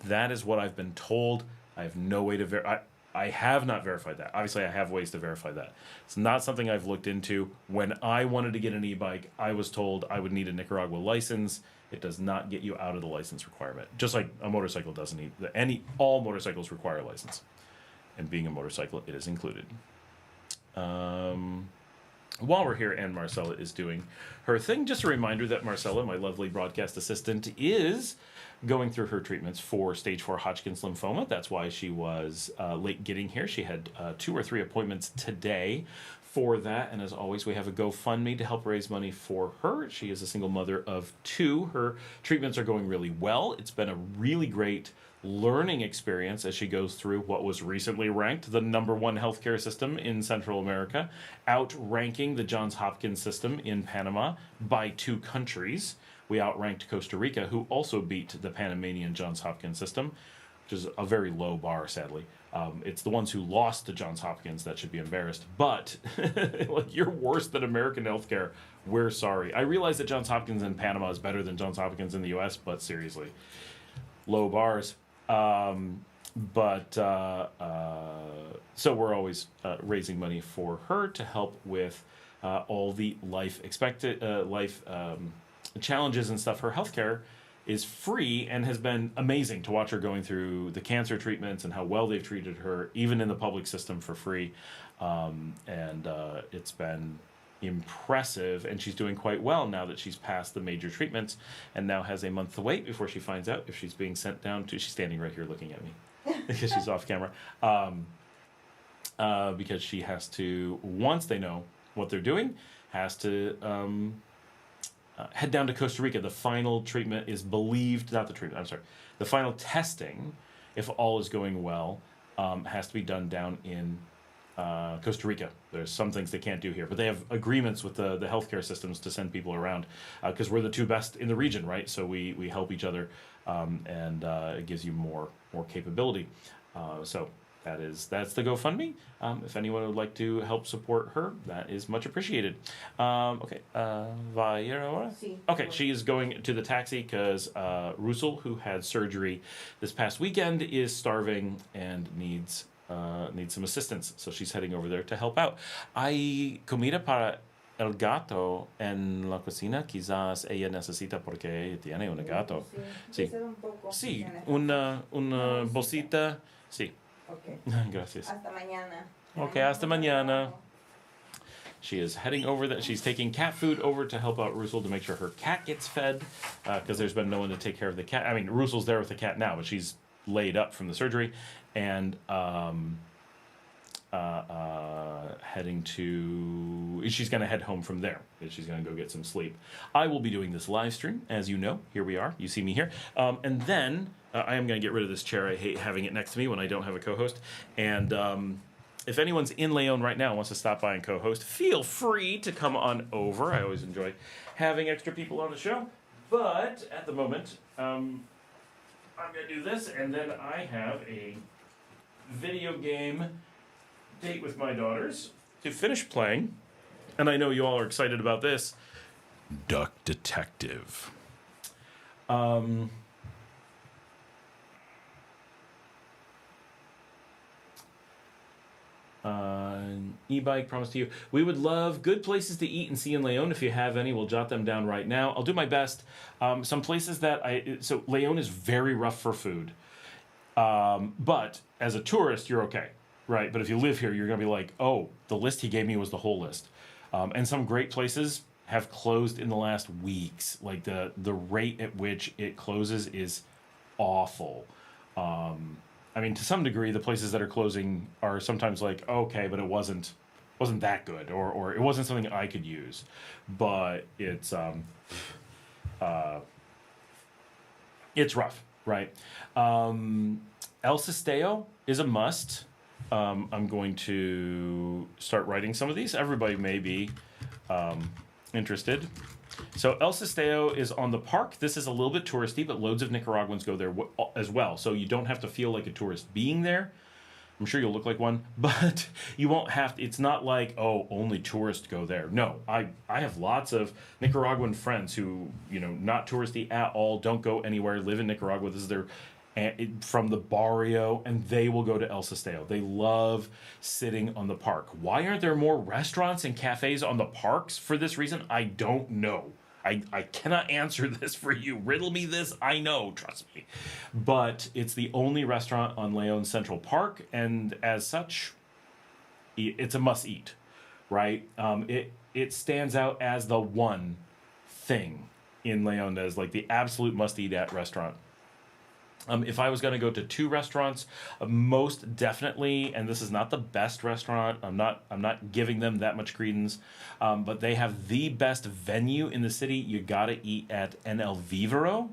that is what I've been told. I have no way to I have not verified that. Obviously, I have ways to verify that. It's not something I've looked into. When I wanted to get an e-bike, I was told I would need a Nicaragua license. It does not get you out of the license requirement. Just like a motorcycle doesn't need. All motorcycles require a license. And being a motorcycle, it is included. While we're here and Marcela is doing her thing, just a reminder that Marcela, my lovely broadcast assistant, is going through her treatments for stage 4 Hodgkin's lymphoma. That's why she was late getting here. She had 2 or 3 appointments today for that. And as always, we have a GoFundMe to help raise money for her. She is a single mother of 2. Her treatments are going really well. It's been a really great learning experience as she goes through what was recently ranked the #1 healthcare system in Central America, outranking the Johns Hopkins system in Panama by 2 countries. We outranked Costa Rica, who also beat the Panamanian Johns Hopkins system, which is a very low bar, sadly. It's the ones who lost to Johns Hopkins that should be embarrassed. But like, you're worse than American healthcare. We're sorry. I realize that Johns Hopkins in Panama is better than Johns Hopkins in the U.S., but seriously, low bars. So we're always raising money for her to help with all the life challenges and stuff. Her healthcare is free and has been amazing to watch her going through the cancer treatments and how well they've treated her, even in the public system, for free. It's been impressive, and she's doing quite well now that she's passed the major treatments and now has a month to wait before she finds out if she's being sent down to, she's standing right here looking at me because she's off camera, because she has to, once they know what they're doing, has to head down to Costa Rica. The final treatment is believed, the final testing, if all is going well, has to be done down in Costa Rica. There's some things they can't do here, but they have agreements with the healthcare systems to send people around, because we're the 2 best in the region, right? So we help each other, and it gives you more capability. So that's the GoFundMe. If anyone would like to help support her, that is much appreciated. Okay, va ir ahora? Sí. Okay, she is going to the taxi because Russell, who had surgery this past weekend, is starving and needs some assistance. So she's heading over there to help out. Hay comida para el gato en la cocina. Quizás ella necesita porque tiene un gato. Sí, sí, una bolsita. Sí. Okay. Gracias. Hasta mañana. Okay, hasta mañana. She is heading over there. She's taking cat food over to help out Russell to make sure her cat gets fed, because there's been no one to take care of the cat. I mean, Russel's there with the cat now, but she's laid up from the surgery, and she's going to head home from there. She's going to go get some sleep. I will be doing this live stream, as you know. Here we are. You see me here. And then I am going to get rid of this chair. I hate having it next to me when I don't have a co-host. And if anyone's in LEòN right now and wants to stop by and co-host, feel free to come on over. I always enjoy having extra people on the show. But at the moment, I'm going to do this, and then I have a video game date with my daughters to finish playing. And I know you all are excited about this. Duck Detective. E-bike, promise to you. We would love good places to eat and see in LEòN. If you have any, we'll jot them down right now. I'll do my best. Some places that so LEòN is very rough for food. But as a tourist, you're okay, right? But if you live here, you're going to be like, oh, the list he gave me was the whole list. And some great places have closed in the last weeks. Like the rate at which it closes is awful. I mean, to some degree, the places that are closing are sometimes like, okay, but it wasn't that good, or it wasn't something I could use. But it's rough, right? El Sisteo is a must. I'm going to start writing some of these. Everybody may be interested. So El Sisteo is on the park. This is a little bit touristy, but loads of Nicaraguans go there as well. So you don't have to feel like a tourist being there. I'm sure you'll look like one, but you won't have to. It's not like, oh, only tourists go there. No, I have lots of Nicaraguan friends who, not touristy at all, don't go anywhere, live in Nicaragua. This is their from the barrio, and they will go to El Sisteo. They love sitting on the park. Why aren't there more restaurants and cafes on the parks for this reason? I don't know. I cannot answer this for you. Riddle me this, I know, trust me. But it's the only restaurant on LEòN Central Park, and as such, it's a must-eat, right? It stands out as the one thing in LEòN that is like the absolute must-eat at restaurant. If I was going to go to two restaurants, most definitely, and this is not the best restaurant, I'm not giving them that much credence, but they have the best venue in the city. You got to eat at El Vivero.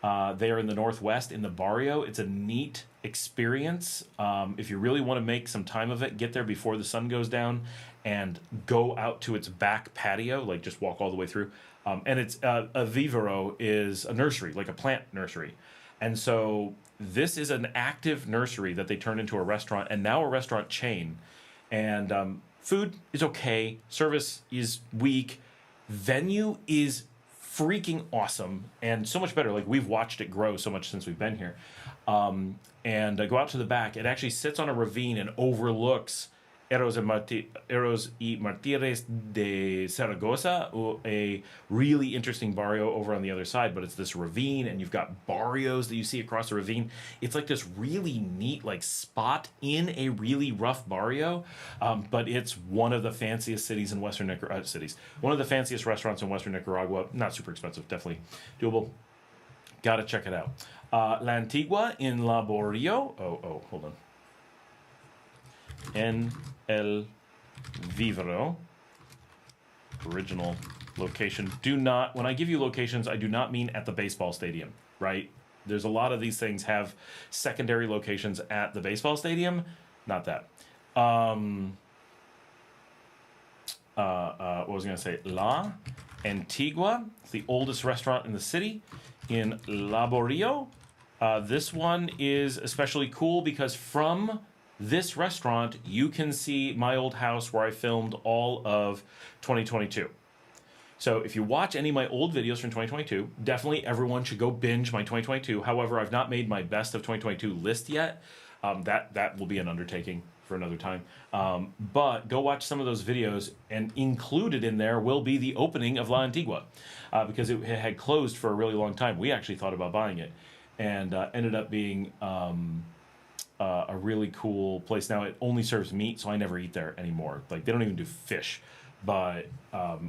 They are in the Northwest in the barrio. It's a neat experience. If you really want to make some time of it, get there before the sun goes down and go out to its back patio, like just walk all the way through. And it's a vivero is a nursery, like a plant nursery. And so this is an active nursery that they turned into a restaurant, and now a restaurant chain. And food is okay. Service is weak. Venue is freaking awesome and so much better. Like, we've watched it grow so much since we've been here. And go out to the back. It actually sits on a ravine and overlooks Eros y Martires de Zaragoza, a really interesting barrio over on the other side, but it's this ravine, and you've got barrios that you see across the ravine. It's like this really neat spot in a really rough barrio, but it's one of the fanciest cities in Western Nicaragua. One of the fanciest restaurants in Western Nicaragua. Not super expensive, definitely doable. Gotta check it out. La Antigua in La Borio. Oh, hold on. En El Vivero. Original location. When I give you locations, I do not mean at the baseball stadium, right? There's a lot of these things have secondary locations at the baseball stadium. Not that. What was I going to say? La Antigua. It's the oldest restaurant in the city in Laborio. This one is especially cool because from this restaurant, you can see my old house where I filmed all of 2022. So if you watch any of my old videos from 2022, definitely everyone should go binge my 2022. However, I've not made my best of 2022 list yet. That will be an undertaking for another time. But go watch some of those videos, and included in there will be the opening of La Antigua, because it had closed for a really long time. We actually thought about buying it, and ended up being a really cool place. Now it only serves meat, so I never eat there anymore. Like, they don't even do fish, but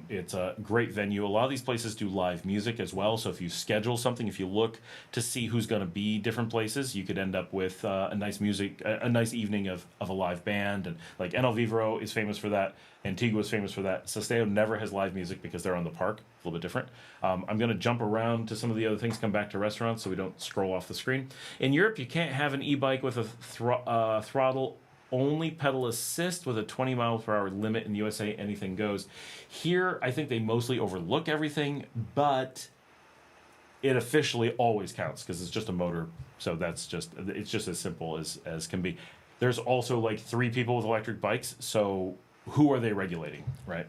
it's a great venue. A lot of these places do live music as well, so if you schedule something, if you look to see who's going to be different places, you could end up with a nice evening of a live band. And like En El Vivero is famous for that. Antigua is famous for that. Sisteo never has live music because they're on the park. A little bit different. I'm going to jump around to some of the other things, come back to restaurants so we don't scroll off the screen. In Europe, you can't have an e-bike with a throttle only pedal assist with a 20 miles per hour limit. In the USA, anything goes. Here, I think they mostly overlook everything, but it officially always counts because it's just a motor. So it's just as simple as can be. There's also like 3 people with electric bikes, so who are they regulating, right?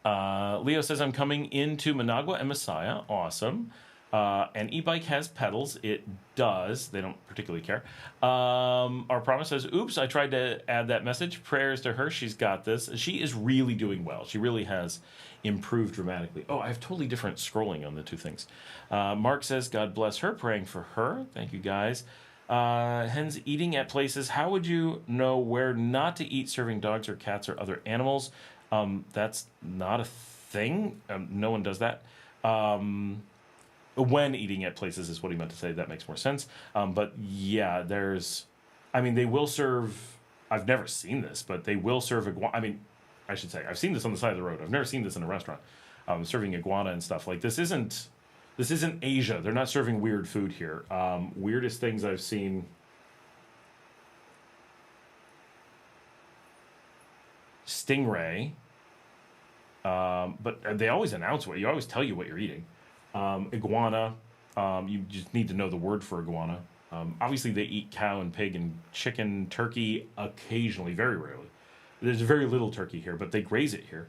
Leo says, I'm coming into Managua and Messiah. Awesome. An e-bike has pedals. It does. They don't particularly care. Our promise says, oops, I tried to add that message. Prayers to her. She's got this. She is really doing well. She really has improved dramatically. Oh, I have totally different scrolling on the two things. Mark says, God bless her. Praying for her. Thank you, guys. Hens eating at places. How would you know where not to eat serving dogs or cats or other animals? That's not a thing. No one does that. When eating at places is what he meant to say. That makes more sense. But yeah, they will serve, I've never seen this, but they will serve I should say, I've seen this on the side of the road. I've never seen this in a restaurant. Serving iguana and stuff. Like, this isn't Asia. They're not serving weird food here. Weirdest things I've seen. Stingray. But they always announce you always tell you what you're eating. Iguana. You just need to know the word for iguana. Obviously, they eat cow and pig and chicken, turkey occasionally, very rarely. There's very little turkey here, but they graze it here.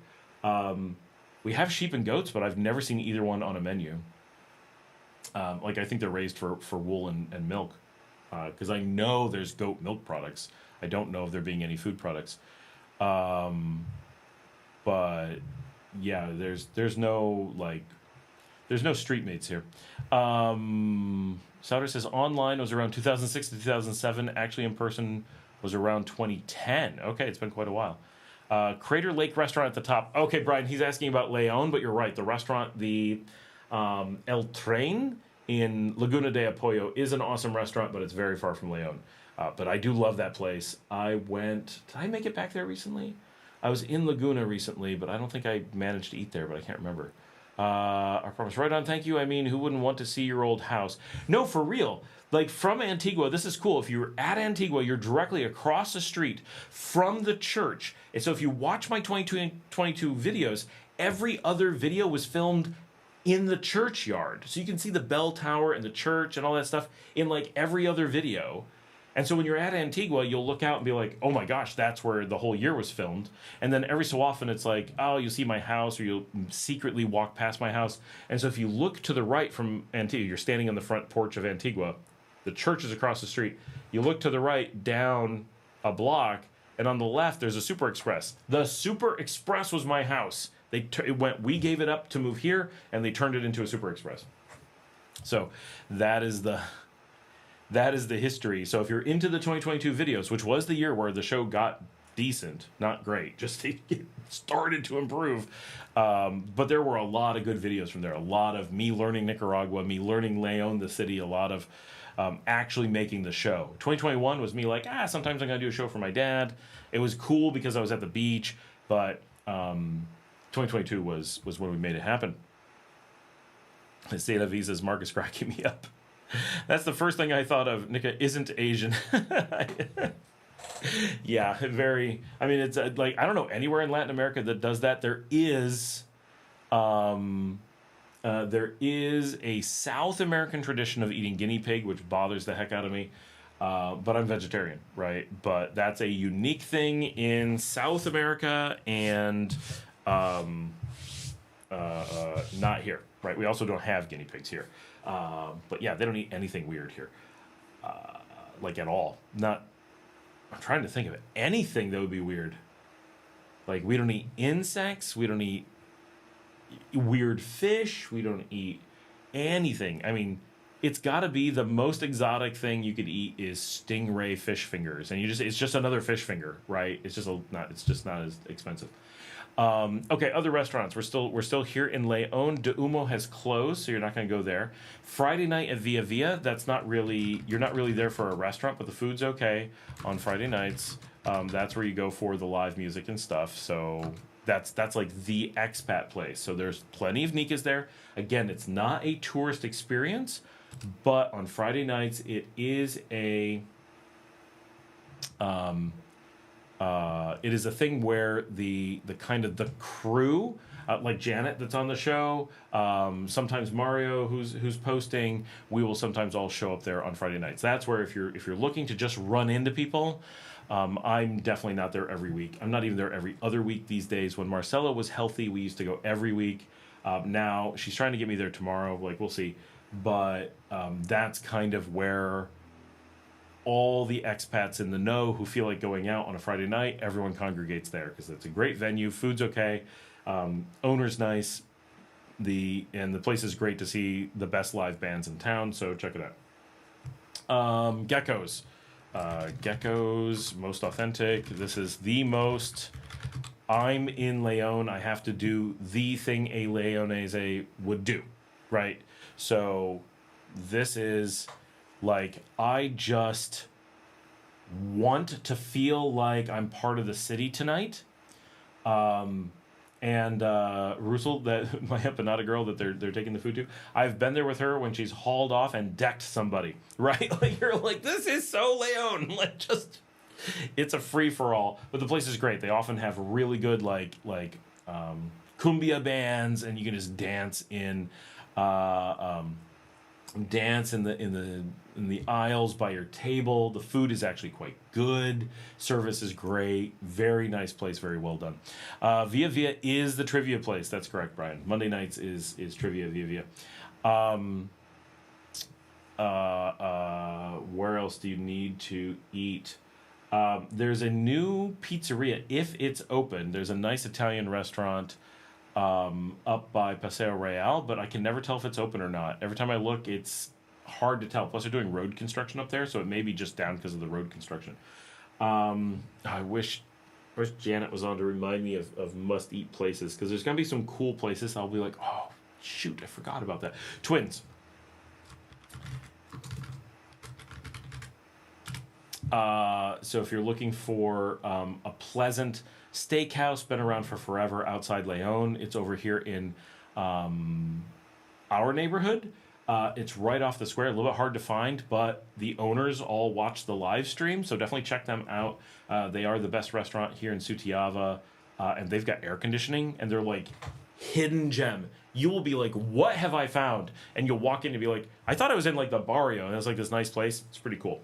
We have sheep and goats, but I've never seen either one on a menu. I think they're raised for wool and milk, because I know there's goat milk products. I don't know if there being any food products. But yeah, there's no street mates here. Souter says online was around 2006 to 2007. Actually, in person was around 2010. Okay, it's been quite a while. Crater Lake Restaurant at the top. Okay, Brian, he's asking about LEòN, but you're right. The restaurant, the El Tren in Laguna de Apoyo, is an awesome restaurant, but it's very far from LEòN. But I do love that place. Did I make it back there recently? I was in Laguna recently, but I don't think I managed to eat there, but I can't remember. Our promise, right on, thank you. I mean, who wouldn't want to see your old house? No, for real. Like, from Antigua, this is cool. If you're at Antigua, you're directly across the street from the church. And so if you watch my 2022 videos, every other video was filmed in the churchyard. So you can see the bell tower and the church and all that stuff in, like, every other video. And so when you're at Antigua, you'll look out and be like, oh my gosh, that's where the whole year was filmed. And then every so often it's like, oh, you'll see my house, or you'll secretly walk past my house. And so if you look to the right from Antigua, you're standing on the front porch of Antigua, the church is across the street. You look to the right down a block, and on the left there's a Super Express. The Super Express was my house. We gave it up to move here, and they turned it into a Super Express. So that is the history. So if you're into the 2022 videos, which was the year where the show got decent, not great, just it started to improve. But there were a lot of good videos from there. A lot of me learning Nicaragua, me learning LEòN, the city, a lot of actually making the show. 2021 was me like, sometimes I'm going to do a show for my dad. It was cool because I was at the beach, but 2022 was when we made it happen. State of Visa's Marcus cracking me up. That's the first thing I thought of. Nika isn't Asian. Yeah, very. I mean, it's like, I don't know anywhere in Latin America that does that. There is a South American tradition of eating guinea pig, which bothers the heck out of me. But I'm vegetarian, right? But that's a unique thing in South America and not here, right? We also don't have guinea pigs here. But yeah, they don't eat anything weird here, like at all. I'm trying to think of it. Anything that would be weird. Like, we don't eat insects. We don't eat weird fish. We don't eat anything. I mean, it's got to be the most exotic thing you could eat is stingray fish fingers, and it's just another fish finger, right? It's just not as expensive. Okay, other restaurants. We're still here in LEòN. De Humo has closed, so you're not going to go there. Friday night at Via Via. You're not really there for a restaurant, but the food's okay on Friday nights. That's where you go for the live music and stuff. So that's like the expat place. So there's plenty of Nikas there. Again, it's not a tourist experience, but on Friday nights it is a thing where the kind of the crew, like Janet that's on the show, sometimes Mario who's posting, we will sometimes all show up there on Friday nights. That's where if you're looking to just run into people, I'm definitely not there every week. I'm not even there every other week these days. When Marcela was healthy, we used to go every week. Now she's trying to get me there tomorrow. Like, we'll see. but that's kind of where all the expats in the know who feel like going out on a Friday night, everyone congregates there because it's a great venue. Food's okay, owner's nice, the place is great to see the best live bands in town. So check it out. Geckos, Geckos, most authentic. This is the most. I'm in LEòN. I have to do the thing a Leonese would do, right? So this is like, I just want to feel like I'm part of the city tonight. And Russell, that my empanada girl that they're taking the food to, I've been there with her when she's hauled off and decked somebody, right? Like, you're like, this is so LEòN. Like, just, it's a free for all. But the place is great. They often have really good like cumbia bands, and you can just dance in the aisles by your table. The food is actually quite good. Service is great. Very nice place. Very well done. Via Via is the trivia place. That's correct, Brian. Monday nights is trivia Via Via. Where else do you need to eat? There's a new pizzeria, if it's open. There's a nice Italian restaurant up by Paseo Real, but I can never tell if it's open or not. Every time I look, it's hard to tell. Plus, they're doing road construction up there, so it may be just down because of the road construction. I wish Janet was on to remind me of must-eat places, because there's going to be some cool places. I'll be like, oh, shoot, I forgot about that. Twins. So if you're looking for a pleasant steakhouse, been around for forever outside LEòN, it's over here in our neighborhood. It's right off the square, a little bit hard to find, but the owners all watch the live stream, so definitely check them out. They are the best restaurant here in Sutiava, and they've got air conditioning, and they're like hidden gem. You will be like, what have I found? And you'll walk in and be like, I thought I was in like the barrio, and it was like this nice place. It's pretty cool.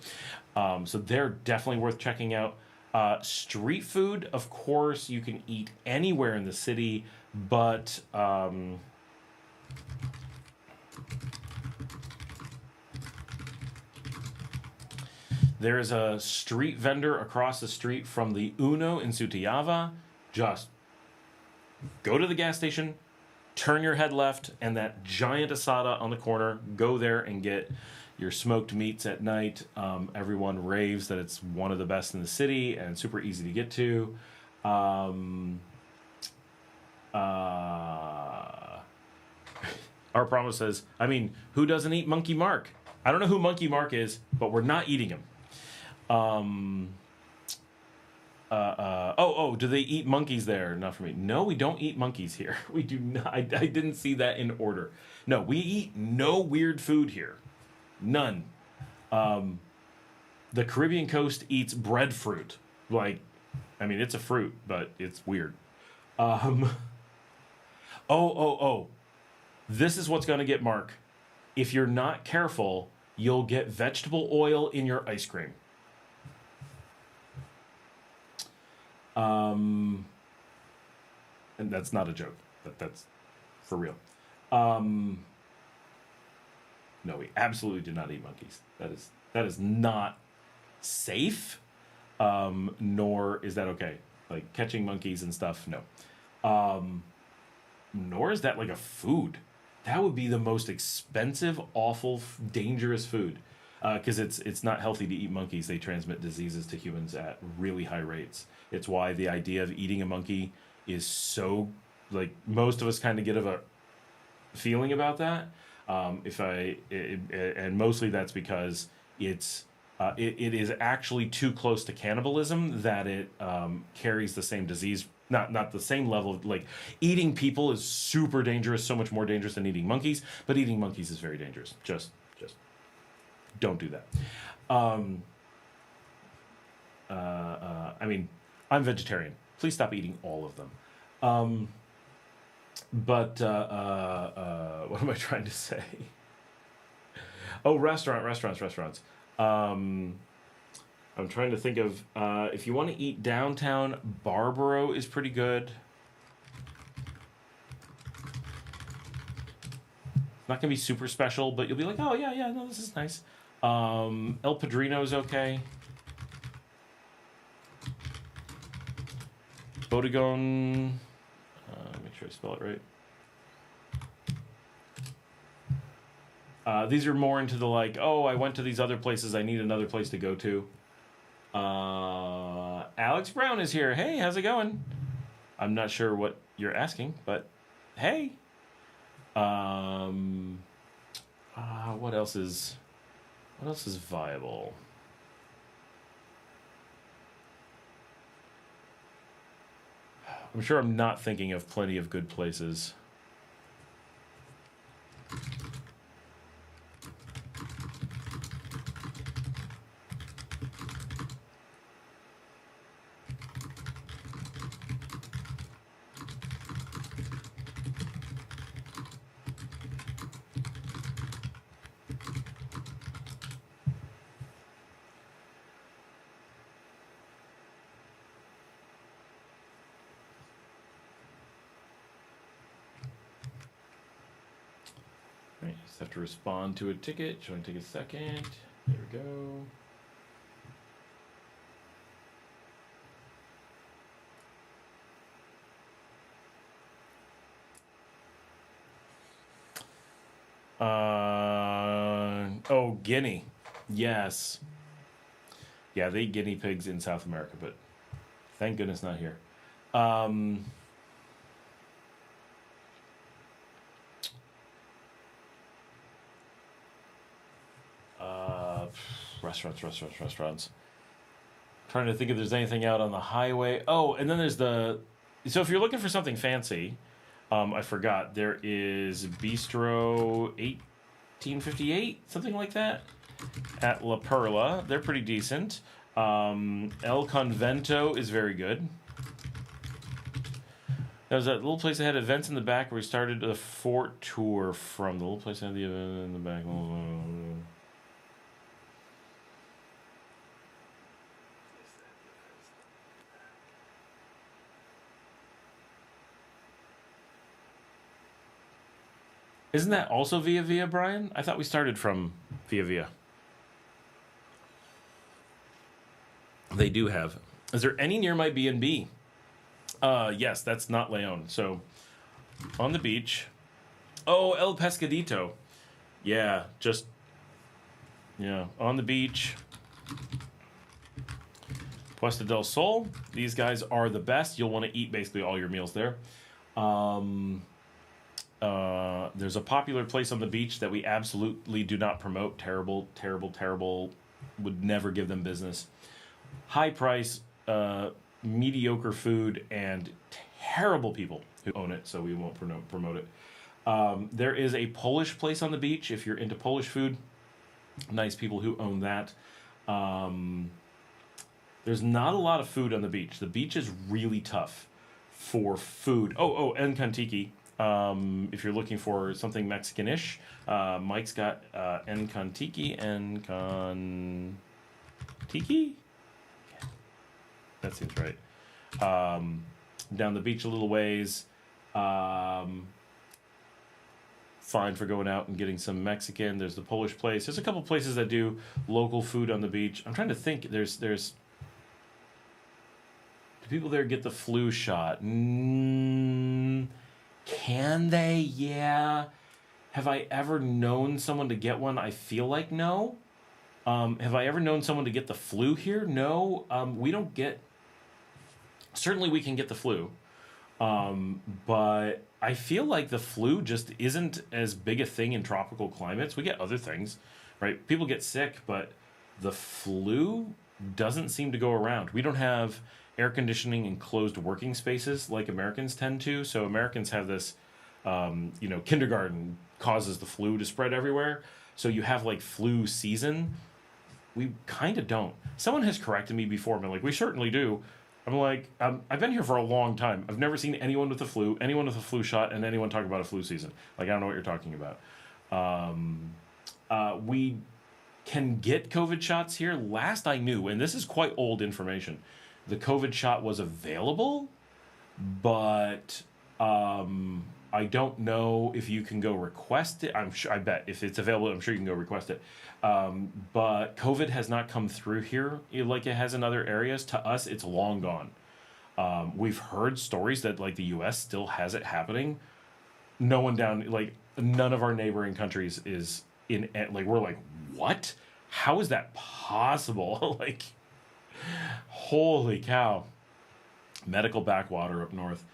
So they're definitely worth checking out. Street food, of course, you can eat anywhere in the city, but there is a street vendor across the street from the Uno in Sutiava. Just go to the gas station, turn your head left, and that giant asada on the corner, go there and get your smoked meats at night. Everyone raves that it's one of the best in the city and super easy to get to. Our promise says, I mean, who doesn't eat Monkey Mark? I don't know who Monkey Mark is, but we're not eating him. Do they eat monkeys there? Not for me. No, we don't eat monkeys here. We do not. I didn't see that in order. No, we eat no weird food here. None. The Caribbean coast eats breadfruit. Like, I mean, it's a fruit, but it's weird. This is what's going to get Mark. If you're not careful, you'll get vegetable oil in your ice cream. And that's not a joke. That's for real. No, we absolutely do not eat monkeys. That is not safe, nor is that okay. Like, catching monkeys and stuff, no. Nor is that like a food. That would be the most expensive, awful, dangerous food. Because it's not healthy to eat monkeys. They transmit diseases to humans at really high rates. It's why the idea of eating a monkey is so, like, most of us kind of get a feeling about that. And mostly that's because it is actually too close to cannibalism that it carries the same disease. Not the same level. Like, eating people is super dangerous, so much more dangerous than eating monkeys. But eating monkeys is very dangerous. Just don't do that. I mean, I'm vegetarian. Please stop eating all of them. What am I trying to say? Oh, restaurants. I'm trying to think of, if you want to eat downtown, Barbaro is pretty good. It's not gonna be super special, but you'll be like, oh yeah, no, this is nice. El Padrino's okay. Bodegon. Make sure I spell it right. These are more into the like, oh, I went to these other places. I need another place to go to. Alex Brown is here. Hey, how's it going? I'm not sure what you're asking, but hey. What else is viable? I'm sure I'm not thinking of plenty of good places. Just have to respond to a ticket. Should I take a second? There we go. Oh, Guinea. Yes. Yeah, they eat guinea pigs in South America, but thank goodness not here. Restaurants. Trying to think if there's anything out on the highway. Oh, and then there's so if you're looking for something fancy, I forgot, there is Bistro 1858, something like that, at La Perla. They're pretty decent. El Convento is very good. There was that little place that had events in the back where we started the fort tour from. The little place that had the event in the back. Isn't that also Via Via, Brian? I thought we started from Via Via. They do have. Is there any near my B&B? Yes, that's not LEòN. So, on the beach. Oh, El Pescadito. Yeah, on the beach. Puesta del Sol. These guys are the best. You'll want to eat basically all your meals there. There's a popular place on the beach that we absolutely do not promote. Terrible. Would never give them business. High price, mediocre food, and terrible people who own it, so we won't promote it. There is a Polish place on the beach if you're into Polish food. Nice people who own that. There's not a lot of food on the beach. The beach is really tough for food. En Contiki. If you're looking for something Mexican-ish, Mike's got En Contiki. That seems right. Down the beach a little ways. Fine for going out and getting some Mexican. There's the Polish place. There's a couple places that do local food on the beach. I'm trying to think. Do people there get the flu shot? Can they? Yeah. Have I ever known someone to get one? I feel like no. Have I ever known someone to get the flu here? No. We don't get... Certainly we can get the flu. But I feel like the flu just isn't as big a thing in tropical climates. We get other things, right? People get sick, but the flu doesn't seem to go around. We don't have air conditioning and closed working spaces like Americans tend to. So Americans have this, kindergarten causes the flu to spread everywhere. So you have like flu season. We kind of don't. Someone has corrected me before. I'm like, we certainly do. I'm like, I've been here for a long time. I've never seen anyone with a flu shot, and anyone talk about a flu season. Like, I don't know what you're talking about. We can get COVID shots here. Last I knew, and this is quite old information, the COVID shot was available, but I I don't know if you can go request it. I bet if it's available, I'm sure you can go request it. But COVID has not come through here like it has in other areas. To us, it's long gone. We've heard stories that like the U.S. still has it happening. No one down, like none of our neighboring countries is in, like we're like, what? How is that possible? Like, holy cow. Medical backwater up north.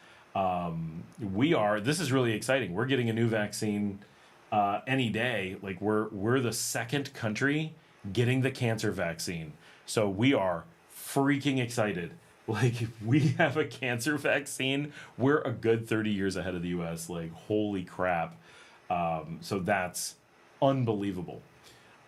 This is really exciting. We're getting a new vaccine any day. Like we're the second country getting the cancer vaccine. So we are freaking excited. Like if we have a cancer vaccine, we're a good 30 years ahead of the US. Like holy crap. So that's unbelievable.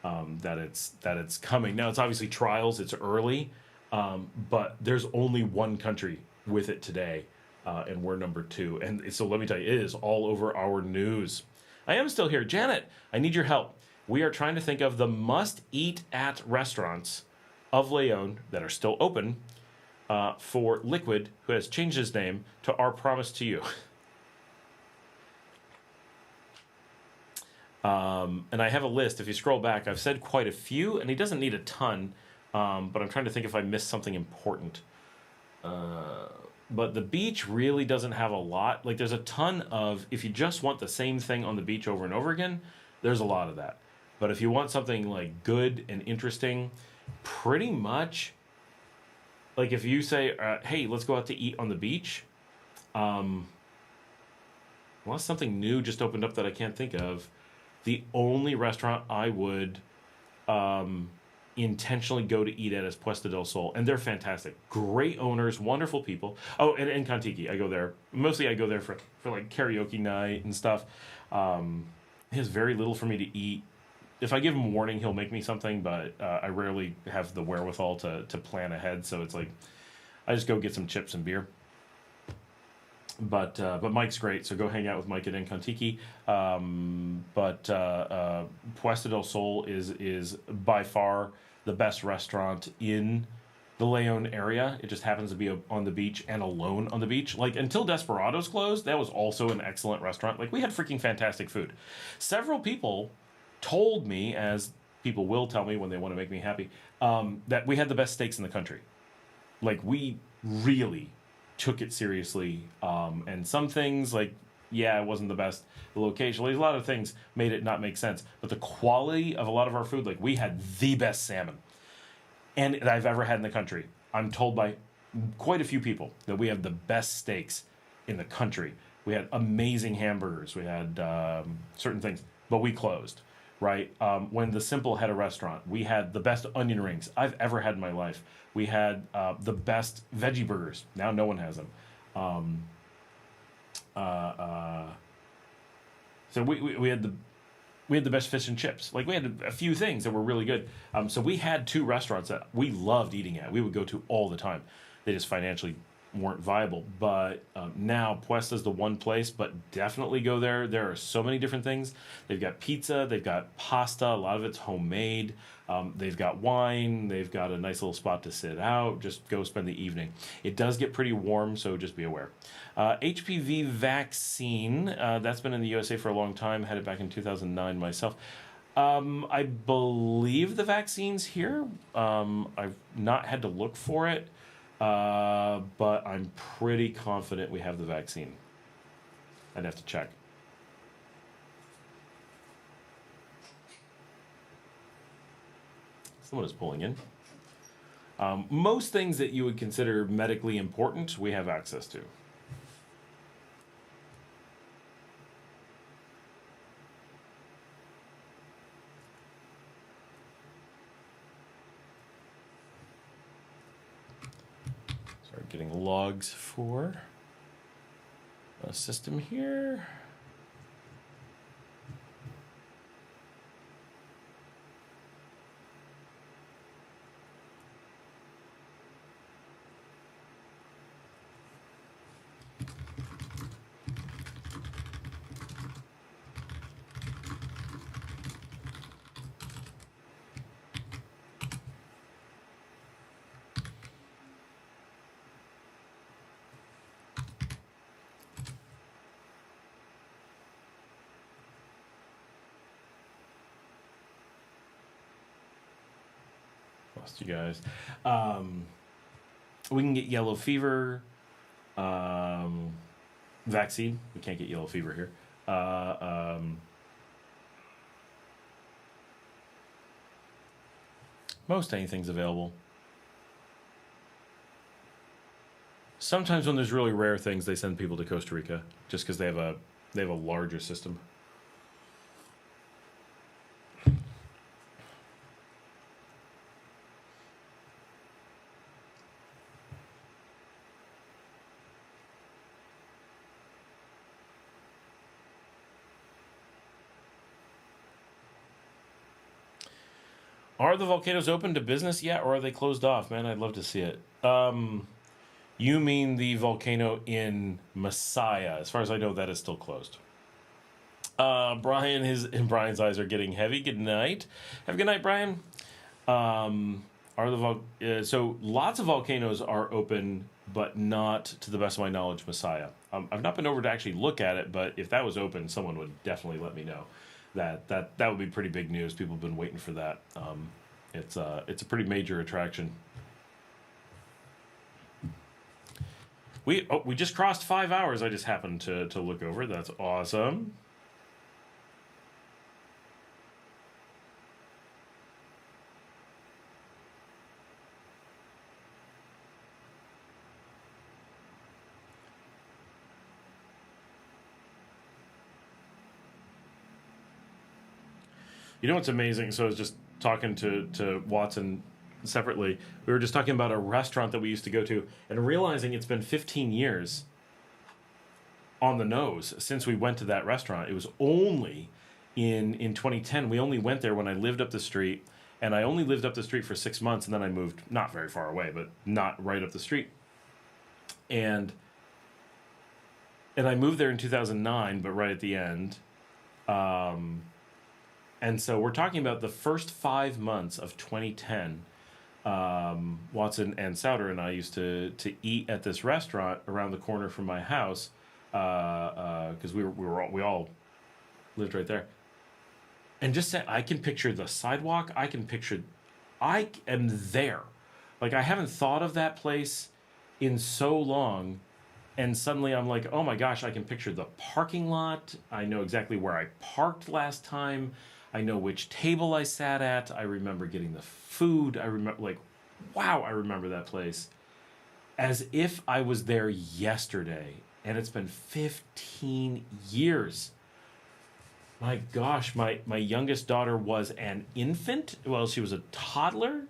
That it's coming. Now it's obviously trials, it's early. But there's only one country with it today, and we're number 2. And so let me tell you, it is all over our news. I am still here. Janet, I need your help. We are trying to think of the must-eat-at restaurants of LEòN that are still open for Liquid, who has changed his name to Our Promise to You. And I have a list. If you scroll back, I've said quite a few, and he doesn't need a ton, but I'm trying to think if I missed something important. But the beach really doesn't have a lot. Like there's a ton of, if you just want the same thing on the beach over and over again, there's a lot of that. But if you want something like good and interesting, pretty much, like if you say, hey, let's go out to eat on the beach, unless something new just opened up that I can't think of, the only restaurant I would intentionally go to eat at is Puesta del Sol, and they're fantastic. Great owners, wonderful people. Oh, and Kontiki, I go there. Mostly I go there for like karaoke night and stuff. He has very little for me to eat. If I give him a warning, he'll make me something, but I rarely have the wherewithal to plan ahead, so it's like I just go get some chips and beer. But Mike's great, so go hang out with Mike at Kontiki. Puesta del Sol is by far the best restaurant in the LEòN area. It just happens to be on the beach and alone on the beach. Like until Desperados closed, that was also an excellent restaurant. Like we had freaking fantastic food. Several people told me, as people will tell me when they want to make me happy, that we had the best steaks in the country. Like we really took it seriously, and some things like it wasn't the best. The location, like, a lot of things made it not make sense, but the quality of a lot of our food, like we had the best salmon and that I've ever had in the country. I'm told by quite a few people that we have the best steaks in the country. We had amazing hamburgers. We had certain things, but we closed. Right? When The Simple had a restaurant, we had the best onion rings I've ever had in my life. We had the best veggie burgers. Now no one has them. So we had the best fish and chips. Like we had a few things that were really good. So we had 2 restaurants that we loved eating at. We would go to all the time. They just financially weren't viable. But now Puesta's the one place, but definitely go there. There are so many different things. They've got pizza, they've got pasta, a lot of it's homemade. They've got wine, they've got a nice little spot to sit out. Just go spend the evening. It does get pretty warm, so just be aware. HPV vaccine, that's been in the USA for a long time. Had it back in 2009 myself. I believe the vaccine's here. I've not had to look for it. But I'm pretty confident we have the vaccine. I'd have to check. Someone is pulling in. Most things that you would consider medically important, we have access to. Getting logs for a system here. Lost you guys. We can get yellow fever. Vaccine. We can't get yellow fever here. Most anything's available. Sometimes when there's really rare things, they send people to Costa Rica just because they have a larger system. Are the volcanoes open to business yet, or are they closed off? Man, I'd love to see it. You mean the volcano in Messiah? As far as I know, that is still closed. Brian's eyes are getting heavy. Good night. Have a good night, Brian. So lots of volcanoes are open, but not, to the best of my knowledge, Messiah. I've not been over to actually look at it, but if that was open, someone would definitely let me know. That would be pretty big news. People have been waiting for that. It's a pretty major attraction. We just crossed 5 hours. I just happened to look over. That's awesome. You know what's amazing? So I was just talking to Watson separately. We were just talking about a restaurant that we used to go to and realizing it's been 15 years on the nose since we went to that restaurant. It was only in 2010. We only went there when I lived up the street, and I only lived up the street for 6 months, and then I moved not very far away, but not right up the street. And I moved there in 2009, but right at the end. And so we're talking about the first 5 months of 2010. Watson and Souter and I used to eat at this restaurant around the corner from my house because we all lived right there. And just say, I can picture the sidewalk. I am there. Like, I haven't thought of that place in so long. And suddenly I'm like, oh my gosh, I can picture the parking lot. I know exactly where I parked last time. I know which table I sat at. I remember getting the food. I remember, wow, I remember that place as if I was there yesterday. And it's been 15 years. My gosh, my youngest daughter was an infant. Well, she was a toddler.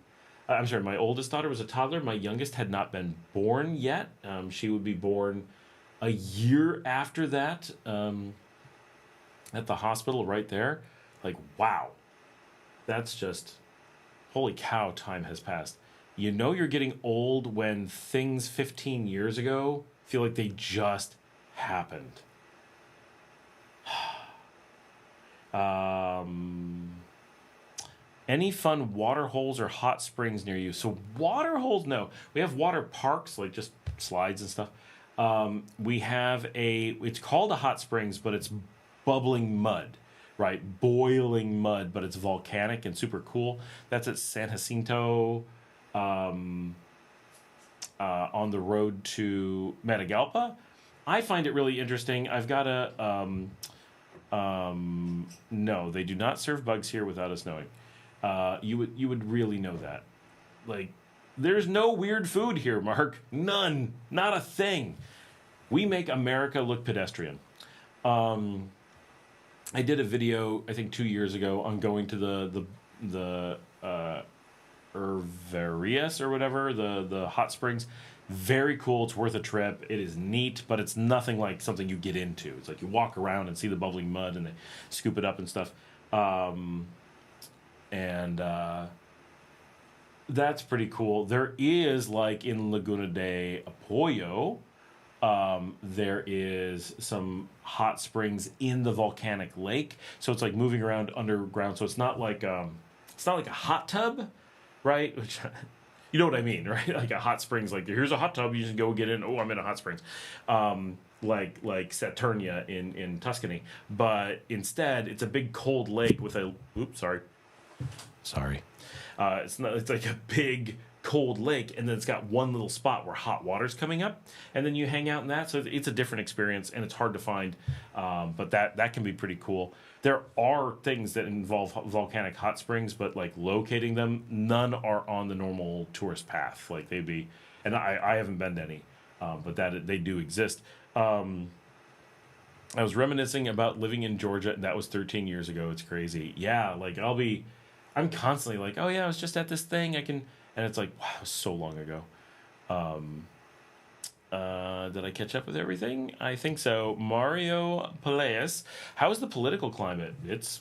I'm sorry, my oldest daughter was a toddler. My youngest had not been born yet. She would be born a year after that at the hospital right there. Like, wow, that's just, holy cow, time has passed. You know you're getting old when things 15 years ago feel like they just happened. Any fun water holes or hot springs near you? So water holes, no. We have water parks, like just slides and stuff. We have it's called a hot springs, but it's bubbling mud. Right, boiling mud, but it's volcanic and super cool. That's at San Jacinto, on the road to Matagalpa. I find it really interesting. I've got no, they do not serve bugs here without us knowing. You would really know that. Like, there's no weird food here, Mark. None, not a thing. We make America look pedestrian. I did a video, I think 2 years ago, on going to the Herverias or whatever, the hot springs. Very cool. It's worth a trip. It is neat, but it's nothing like something you get into. It's like you walk around and see the bubbling mud and they scoop it up and stuff. That's pretty cool. There is, like in Laguna de Apoyo, there is some hot springs in the volcanic lake, so it's like moving around underground. So it's not like a hot tub, right? Which, you know what I mean, right? Like a hot springs, like here's a hot tub, you just go get in. Oh, I'm in a hot springs, like Saturnia in Tuscany. But instead, it's a big cold lake with a It's not. It's like a big cold lake, and then it's got one little spot where hot water's coming up, and then you hang out in that. So it's a different experience, and it's hard to find, but that can be pretty cool. There are things that involve volcanic hot springs, but like locating them, none are on the normal tourist path. Like they'd be, and I haven't been to any, but that they do exist. I was reminiscing about living in Georgia, and that was 13 years ago. It's crazy. Yeah, like I'm constantly like, oh yeah, I was just at this thing. And it's like, wow, it was so long ago. Did I catch up with everything? I think so. Mario Peleas, how's the political climate? It's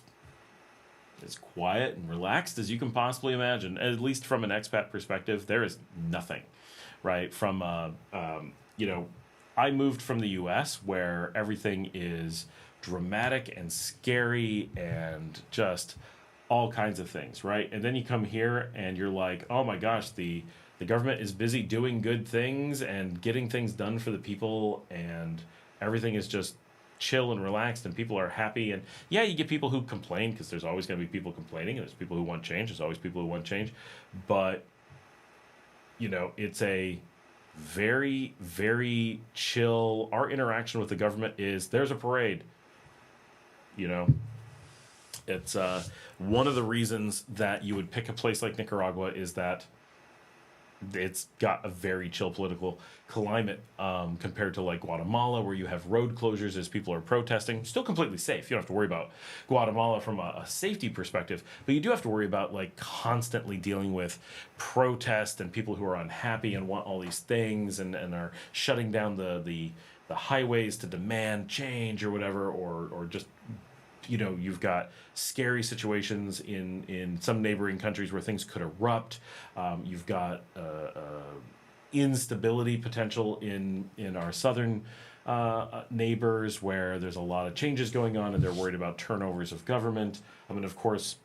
as quiet and relaxed as you can possibly imagine. At least from an expat perspective, there is nothing, right? From I moved from the U.S. where everything is dramatic and scary and just all kinds of things, right? And then you come here and you're like, oh my gosh, the government is busy doing good things and getting things done for the people, and everything is just chill and relaxed, and people are happy. And yeah, you get people who complain, because there's always going to be people complaining, and there's people who want change. There's always people who want change. But, it's a very, very chill. Our interaction with the government is, there's a parade. It's one of the reasons that you would pick a place like Nicaragua is that it's got a very chill political climate compared to like Guatemala, where you have road closures as people are protesting. Still completely safe. You don't have to worry about Guatemala from a safety perspective, but you do have to worry about like constantly dealing with protest and people who are unhappy and want all these things and are shutting down the highways to demand change or whatever, or just you've got scary situations in some neighboring countries where things could erupt. You've got instability potential in our southern neighbors, where there's a lot of changes going on and they're worried about turnovers of government. I mean, of course,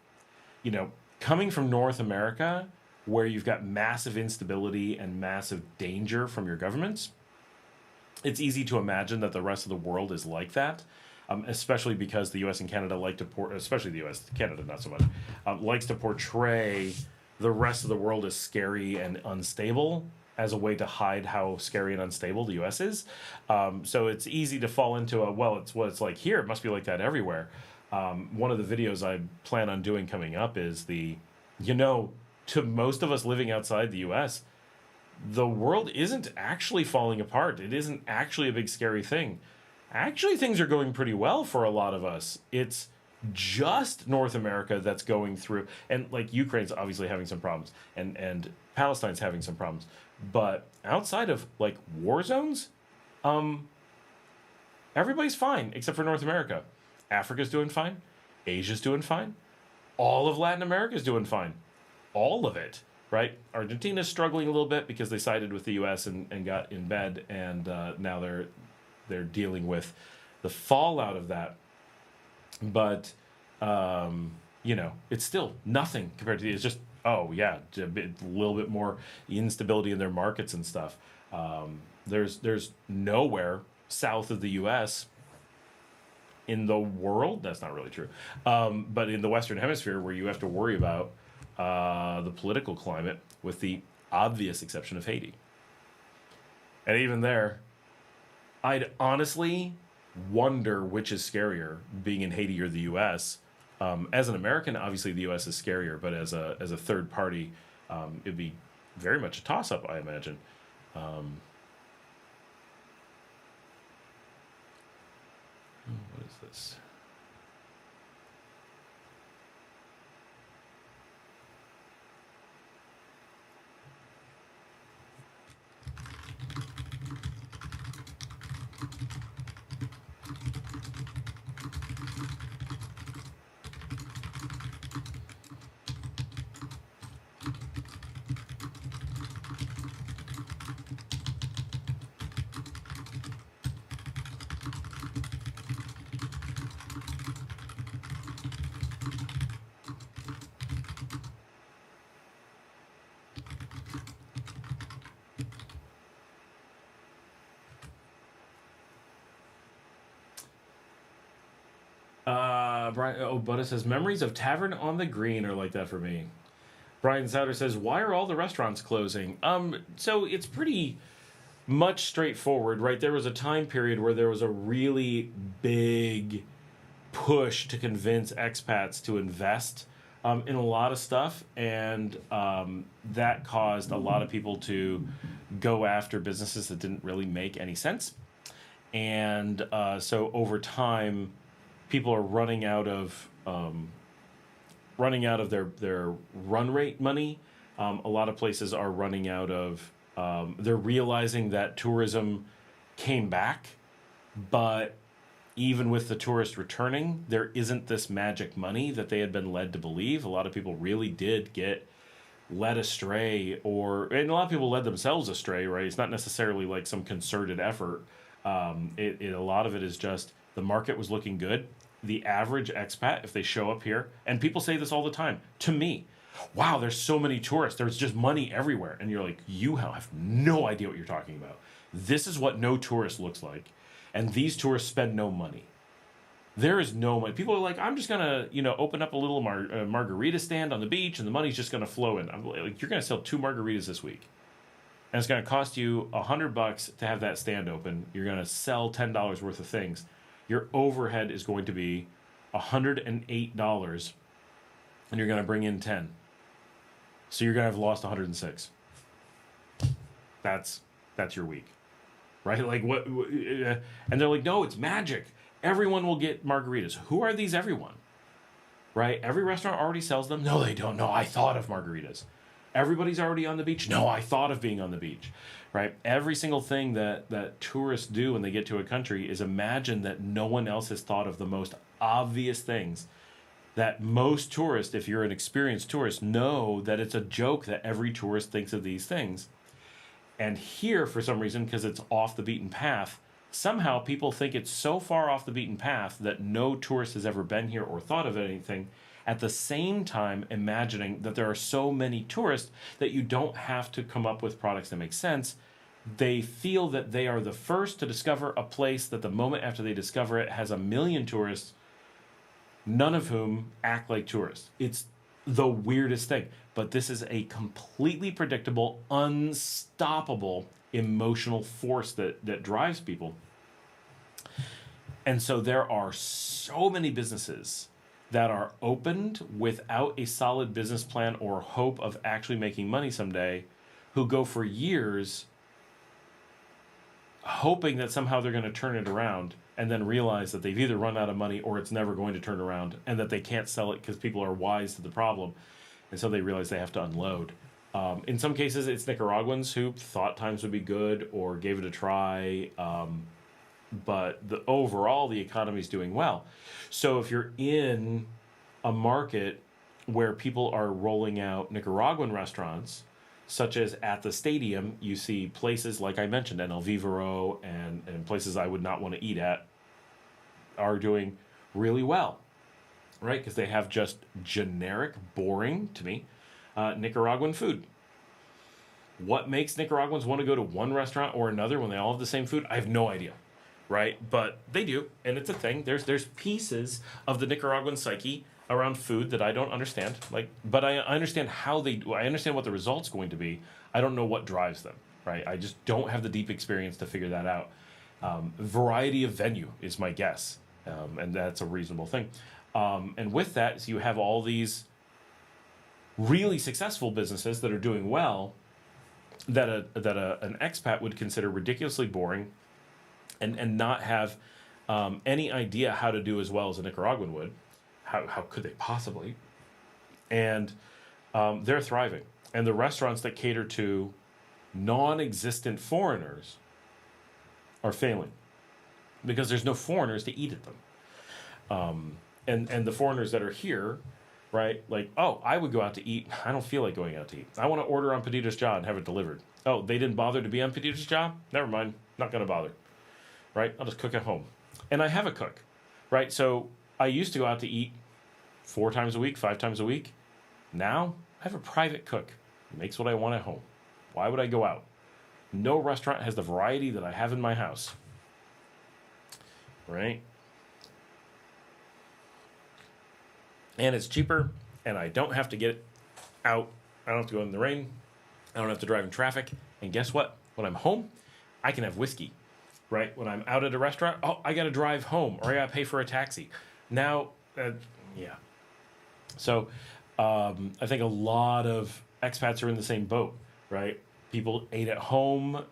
coming from North America, where you've got massive instability and massive danger from your governments, it's easy to imagine that the rest of the world is like that. Especially because the U.S. and Canada especially the U.S., Canada not so much, likes to portray the rest of the world as scary and unstable as a way to hide how scary and unstable the U.S. is. So it's easy to fall into it's what it's like here. It must be like that everywhere. One of the videos I plan on doing coming up is to most of us living outside the U.S., the world isn't actually falling apart. It isn't actually a big scary thing. Actually, things are going pretty well for a lot of us. It's just North America that's going through, and like Ukraine's obviously having some problems, and Palestine's having some problems. But outside of like war zones, everybody's fine except for North America. Africa's doing fine. Asia's doing fine. All of Latin America's doing fine. All of it, right? Argentina's struggling a little bit because they sided with the U.S. and got in bed, and now they're dealing with the fallout of that. But, it's still nothing compared to it's just, a little bit more instability in their markets and stuff. There's nowhere south of the U.S. in the world, that's not really true, but in the Western Hemisphere where you have to worry about the political climate, with the obvious exception of Haiti. And even there, I'd honestly wonder which is scarier, being in Haiti or the U.S. As an American, obviously the U.S. is scarier, but as a third party, it'd be very much a toss-up, I imagine. What is this? Brian, but it says memories of Tavern on the Green are like that for me. Brian Souter says, why are all the restaurants closing? So it's pretty much straightforward, right? There was a time period where there was a really big push to convince expats to invest in a lot of stuff, and that caused a lot of people to go after businesses that didn't really make any sense. And so over time, people are running out of their run rate money. A lot of places are running out of. They're realizing that tourism came back, but even with the tourists returning, there isn't this magic money that they had been led to believe. A lot of people really did get led astray, and a lot of people led themselves astray, right? It's not necessarily like some concerted effort. A lot of it is just the market was looking good. The average expat, if they show up here, and people say this all the time to me, wow, there's so many tourists. There's just money everywhere. And you're like, you have no idea what you're talking about. This is what no tourist looks like. And these tourists spend no money. There is no money. People are like, I'm just going to, open up a little margarita stand on the beach and the money's just going to flow in. I'm like, you're going to sell 2 margaritas this week. And it's going to cost you $100 to have that stand open. You're going to sell $10 worth of things. Your overhead is going to be $108, and you're going to bring in 10. So you're going to have lost 106. That's your week, right? Like what? And they're like, no, it's magic. Everyone will get margaritas. Who are these everyone? Right? Every restaurant already sells them. No, they don't. No, I thought of margaritas. Everybody's already on the beach. No, I thought of being on the beach. Right? Every single thing that tourists do when they get to a country is imagine that no one else has thought of the most obvious things. That most tourists, if you're an experienced tourist, know that it's a joke that every tourist thinks of these things. And here, for some reason, because it's off the beaten path, somehow people think it's so far off the beaten path that no tourist has ever been here or thought of anything, at the same time imagining that there are so many tourists that you don't have to come up with products that make sense. They feel that they are the first to discover a place that the moment after they discover it has 1 million tourists, none of whom act like tourists. It's the weirdest thing. But this is a completely predictable, unstoppable emotional force that drives people. And so there are so many businesses that are opened without a solid business plan or hope of actually making money someday, who go for years hoping that somehow they're going to turn it around, and then realize that they've either run out of money or it's never going to turn around, and that they can't sell it because people are wise to the problem. And so they realize they have to unload. In some cases, it's Nicaraguans who thought times would be good or gave it a try. But overall, the economy is doing well. So if you're in a market where people are rolling out Nicaraguan restaurants, such as at the stadium, you see places like I mentioned, El Vivero, and places I would not want to eat at, are doing really well, right? Because they have just generic, boring, to me, Nicaraguan food. What makes Nicaraguans want to go to one restaurant or another when they all have the same food? I have no idea, right? But they do, and it's a thing. There's pieces of the Nicaraguan psyche around food that I don't understand. But I understand how they do. I understand what the result's going to be. I don't know what drives them, right? I just don't have the deep experience to figure that out. Variety of venue is my guess, and that's a reasonable thing. And with that, so you have all these really successful businesses that are doing well, that an expat would consider ridiculously boring, and not have any idea how to do as well as a Nicaraguan would. How could they possibly? And they're thriving. And the restaurants that cater to non-existent foreigners are failing because there's no foreigners to eat at them. And the foreigners that are here, right? Like, oh, I would go out to eat. I don't feel like going out to eat. I want to order on Pedidos Ja and have it delivered. Oh, they didn't bother to be on Pedidos Ja? Never mind. Not going to bother. Right? I'll just cook at home. And I have a cook, right? So I used to go out to eat 4 times a week, 5 times a week. Now I have a private cook who makes what I want at home. Why would I go out? No restaurant has the variety that I have in my house. Right? And it's cheaper, and I don't have to get out I don't have to go in the rain. I don't have to drive in traffic. And guess what? When I'm home, I can have whiskey, right? When I'm out at a restaurant, oh, I got to drive home or I got to pay for a taxi. Now, yeah. So I think a lot of expats are in the same boat, right? People ate at home.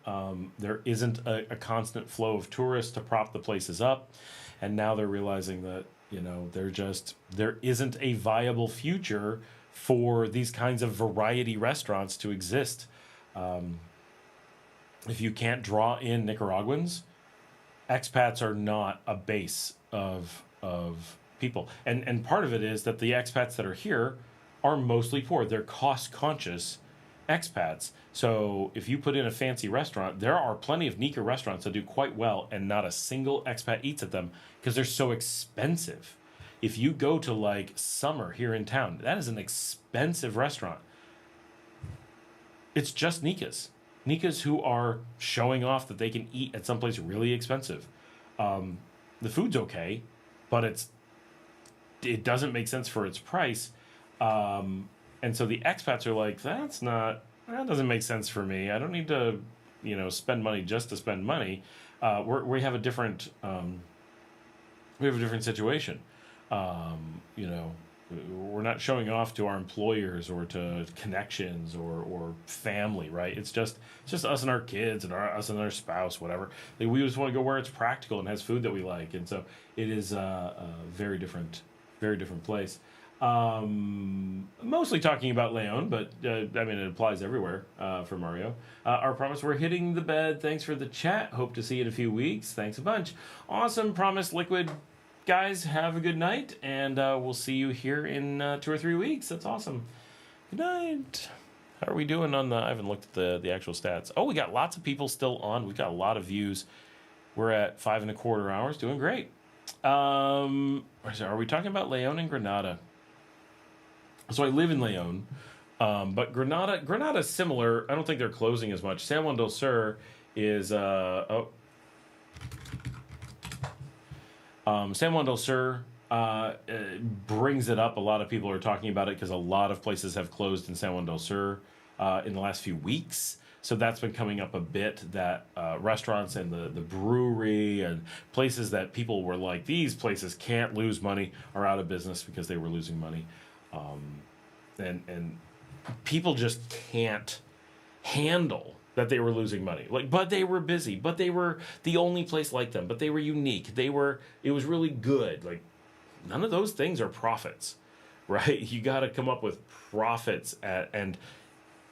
There isn't a constant flow of tourists to prop the places up. And now they're realizing that, you know, there isn't a viable future for these kinds of variety restaurants to exist. If you can't draw in Nicaraguans, expats are not a base of people. And part of it is that the expats that are here are mostly poor. They're cost conscious expats. So if you put in a fancy restaurant, there are plenty of Nica restaurants that do quite well and not a single expat eats at them because they're so expensive. If you go to like Summer here in town, that is an expensive restaurant. It's just Nicas. Nicas who are showing off that they can eat at someplace really expensive. The food's okay, but it doesn't make sense for its price. And so the expats are like, that doesn't make sense for me. I don't need to, you know, spend money just to spend money. We have a different situation. You know, we're not showing off to our employers or to connections or family, right? It's just us and our kids and us and our spouse, whatever. We just want to go where it's practical and has food that we like, and so it is a very different place. Mostly talking about LEòN, but I mean it applies everywhere for Mario. Our promise, we're hitting the bed. Thanks for the chat. Hope to see you in a few weeks. Thanks a bunch. Awesome promise, Liquid. Guys, have a good night, and we'll see you here in 2 or 3 weeks. That's awesome. Good night. How are we doing on the... I haven't looked at the actual stats. Oh, we got lots of people still on. We've got a lot of views. We're at 5.25 hours. Doing great. Are we talking about LEòN and Granada? So I live in LEòN, but Granada is similar. I don't think they're closing as much. San Juan del Sur is... San Juan del Sur brings it up. A lot of people are talking about it because a lot of places have closed in San Juan del Sur in the last few weeks. So that's been coming up a bit, that restaurants and the brewery and places that people were like, these places can't lose money, are out of business because they were losing money. And people just can't handle that they were losing money. But they were busy, but they were the only place like them, but they were unique. It was really good. Like, none of those things are profits, right? You got to come up with profits and,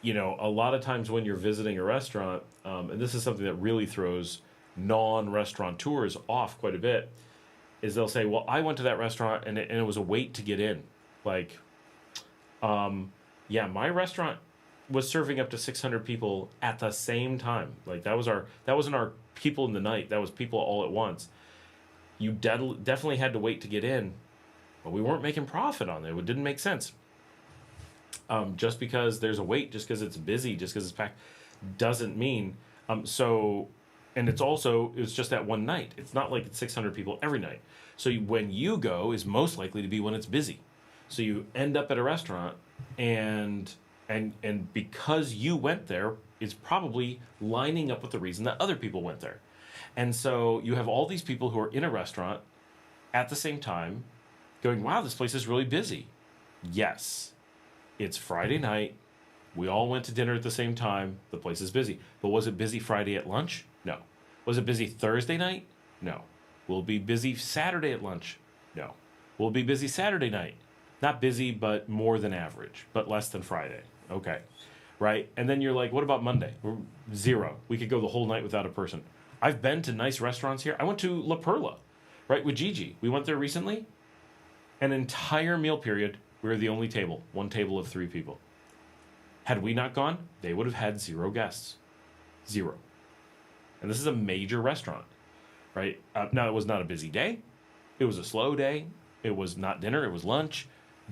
you know, a lot of times when you're visiting a restaurant, and this is something that really throws non-restaurateurs off quite a bit, is they'll say, well, I went to that restaurant and it was a wait to get in. Like, yeah, my restaurant was serving up to 600 people at the same time. Like, that wasn't our people in the night. That was people all at once. You definitely had to wait to get in, but we weren't making profit on it. It didn't make sense. Just because there's a wait, just because it's busy, just because it's packed, doesn't mean. And it's just that one night. It's not like it's 600 people every night. So when you go is most likely to be when it's busy. So you end up at a restaurant and because you went there, it's probably lining up with the reason that other people went there. And so you have all these people who are in a restaurant at the same time going, wow, this place is really busy. Yes, it's Friday night. We all went to dinner at the same time. The place is busy. But was it busy Friday at lunch? No. Was it busy Thursday night? No. Will it be busy Saturday at lunch? No. Will it be busy Saturday night? Not busy, but more than average, but less than Friday. Okay, right? And then you're like, what about Monday? Zero. We could go the whole night without a person. I've been to nice restaurants here. I went to La Perla, right, with Gigi. We went there recently. An entire meal period, we were the only table, one table of 3 people. Had we not gone, they would have had 0 guests. 0. And this is a major restaurant, right? Now, it was not a busy day. It was a slow day. It was not dinner. It was lunch.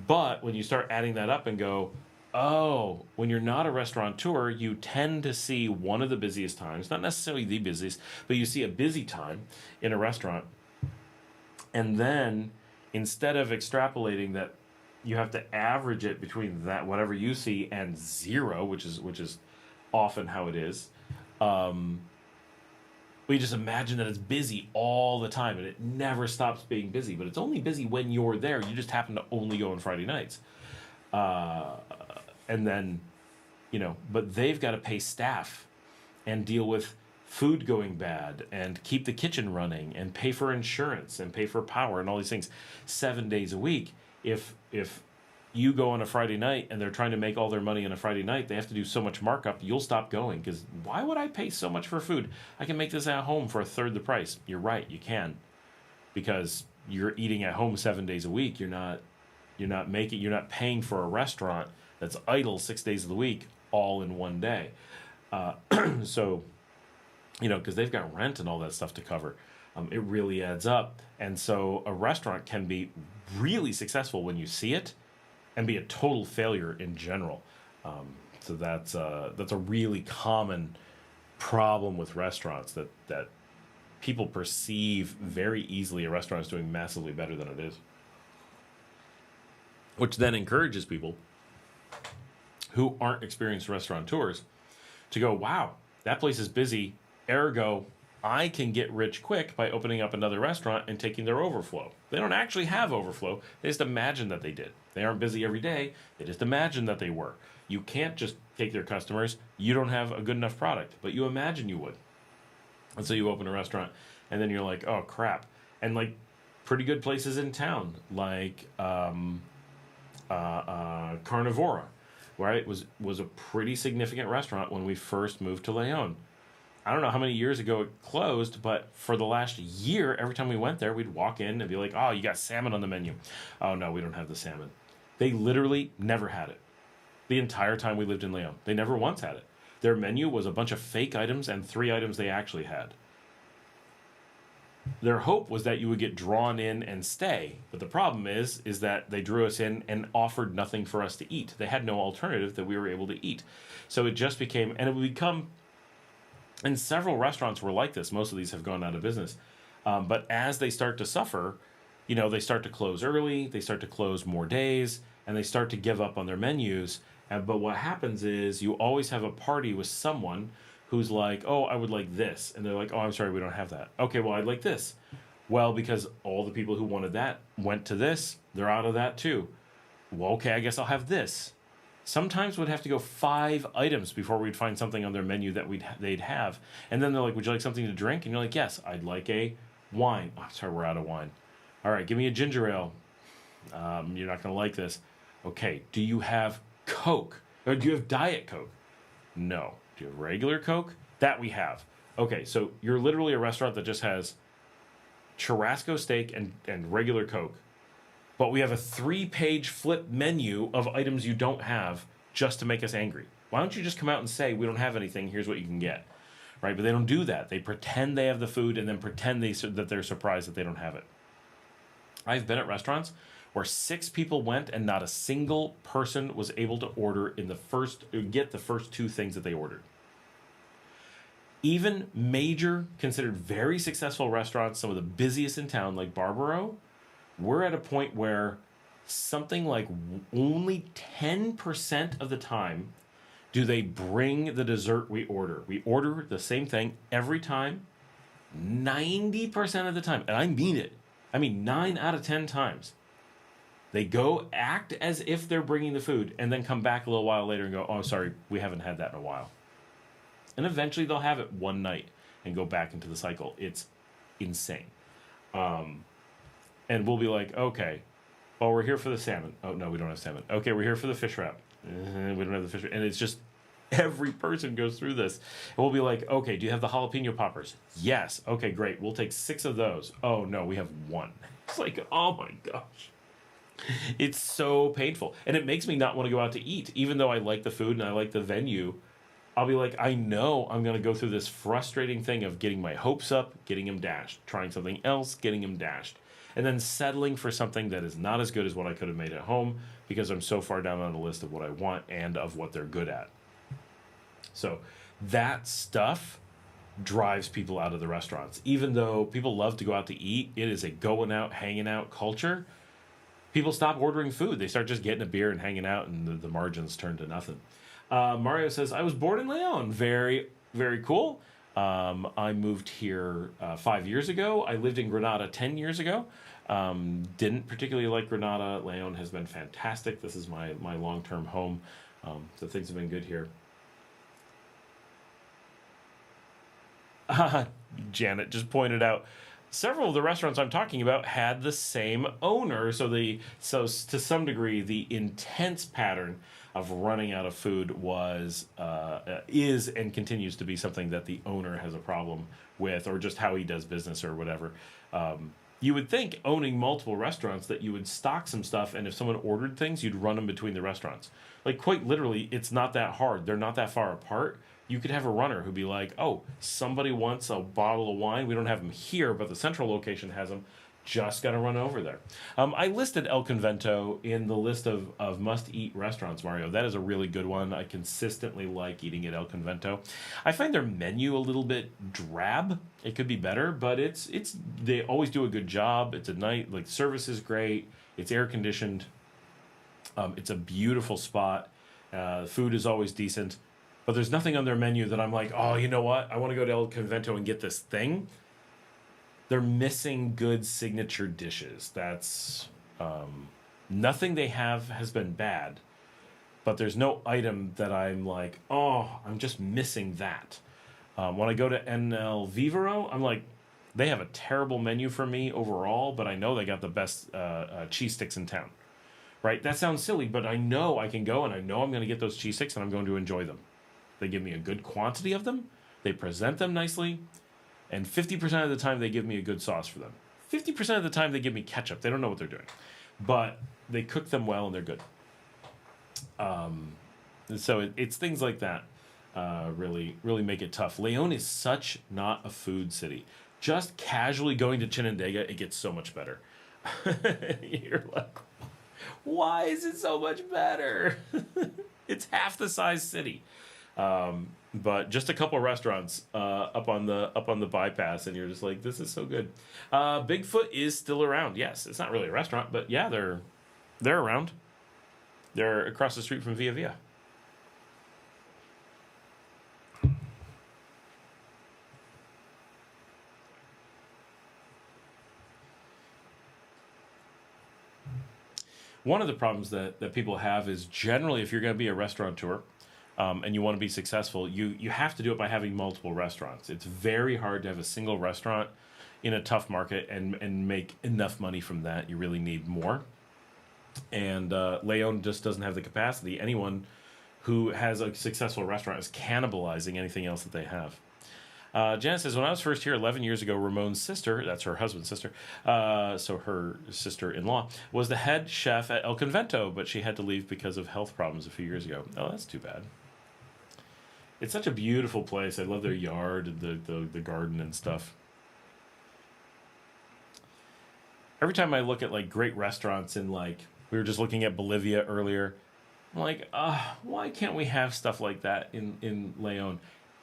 But when you start adding that up and go, oh, when you're not a restaurateur, you tend to see one of the busiest times, not necessarily the busiest, but you see a busy time in a restaurant. And then instead of extrapolating that you have to average it between that whatever you see and zero, which is often how it is. We just imagine that it's busy all the time, and it never stops being busy. But it's only busy when you're there. You just happen to only go on Friday nights, and then, but they've got to pay staff and deal with food going bad and keep the kitchen running and pay for insurance and pay for power and all these things 7 days a week. If you go on a Friday night and they're trying to make all their money on a Friday night, they have to do so much markup, you'll stop going, because why would I pay so much for food? I can make this at home for a third the price. You're right, you can, because you're eating at home 7 days a week. You're not paying for a restaurant that's idle 6 days of the week all in one day. So, because they've got rent and all that stuff to cover. It really adds up. And so a restaurant can be really successful when you see it, and be a total failure in general. So that's a really common problem with restaurants, that people perceive very easily a restaurant is doing massively better than it is. Which then encourages people who aren't experienced restaurateurs to go, wow, that place is busy, ergo, I can get rich quick by opening up another restaurant and taking their overflow. They don't actually have overflow. They just imagine that they did. They aren't busy every day. They just imagine that they were. You can't just take their customers. You don't have a good enough product, but you imagine you would. And so you open a restaurant, and then you're like, oh, crap. And like pretty good places in town, like Carnivora, right? Was a pretty significant restaurant when we first moved to LEòN. I don't know how many years ago it closed, but for the last year, every time we went there, we'd walk in and be like, oh, you got salmon on the menu. Oh, no, we don't have the salmon. They literally never had it. The entire time we lived in LEòN. They never once had it. Their menu was a bunch of fake items and 3 items they actually had. Their hope was that you would get drawn in and stay. But the problem is that they drew us in and offered nothing for us to eat. They had no alternative that we were able to eat. So it just became, and it would become, and several restaurants were like this. Most of these have gone out of business. But as they start to suffer, they start to close early, they start to close more days, and they start to give up on their menus. But what happens is you always have a party with someone who's like, oh, I would like this. And they're like, oh, I'm sorry, we don't have that. Okay, well, I'd like this. Well, because all the people who wanted that went to this, they're out of that too. Well, okay, I guess I'll have this. Sometimes we'd have to go 5 items before we'd find something on their menu that they'd have. And then they're like, would you like something to drink? And you're like, yes, I'd like a wine. Oh, sorry, we're out of wine. All right, give me a ginger ale. You're not going to like this. Okay, do you have Coke? Or do you have Diet Coke? No. Do you have regular Coke? That we have. Okay, so you're literally a restaurant that just has churrasco steak and regular Coke. But we have a 3-page flip menu of items you don't have just to make us angry. Why don't you just come out and say, we don't have anything, here's what you can get. Right? But they don't do that. They pretend they have the food and then pretend that they're surprised that they don't have it. I've been at restaurants where 6 people went and not a single person was able to get the first 2 things that they ordered. Even major, considered very successful restaurants, some of the busiest in town, like Barbaro, we're at a point where something like only 10% of the time do they bring the dessert we order. We order the same thing every time, 90% of the time. And I mean it. I mean 9 out of 10 times. They go act as if they're bringing the food and then come back a little while later and go, oh, sorry, we haven't had that in a while. And eventually they'll have it one night and go back into the cycle. It's insane. And we'll be like, okay, well, we're here for the salmon. Oh, no, we don't have salmon. Okay, we're here for the fish wrap. We don't have the fish wrap. And it's just every person goes through this. And we'll be like, okay, do you have the jalapeno poppers? Yes. Okay, great. We'll take 6 of those. Oh, no, we have 1. It's like, oh, my gosh. It's so painful. And it makes me not want to go out to eat. Even though I like the food and I like the venue, I'll be like, I know I'm going to go through this frustrating thing of getting my hopes up, getting them dashed, trying something else, getting them dashed, and then settling for something that is not as good as what I could have made at home because I'm so far down on the list of what I want and of what they're good at. So that stuff drives people out of the restaurants. Even though people love to go out to eat, it is a going out, hanging out culture. people stop ordering food. They start just getting a beer and hanging out, and the margins turn to nothing. Mario says, I was born in LEòN. Very, very cool. I moved here 5 years ago. I lived in Granada 10 years ago. Didn't particularly like Granada. LEòN has been fantastic. This is my long-term home. So things have been good here. Janet just pointed out several of the restaurants I'm talking about had the same owner. So to some degree, the intense pattern of running out of food is and continues to be something that the owner has a problem with, or just how he does business or whatever. You would think owning multiple restaurants that you would stock some stuff, and if someone ordered things, you'd run them between the restaurants. Like, quite literally, it's not that hard. They're not that far apart. You could have a runner who'd be like, oh, somebody wants a bottle of wine. We don't have them here, but the central location has them. Just got to run over there. I listed El Convento in the list of must-eat restaurants, Mario. That is a really good one. I consistently like eating at El Convento. I find their menu a little bit drab. It could be better, but they always do a good job. It's a night, like, service is great. It's air-conditioned. It's a beautiful spot. Food is always decent. But there's nothing on their menu that I'm like, oh, you know what? I want to go to El Convento and get this thing. They're missing good signature dishes. That's nothing they have has been bad, but there's no item that I'm like, oh, I'm just missing that. When I go to NL Vivero, I'm like, they have a terrible menu for me overall, but I know they got the best cheese sticks in town. Right? That sounds silly, but I know I can go and I know I'm going to get those cheese sticks and I'm going to enjoy them. They give me a good quantity of them. They present them nicely. And 50% of the time, they give me a good sauce for them. 50% of the time, they give me ketchup. They don't know what they're doing. But they cook them well, and they're good. So it's things like that really make it tough. LEòN is such not a food city. Just casually going to Chinandega, it gets so much better. You're like, why is it so much better? It's half the size city. But just a couple restaurants up on the bypass, and you're just like, this is so good. Bigfoot is still around. Yes, it's not really a restaurant, but yeah, they're around. They're across the street from Via Via. One of the problems that people have is generally, if you're going to be a restaurateur, and you want to be successful, you have to do it by having multiple restaurants. It's very hard to have a single restaurant in a tough market and make enough money from that. You really need more. And LEòN just doesn't have the capacity. Anyone who has a successful restaurant is cannibalizing anything else that they have. Janice says, when I was first here 11 years ago, Ramon's sister, that's her husband's sister, so her sister-in-law, was the head chef at El Convento, but she had to leave because of health problems a few years ago. Oh, that's too bad. It's such a beautiful place. I love their yard and the garden and stuff. Every time I look at, like, great restaurants in, like, we were just looking at Bolivia earlier, I'm like, why can't we have stuff like that in LEòN?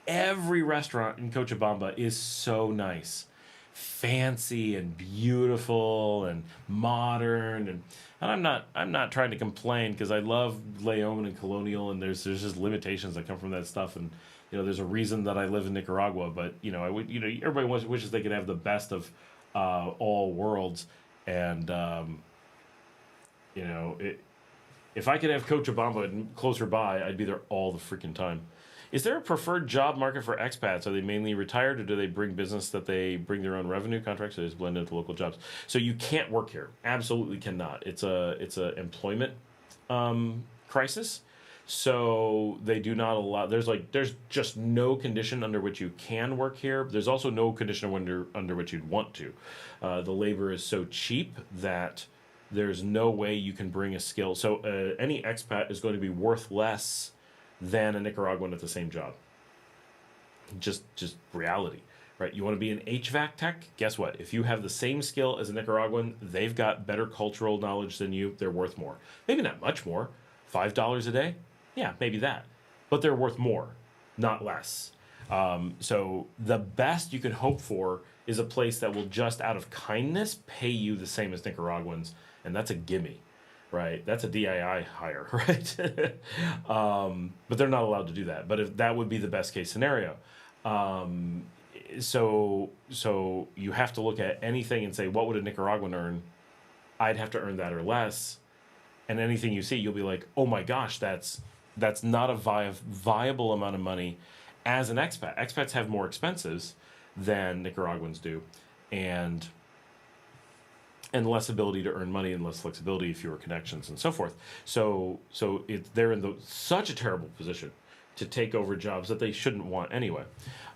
Every restaurant in Cochabamba is so nice. Fancy and beautiful and modern, and I'm not trying to complain, because I love LEòN and Colonial, and there's just limitations that come from that stuff, and there's a reason that I live in Nicaragua, but everybody wishes they could have the best of all worlds, and if I could have Cochabamba closer by, I'd be there all the freaking time. Is there a preferred job market for expats? Are they mainly retired, or do they bring business that they bring their own revenue contracts, so they just blend into local jobs? So you can't work here. Absolutely cannot. It's a employment crisis. So they do not allow. There's just no condition under which you can work here. There's also no condition under which you'd want to. The labor is so cheap that there's no way you can bring a skill. So any expat is going to be worth less than a Nicaraguan at the same job. Just reality, right? You want to be an HVAC tech? Guess what? If you have the same skill as a Nicaraguan, they've got better cultural knowledge than you, they're worth more. Maybe not much more. $5 a day? Yeah, maybe that. But they're worth more, not less. So the best you can hope for is a place that will just out of kindness pay you the same as Nicaraguans, and that's a gimme, right? That's a DII hire, right? But they're not allowed to do that. But if that would be the best case scenario. So you have to look at anything and say, what would a Nicaraguan earn? I'd have to earn that or less. And anything you see, you'll be like, oh my gosh, that's not a viable amount of money as an expat. Expats have more expenses than Nicaraguans do, and less ability to earn money and less flexibility, fewer connections, and so forth. So they're in such a terrible position to take over jobs that they shouldn't want anyway.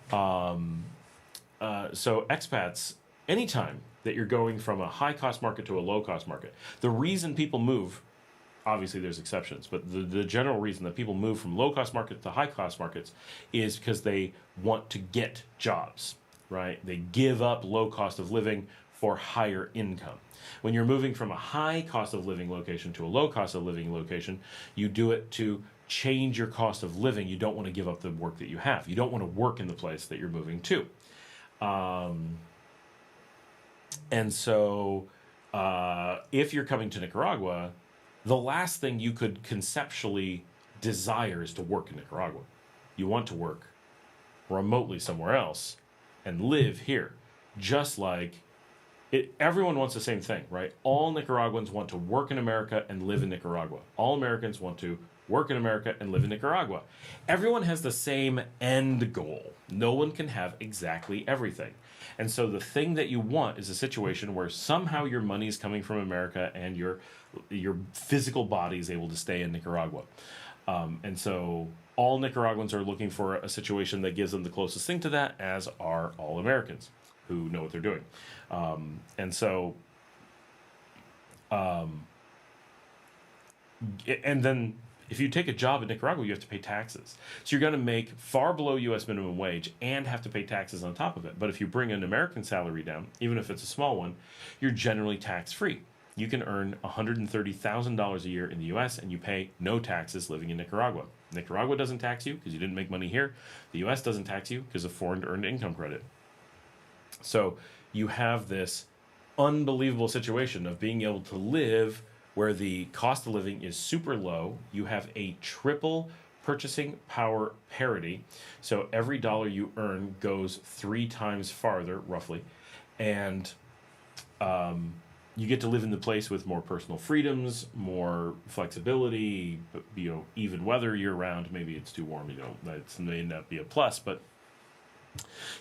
So expats, anytime that you're going from a high-cost market to a low-cost market, the reason people move, obviously there's exceptions, but the general reason that people move from low-cost markets to high-cost markets is because they want to get jobs, right? They give up low cost of living for higher income. When you're moving from a high cost of living location to a low cost of living location, you do it to change your cost of living. You don't want to give up the work that you have. You don't want to work in the place that you're moving to. And so if you're coming to Nicaragua, the last thing you could conceptually desire is to work in Nicaragua. You want to work remotely somewhere else and live here. Just like everyone wants the same thing, right? All Nicaraguans want to work in America and live in Nicaragua. All Americans want to work in America and live in Nicaragua. Everyone has the same end goal. No one can have exactly everything. And so the thing that you want is a situation where somehow your money is coming from America and your physical body is able to stay in Nicaragua. And so all Nicaraguans are looking for a situation that gives them the closest thing to that, as are all Americans who know what they're doing. And then if you take a job in Nicaragua, you have to pay taxes. So you're going to make far below U.S. minimum wage and have to pay taxes on top of it. But if you bring an American salary down, even if it's a small one, you're generally tax-free. You can earn $130,000 a year in the U.S. and you pay no taxes living in Nicaragua. Nicaragua doesn't tax you because you didn't make money here. The U.S. doesn't tax you because of foreign earned income credit. So you have this unbelievable situation of being able to live where the cost of living is super low. You have a triple purchasing power parity. So every dollar you earn goes 3 times farther, roughly. And you get to live in the place with more personal freedoms, more flexibility, even weather year round. Maybe it's too warm, that may not be a plus, but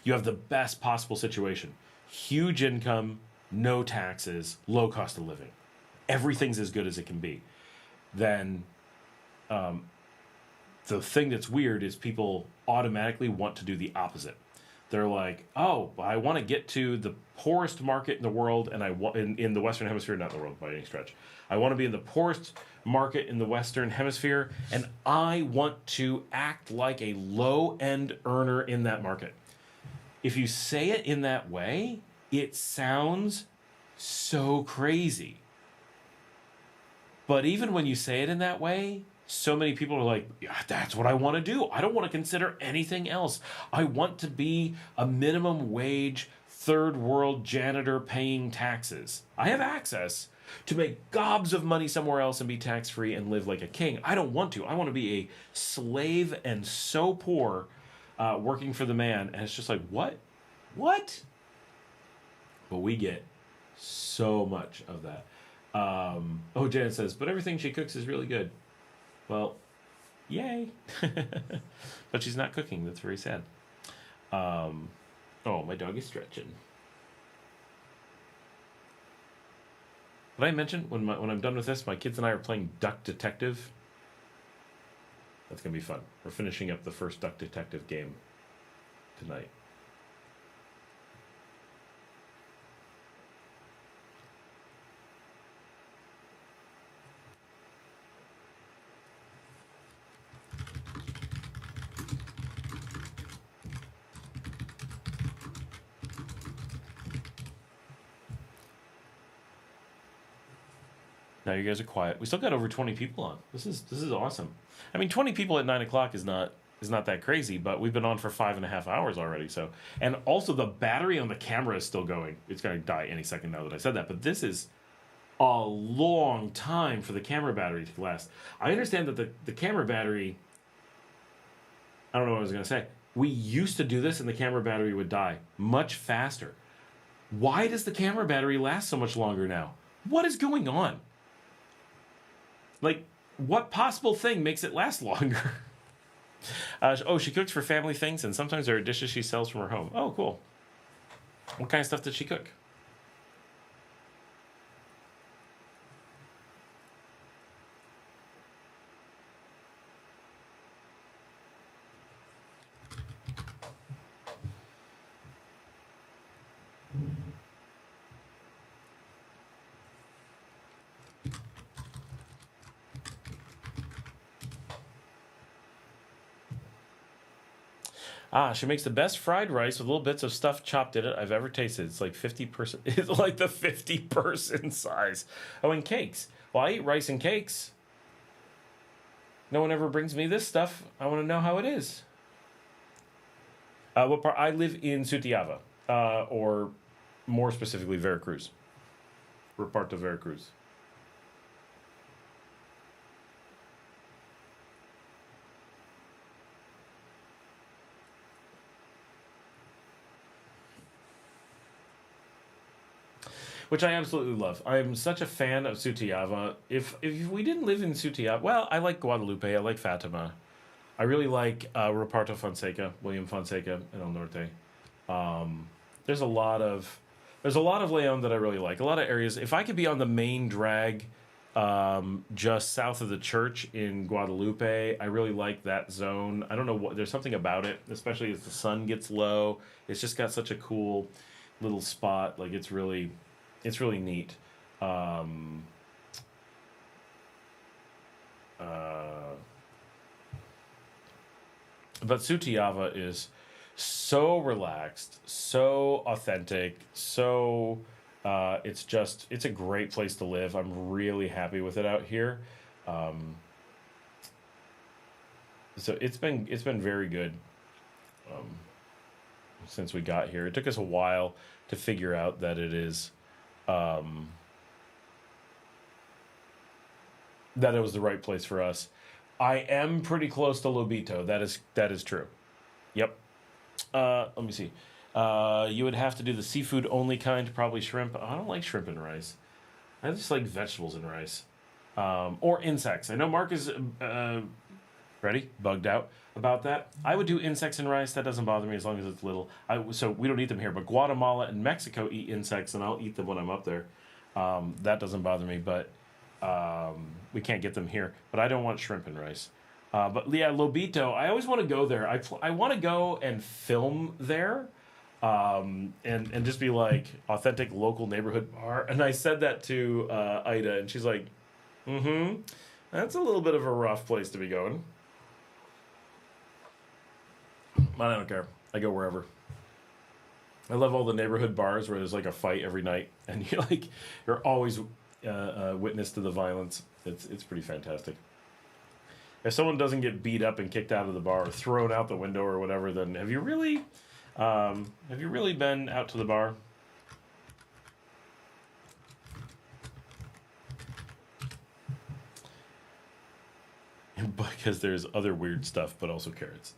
you have the best possible situation. Huge income, no taxes, low cost of living. Everything's as good as it can be. Then the thing that's weird is people automatically want to do the opposite. They're like, oh, I want to get to the poorest market in the world, and I want in the Western Hemisphere, not the world by any stretch. I want to be in the poorest market in the Western Hemisphere, and I want to act like a low-end earner in that market. If you say it in that way, it sounds so crazy. But even when you say it in that way, so many people are like, yeah, that's what I want to do. I don't want to consider anything else. I want to be a minimum wage, third world janitor paying taxes. I have access to make gobs of money somewhere else and be tax-free and live like a king. I don't want to. I want to be a slave and so poor working for the man. And it's just like, what? What? But we get so much of that. Janet says, but everything she cooks is really good. Well, yay. But she's not cooking. That's very sad. My dog is stretching. Did I mention when I'm done with this, my kids and I are playing Duck Detective? That's going to be fun. We're finishing up the first Duck Detective game tonight. Now you guys are quiet. We still got over 20 people on. This is awesome. I mean, 20 people at 9 o'clock is not that crazy, but we've been on for 5.5 hours already. So, and also the battery on the camera is still going. It's going to die any second now that I said that. But this is a long time for the camera battery to last. I understand that the camera battery, I don't know what I was going to say. We used to do this and the camera battery would die much faster. Why does the camera battery last so much longer now? What is going on? Like, what possible thing makes it last longer? Oh, she cooks for family things, and sometimes there are dishes she sells from her home. Oh, cool. What kind of stuff did she cook? Ah, she makes the best fried rice with little bits of stuff chopped in it I've ever tasted. It's like 50%. It's like the 50-person size. Oh, and cakes. Well, I eat rice and cakes. No one ever brings me this stuff. I want to know how it is. What part? I live in Sutiaba, or more specifically, Veracruz. We're part of Veracruz. Which I absolutely love. I'm such a fan of Sutiaba. If we didn't live in Sutiaba, well, I like Guadalupe. I like Fatima. I really like Reparto Fonseca, William Fonseca, and El Norte. There's a lot of LEòN that I really like. A lot of areas. If I could be on the main drag, just south of the church in Guadalupe, I really like that zone. I don't know what. There's something about it, especially as the sun gets low. It's just got such a cool little spot. Like it's really neat. But Sutiaba is so relaxed, so authentic, so it's a great place to live. I'm really happy with it out here. So it's been very good since we got here. It took us a while to figure out that it is that it was the right place for us. I am pretty close to Lobito. That is true. Yep. Let me see. You would have to do the seafood only kind, probably shrimp. I don't like shrimp and rice. I just like vegetables and rice, or insects. I know Mark is bugged out about that. I would do insects and rice. That doesn't bother me as long as it's little. So we don't eat them here, but Guatemala and Mexico eat insects, and I'll eat them when I'm up there. That doesn't bother me, but we can't get them here. But I don't want shrimp and rice. But yeah, Lobito, I always want to go there. I want to go and film there, and just be like authentic local neighborhood bar. And I said that to Ida, and she's like, that's a little bit of a rough place to be going. But I don't care. I go wherever. I love all the neighborhood bars where there's like a fight every night, and you're always witness to the violence. It's pretty fantastic. If someone doesn't get beat up and kicked out of the bar or thrown out the window or whatever, then have you really been out to the bar? Because there's other weird stuff, but also carrots.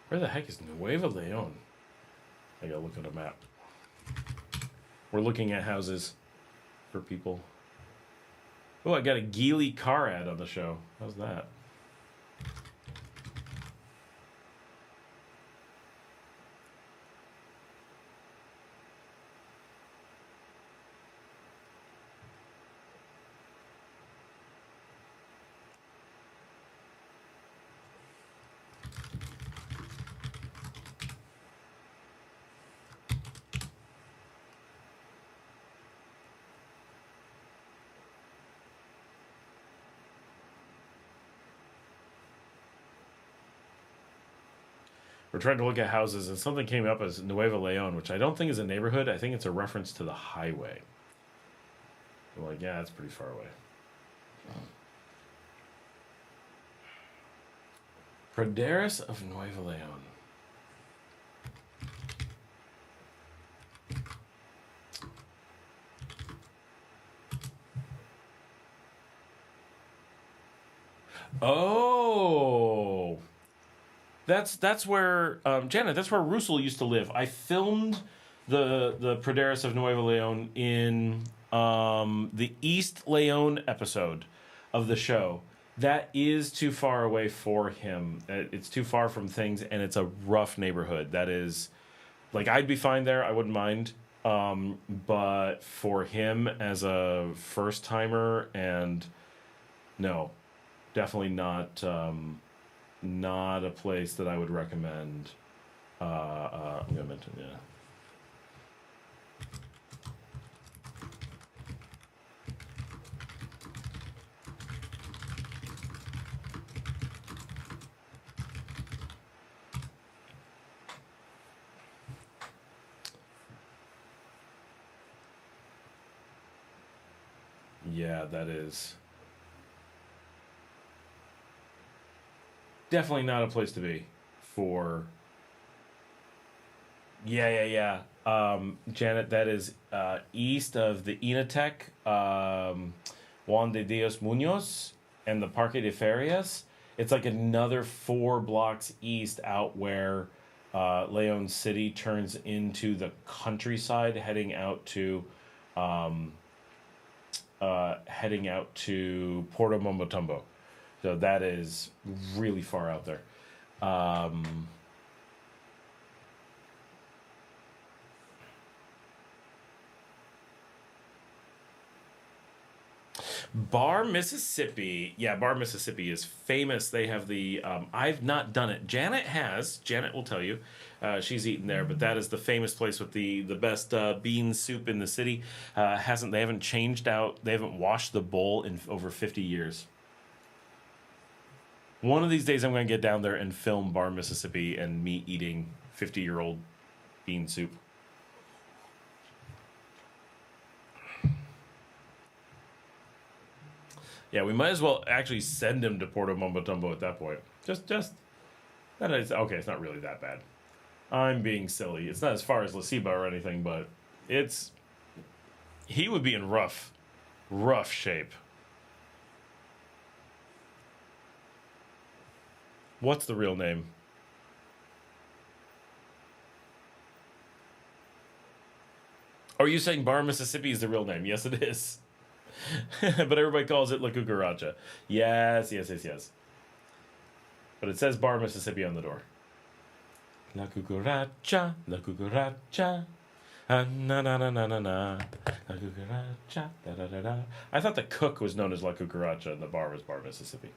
Where the heck is Nuevo León? I gotta look at a map. We're looking at houses for people. Oh, I got a Geely car ad on the show. How's that? we're trying to look at houses, and something came up as Nuevo Leon, which I don't think is a neighborhood. I think it's a reference to the highway. I'm like, yeah, that's pretty far away. Praderas of Nuevo Leon. Oh, that's where Janet. That's where Russell used to live. I filmed the Praderas of Nuevo Leon in the East Leon episode of the show. That is too far away for him. It's too far from things, and it's a rough neighborhood. That is, like, I'd be fine there. I wouldn't mind. But for him as a first timer, and no, definitely not a place that I would recommend. I'm gonna mention, yeah. Yeah, that is definitely not a place to be for. Yeah. Janet, that is east of the Inatec, Juan de Dios Munoz, and the Parque de Ferias. It's like another 4 blocks east out where Leon City turns into the countryside, heading out to Porto Mombotumbo. So that is really far out there. Bar, Mississippi. Yeah, Bar, Mississippi is famous. They have the... I've not done it. Janet has. Janet will tell you. She's eaten there, but that is the famous place with the best bean soup in the city. They haven't changed out... They haven't washed the bowl in over 50 years. One of these days I'm going to get down there and film Bar, Mississippi, and me eating 50-year-old bean soup. Yeah, we might as well actually send him to Porto Mombotumbo at that point. Just that is okay. It's not really that bad. I'm being silly. It's not as far as La Ceiba or anything, but he would be in rough shape. What's the real name? Are you saying Bar, Mississippi is the real name? Yes, it is. But everybody calls it La Cucaracha. Yes. But it says Bar, Mississippi on the door. La Cucaracha, La Cucaracha. Na na na na na na. La Cucaracha, da da da da. I thought the cook was known as La Cucaracha and the bar was Bar, Mississippi.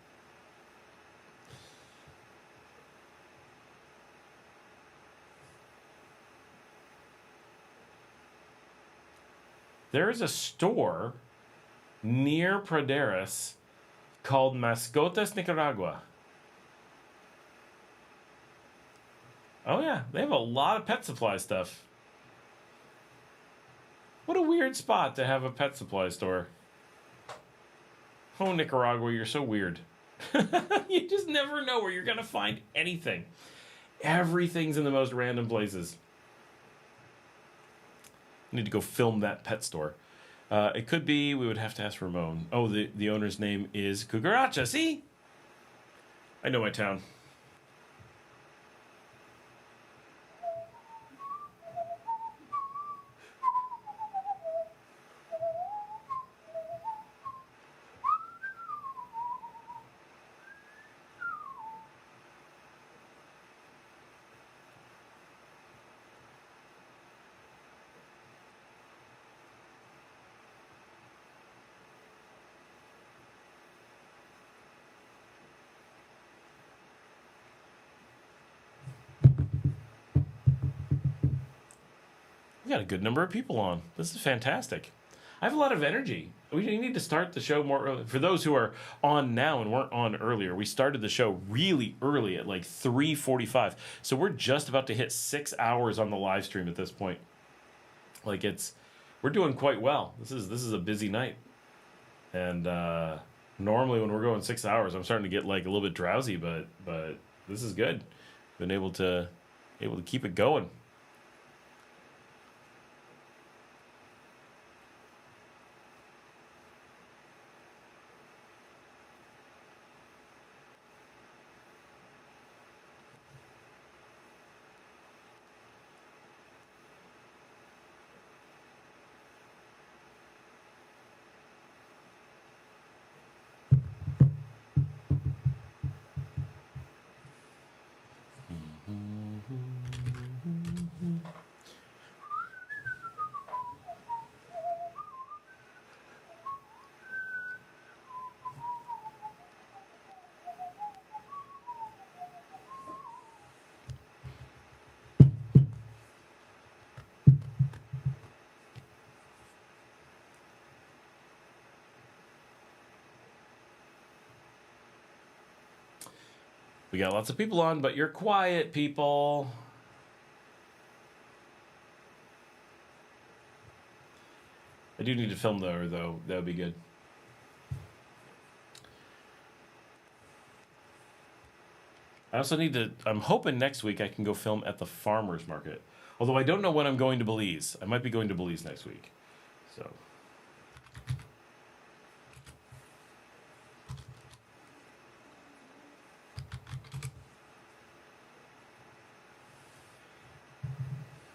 There is a store near Praderas called Mascotas Nicaragua. Oh yeah, they have a lot of pet supply stuff. What a weird spot to have a pet supply store. Oh, Nicaragua, you're so weird. You just never know where you're going to find anything. Everything's in the most random places. I need to go film that pet store. It could be, we would have to ask Ramon. Oh, the owner's name is Cucaracha. See? I know my town. We got a good number of people on. This is fantastic. I have a lot of energy. we need to start the show more early. For those who are on now and weren't on earlier, we started the show really early at like 3:45. So we're just about to hit 6 hours on the live stream at this point. Like we're doing quite well. This is a busy night. And normally when we're going 6 hours, I'm starting to get like a little bit drowsy, but this is good. Been able to keep it going. We got lots of people on, but you're quiet, people. I do need to film there, though. That would be good. I also need to... I'm hoping next week I can go film at the farmer's market. Although I don't know when I'm going to Belize. I might be going to Belize next week. So...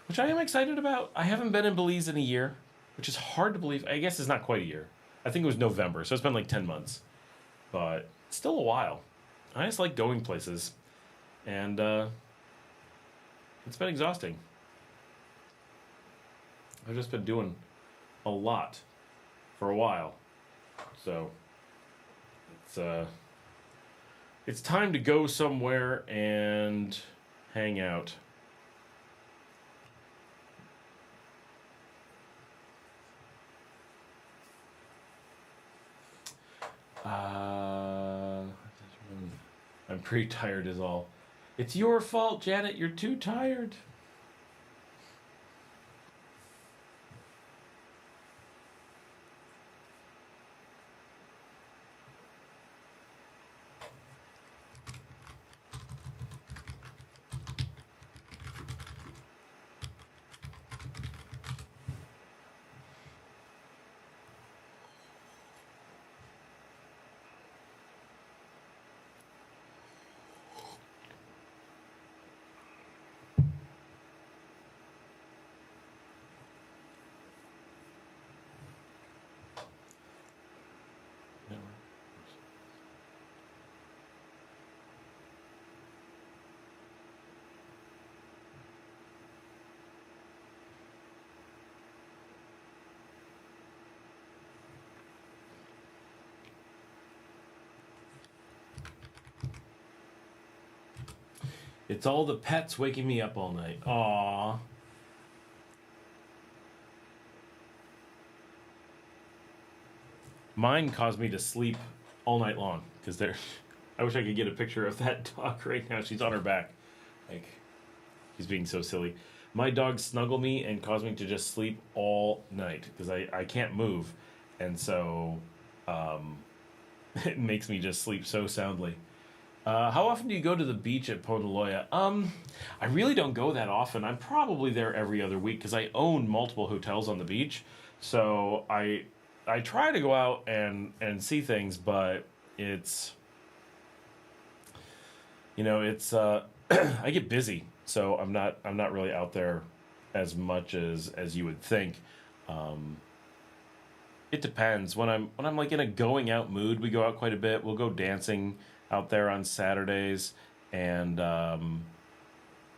which I am excited about. I haven't been in Belize in a year, which is hard to believe. I guess it's not quite a year. I think it was November, so it's been like 10 months. But it's still a while. I just like going places. And it's been exhausting. I've just been doing a lot for a while. So it's time to go somewhere and hang out. I'm pretty tired is all. It's your fault, Janet. You're too tired. It's all the pets waking me up all night. Aww. Mine caused me to sleep all night long because they're... I wish I could get a picture of that dog right now. She's on her back. Like, she's being so silly. My dogs snuggle me and cause me to just sleep all night because I can't move. And so it makes me just sleep so soundly. How often do you go to the beach at Ponaloya? I really don't go that often. I'm probably there every other week because I own multiple hotels on the beach. So I try to go out and see things, but it's, you know, it's I get busy, so I'm not really out there as much as you would think. It depends. When I'm like in a going out mood, we go out quite a bit. We'll go dancing out there on Saturdays, and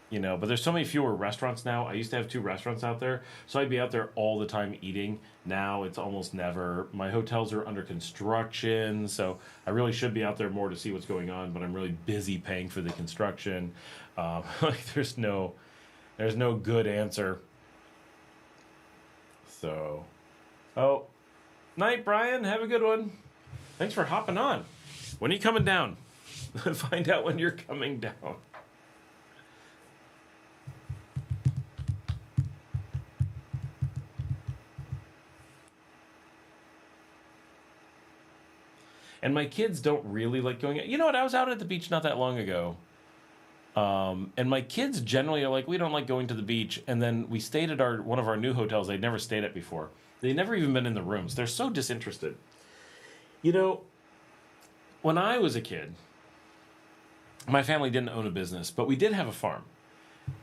you know, but there's so many fewer restaurants now. I used to have 2 restaurants out there, so I'd be out there all the time eating. Now it's almost never. My hotels are under construction, so I really should be out there more to see what's going on, but I'm really busy paying for the construction. Like there's no good answer. So, oh, Night, Brian. Have a good one. Thanks for hopping on. When are you coming down? Find out when you're coming down. And my kids don't really like going out. You know what? I was out at the beach not that long ago. And my kids generally are like, we don't like going to the beach. And then we stayed at one of our new hotels they'd never stayed at before. They'd never even been in the rooms. They're so disinterested. You know, when I was a kid, my family didn't own a business, but we did have a farm.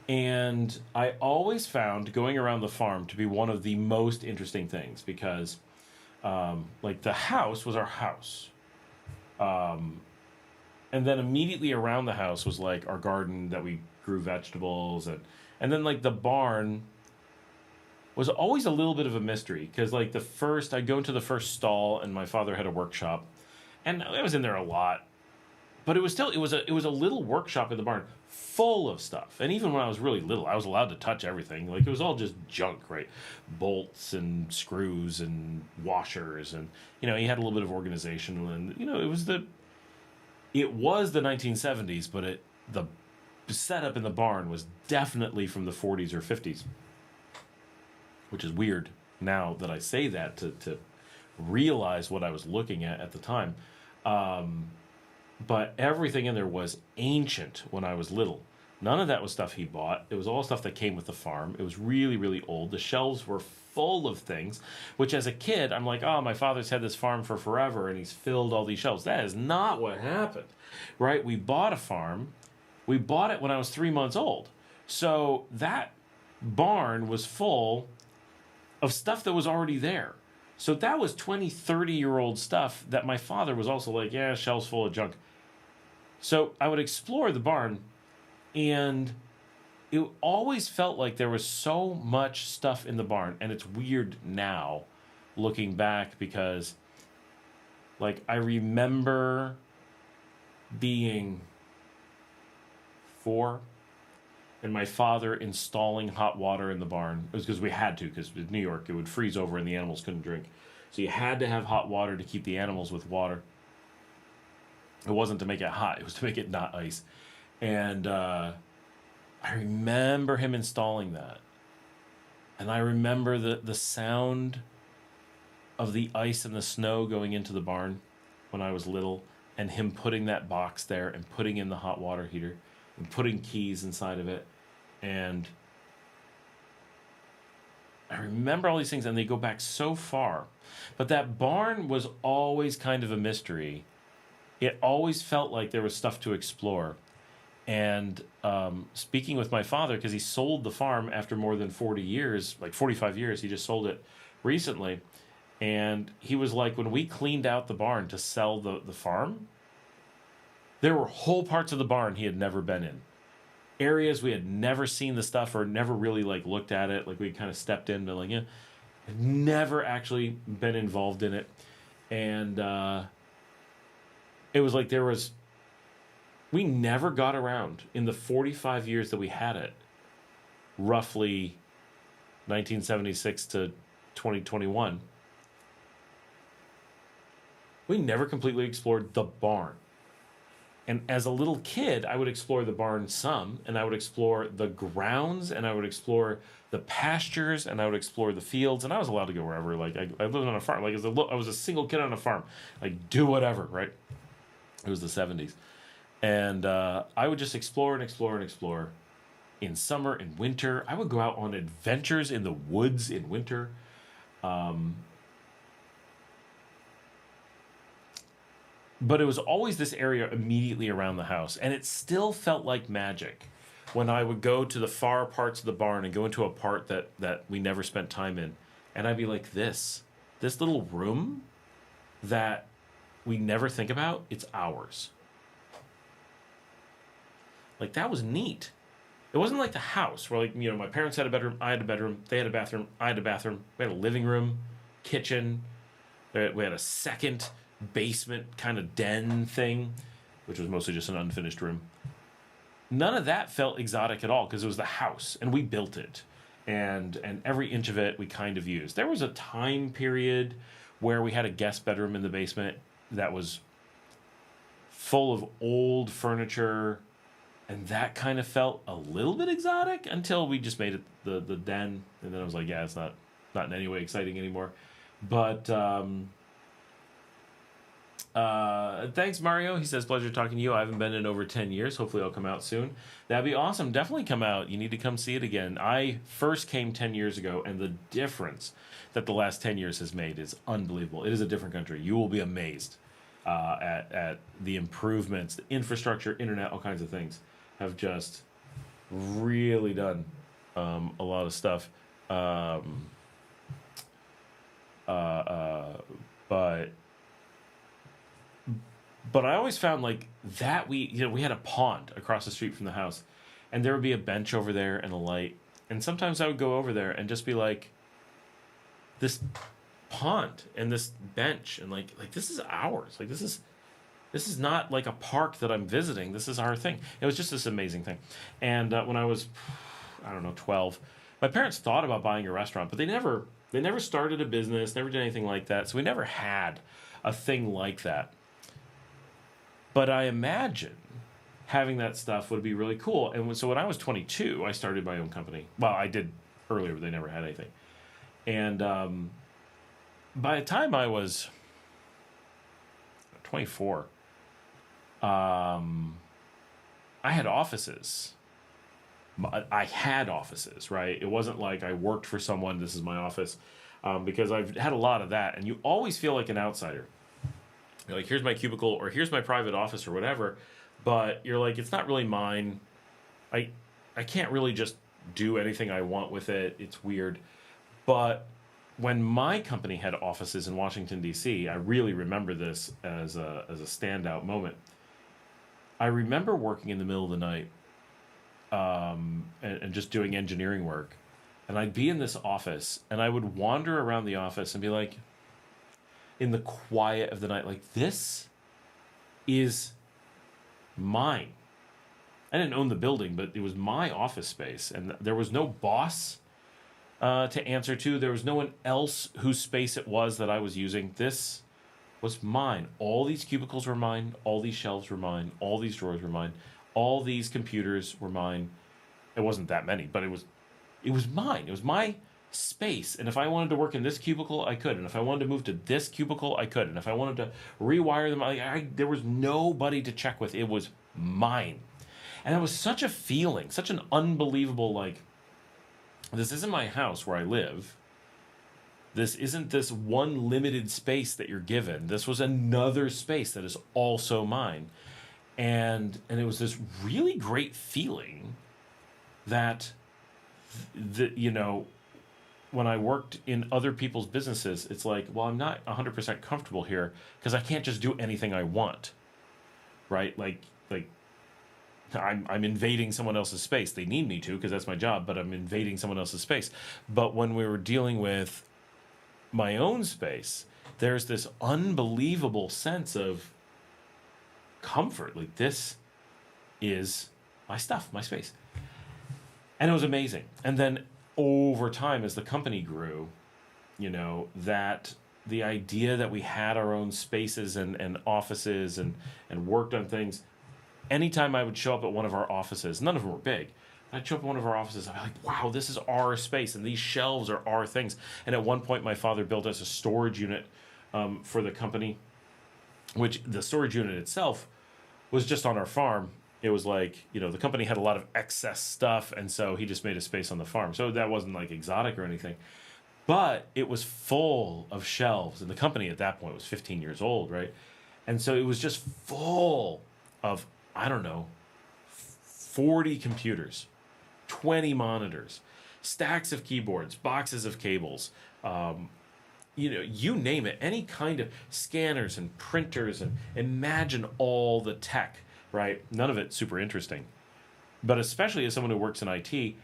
And I always found going around the farm to be one of the most interesting things because, like, the house was our house. And then immediately around the house was like our garden that we grew vegetables and then like the barn was always a little bit of a mystery because like I'd go into the first stall and my father had a workshop and I was in there a lot, but it was a little workshop in the barn full of stuff. And even when I was really little, I was allowed to touch everything. Like it was all just junk, right? Bolts and screws and washers and, you know, he had a little bit of organization and, you know, it was the 1970s, but the setup in the barn was definitely from the 40s or 50s, which is weird now that I say that to realize what I was looking at the time. But everything in there was ancient when I was little. None of that was stuff he bought. It was all stuff that came with the farm. It was really, really old. The shelves were full of things, which as a kid, I'm like, oh, my father's had this farm for forever, and he's filled all these shelves. That is not what happened, right? We bought a farm. We bought it when I was 3 months old. So that barn was full of stuff that was already there. So that was 20, 30-year-old stuff that my father was also like, yeah, shelves full of junk. So I would explore the barn, and it always felt like there was so much stuff in the barn. And it's weird now looking back because, like, I remember being 4 and my father installing hot water in the barn. It was because we had to, because in New York it would freeze over and the animals couldn't drink. So you had to have hot water to keep the animals with water. It wasn't to make it hot, it was to make it not ice. And I remember him installing that. And I remember the sound of the ice and the snow going into the barn when I was little, and him putting that box there and putting in the hot water heater and putting keys inside of it. And I remember all these things, and they go back so far. But that barn was always kind of a mystery. It always felt like there was stuff to explore. And speaking with my father, because he sold the farm after more than 40 years, like 45 years, he just sold it recently. And he was like, when we cleaned out the barn to sell the farm, there were whole parts of the barn he had never been in. Areas we had never seen the stuff or never really like looked at it. Like we kind of stepped into like, yeah, had never actually been involved in it. And it was like we never got around in the 45 years that we had it, roughly 1976 to 2021. We never completely explored the barn. And as a little kid, I would explore the barn some, and I would explore the grounds, and I would explore the pastures, and I would explore the fields, and I was allowed to go wherever. Like, I lived on a farm. Like, I was a single kid on a farm. Like, do whatever, right? It was the 70s. And I would just explore and explore and explore. In summer and winter, I would go out on adventures in the woods in winter. But it was always this area immediately around the house. And it still felt like magic when I would go to the far parts of the barn and go into a part that we never spent time in. And I'd be like, this little room that we never think about, it's ours. Like, that was neat. It wasn't like the house where, like, you know, my parents had a bedroom, I had a bedroom, they had a bathroom, I had a bathroom, we had a living room, kitchen, we had a second basement kind of den thing, which was mostly just an unfinished room. None of that felt exotic at all because it was the house and we built it, and every inch of it we kind of used. There was a time period where we had a guest bedroom in the basement that was full of old furniture, and that kind of felt a little bit exotic until we just made it the den, and then I was like, yeah, it's not in any way exciting anymore. But thanks, Mario. He says, pleasure talking to you. I haven't been in over 10 years. Hopefully I'll come out soon. That'd be awesome. Definitely come out. You need to come see it again. I first came 10 years ago, and the difference that the last 10 years has made is unbelievable. It is a different country. You will be amazed at the improvements. The infrastructure, internet, all kinds of things have just really done a lot of stuff. But I always found like that we had a pond across the street from the house, and there would be a bench over there and a light, and sometimes I would go over there and just be like, this pond and this bench, and like this is ours. Like this is not like a park that I'm visiting. This is our thing. It was just this amazing thing. And when I was, I don't know, 12, my parents thought about buying a restaurant, but they never started a business, never did anything like that. So we never had a thing like that. But I imagine having that stuff would be really cool. And so when I was 22, I started my own company. Well, I did earlier, but they never had anything. And by the time I was 24, I had offices. I had offices, right? It wasn't like I worked for someone, this is my office, because I've had a lot of that. And you always feel like an outsider. You're like, here's my cubicle, or here's my private office, or whatever. But you're like, it's not really mine. I can't really just do anything I want with it. It's weird. But when my company had offices in Washington, D.C., I really remember this as a standout moment. I remember working in the middle of the night and just doing engineering work. And I'd be in this office, and I would wander around the office and be like, in the quiet of the night, like, this is mine. I didn't own the building, but it was my office space, and there was no boss to answer to. There was no one else whose space it was that I was using. This was mine. All these cubicles were mine. All these shelves were mine. All these drawers were mine. All these computers were mine. It wasn't that many, but it was mine. It was my space. And if I wanted to work in this cubicle, I could. And if I wanted to move to this cubicle, I could. And if I wanted to rewire them, there was nobody to check with. It was mine. And it was such a feeling, such an unbelievable, like, this isn't my house where I live. This isn't this one limited space that you're given. This was another space that is also mine. And it was this really great feeling that, when I worked in other people's businesses, it's like, well, I'm not 100% comfortable here because I can't just do anything I want, right? Like I'm invading someone else's space. They need me to because that's my job, but I'm invading someone else's space. But when we were dealing with my own space, there's this unbelievable sense of comfort. Like, this is my stuff, my space. And it was amazing. And then over time, as the company grew, that the idea that we had our own spaces and offices and worked on things, anytime I would show up at one of our offices, none of them were big, I'd show up at one of our offices, I'd be like, wow, this is our space, and these shelves are our things. And at one point, my father built us a storage unit for the company, which the storage unit itself was just on our farm. It was like, the company had a lot of excess stuff, and so he just made a space on the farm. So that wasn't like exotic or anything. But it was full of shelves, and the company at that point was 15 years old, right? And so it was just full of, 40 computers, 20 monitors, stacks of keyboards, boxes of cables, you name it, any kind of scanners and printers, and imagine all the tech. Right? None of it super interesting. But especially as someone who works in IT,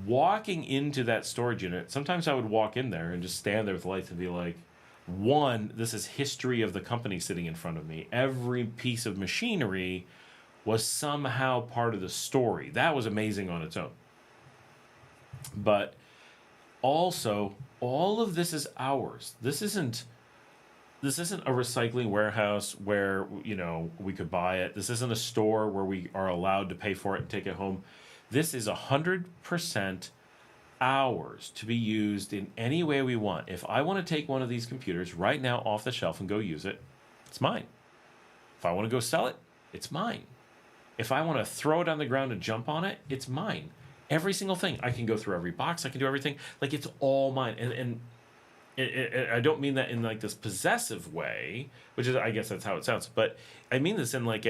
walking into that storage unit, sometimes I would walk in there and just stand there with lights and be like, one, this is history of the company sitting in front of me. Every piece of machinery was somehow part of the story. That was amazing on its own. But also, all of this is ours. This isn't this isn't a recycling warehouse where, you know, we could buy it. This isn't a store where we are allowed to pay for it and take it home. This is 100% ours to be used in any way we want. If I want to take one of these computers right now off the shelf and go use it, it's mine. If I want to go sell it, it's mine. If I want to throw it on the ground and jump on it, it's mine. Every single thing. I can go through every box. I can do everything. Like, it's all mine. And I don't mean that in like this possessive way, which is, I guess that's how it sounds. But I mean this in like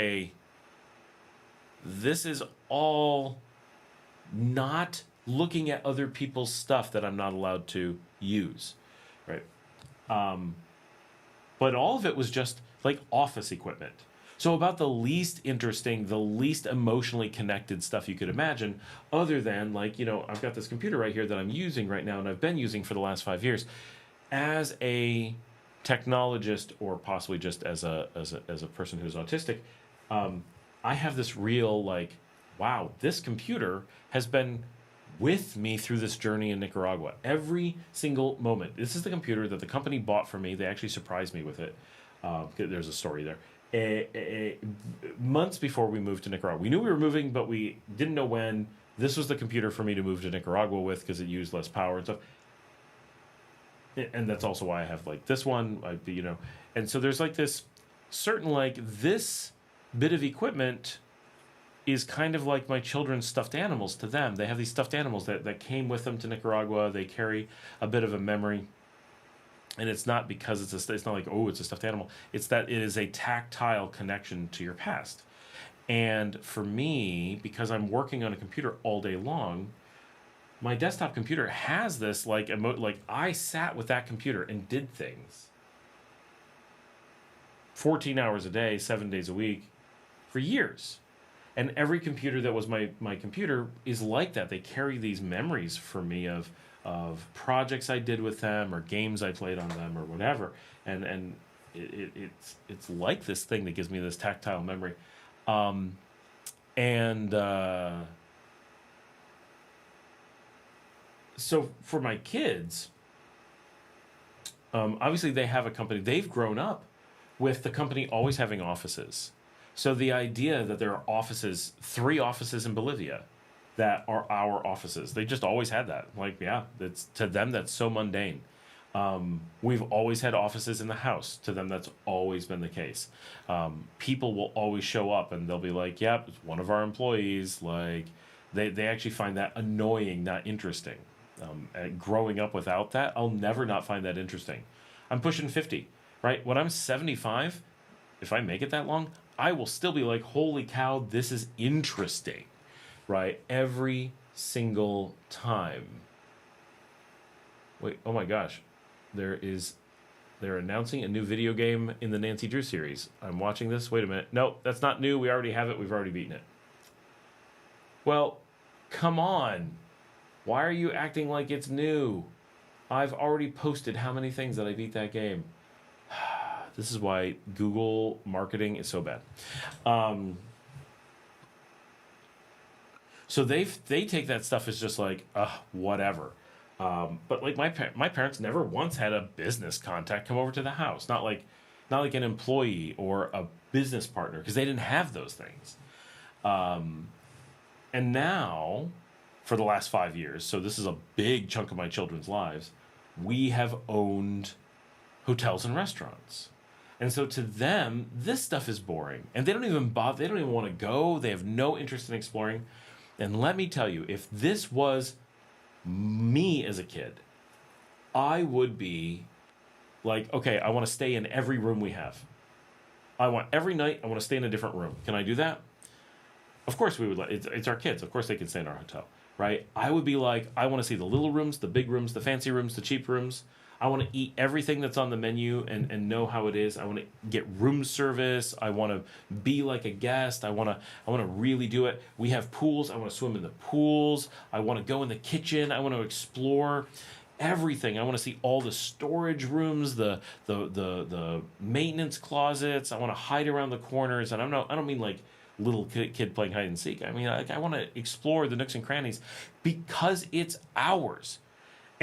this is all not looking at other people's stuff that I'm not allowed to use, right? But all of it was just like office equipment. So about the least interesting, the least emotionally connected stuff you could imagine, other than like, you know, I've got this computer right here that I'm using right now and I've been using for the last 5 years. As a technologist, or possibly just as a person who's autistic, I have this real like, wow, this computer has been with me through this journey in Nicaragua. Every single moment. This is the computer that the company bought for me. They actually surprised me with it. There's a story there. Months before we moved to Nicaragua. We knew we were moving, but we didn't know when. This was the computer for me to move to Nicaragua with because it used less power and stuff. And that's also why I have like this one, you know. And so there's like this certain, like, this bit of equipment is kind of like my children's stuffed animals to them. They have these stuffed animals that came with them to Nicaragua. They carry a bit of a memory. And it's not because it's not like, oh, it's a stuffed animal. It's that it is a tactile connection to your past. And for me, because I'm working on a computer all day long, my desktop computer has this like I sat with that computer and did things 14 hours a day, 7 days a week for years. And every computer that was my computer is like that. They carry these memories for me of projects I did with them or games I played on them or whatever. And it's like this thing that gives me this tactile memory. So for my kids, obviously they have a company. They've grown up with the company always having offices. So the idea that there are offices, 3 offices in Bolivia that are our offices, they just always had that. Like, yeah, that's, to them, that's so mundane. We've always had offices in the house. To them, that's always been the case. People will always show up and they'll be like, yep, it's one of our employees. Like, they actually find that annoying, not interesting. Growing up without that, I'll never not find that interesting. I'm pushing 50, right? When I'm 75, if I make it that long, I will still be like, holy cow, this is interesting, right? Every single time. Wait, oh my gosh. They're announcing a new video game in the Nancy Drew series. I'm watching this. Wait a minute. No, that's not new. We already have it. We've already beaten it. Well, come on. Why are you acting like it's new? I've already posted how many things that I beat that game. This is why Google marketing is so bad. So they take that stuff as just like, whatever. But like my parents never once had a business contact come over to the house. Not like an employee or a business partner, because they didn't have those things. And now, for the last 5 years, so this is a big chunk of my children's lives, we have owned hotels and restaurants. And so to them, this stuff is boring. And they don't even bother. They don't even want to go. They have no interest in exploring. And let me tell you, if this was me as a kid, I would be like, okay, I want to stay in every room we have. Every night, I want to stay in a different room. Can I do that? Of course we would. It's our kids. Of course they can stay in our hotel, right? I would be like, I want to see the little rooms, the big rooms, the fancy rooms, the cheap rooms. I want to eat everything that's on the menu and know how it is. I want to get room service. I want to be like a guest. I want to really do it. We have pools. I want to swim in the pools. I want to go in the kitchen. I want to explore everything. I want to see all the storage rooms, the maintenance closets. I want to hide around the corners. And I don't mean like little kid playing hide and seek. I mean, I want to explore the nooks and crannies because it's ours.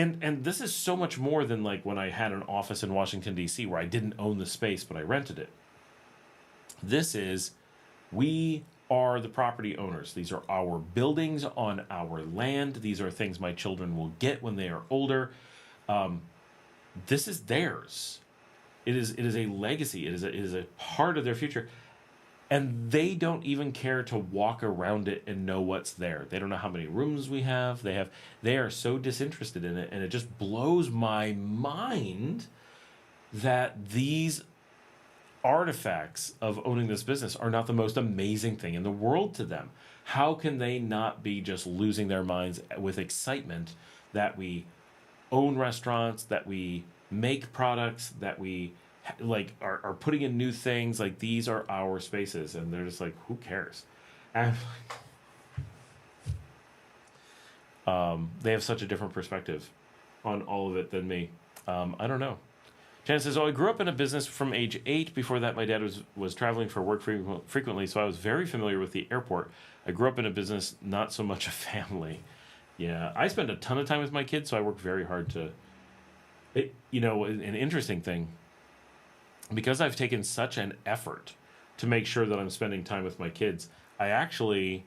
And this is so much more than like when I had an office in Washington, D.C., where I didn't own the space, but I rented it. This is, we are the property owners. These are our buildings on our land. These are things my children will get when they are older. This is theirs. It is a legacy. It is a part of their future. And they don't even care to walk around it and know what's there. They don't know how many rooms we have. They are so disinterested in it, and it just blows my mind that these artifacts of owning this business are not the most amazing thing in the world to them. How can they not be just losing their minds with excitement that we own restaurants, that we make products, that we like are putting in new things? Like, these are our spaces, and they're just like, who cares? And they have such a different perspective on all of it than me. I don't know. Janet says, I grew up in a business from age 8. Before that, my dad was traveling for work frequently, so I was very familiar with the airport. I grew up in a business, not so much a family. Yeah, I spend a ton of time with my kids, so I work very hard to... an interesting thing, because I've taken such an effort to make sure that I'm spending time with my kids, I actually...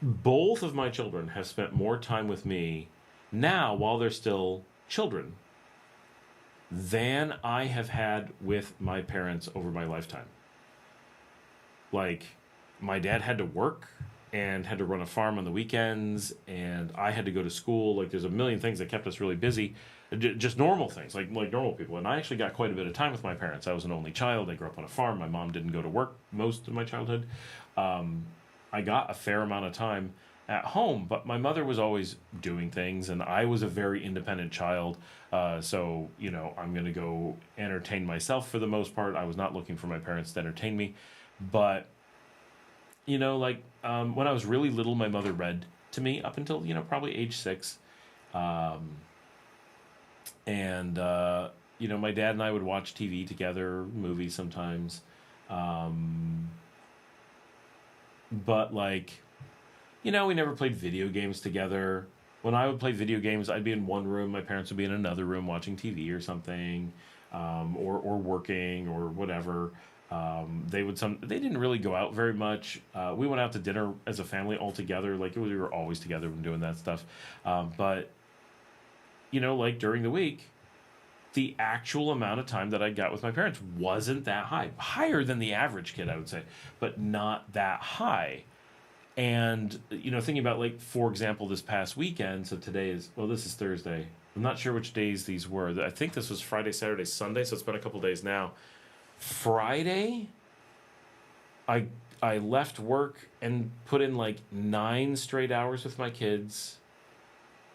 both of my children have spent more time with me now, while they're still children, than I have had with my parents over my lifetime. Like, my dad had to work and had to run a farm on the weekends, and I had to go to school. Like, there's a million things that kept us really busy, just normal things, like normal people. And I actually got quite a bit of time with my parents. I was an only child. I grew up on a farm. My mom didn't go to work most of my childhood. I got a fair amount of time at home, but my mother was always doing things, and I was a very independent child. So, I'm going to go entertain myself for the most part. I was not looking for my parents to entertain me. But, when I was really little, my mother read to me up until, probably age 6. My dad and I would watch TV together, movies sometimes. But, we never played video games together. When I would play video games, I'd be in one room, my parents would be in another room watching TV or something, or working or whatever. They didn't really go out very much. We went out to dinner as a family all together. We were always together when doing that stuff. But during the week, the actual amount of time that I got with my parents wasn't that high. Higher than the average kid, I would say, but not that high. And, thinking about, for example, this past weekend, so this is Thursday. I'm not sure which days these were. I think this was Friday, Saturday, Sunday, so it's been a couple days now. Friday, I left work and put in, 9 straight hours with my kids.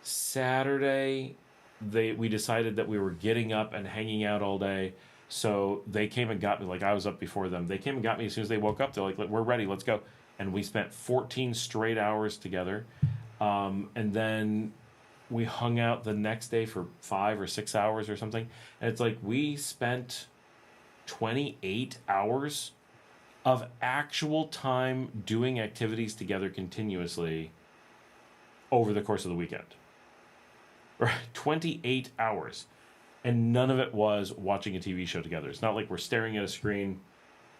Saturday, we decided that we were getting up and hanging out all day, so they came and got me. I was up before them. They came and got me as soon as they woke up. They're like, we're ready, let's go. And we spent 14 straight hours together. And then we hung out the next day for 5 or 6 hours or something. And it's we spent 28 hours of actual time doing activities together continuously over the course of the weekend. Right? 28 hours. And none of it was watching a TV show together. It's not like we're staring at a screen,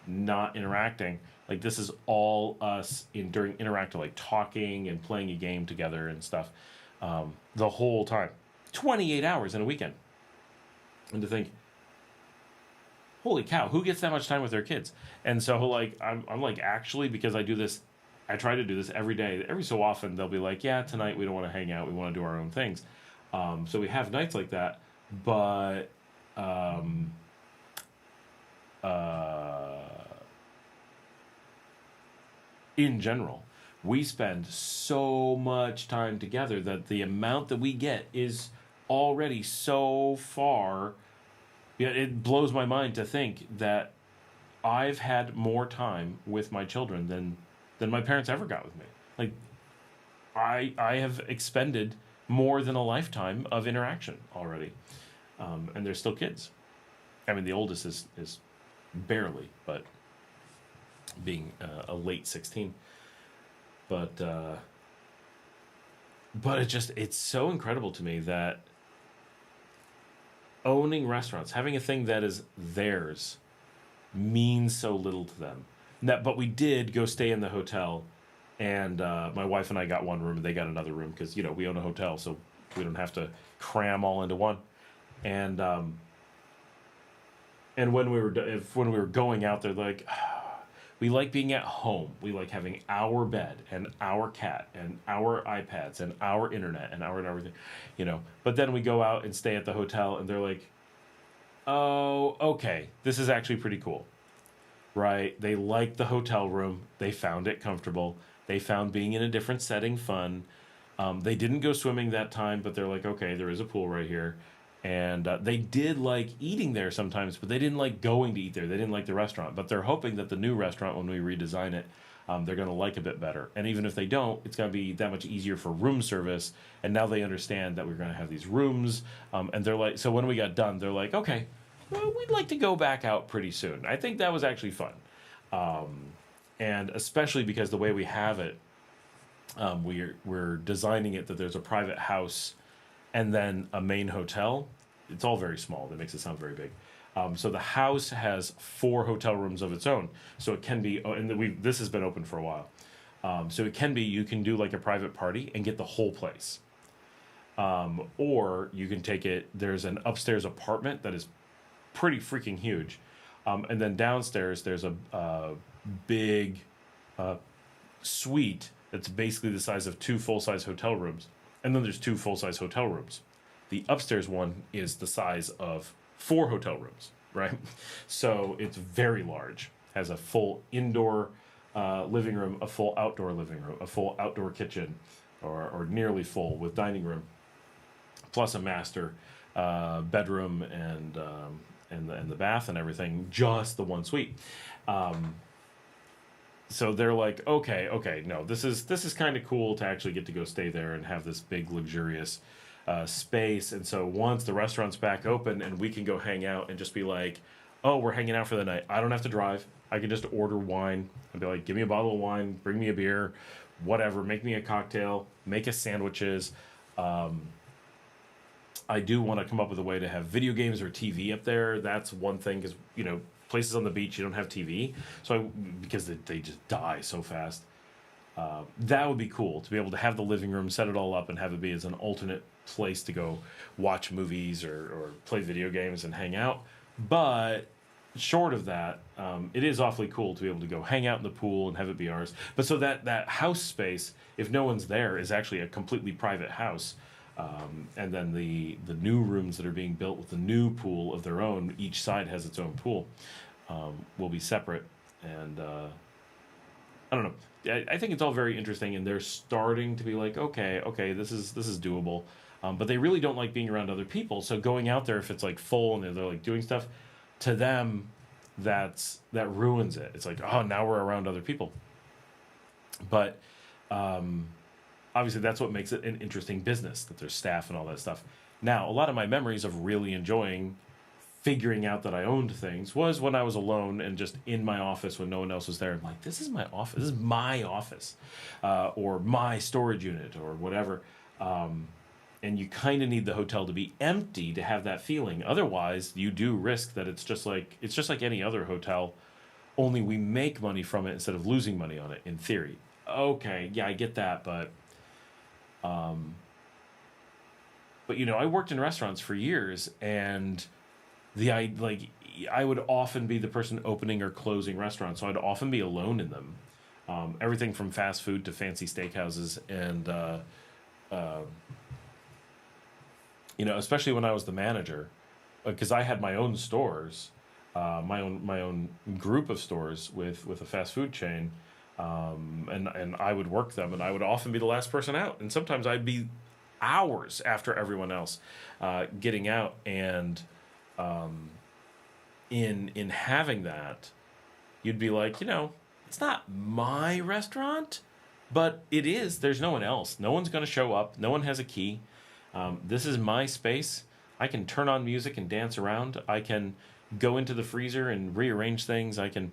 not interacting. This is all us during interactive, talking and playing a game together and stuff, the whole time. 28 hours in a weekend. And to think, holy cow, who gets that much time with their kids? And so, I'm actually, because I try to do this every day. Every so often, they'll be like, yeah, tonight we don't want to hang out. We want to do our own things. So we have nights like that. But, in general, we spend so much time together that the amount that we get is already so far. It blows my mind to think that I've had more time with my children than my parents ever got with me. I have expended more than a lifetime of interaction already, and they're still kids. I mean, the oldest is barely, but being a late 16. But but it's so incredible to me that owning restaurants, having a thing that is theirs, means so little to them. But we did go stay in the hotel, and my wife and I got one room, and they got another room because we own a hotel, so we don't have to cram all into one. And when we were going out there, like, we like being at home. We like having our bed and our cat and our iPads and our internet and our everything, But then we go out and stay at the hotel, and they're like, oh, okay, this is actually pretty cool, right? They liked the hotel room. They found it comfortable. They found being in a different setting fun. They didn't go swimming that time, but they're like, okay, there is a pool right here. And they did like eating there sometimes, but they didn't like going to eat there. They didn't like the restaurant. But they're hoping that the new restaurant, when we redesign it, they're going to like a bit better. And even if they don't, it's going to be that much easier for room service. And now they understand that we're going to have these rooms. And they're like, so when we got done, they're like, okay, well, we'd like to go back out pretty soon. I think that was actually fun. And especially because the way we have it, we're designing it that there's a private house and then a main hotel. It's all very small. That makes it sound very big. So the house has 4 hotel rooms of its own. So it can be, and this has been open for a while. So it can be, you can do like a private party and get the whole place. Or you can take it, there's an upstairs apartment that is pretty freaking huge. And then downstairs, there's a big suite that's basically the size of 2 full-size hotel rooms. And then there's 2 full-size hotel rooms. The upstairs one is the size of 4 hotel rooms, right? So it's very large. Has a full indoor living room, a full outdoor living room, a full outdoor kitchen, or nearly full with dining room, plus a master bedroom and the bath and everything. Just the one suite. So they're like, okay, no, this is kind of cool to actually get to go stay there and have this big luxurious space. And so once the restaurant's back open and we can go hang out and just be like, oh, we're hanging out for the night. I don't have to drive. I can just order wine and be like, give me a bottle of wine, bring me a beer, whatever, make me a cocktail, make us sandwiches. I do want to come up with a way to have video games or TV up there. That's one thing, because places on the beach, you don't have TV, because they just die so fast. That would be cool to be able to have the living room, set it all up, and have it be as an alternate place to go watch movies or play video games and hang out. But short of that, it is awfully cool to be able to go hang out in the pool and have it be ours. But so that house space, if no one's there, is actually a completely private house. And then the new rooms that are being built with the new pool of their own, each side has its own pool, will be separate. And I don't know. I think it's all very interesting, and they're starting to be like, okay, this is doable. But they really don't like being around other people. So going out there, if it's like full and they're like doing stuff, to them, that ruins it. It's like, oh, now we're around other people. But obviously, that's what makes it an interesting business, that there's staff and all that stuff. Now, a lot of my memories of really enjoying figuring out that I owned things was when I was alone and just in my office when no one else was there. I'm like, this is my office. This is my office, or my storage unit, or whatever. And you kind of need the hotel to be empty to have that feeling. Otherwise, you do risk that it's just like any other hotel, only we make money from it instead of losing money on it, in theory. Okay, yeah, I get that, but I worked in restaurants for years, and I would often be the person opening or closing restaurants, so I'd often be alone in them. Everything from fast food to fancy steakhouses, and especially when I was the manager, because I had my own stores, my own group of stores with a fast food chain. And I would work them, and I would often be the last person out. And sometimes I'd be hours after everyone else getting out. And in having that, you'd be like, it's not my restaurant, but it is. There's no one else. No one's going to show up. No one has a key. This is my space. I can turn on music and dance around. I can go into the freezer and rearrange things. I can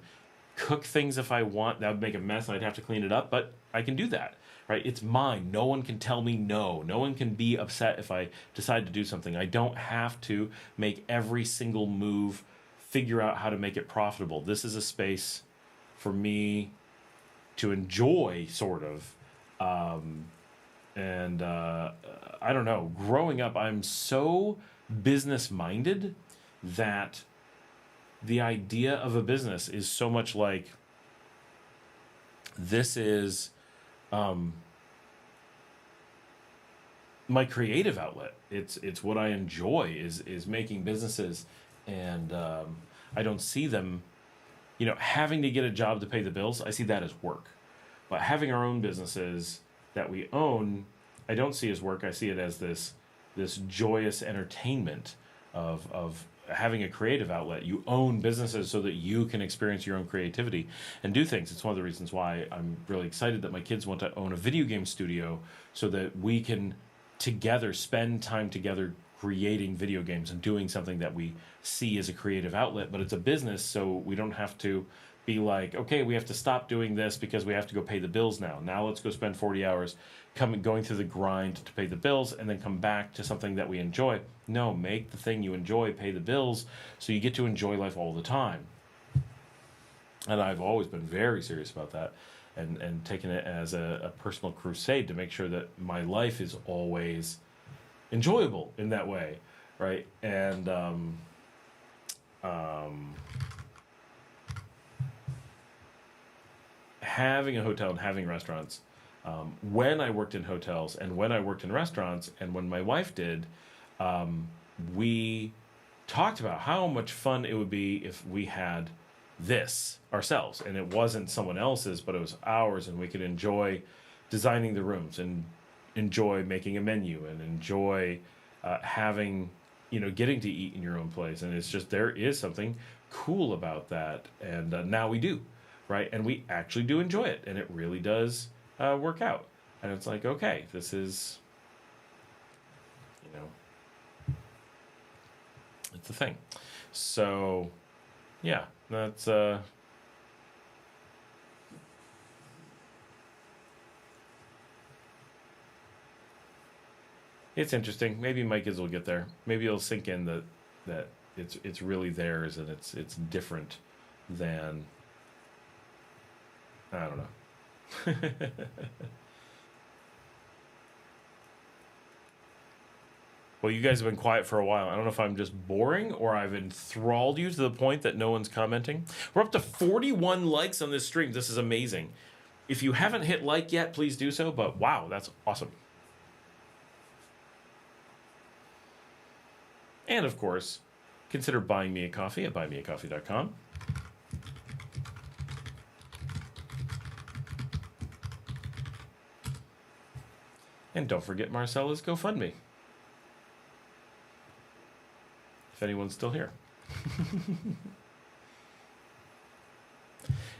cook things if I want. That would make a mess and I'd have to clean it up, but I can do that, right? It's mine. No one can tell me no. No one can be upset if I decide to do something. I don't have to make every single move, figure out how to make it profitable. This is a space for me to enjoy, sort of. I don't know. Growing up, I'm so business-minded that the idea of a business is so much like, this is my creative outlet. It's what I enjoy is making businesses, and I don't see them, having to get a job to pay the bills. I see that as work, but having our own businesses that we own, I don't see as work. I see it as this joyous entertainment of having a creative outlet. You own businesses so that you can experience your own creativity and do things. It's one of the reasons why I'm really excited that my kids want to own a video game studio, so that we can together spend time together creating video games and doing something that we see as a creative outlet. But it's a business, so we don't have to be like, okay, we have to stop doing this because we have to go pay the bills now. Now let's go spend 40 hours going through the grind to pay the bills, and then come back to something that we enjoy. No, make the thing you enjoy pay the bills, so you get to enjoy life all the time. And I've always been very serious about that, and taken it as a personal crusade to make sure that my life is always enjoyable in that way, right? And having a hotel and having restaurants, when I worked in hotels and when I worked in restaurants and when my wife did, we talked about how much fun it would be if we had this ourselves, and it wasn't someone else's, but it was ours, and we could enjoy designing the rooms and enjoy making a menu and enjoy having, getting to eat in your own place. And it's just, there is something cool about that. And now we do, right? And we actually do enjoy it, and it really does work out. And it's like, okay, this is, it's a thing. So, yeah, that's it's interesting. Maybe my kids will get there. Maybe it'll sink in that it's really theirs, and it's different than, I don't know. Well, you guys have been quiet for a while. I don't know if I'm just boring or I've enthralled you to the point that no one's commenting. We're up to 41 likes on this stream. This is amazing. If you haven't hit like yet, please do so. But wow, that's awesome. And of course, consider buying me a coffee at buymeacoffee.com. And don't forget Marcela's GoFundMe, if anyone's still here.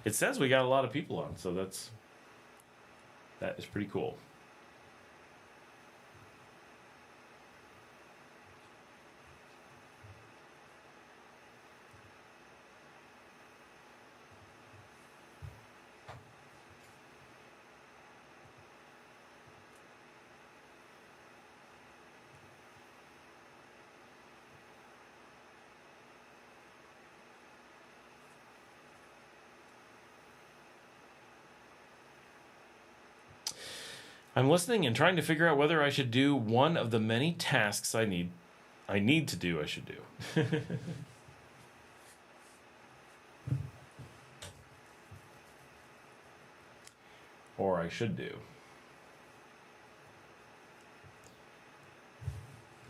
It says we got a lot of people on, so that is pretty cool. I'm listening and trying to figure out whether I should do one of the many tasks I need to do, I should do. Or I should do.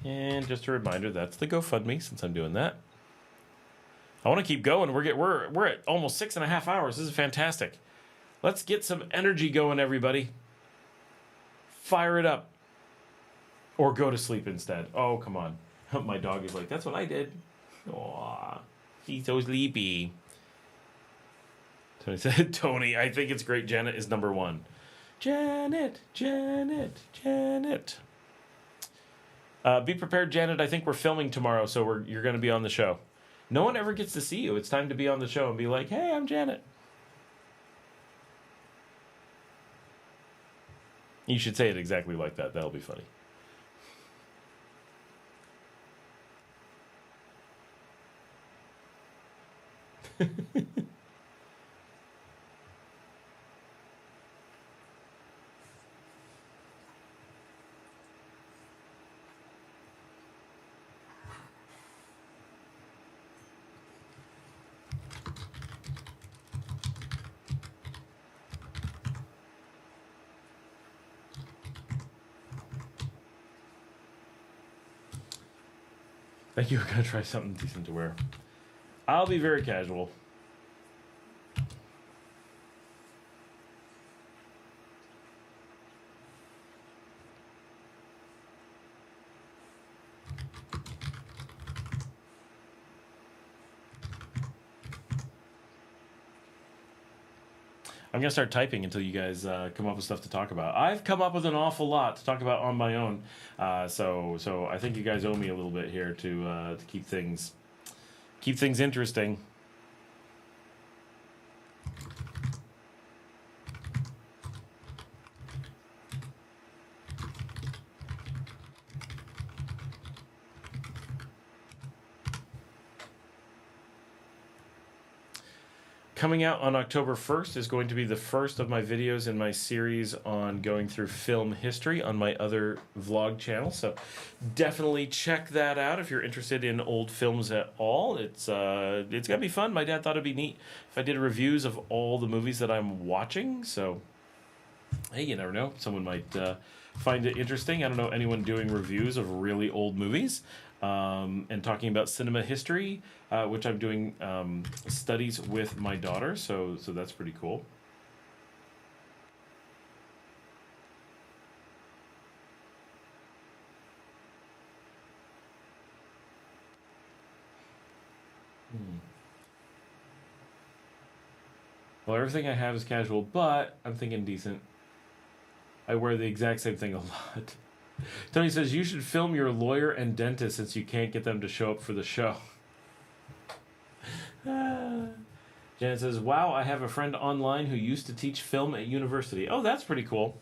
And just a reminder, that's the GoFundMe, since I'm doing that. I want to keep going. We're at almost 6.5 hours. This is fantastic. Let's get some energy going, everybody. Fire it up. Or go to sleep instead. Oh, come on. My dog is like, that's what I did. Aw, he's so sleepy. Tony said, Tony, I think it's great. Janet is number one. Janet. Be prepared, Janet. I think we're filming tomorrow, so you're going to be on the show. No one ever gets to see you. It's time to be on the show and be like, hey, I'm Janet. You should say it exactly like that. That'll be funny. Thank you. I'm going to try something decent to wear. I'll be very casual. I'm going to start typing until you guys come up with stuff to talk about. I've come up with an awful lot to talk about on my own. So I think you guys owe me a little bit here to keep things interesting. Coming out on October 1st is going to be the first of my videos in my series on going through film history on my other vlog channel. So definitely check that out if you're interested in old films at all. It's gonna be fun. My dad thought it'd be neat if I did reviews of all the movies that I'm watching. So hey, you never know. Someone might find it interesting. I don't know anyone doing reviews of really old movies. And talking about cinema history, which I'm doing studies with my daughter, so that's pretty cool. Well, everything I have is casual, but I'm thinking decent. I wear the exact same thing a lot. Tony says, you should film your lawyer and dentist since you can't get them to show up for the show. Janet says, wow, I have a friend online who used to teach film at university. Oh, that's pretty cool.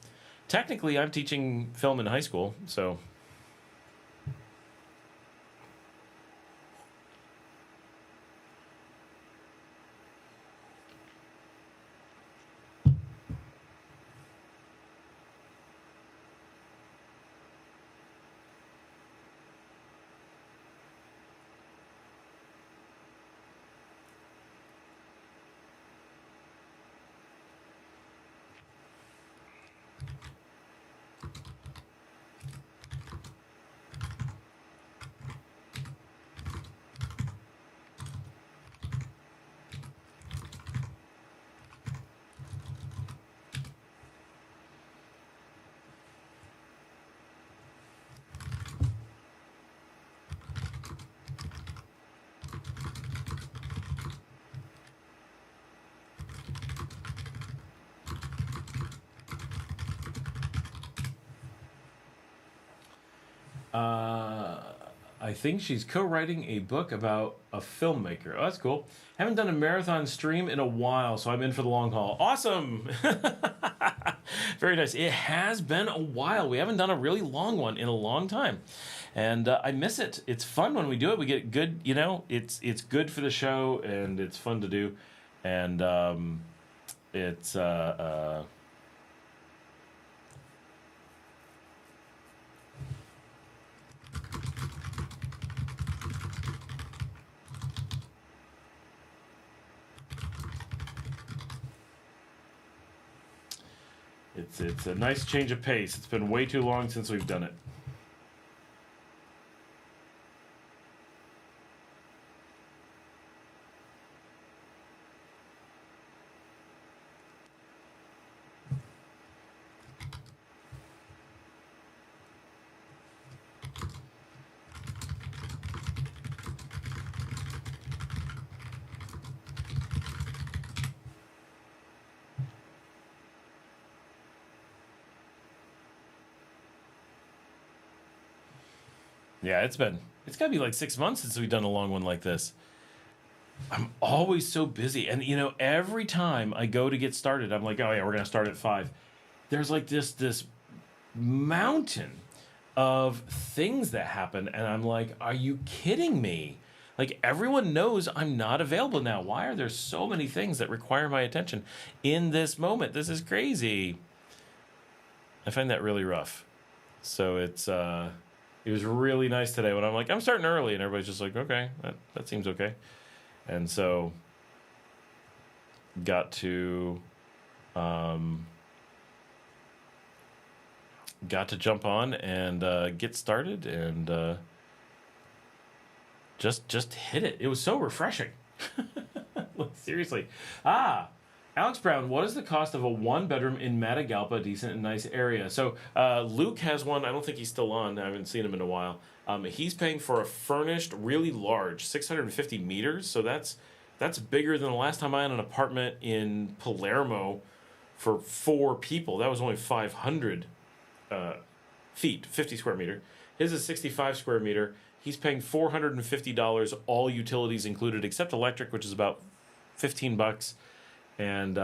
Technically, I'm teaching film in high school, so... I think she's co-writing a book about a filmmaker. Oh, that's cool. Haven't done a marathon stream in a while, so I'm in for the long haul. Awesome! Very nice. It has been a while. We haven't done a really long one in a long time. And I miss it. It's fun when we do it. We get good, you know, it's good for the show, and it's fun to do. And it's... It's a nice change of pace. It's been way too long since we've done it. Yeah, it's gotta be like 6 months since we've done a long one like this. I'm always so busy. And, you know, every time I go to get started, I'm like, oh, yeah, we're going to start at 5. There's like this mountain of things that happen, and I'm like, are you kidding me? Like, everyone knows I'm not available now. Why are there so many things that require my attention in this moment? This is crazy. I find that really rough. So it was really nice today when I'm like, I'm starting early, and everybody's just like, okay, that seems okay. And so got to jump on and get started and just hit it. It was so refreshing. Seriously. Alex Brown, what is the cost of a 1-bedroom in Matagalpa, a decent and nice area? So Luke has one. I don't think he's still on. I haven't seen him in a while. He's paying for a furnished, really large, 650 meters. So that's bigger than the last time I had an apartment in Palermo for 4 people. That was only 500 feet, 50 square meter. His is 65 square meter. He's paying $450, all utilities included, except electric, which is about $15. And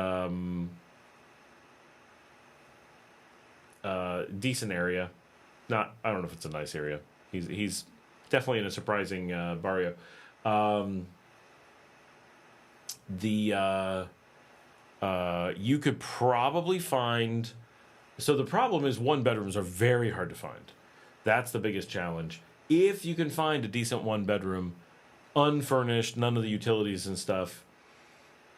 decent area. I don't know if it's a nice area. He's definitely in a surprising barrio. You could probably find. So the problem is 1-bedrooms are very hard to find. That's the biggest challenge. If you can find a decent 1-bedroom, unfurnished, none of the utilities and stuff.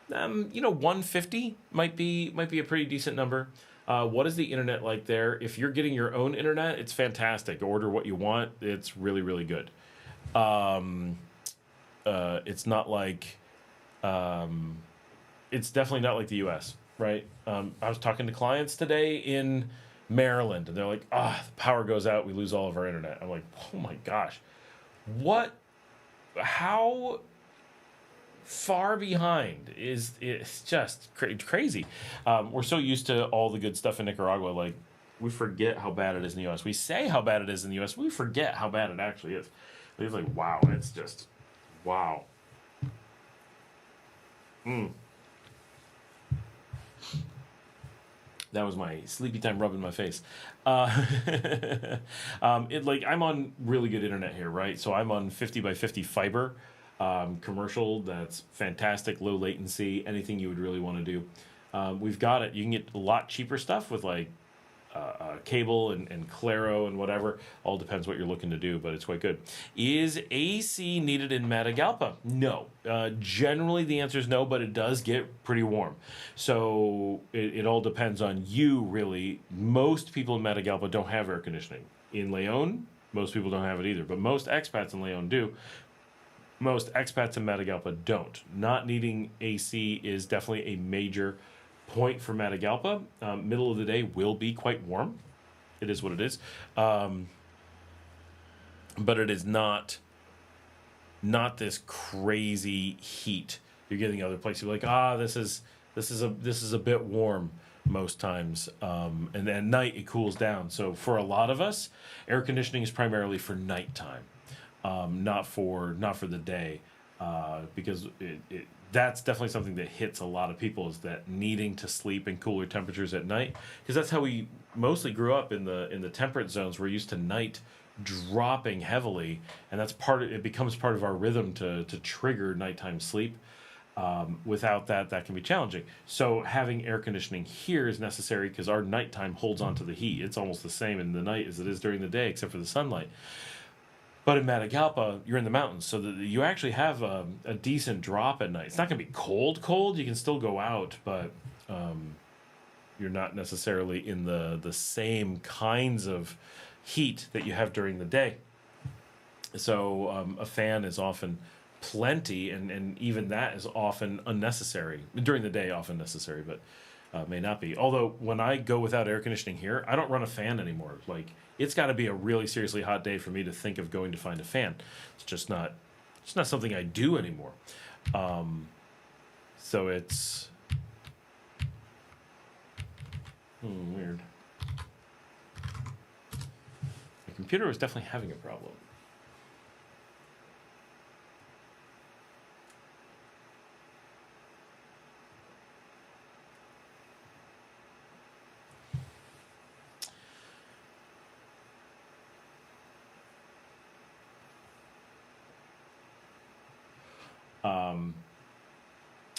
150 might be a pretty decent number. What is the internet like there? If you're getting your own internet, it's fantastic. Order what you want. It's really, really good. It's not like, it's definitely not like the U.S., right? I was talking to clients today in Maryland, and they're like, the power goes out, we lose all of our internet. I'm like, oh my gosh. How far behind it's just crazy. We're so used to all the good stuff in Nicaragua, like we forget how bad it is in the U.S. We say how bad it is in the U.S. We forget how bad it actually is. It's like, wow, it's just wow. That was my sleepy time rubbing my face. I'm on really good internet here, right? So I'm on 50 by 50 fiber. Commercial, that's fantastic, low latency, anything you would really want to do. We've got it. You can get a lot cheaper stuff with like cable and Claro and whatever. All depends what you're looking to do, but it's quite good. Is AC needed in Matagalpa? No. Generally, the answer is no, but it does get pretty warm. So it all depends on you, really. Most people in Matagalpa don't have air conditioning. In LEòN, most people don't have it either, but most expats in LEòN do. Most expats in Matagalpa don't. Not needing AC is definitely a major point for Matagalpa. Middle of the day will be quite warm. It is what it is. But it is not this crazy heat you're getting other places. You're like, this is a bit warm most times. And at night it cools down. So for a lot of us, air conditioning is primarily for nighttime. Not for the day, because that's definitely something that hits a lot of people, is that needing to sleep in cooler temperatures at night, because that's how we mostly grew up in the temperate zones. We're used to night dropping heavily, and it becomes part of our rhythm to trigger nighttime sleep. Without that can be challenging. So having air conditioning here is necessary because our nighttime holds on to the heat. It's almost the same in the night as it is during the day, except for the sunlight. But in Matagalpa, you're in the mountains, so that you actually have a decent drop at night. It's not going to be cold. You can still go out, but you're not necessarily in the same kinds of heat that you have during the day. So a fan is often plenty, and even that is often unnecessary. During the day, often necessary, but may not be. Although, when I go without air conditioning here, I don't run a fan anymore. Like, it's got to be a really seriously hot day for me to think of going to find a fan. It's just not something I do anymore. So it's weird. The computer was definitely having a problem.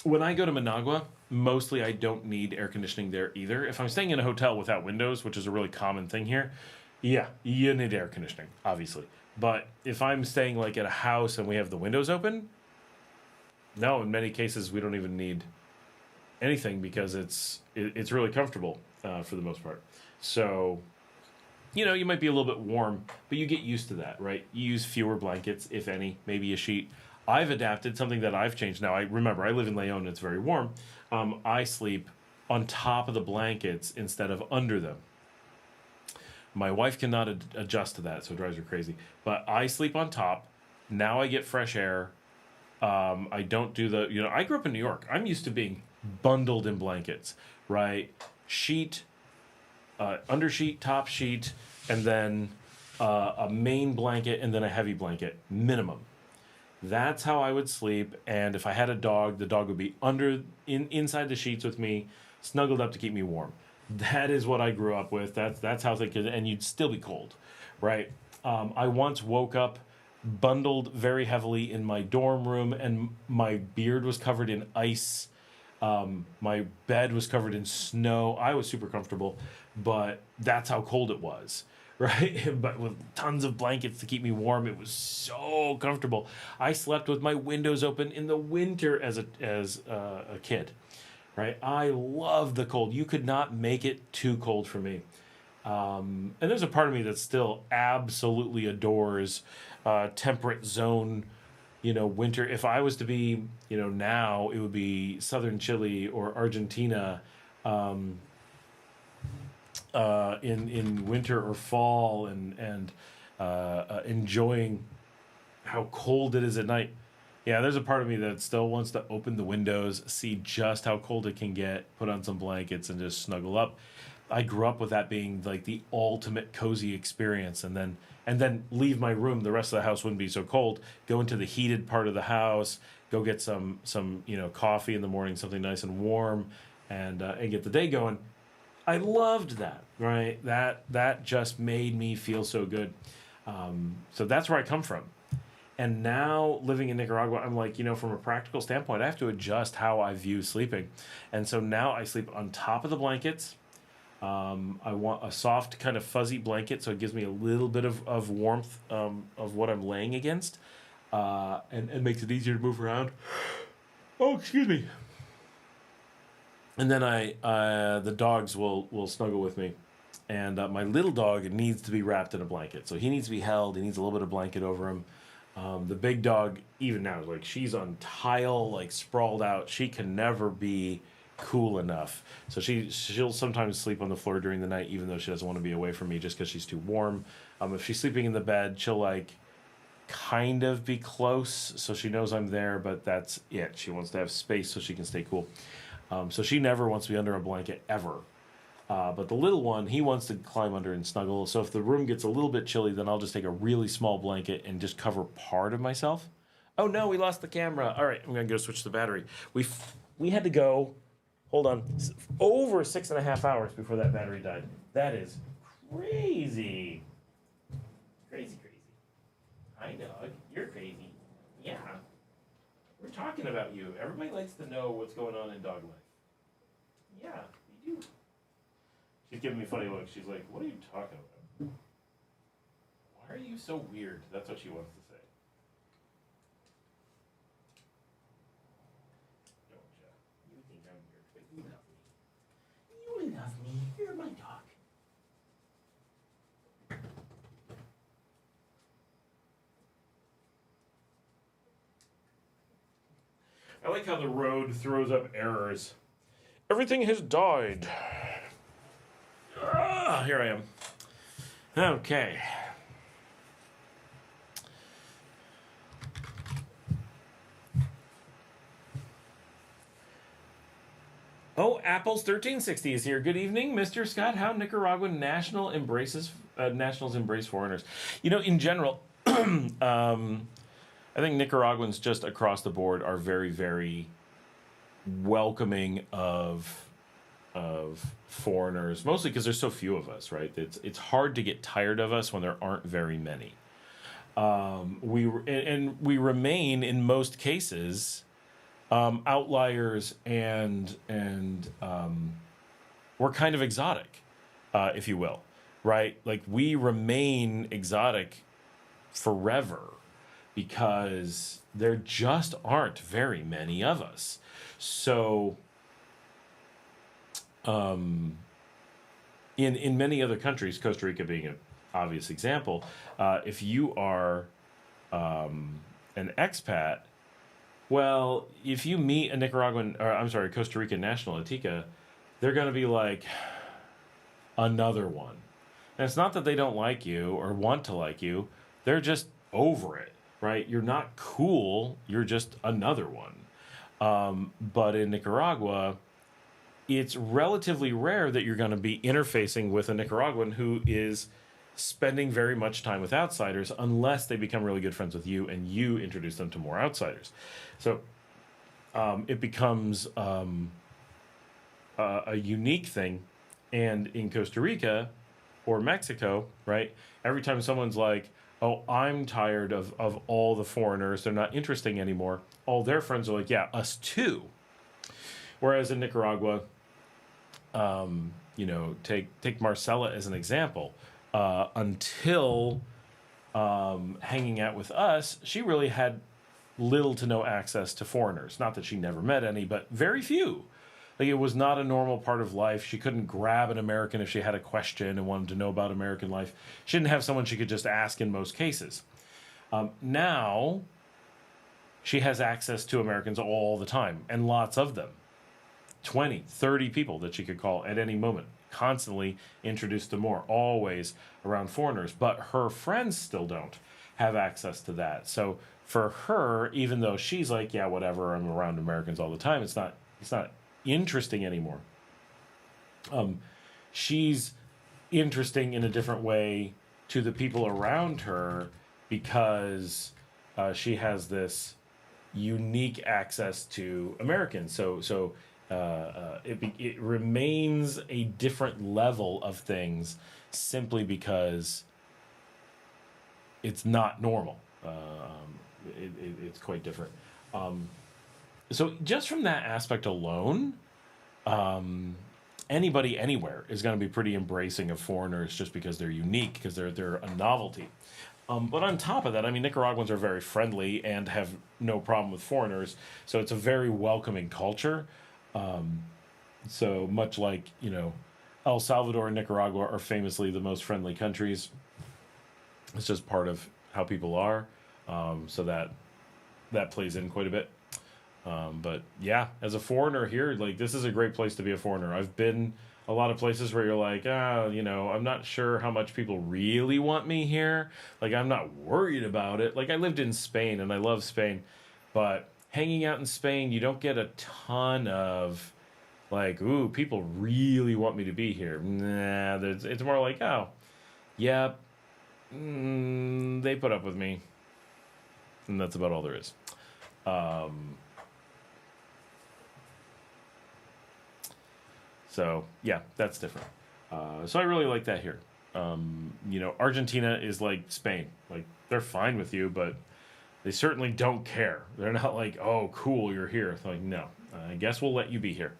when I go to Managua, mostly I don't need air conditioning there either. If I'm staying in a hotel without windows, which is a really common thing here, yeah, you need air conditioning, obviously. But if I'm staying like at a house and we have the windows open, no, in many cases we don't even need anything because it's really comfortable for the most part. So, you know, you might be a little bit warm, but you get used to that, right? You use fewer blankets, if any, maybe a sheet. I've adapted something that I've changed now. I remember I live in LEòN, it's very warm. I sleep on top of the blankets instead of under them. My wife cannot adjust to that, so it drives her crazy. But I sleep on top. Now I get fresh air. I don't do the, you know, I grew up in New York. I'm used to being bundled in blankets, right? Sheet, under sheet, top sheet, and then a main blanket, and then a heavy blanket, minimum. That's how I would sleep. And if I had a dog, the dog would be inside the sheets with me, snuggled up to keep me warm. That is what I grew up with. That's how they could, and you'd still be cold, right? I once woke up bundled very heavily in my dorm room, and my beard was covered in ice. My bed was covered in snow. I was super comfortable, but that's how cold it was, right? But with tons of blankets to keep me warm, it was so comfortable. I slept with my windows open in the winter as a kid, right? I love the cold. You could not make it too cold for me. And there's a part of me that still absolutely adores temperate zone, you know, winter. If I was to be, you know, now it would be southern Chile or Argentina in winter or fall, and enjoying how cold it is at night. Yeah, there's a part of me that still wants to open the windows, see just how cold it can get, put on some blankets, and just snuggle up. I grew up with that being like the ultimate cozy experience, and then leave my room. The rest of the house wouldn't be so cold. Go into the heated part of the house, go get some you know, coffee in the morning, something nice and warm, and get the day going. I loved that, right? That just made me feel so good. So that's where I come from. And now living in Nicaragua, I'm like, you know, from a practical standpoint, I have to adjust how I view sleeping. And so now I sleep on top of the blankets. I want a soft kind of fuzzy blanket so it gives me a little bit of warmth of what I'm laying against, and makes it easier to move around. Oh, excuse me. And then the dogs will snuggle with me. And my little dog needs to be wrapped in a blanket. So he needs to be held. He needs a little bit of blanket over him. The big dog, even now, like, she's on tile, like sprawled out. She can never be cool enough. So she'll sometimes sleep on the floor during the night, even though she doesn't want to be away from me just because she's too warm. If she's sleeping in the bed, she'll like kind of be close so she knows I'm there, but that's it. She wants to have space so she can stay cool. So she never wants to be under a blanket ever. But the little one, he wants to climb under and snuggle. So if the room gets a little bit chilly, then I'll just take a really small blanket and just cover part of myself. Oh no, we lost the camera. All right, I'm gonna go switch the battery. We had to go, hold on, over 6.5 hours before that battery died. That is crazy. Crazy. Hi, dog. You're crazy. Yeah. We're talking about you. Everybody likes to know what's going on in dog life. Yeah, we do. She's giving me funny looks. She's like, what are you talking about? Why are you so weird? That's what she wants to say. Don't ya? You think I'm weird, but you love me. You love me. You're my dog. I like how the road throws up errors. Everything has died. Here I am. Okay. Oh, Apple's 1360 is here. Good evening, Mr. Scott. How Nicaraguan nationals embrace foreigners. You know, in general, I think Nicaraguans just across the board are very, very welcoming of foreigners, mostly because there's so few of us, right? It's hard to get tired of us when there aren't very many. We remain in most cases outliers, and we're kind of exotic, if you will, right? Like, we remain exotic forever because there just aren't very many of us. So, in many other countries, Costa Rica being an obvious example, if you are an expat, well, if you meet a Costa Rican national at Tika, they're going to be like, another one. And it's not that they don't like you or want to like you, they're just over it, right? You're not cool, you're just another one. But in Nicaragua, it's relatively rare that you're going to be interfacing with a Nicaraguan who is spending very much time with outsiders, unless they become really good friends with you and you introduce them to more outsiders. So it becomes a unique thing. And in Costa Rica or Mexico, right, every time someone's like, oh, I'm tired of all the foreigners, they're not interesting anymore, all their friends are like, yeah, us too. Whereas in Nicaragua, take Marcela as an example. Until hanging out with us, she really had little to no access to foreigners. Not that she never met any, but very few. Like, it was not a normal part of life. She couldn't grab an American if she had a question and wanted to know about American life. She didn't have someone she could just ask in most cases. Now, she has access to Americans all the time, and lots of them. 20, 30 people that she could call at any moment. Constantly introduced to more, always around foreigners. But her friends still don't have access to that. So for her, even though she's like, yeah, whatever, I'm around Americans all the time, it's not interesting anymore. She's interesting in a different way to the people around her because she has this unique access to Americans. So it remains a different level of things simply because it's not normal. It's quite different. So just from that aspect alone, anybody anywhere is going to be pretty embracing of foreigners just because they're unique, because they're a novelty. But on top of that, I mean, Nicaraguans are very friendly and have no problem with foreigners, so it's a very welcoming culture. So much like, El Salvador and Nicaragua are famously the most friendly countries. It's just part of how people are, so that plays in quite a bit. But yeah, as a foreigner here, like, this is a great place to be a foreigner. I've been a lot of places where you're like, I'm not sure how much people really want me here. Like, I'm not worried about it. Like, I lived in Spain and I love Spain, but hanging out in Spain, you don't get a ton of like, ooh, people really want me to be here. Nah, it's more like, oh, yeah, they put up with me. And that's about all there is. So yeah, that's different. So I really like that here. Argentina is like Spain. Like, they're fine with you, but they certainly don't care. They're not like, oh, cool, you're here. It's like, no, I guess we'll let you be here.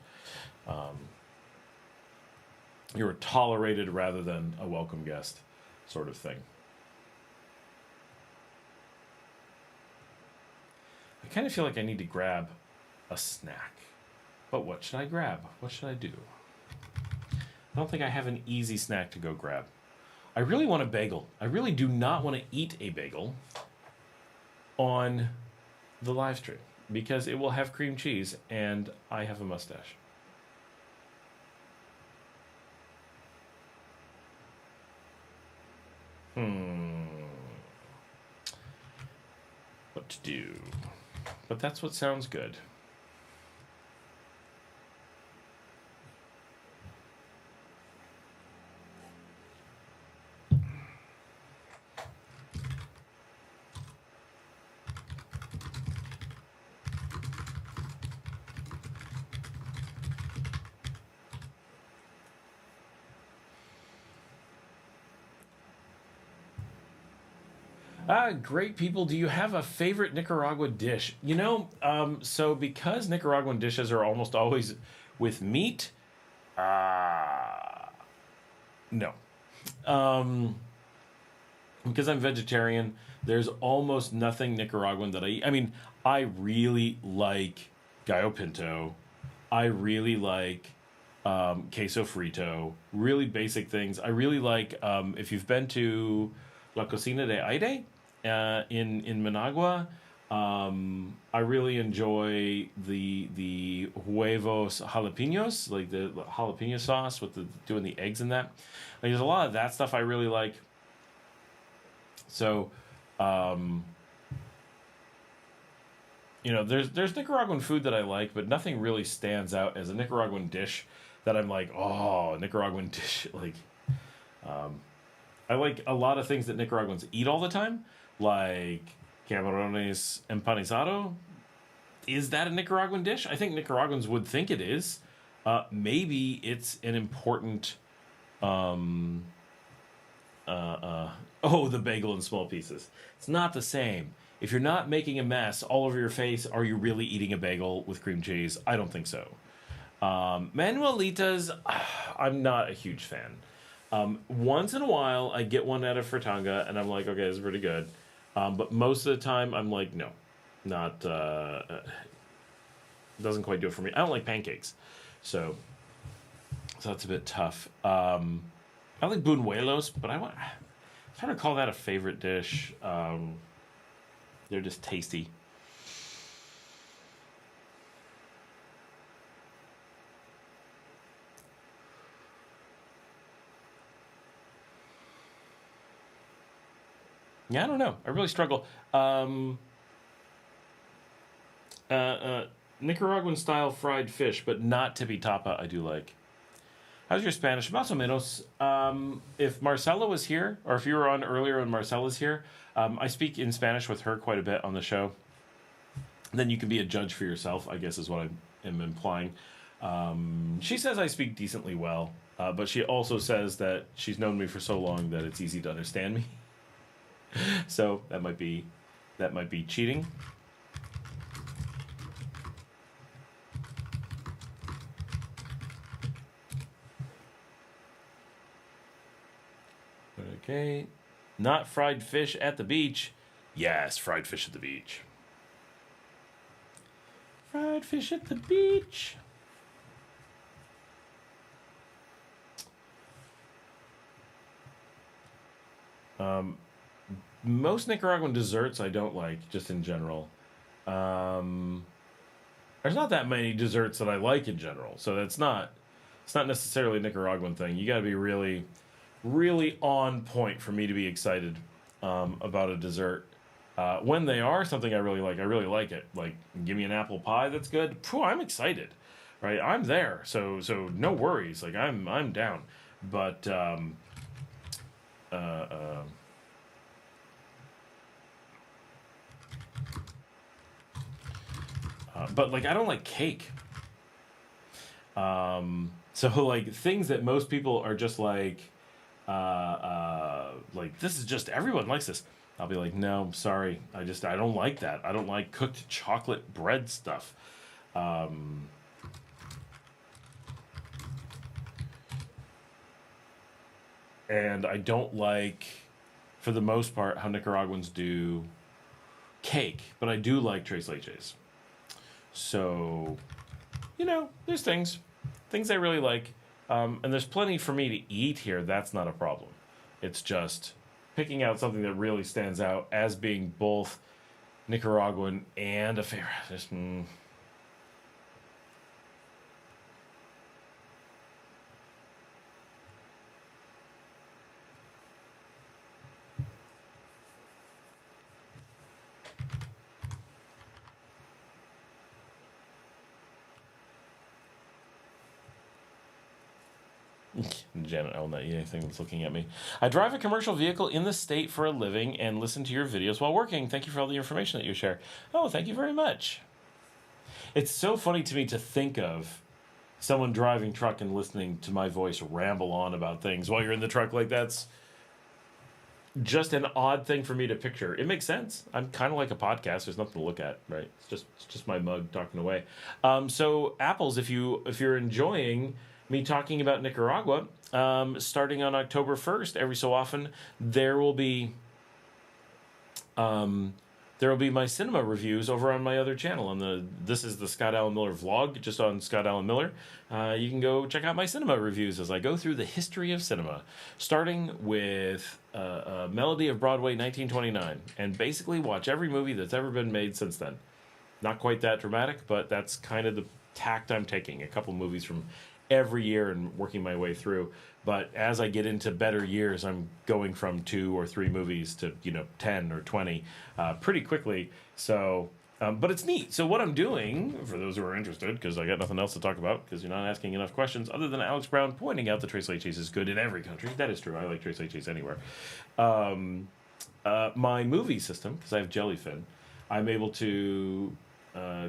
You're tolerated rather than a welcome guest sort of thing. I kind of feel like I need to grab a snack. But what should I grab? What should I do? I don't think I have an easy snack to go grab. I really want a bagel. I really do not want to eat a bagel on the live stream because it will have cream cheese and I have a mustache. What to do? But that's what sounds good. Great people. Do you have a favorite Nicaraguan dish? You know, so because Nicaraguan dishes are almost always with meat, no. Um, because I'm vegetarian, there's almost nothing Nicaraguan that I eat. I mean, I really like gallo pinto. I really like queso frito. Really basic things. I really like, if you've been to La Cocina de Aire in Managua, I really enjoy the huevos jalapenos, like the jalapeno sauce with doing the eggs in that. Like, there's a lot of that stuff I really like. So, you know, there's Nicaraguan food that I like, but nothing really stands out as a Nicaraguan dish that I'm like, oh, Nicaraguan dish. Like, I like a lot of things that Nicaraguans eat all the time, like camarones empanizado. Is that a Nicaraguan dish? I think Nicaraguans would think it is. Maybe it's an important. The bagel in small pieces. It's not the same. If you're not making a mess all over your face, are you really eating a bagel with cream cheese? I don't think so. Manuelitas, I'm not a huge fan. Once in a while, I get one out of Fritanga, and I'm like, okay, this is pretty good. But most of the time, I'm like, no, not. Doesn't quite do it for me. I don't like pancakes, so that's a bit tough. I like buñuelos, but I'm trying to call that a favorite dish. They're just tasty. Yeah, I don't know. I really struggle. Nicaraguan style fried fish, but not tippy tapa. I do like. How's your Spanish? Más o menos. If Marcela was here, or if you were on earlier and Marcela's here, I speak in Spanish with her quite a bit on the show. Then you can be a judge for yourself, I guess is what I am implying. She says I speak decently well, but she also says that she's known me for so long that it's easy to understand me. So that might be cheating. Okay. Not fried fish at the beach. Yes, fried fish at the beach. Fried fish at the beach. Most Nicaraguan desserts I don't like, just in general. There's not that many desserts that I like in general, so it's not necessarily a Nicaraguan thing. You got to be really, really on point for me to be excited about a dessert. When they are something I really like it. Like, give me an apple pie that's good. Phew, I'm excited, right? I'm there, so no worries. Like, I'm down, but but like, I don't like cake. So like, things that most people are just like this is just, everyone likes this. I'll be like, no, sorry, I don't like that. I don't like cooked chocolate bread stuff. And I don't like, for the most part, how Nicaraguans do cake, but I do like tres leches. So, you know, there's things I really like, and there's plenty for me to eat here. That's not a problem. It's just picking out something that really stands out as being both Nicaraguan and a favorite. Just, Janet, I will not eat anything that's looking at me. I drive a commercial vehicle in the state for a living and listen to your videos while working. Thank you for all the information that you share. Oh, thank you very much. It's so funny to me to think of someone driving truck and listening to my voice ramble on about things while you're in the truck. Like, that's just an odd thing for me to picture. It makes sense. I'm kind of like a podcast. There's nothing to look at, right? It's just my mug talking away. So apples, if you're enjoying me talking about Nicaragua, starting on October 1st, every so often there will be my cinema reviews over on my other channel. This is the Scott Alan Miller vlog, just on Scott Alan Miller. You can go check out my cinema reviews as I go through the history of cinema, starting with Melody of Broadway 1929, and basically watch every movie that's ever been made since then. Not quite that dramatic, but that's kind of the tact I'm taking. A couple movies from every year and working my way through. But as I get into better years, I'm going from 2 or 3 movies to 10 or 20 pretty quickly. So, but it's neat. So what I'm doing, for those who are interested, because I got nothing else to talk about, because you're not asking enough questions, other than Alex Brown pointing out that Trace Lake cheese is good in every country. That is true. I like Trace Lake cheese anywhere. My movie system, because I have Jellyfin, I'm able to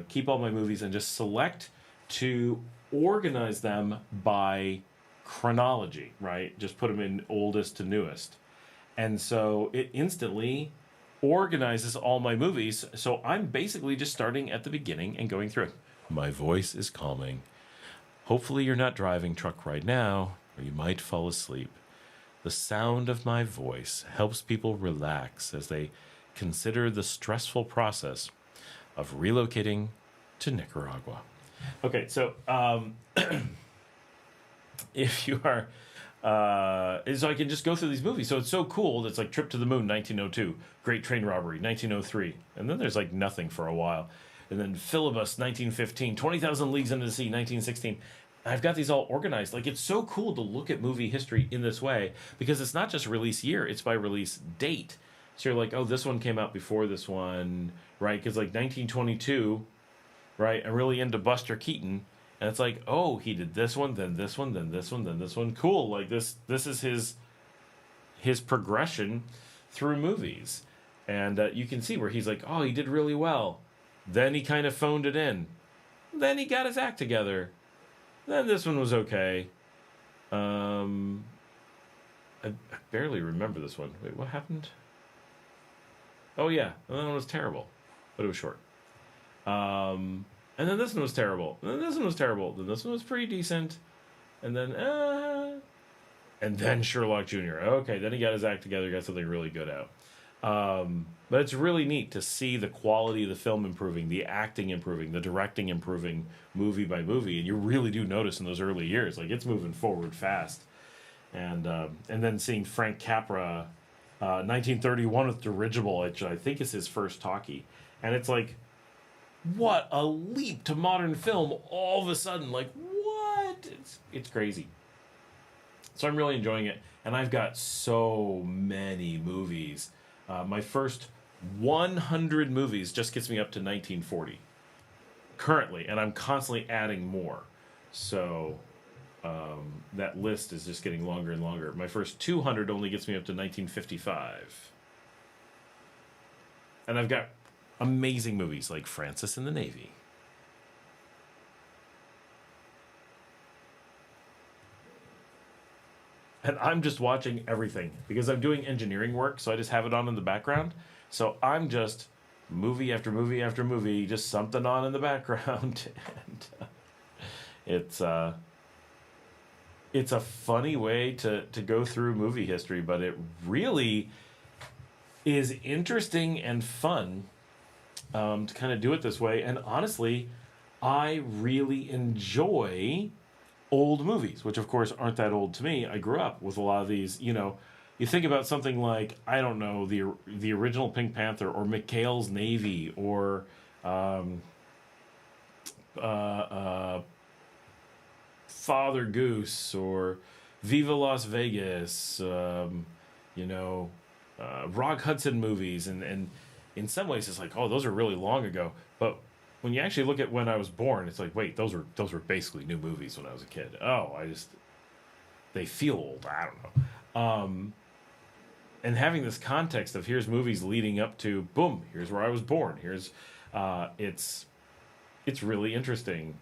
keep all my movies and just select to organize them by chronology, right? Just put them in oldest to newest. And so it instantly organizes all my movies. So I'm basically just starting at the beginning and going through. My voice is calming. Hopefully you're not driving truck right now, or you might fall asleep. The sound of my voice helps people relax as they consider the stressful process of relocating to Nicaragua. Okay, so if you are, so I can just go through these movies. So it's so cool. It's like Trip to the Moon, 1902, Great Train Robbery, 1903, and then there's like nothing for a while, and then Filibus, 1915, 20,000 Leagues Under the Sea, 1916. I've got these all organized. Like, it's so cool to look at movie history in this way because it's not just release year; it's by release date. So you're like, oh, this one came out before this one, right? Because like 1922. Right, I'm really into Buster Keaton, and it's like, oh, he did this one, then this one, then this one, then this one. Cool, like this is his progression through movies, and you can see where he's like, oh, he did really well. Then he kind of phoned it in. Then he got his act together. Then this one was okay. I barely remember this one. Wait, what happened? Oh yeah, that one was terrible, but it was short. And then this one was terrible. And then this one was terrible. Then this one was pretty decent. And then Sherlock Jr. Okay, then he got his act together, got something really good out. But it's really neat to see the quality of the film improving, the acting improving, the directing improving movie by movie. And you really do notice in those early years, like it's moving forward fast. And then seeing Frank Capra, 1931 with Dirigible, which I think is his first talkie. And it's like, what a leap to modern film all of a sudden. Like, what? It's crazy. So I'm really enjoying it. And I've got so many movies. My first 100 movies just gets me up to 1940 currently. And I'm constantly adding more. So that list is just getting longer and longer. My first 200 only gets me up to 1955. And I've got amazing movies like Francis in the Navy. And I'm just watching everything because I'm doing engineering work, so I just have it on in the background. So I'm just movie after movie after movie, just something on in the background. And it's a funny way to go through movie history, but it really is interesting and fun to kind of do it this way. And honestly, I really enjoy old movies, which of course aren't that old to me. I grew up with a lot of these. You think about something like, I don't know, the original Pink Panther or McHale's Navy or Father Goose or Viva Las Vegas, Rock Hudson movies, and in some ways it's like, oh, those are really long ago. But when you actually look at when I was born, it's like, wait, those were basically new movies when I was a kid. Oh, they feel old. I don't know. And having this context of here's movies leading up to boom, here's where I was born. Here's it's really interesting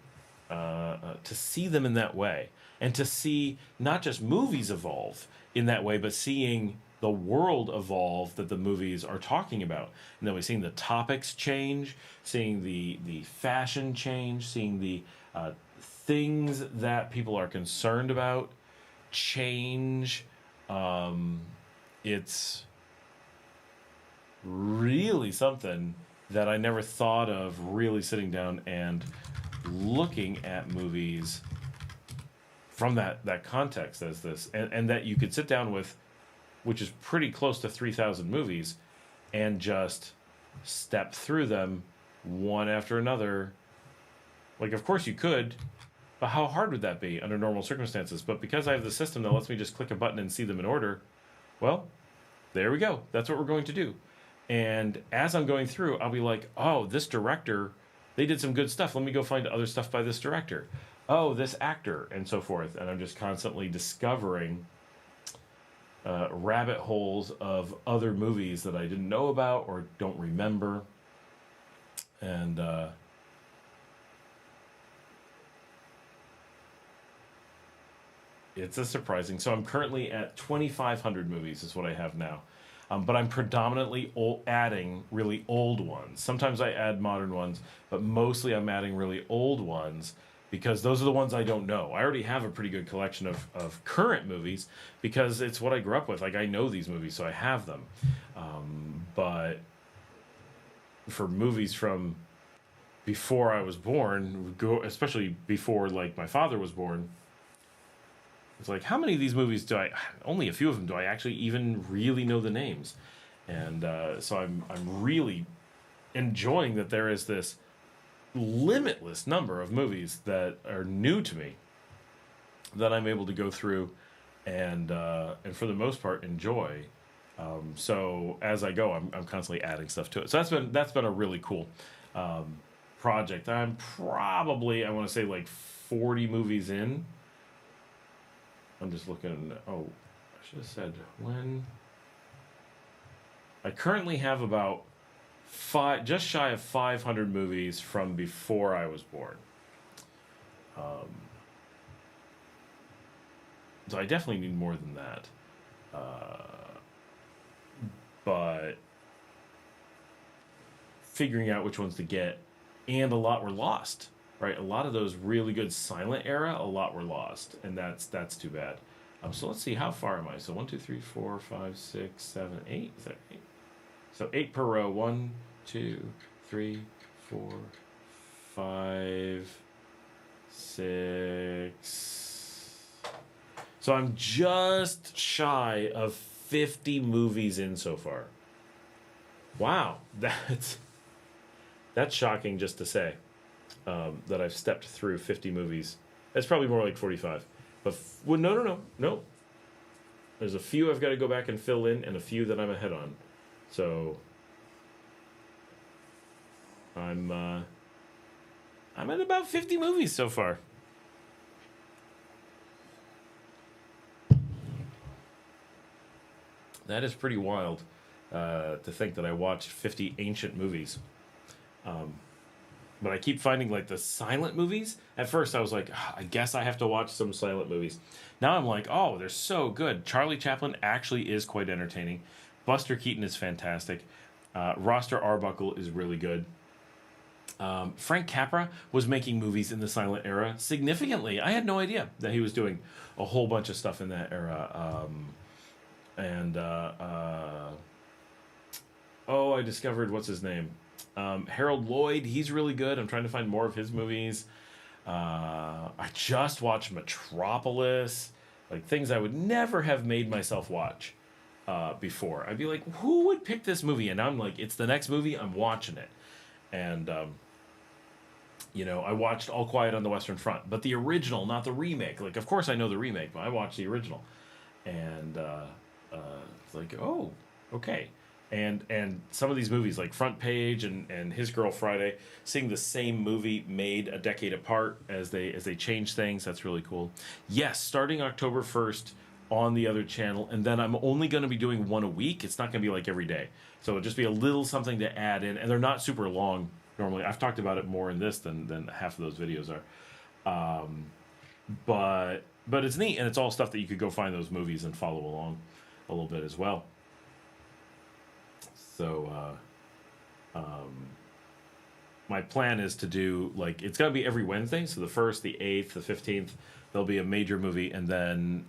to see them in that way, and to see not just movies evolve in that way, but seeing the world evolve that the movies are talking about. And then we're seeing the topics change, seeing the fashion change, seeing the things that people are concerned about change. It's really something that I never thought of, really sitting down and looking at movies from that context as this, and that you could sit down with, which is pretty close to 3,000 movies, and just step through them one after another. Like, of course you could, but how hard would that be under normal circumstances? But because I have the system that lets me just click a button and see them in order, well, there we go. That's what we're going to do. And as I'm going through, I'll be like, oh, this director, they did some good stuff. Let me go find other stuff by this director. Oh, this actor, and so forth. And I'm just constantly discovering rabbit holes of other movies that I didn't know about or don't remember. And it's a surprising. So I'm currently at 2,500 movies is what I have now. But I'm predominantly adding really old ones. Sometimes I add modern ones, but mostly I'm adding really old ones because those are the ones I don't know. I already have a pretty good collection of current movies because it's what I grew up with. Like, I know these movies, so I have them. But for movies from before I was born, especially before, like, my father was born, it's like, how many of these movies only a few of them do I actually even really know the names? And so I'm really enjoying that there is this limitless number of movies that are new to me that I'm able to go through and for the most part enjoy. So as I go, I'm constantly adding stuff to it. So that's been a really cool project. I'm probably, I want to say, like 40 movies in. I'm just looking. Oh, I should have said when. I currently have about just shy of 500 movies from before I was born. So I definitely need more than that. But figuring out which ones to get, and a lot were lost. Right, a lot of those really good silent era, a lot were lost, and that's too bad. So let's see, how far am I? So 1, 2, 3, 4, 5, 6, 7, 8. Is that 8? So 8 per row. 1, 2, 3, 4, 5, 6. So I'm just shy of 50 movies in so far. Wow, that's shocking just to say. That I've stepped through 50 movies. That's probably more like 45. But well, no. There's a few I've got to go back and fill in, and a few that I'm ahead on. So I'm at about 50 movies so far. That is pretty wild to think that I watched 50 ancient movies. But I keep finding, like, the silent movies. At first, I was like, I guess I have to watch some silent movies. Now I'm like, oh, they're so good. Charlie Chaplin actually is quite entertaining. Buster Keaton is fantastic. Roster Arbuckle is really good. Frank Capra was making movies in the silent era significantly. I had no idea that he was doing a whole bunch of stuff in that era. I discovered, what's his name? Harold Lloyd, he's really good. I'm trying to find more of his movies. I just watched Metropolis, like things I would never have made myself watch before. I'd be like, who would pick this movie? And I'm like, it's the next movie, I'm watching it. And, I watched All Quiet on the Western Front, but the original, not the remake. Like, of course I know the remake, but I watched the original. And it's like, oh, okay. And some of these movies, like Front Page and His Girl Friday, seeing the same movie made a decade apart as they change things, that's really cool. Yes, starting October 1st on the other channel, and then I'm only going to be doing one a week. It's not going to be like every day. So it'll just be a little something to add in, and they're not super long normally. I've talked about it more in this than half of those videos are. But it's neat, and it's all stuff that you could go find those movies and follow along a little bit as well. So my plan is to do, like, it's gonna be every Wednesday. So the 1st, the 8th, the 15th, there'll be a major movie, and then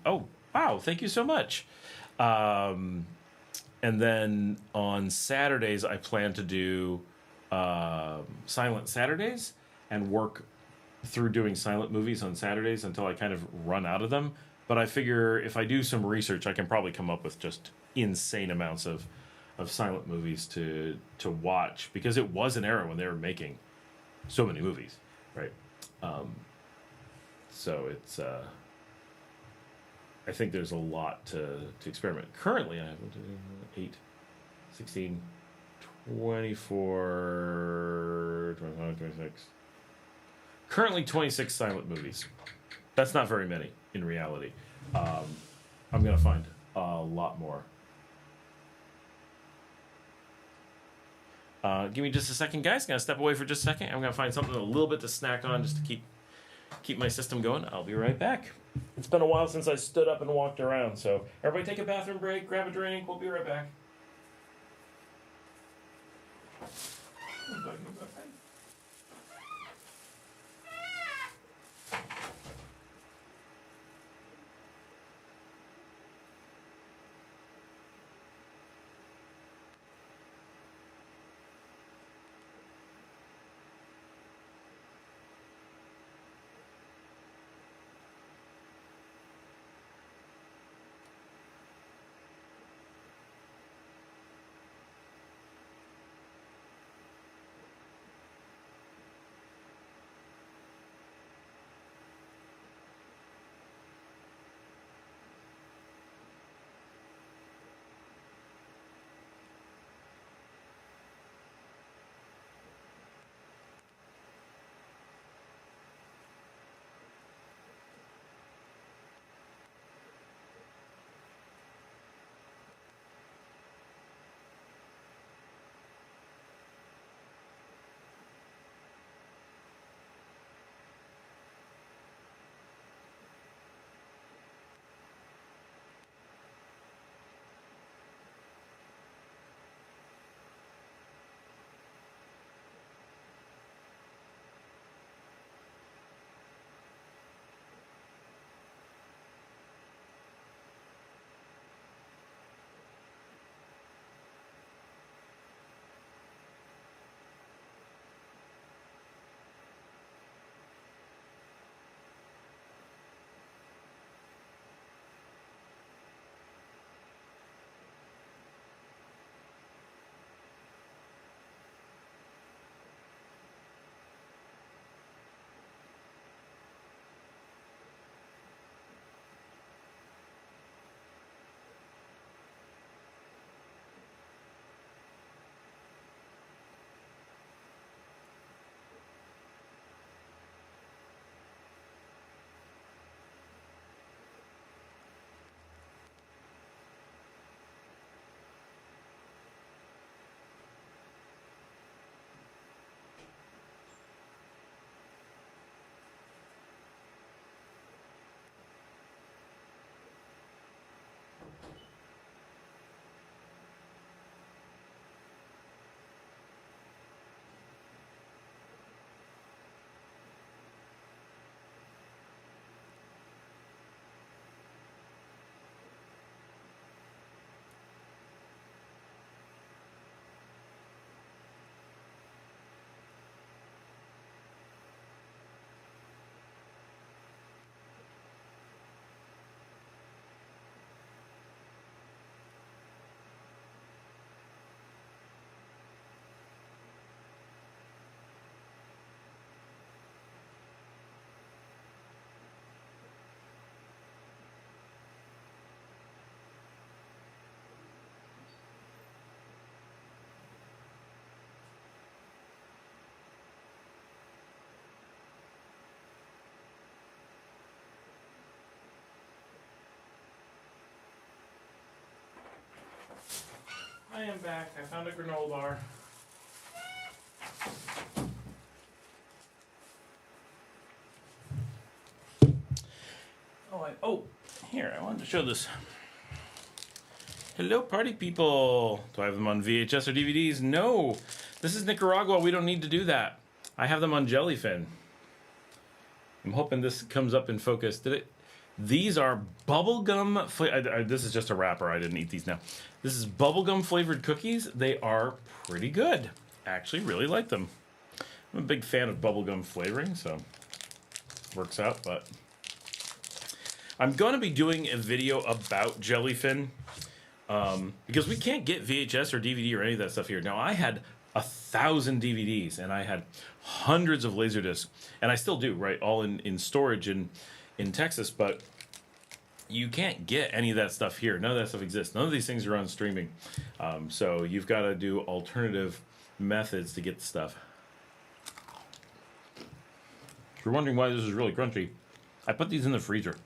wow, thank you so much. And then on Saturdays, I plan to do Silent Saturdays and work through doing silent movies on Saturdays until I kind of run out of them. But I figure if I do some research, I can probably come up with just insane amounts of silent movies to watch, because it was an era when they were making so many movies, right? So it's I think there's a lot to experiment. Currently, I have 8, 16, 24, 25, 26. Currently 26 silent movies. That's not very many in reality. I'm going to find a lot more. Give me just a second, guys. Going to step away for just a second. I'm going to find something a little bit to snack on just to keep my system going. I'll be right back. It's been a while since I stood up and walked around, so everybody take a bathroom break, grab a drink. We'll be right back. I am back. I found a granola bar. Here, I wanted to show this. Hello, party people. Do I have them on VHS or DVDs? No. This is Nicaragua. We don't need to do that. I have them on Jellyfin. I'm hoping this comes up in focus. Did it? These are bubblegum. This is just a wrapper. I didn't eat these now. This is bubblegum flavored cookies. They are pretty good. Actually, really like them. I'm a big fan of bubblegum flavoring, so works out. But I'm going to be doing a video about Jellyfin because we can't get VHS or DVD or any of that stuff here. Now, I had 1,000 DVDs and I had hundreds of Laserdiscs, and I still do, right? All in storage in Texas, but you can't get any of that stuff here. None of that stuff exists. None of these things are on streaming. So you've got to do alternative methods to get the stuff. If you're wondering why this is really crunchy, I put these in the freezer.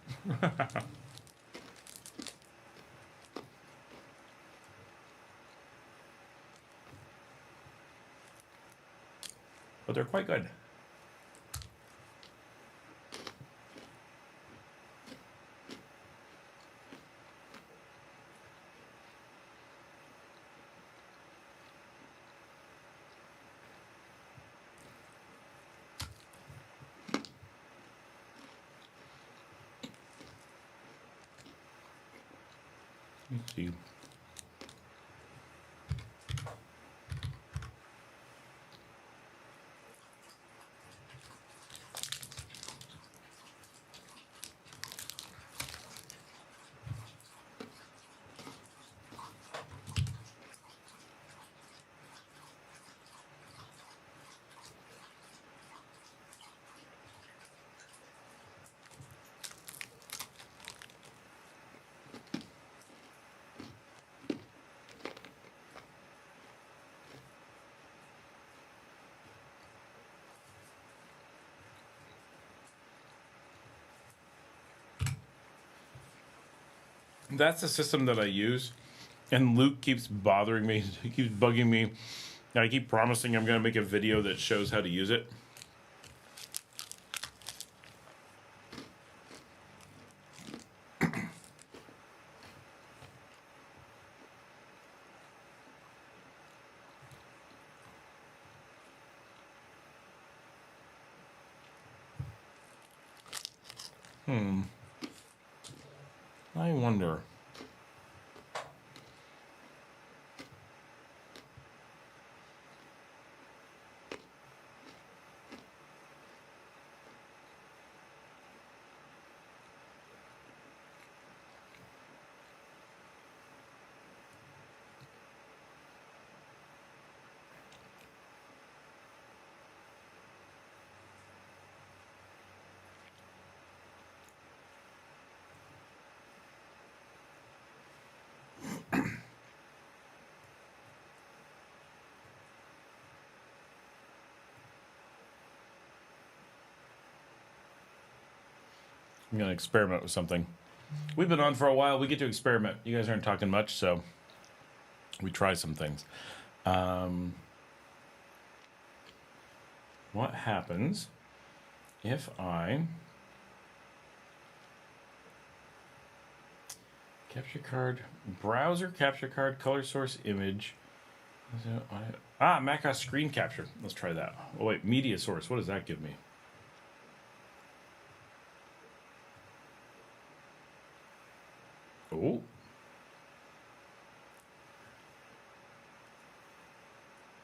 But they're quite good. Let's see. That's the system that I use, and Luke keeps bothering me. He keeps bugging me. I keep promising I'm going to make a video that shows how to use it. I wonder. I'm going to experiment with something. We've been on for a while. We get to experiment. You guys aren't talking much, so we try some things. What happens if I capture card, browser capture card, color source image? MacOS screen capture. Let's try that. Oh wait, media source. What does that give me? Oh.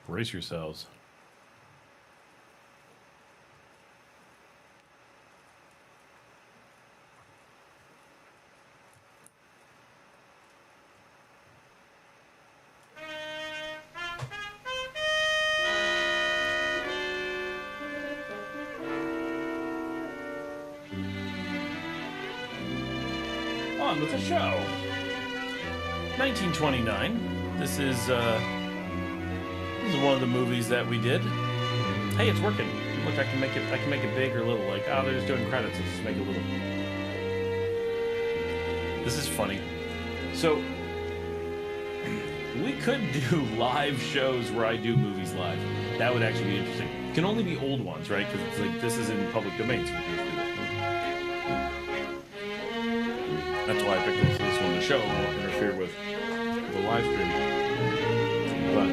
Brace yourselves. On with the show. 1929. This is one of the movies that we did. Hey, it's working. Look, I can make it big or little. Like, oh, they're just doing credits. Let's just make it little. This is funny. So we could do live shows where I do movies live. That would actually be interesting. It can only be old ones, right? Because it's like this is in public domain. So we can just do that. That's why I picked this one to show. It won't interfere with the live stream. But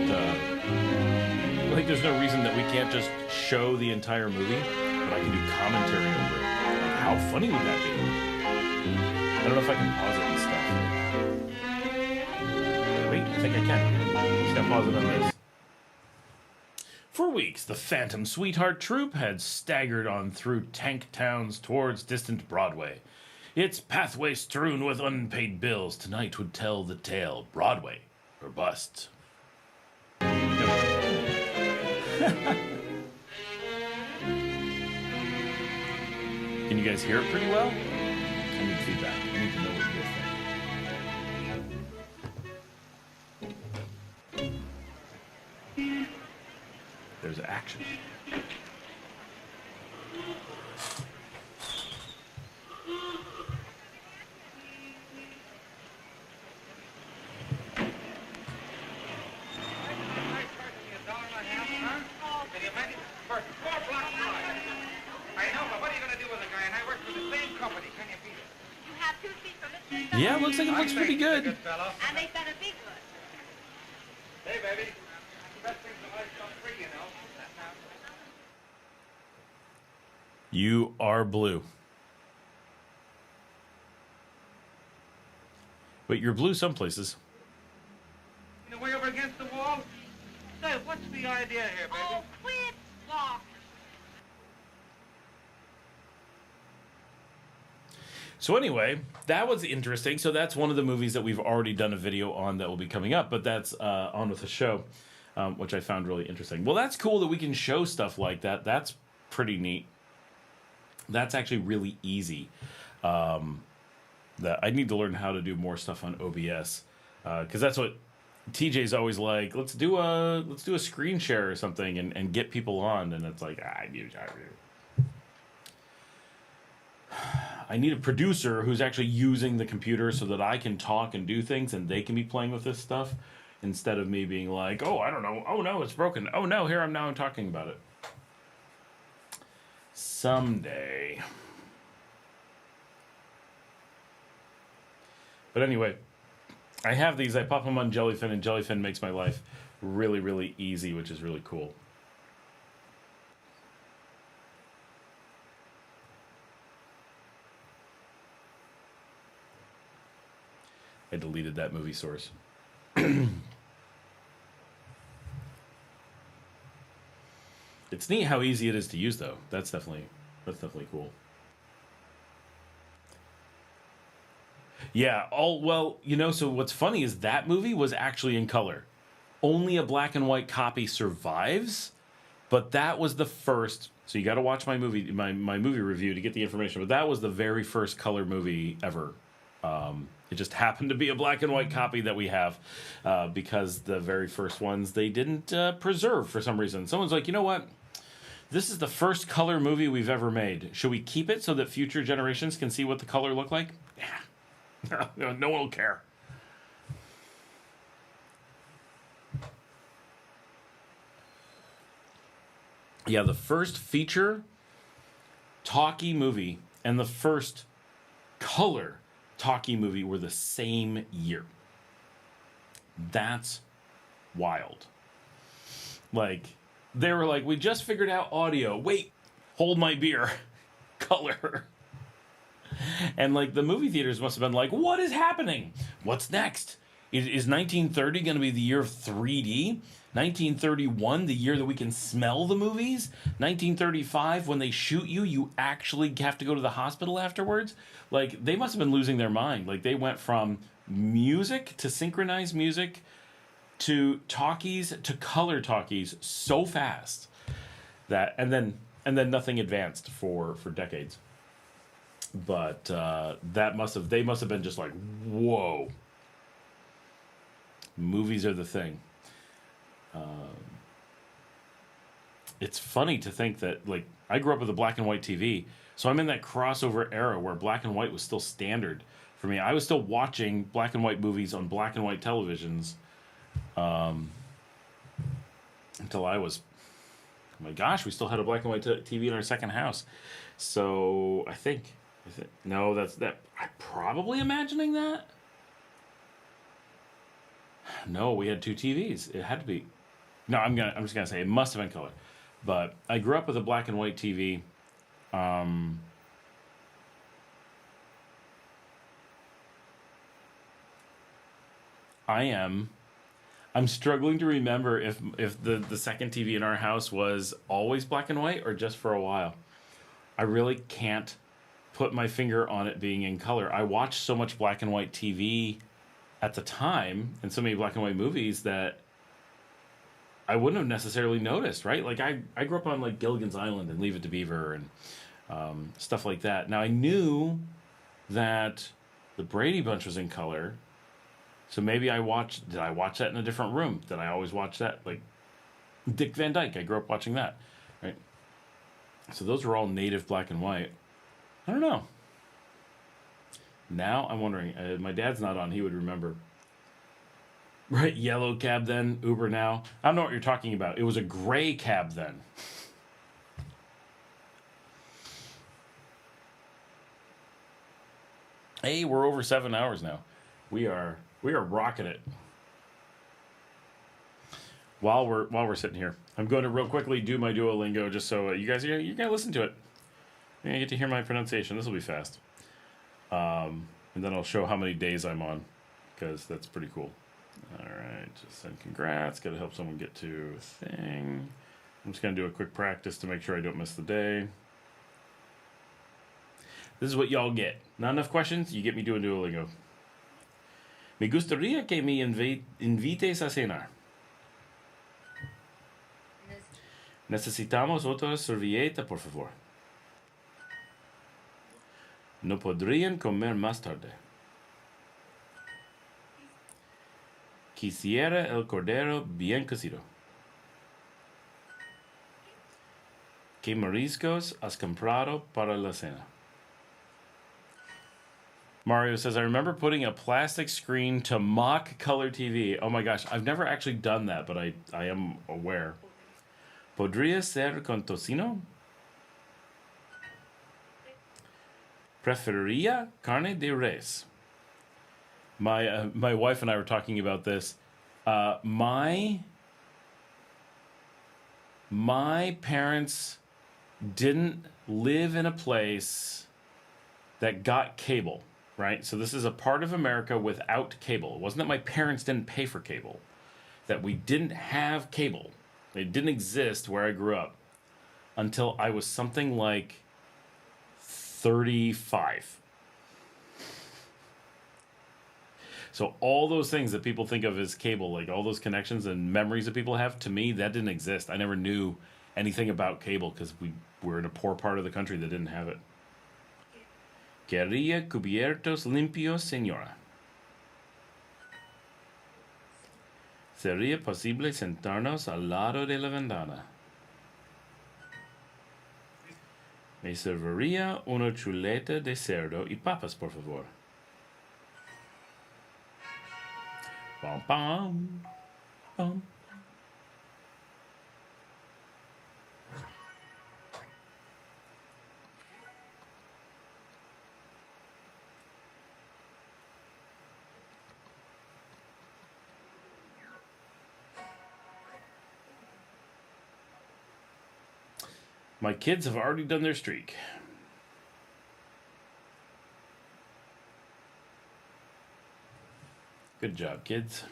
I think there's no reason that we can't just show the entire movie, but I can do commentary over it. Like, how funny would that be? I don't know if I can pause it and stuff. Wait, I think I can. I'm just gonna pause it on this. For weeks, the Phantom Sweetheart troupe had staggered on through tank towns towards distant Broadway. Its pathway strewn with unpaid bills, tonight would tell the tale. Broadway or bust. Can you guys hear it pretty well? I need feedback. I need to know what you guys think. There's action. Yeah, looks like it looks pretty good. And they spent a big one. Hey, baby. Best things in life come free, you know. You are blue. But you're blue some places. You know, way over against the wall? Say, what's the idea here, baby? Oh, quit walking. So anyway, that was interesting. So that's one of the movies that we've already done a video on that will be coming up, but that's On With the Show, which I found really interesting. Well, that's cool that we can show stuff like that. That's pretty neat. That's actually really easy. That I need to learn how to do more stuff on OBS, because that's what TJ's always like. Let's do a screen share or something and get people on, and it's like I need a producer who's actually using the computer so that I can talk and do things and they can be playing with this stuff instead of me being like, oh, I don't know. Oh, no, it's broken. Oh, no, here I'm now talking about it. Someday. But anyway, I have these. I pop them on Jellyfin, and Jellyfin makes my life really, really easy, which is really cool. I deleted that movie source. It's neat how easy it is to use, though. That's definitely cool. Yeah. Well, you know. So what's funny is that movie was actually in color. Only a black and white copy survives, but that was the first. So you got to watch my movie, my movie review to get the information. But that was the very first color movie ever. It just happened to be a black and white copy that we have, because the very first ones they didn't preserve for some reason. Someone's like, you know what? This is the first color movie we've ever made. Should we keep it so that future generations can see what the color looked like? Yeah. No one will care. Yeah, the first feature talkie movie and the first color talkie movie were the same year. That's wild. Like, they were like, we just figured out audio. Wait, hold my beer. Color. And like the movie theaters must have been like, what is happening? What's next? Is 1930 going to be the year of 3D? 1931, the year that we can smell the movies? 1935, when they shoot you, you actually have to go to the hospital afterwards? Like, they must have been losing their mind. Like, they went from music to synchronized music to talkies to color talkies so fast that, and then nothing advanced for decades. But they must have been just like, whoa. Movies are the thing. It's funny to think that, like, I grew up with a black and white TV, so I'm in that crossover era where black and white was still standard for me. I was still watching black and white movies on black and white televisions until I was, oh my gosh, we still had a black and white TV in our second house. So I think no, I'm probably imagining that. No, we had 2 TVs. It had to be. No, I'm just gonna say it must have been color. But I grew up with a black and white TV. I'm struggling to remember if the second TV in our house was always black and white or just for a while. I really can't put my finger on it being in color. I watched so much black and white TV at the time and so many black and white movies that I wouldn't have necessarily noticed, right? Like I grew up on like Gilligan's Island and Leave It to Beaver and stuff like that. Now I knew that the Brady Bunch was in color. So maybe did I watch that in a different room? Did I always watch that? Like Dick Van Dyke, I grew up watching that, right? So those were all native black and white. I don't know. Now I'm wondering, my dad's not on, he would remember. Right, yellow cab then, Uber now. I don't know what you're talking about. It was a gray cab then. Hey, we're over 7 hours now. We are rocking it. While we're sitting here, I'm going to real quickly do my Duolingo just so you guys you gotta listen to it. You're gonna get to hear my pronunciation. This will be fast. And then I'll show how many days I'm on, because that's pretty cool. All right, just send congrats. Got to help someone get to a thing. I'm just gonna do a quick practice to make sure I don't miss the day. This is what y'all get. Not enough questions, you get me doing Duolingo. Me gustaría que me invites a cenar. Necesitamos otra servilleta, por favor. No podrían comer más tarde. Quisiera el cordero bien cocido. ¿Qué mariscos has comprado para la cena? Mario says, I remember putting a plastic screen to mock color TV. Oh my gosh, I've never actually done that, but I am aware. ¿Podría ser con tocino? Preferiría carne de res. My wife and I were talking about this. My parents didn't live in a place that got cable, right? So this is a part of America without cable. It wasn't that my parents didn't pay for cable, that we didn't have cable. It didn't exist where I grew up until I was something like 35. So all those things that people think of as cable, like all those connections and memories that people have, to me, that didn't exist. I never knew anything about cable because we were in a poor part of the country that didn't have it. Quería cubiertos limpios, señora. ¿Sería posible sentarnos al lado de la ventana? Me serviría una chuleta de cerdo y papas, por favor. Bum, bum, bum. My kids have already done their streak. Good job, kids.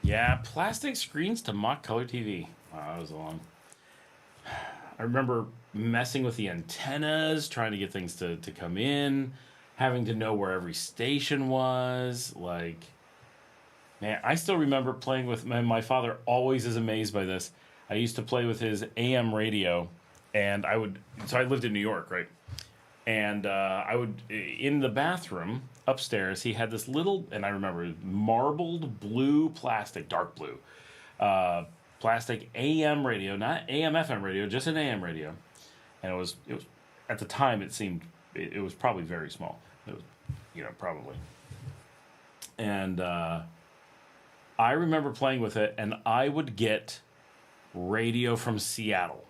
Yeah, plastic screens to mock color TV. Wow, that was long. I remember messing with the antennas, trying to get things to come in, having to know where every station was. Like, man, I still remember playing with my father. Always is amazed by this. I used to play with his AM radio, and I lived in New York, right? And I would, in the bathroom upstairs, he had this little, and I remember, marbled blue plastic, dark blue, plastic AM radio, not AM FM radio, just an AM radio. And it was at the time it seemed it was probably very small. It was, probably And I remember playing with it, and I would get radio from Seattle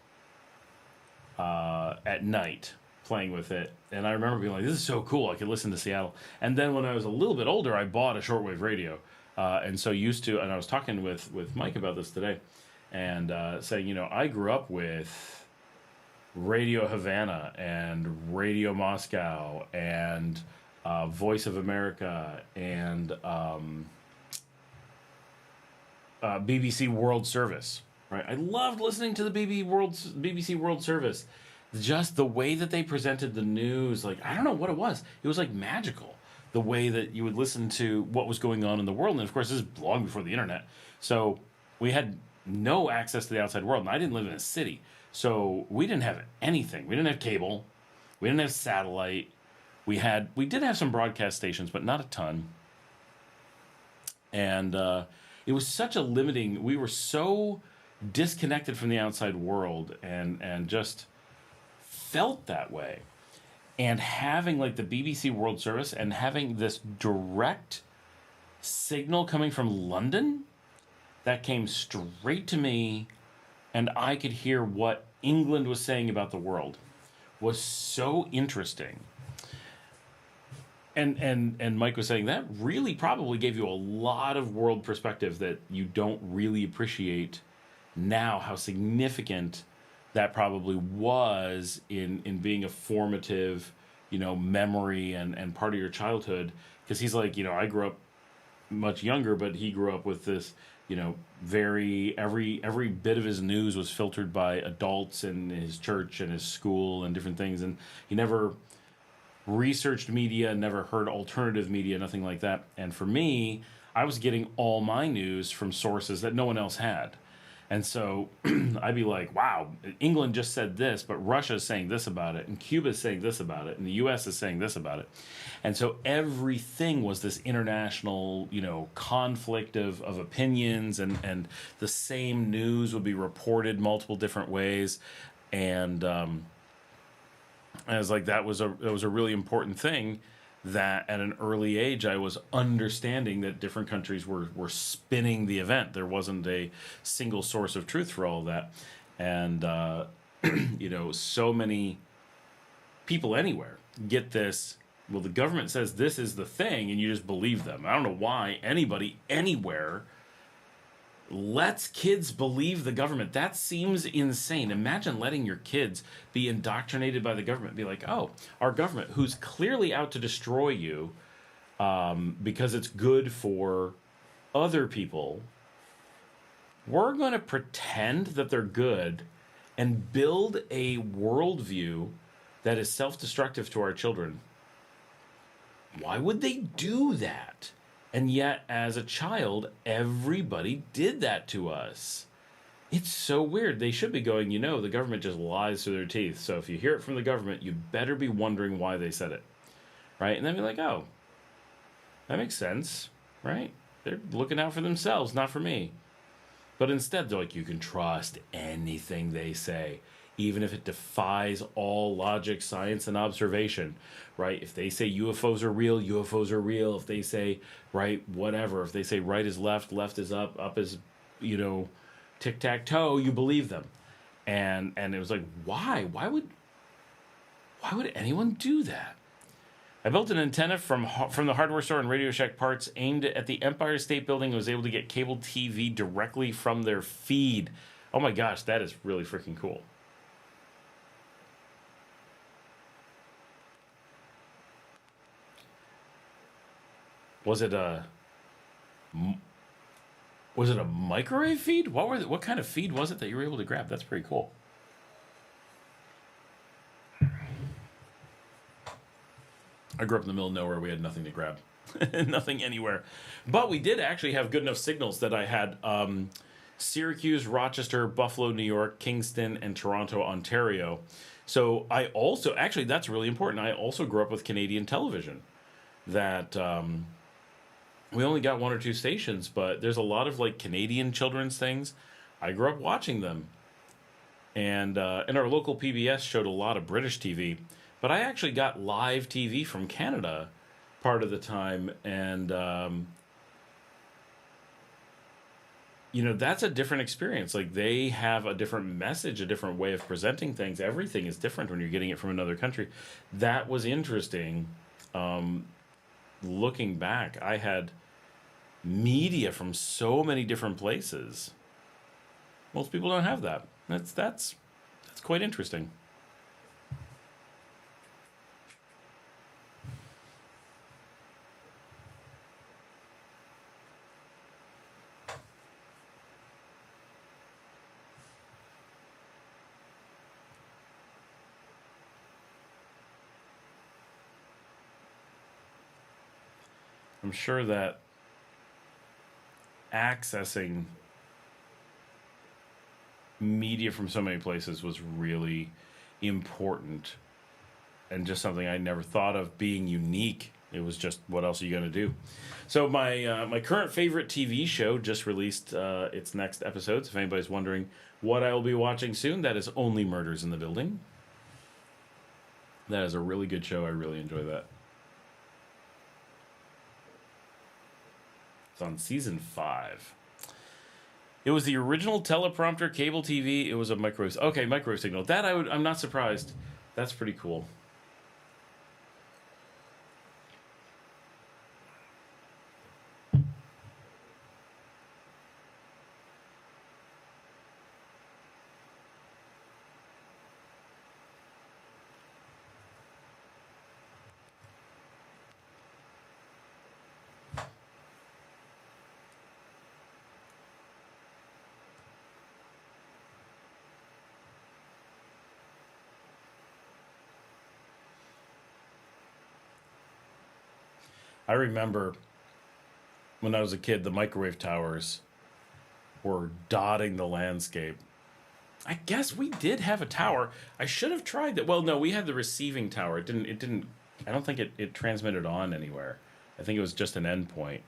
at night playing with it. And I remember being like, this is so cool. I could listen to Seattle. And then when I was a little bit older, I bought a shortwave radio. And so used to, and I was talking with Mike about this today, and saying, you know, I grew up with Radio Havana and Radio Moscow and Voice of America and BBC World Service, right? I loved listening to the BBC World Service. Just the way that they presented the news, like, I don't know what it was. It was like magical, the way that you would listen to what was going on in the world. And of course, this is long before the internet. So we had no access to the outside world. And I didn't live in a city. So we didn't have anything. We didn't have cable. We didn't have satellite. We did have some broadcast stations, but not a ton. And it was such a limiting, we were so disconnected from the outside world and just felt that way. And having like the BBC World Service and having this direct signal coming from London that came straight to me, and I could hear what England was saying about the world, was so interesting. And Mike was saying that really probably gave you a lot of world perspective that you don't really appreciate now, how significant that probably was in being a formative, you know, memory and part of your childhood. Because he's like, you know, I grew up much younger, but he grew up with this, you know, every bit of his news was filtered by adults in his church and his school and different things. And he never researched media, never heard alternative media, nothing like that. And for me, I was getting all my news from sources that no one else had. And so I'd be like, wow, England just said this, but Russia is saying this about it, and Cuba is saying this about it, and the US is saying this about it. And so everything was this international, you know, conflict of opinions, and the same news would be reported multiple different ways. And I was like, that was a really important thing, that at an early age I was understanding that different countries were spinning the event. There wasn't a single source of truth for all of that. And, you know, so many people anywhere get this, well, the government says this is the thing, and you just believe them. I don't know why anybody anywhere lets kids believe the government. That seems insane. Imagine letting your kids be indoctrinated by the government. Be like, oh, our government, who's clearly out to destroy you because it's good for other people, we're going to pretend that they're good and build a worldview that is self-destructive to our children. Why would they do that? And yet, as a child, everybody did that to us. It's so weird. They should be going, you know, the government just lies through their teeth. So if you hear it from the government, you better be wondering why they said it. Right? And then be like, oh, that makes sense. Right? They're looking out for themselves, not for me. But instead, they're like, you can trust anything they say, even if it defies all logic, science, and observation, right? If they say UFOs are real, UFOs are real. If they say, right, whatever. If they say right is left, left is up is, you know, tic-tac-toe, you believe them. And it was like, why? Why would anyone do that? I built an antenna from the hardware store and Radio Shack parts aimed at the Empire State Building and was able to get cable TV directly from their feed. Oh my gosh, that is really freaking cool. Was it a microwave feed? What kind of feed was it that you were able to grab? That's pretty cool. I grew up in the middle of nowhere. We had nothing to grab. Nothing anywhere. But we did actually have good enough signals that I had Syracuse, Rochester, Buffalo, New York, Kingston, and Toronto, Ontario. So I also, actually, that's really important. I also grew up with Canadian television. That we only got one or two stations, but there's a lot of like Canadian children's things. I grew up watching them. And our local PBS showed a lot of British TV. But I actually got live TV from Canada part of the time. And you know, that's a different experience. Like, they have a different message, a different way of presenting things. Everything is different when you're getting it from another country. That was interesting. Looking back, I had media from so many different places. Most people don't have that. That's quite interesting. I'm sure that accessing media from so many places was really important and just something I never thought of being unique. It was just, what else are you going to do? So my current favorite TV show just released its next episodes. If anybody's wondering what I will be watching soon, that is Only Murders in the Building. That is a really good show. I really enjoy that. It's on season 5. It was the original teleprompter cable TV. It was a micro signal. That I'm not surprised. That's pretty cool. I remember when I was a kid, the microwave towers were dotting the landscape. I guess we did have a tower. I should have tried that. Well, no, we had the receiving tower. It didn't, I don't think it transmitted on anywhere. I think it was just an endpoint.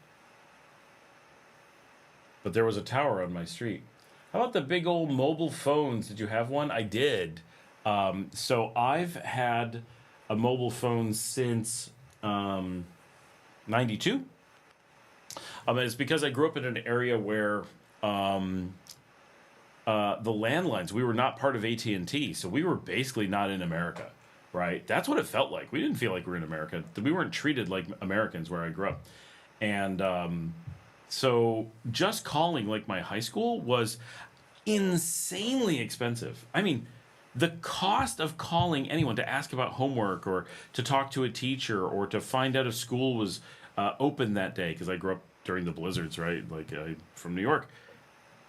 But there was a tower on my street. How about the big old mobile phones? Did you have one? I did. So I've had a mobile phone since 92. It's because I grew up in an area where the landlines, we were not part of AT&T, so we were basically not in America, right? That's what it felt like. We didn't feel like we were in America. We weren't treated like Americans where I grew up. And so just calling like my high school was insanely expensive. I mean, the cost of calling anyone to ask about homework or to talk to a teacher or to find out if school was open that day, because I grew up during the blizzards, right? Like from New York.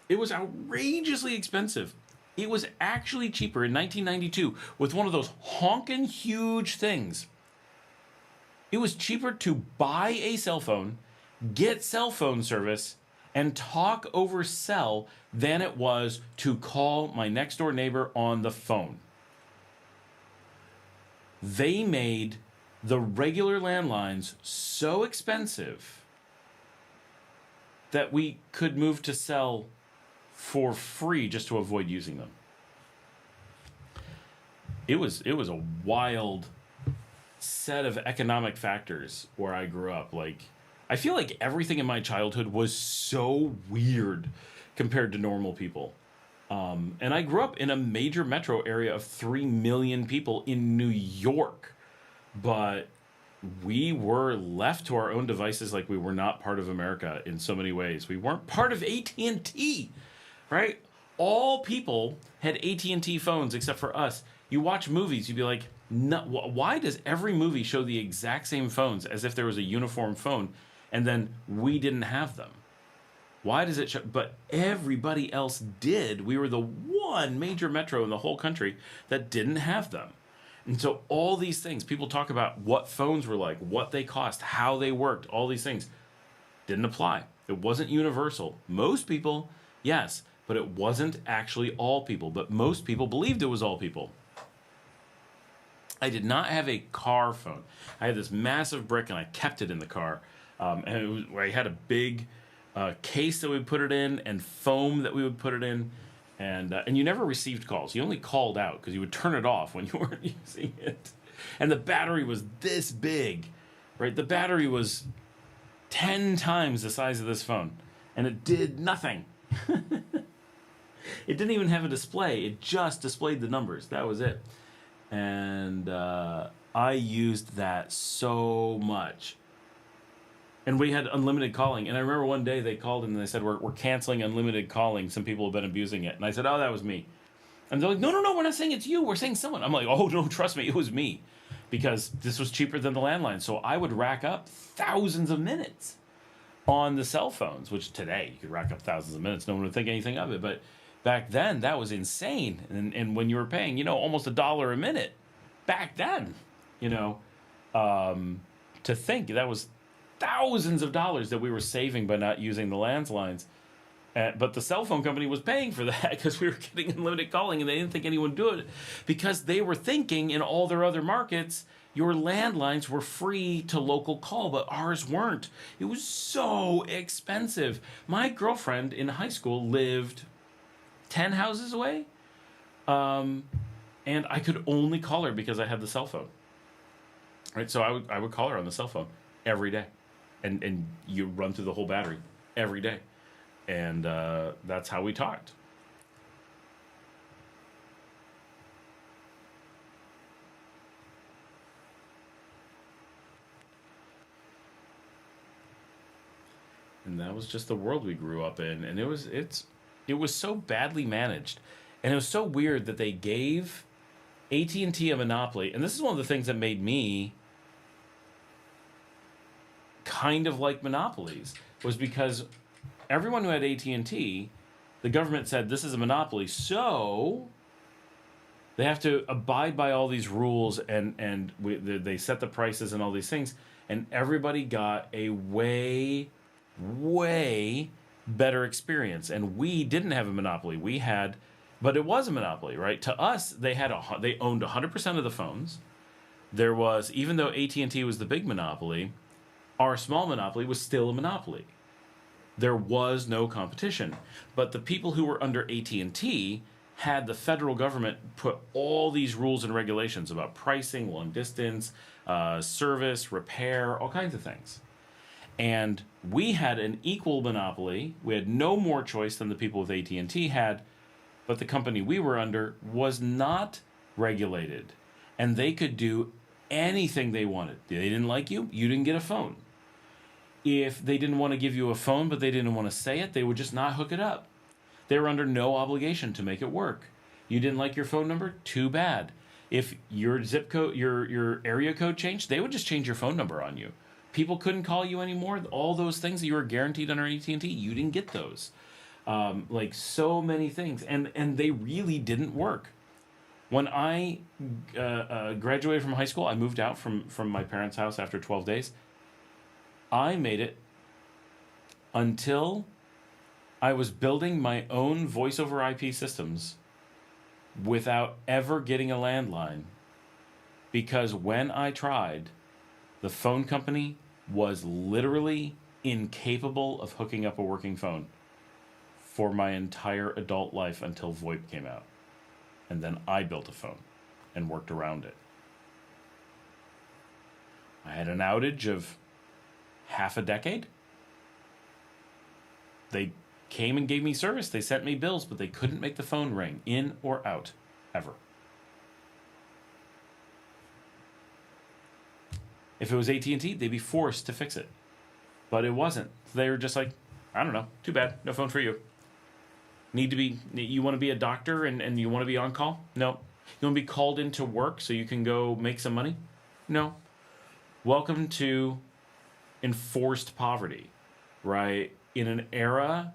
It was outrageously expensive. It was actually cheaper in 1992 with one of those honking huge things. It was cheaper to buy a cell phone, get cell phone service, and talk over cell than it was to call my next door neighbor on the phone. They made the regular landlines so expensive that we could move to cell for free just to avoid using them. It was a wild set of economic factors where I grew up. Like, I feel like everything in my childhood was so weird compared to normal people. And I grew up in a major metro area of 3 million people in New York. But we were left to our own devices like we were not part of America in so many ways. We weren't part of AT&T, right? All people had AT&T phones except for us. You watch movies, you'd be like, no, why does every movie show the exact same phones as if there was a uniform phone, and then we didn't have them? Why does it show? But everybody else did. We were the one major metro in the whole country that didn't have them. And so all these things, people talk about what phones were like, what they cost, how they worked, all these things didn't apply. It wasn't universal. Most people, yes, but it wasn't actually all people. But most people believed it was all people. I did not have a car phone. I had this massive brick and I kept it in the car. And I had a big case that we would put it in and foam that we would put it in. And you never received calls. You only called out because you would turn it off when you weren't using it. And the battery was this big, right? The battery was 10 times the size of this phone. And it did nothing. It didn't even have a display. It just displayed the numbers. That was it. And I used that so much. And we had unlimited calling. And I remember one day they called and they said, we're canceling unlimited calling. Some people have been abusing it. And I said, oh, that was me. And they're like, no, we're not saying it's you. We're saying someone. I'm like, oh, no, trust me, it was me. Because this was cheaper than the landline. So I would rack up thousands of minutes on the cell phones, which today you could rack up thousands of minutes. No one would think anything of it. But back then, that was insane. And when you were paying, almost $1 a minute back then, to think that was thousands of dollars that we were saving by not using the landlines. But the cell phone company was paying for that because we were getting unlimited calling, and they didn't think anyone would do it because they were thinking in all their other markets, your landlines were free to local call, but ours weren't. It was so expensive. My girlfriend in high school lived 10 houses away, and I could only call her because I had the cell phone. Right, so I would call her on the cell phone every day, and you run through the whole battery every day, and that's how we talked. And that was just the world we grew up in, and it was so badly managed, and it was so weird that they gave AT&T a monopoly. And this is one of the things that made me kind of like monopolies, was because everyone who had AT&T, the government said this is a monopoly, so they have to abide by all these rules, and they set the prices and all these things, and everybody got a way better experience. And we didn't have a monopoly. But it was a monopoly, right? To us, they owned 100% of the phones. There was, even though AT&T was the big monopoly, our small monopoly was still a monopoly. There was no competition. But the people who were under AT&T had the federal government put all these rules and regulations about pricing, long distance, service, repair, all kinds of things. And we had an equal monopoly. We had no more choice than the people with AT&T had, but the company we were under was not regulated, and they could do anything they wanted. They didn't like you, you didn't get a phone. If they didn't want to give you a phone, but they didn't want to say it, they would just not hook it up. They were under no obligation to make it work. You didn't like your phone number? Too bad. If your zip code, your area code changed, they would just change your phone number on you. People couldn't call you anymore. All those things that you were guaranteed under AT&T, you didn't get those. Like so many things, and they really didn't work. When I graduated from high school, I moved out from my parents' house after 12 days. I made it until I was building my own voice over IP systems without ever getting a landline, because when I tried, the phone company was literally incapable of hooking up a working phone for my entire adult life until VoIP came out. And then I built a phone and worked around it. I had an outage of half a decade. They came and gave me service. They sent me bills, but they couldn't make the phone ring, in or out, ever. If it was AT&T, they'd be forced to fix it. But it wasn't. They were just like, I don't know, too bad, no phone for you. You want to be a doctor and you want to be on call? No. You want to be called into work so you can go make some money? No. Welcome to enforced poverty, right? In an era,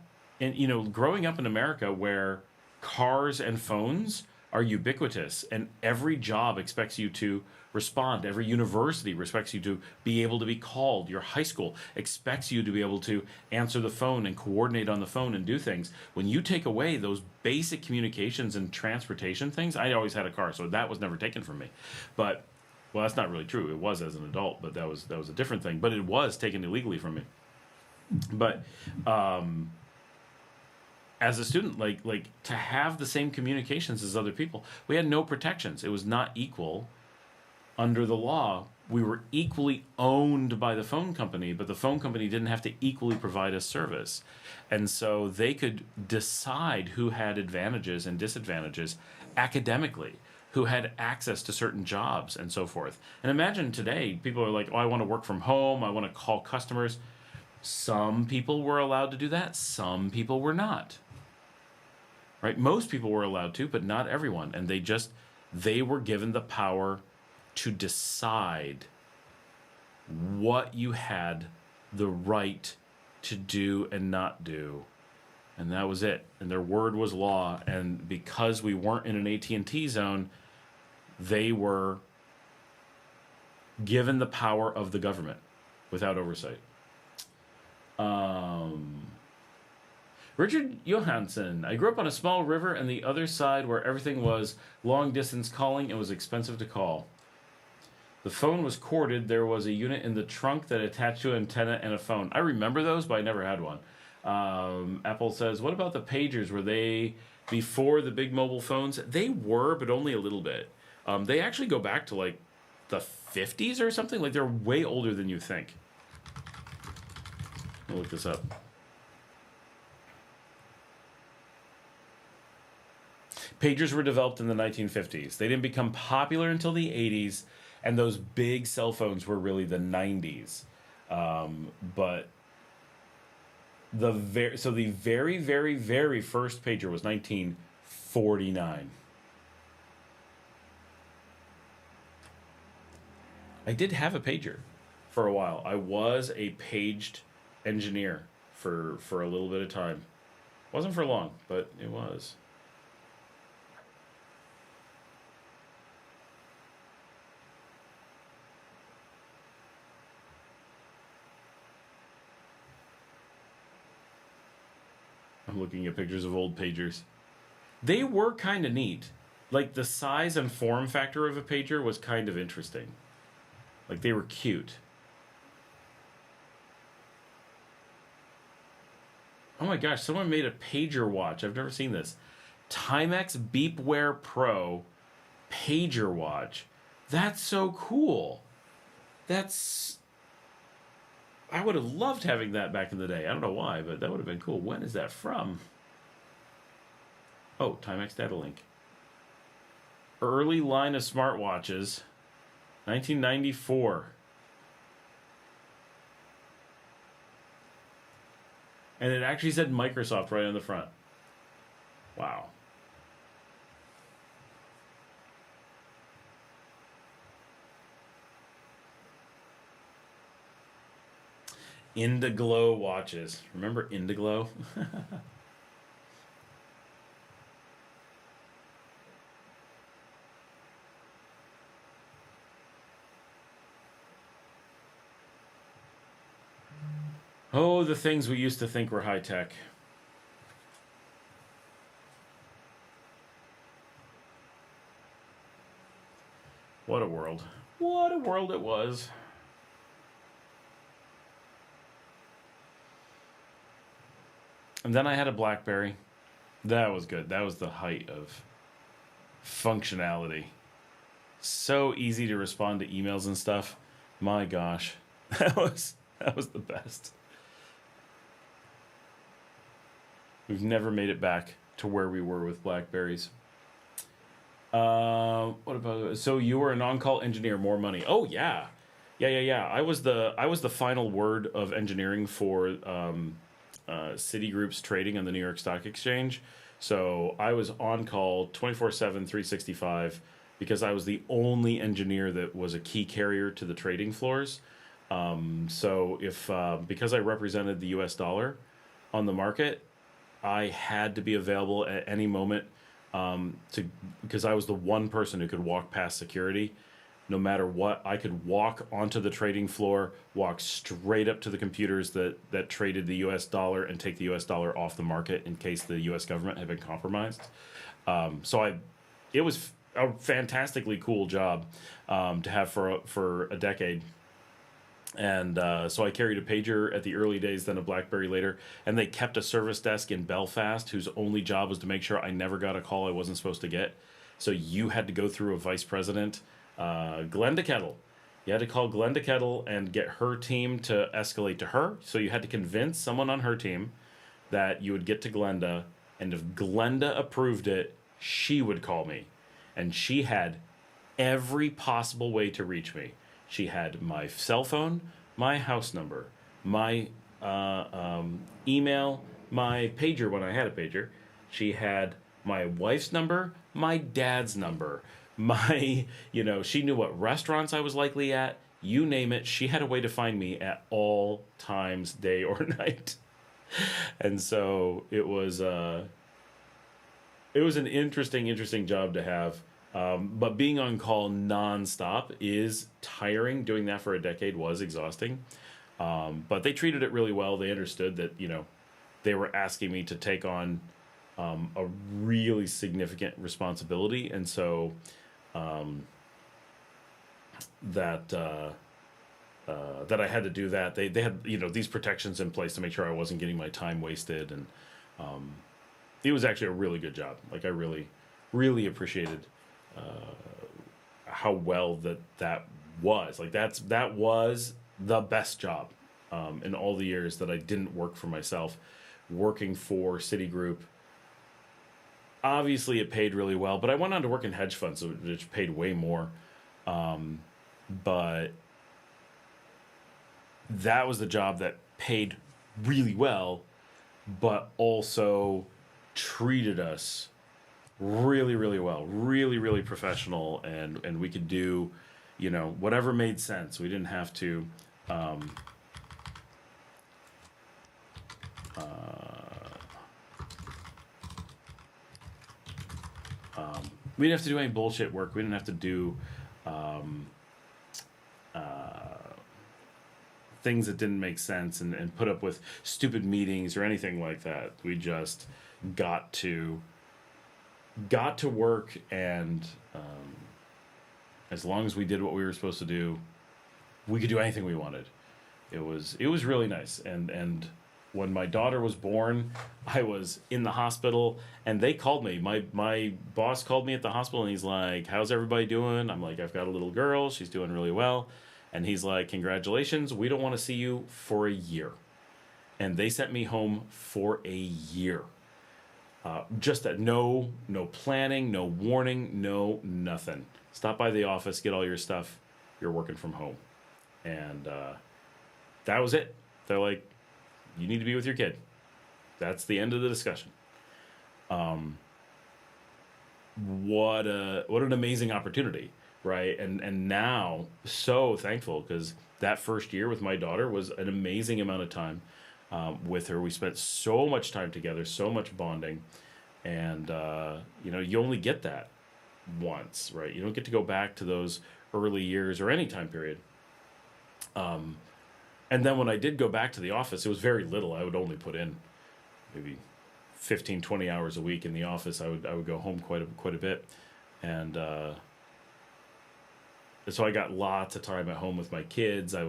growing up in America where cars and phones are ubiquitous, and every job expects you to respond. Every university expects you to be able to be called. Your high school expects you to be able to answer the phone and coordinate on the phone and do things. When you take away those basic communications and transportation things, I always had a car, so that was never taken from me. But, well, that's not really true. It was as an adult, but that was a different thing. But it was taken illegally from me. But as a student, like to have the same communications as other people, we had no protections. It was not equal. under the law, we were equally owned by the phone company, but the phone company didn't have to equally provide us service. And so they could decide who had advantages and disadvantages academically, who had access to certain jobs and so forth. And imagine today, people are like, oh, I want to work from home, I want to call customers. Some people were allowed to do that, some people were not. Right? Most people were allowed to, but not everyone. And they were given the power to decide what you had the right to do and not do. And that was it. And their word was law. And because we weren't in an AT&T zone, they were given the power of the government without oversight. Richard Johansson. I grew up on a small river and the other side where everything was long distance calling and was expensive to call. The phone was corded. There was a unit in the trunk that attached to an antenna and a phone. I remember those, but I never had one. Apple says, what about the pagers? Were they before the big mobile phones? They were, but only a little bit. They actually go back to like the 50s or something. Like they're way older than you think. I'll look this up. Pagers were developed in the 1950s. They didn't become popular until the 80s, and those big cell phones were really the 90s. But the very, very, very first pager was 1949. I did have a pager for a while. I was a paged engineer for a little bit of time. Wasn't for long, but it was. I'm looking at pictures of old pagers. They were kind of neat. Like the size and form factor of a pager was kind of interesting. Like they were cute. Oh my gosh, someone made a pager watch. I've never seen this. Timex Beepwear Pro pager watch. That's so cool. I would have loved having that back in the day. I don't know why, but that would have been cool. When is that from? Oh, Timex Data Link. Early line of smartwatches. 1994. And it actually said Microsoft right on the front. Wow. Indiglo watches. Remember Indiglo? Oh, the things we used to think were high tech. What a world. What a world it was. And then I had a BlackBerry. That was good. That was the height of functionality. So easy to respond to emails and stuff. My gosh. That was the best. We've never made it back to where we were with Blackberries. What about, so you were an on-call engineer, more money. Oh yeah. Yeah. I was the final word of engineering for Citigroup's trading on the New York Stock Exchange. So I was on call 24/7, 365 because I was the only engineer that was a key carrier to the trading floors. So if because I represented the US dollar on the market, I had to be available at any moment because I was the one person who could walk past security. No matter what, I could walk onto the trading floor, walk straight up to the computers that traded the US dollar and take the US dollar off the market in case the US government had been compromised. It was a fantastically cool job to have for a decade. And so I carried a pager at the early days, then a BlackBerry later. And they kept a service desk in Belfast whose only job was to make sure I never got a call I wasn't supposed to get. So you had to go through a vice president Glenda Kettle. You had to call Glenda Kettle and get her team to escalate to her. So you had to convince someone on her team that you would get to Glenda, and if Glenda approved it, she would call me. And she had every possible way to reach me. She had my cell phone, my house number, my email, my pager when I had a pager. She had my wife's number, my dad's number, she knew what restaurants I was likely at. You name it, she had a way to find me at all times, day or night. And so it was an interesting job to have. But being on call nonstop is tiring. Doing that for a decade was exhausting. But they treated it really well. They understood that, they were asking me to take on a really significant responsibility. And so that I had to do that. They had, these protections in place to make sure I wasn't getting my time wasted. And it was actually a really good job. Like, I really, really appreciated how well that was. Like, that was the best job in all the years that I didn't work for myself. Working for Citigroup, obviously it paid really well, but I went on to work in hedge funds, which paid way more. But that was the job that paid really well, but also treated us really, really well, really, really professional, and we could do, whatever made sense. We didn't have to, we didn't have to do any bullshit work. We didn't have to do things that didn't make sense and put up with stupid meetings or anything like that. We just got to work, and as long as we did what we were supposed to do, we could do anything we wanted. It was really nice. And when my daughter was born, I was in the hospital, and they called me. My boss called me at the hospital, and he's like, "How's everybody doing?" I'm like, "I've got a little girl. She's doing really well." And he's like, "Congratulations. We don't want to see you for a year." And they sent me home for a year. Just that, no planning, no warning, no nothing. Stop by the office, get all your stuff. You're working from home. And that was it. They're like, "You need to be with your kid." That's the end of the discussion. What an amazing opportunity, right? And now, so thankful, because that first year with my daughter was an amazing amount of time with her. We spent so much time together, so much bonding, and you only get that once, right? You don't get to go back to those early years or any time period. And then when I did go back to the office, it was very little. I would only put in maybe 15, 20 hours a week in the office. I would go home quite a bit. And so I got lots of time at home with my kids. I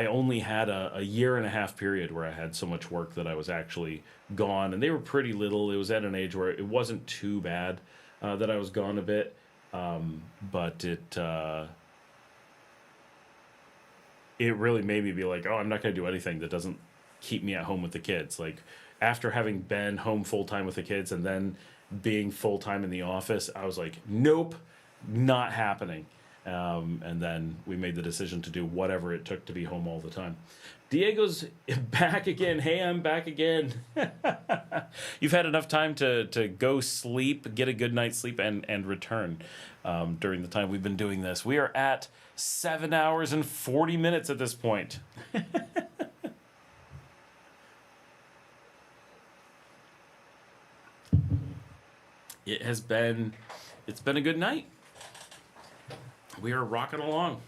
only had a year and a half period where I had so much work that I was actually gone. And they were pretty little. It was at an age where it wasn't too bad that I was gone a bit. But it really made me be like, oh, I'm not going to do anything that doesn't keep me at home with the kids. Like, after having been home full-time with the kids and then being full-time in the office, I was like, nope, not happening. And then we made the decision to do whatever it took to be home all the time. Diego's back again. Hey, I'm back again. You've had enough time to go sleep, get a good night's sleep, and return during the time we've been doing this. We are at 7 hours and 40 minutes at this point. It's been a good night. We are rocking along.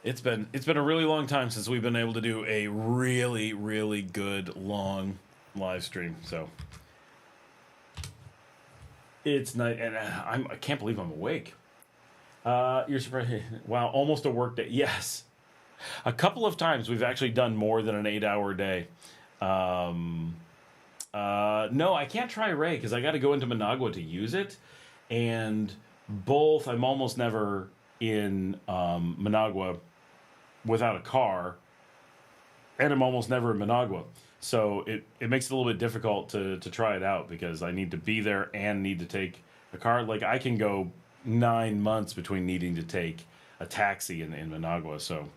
It's been a really long time since we've been able to do a really, really good long live stream. So It's nice, and I can't believe I'm awake. You're surprised. Wow, almost a work day. Yes. A couple of times we've actually done more than an 8-hour day. No, I can't try Ray because I got to go into Managua to use it. And both, I'm almost never in Managua without a car. And I'm almost never in Managua. So it makes it a little bit difficult to try it out because I need to be there and need to take a car. Like I can go 9 months between needing to take a taxi in Managua. So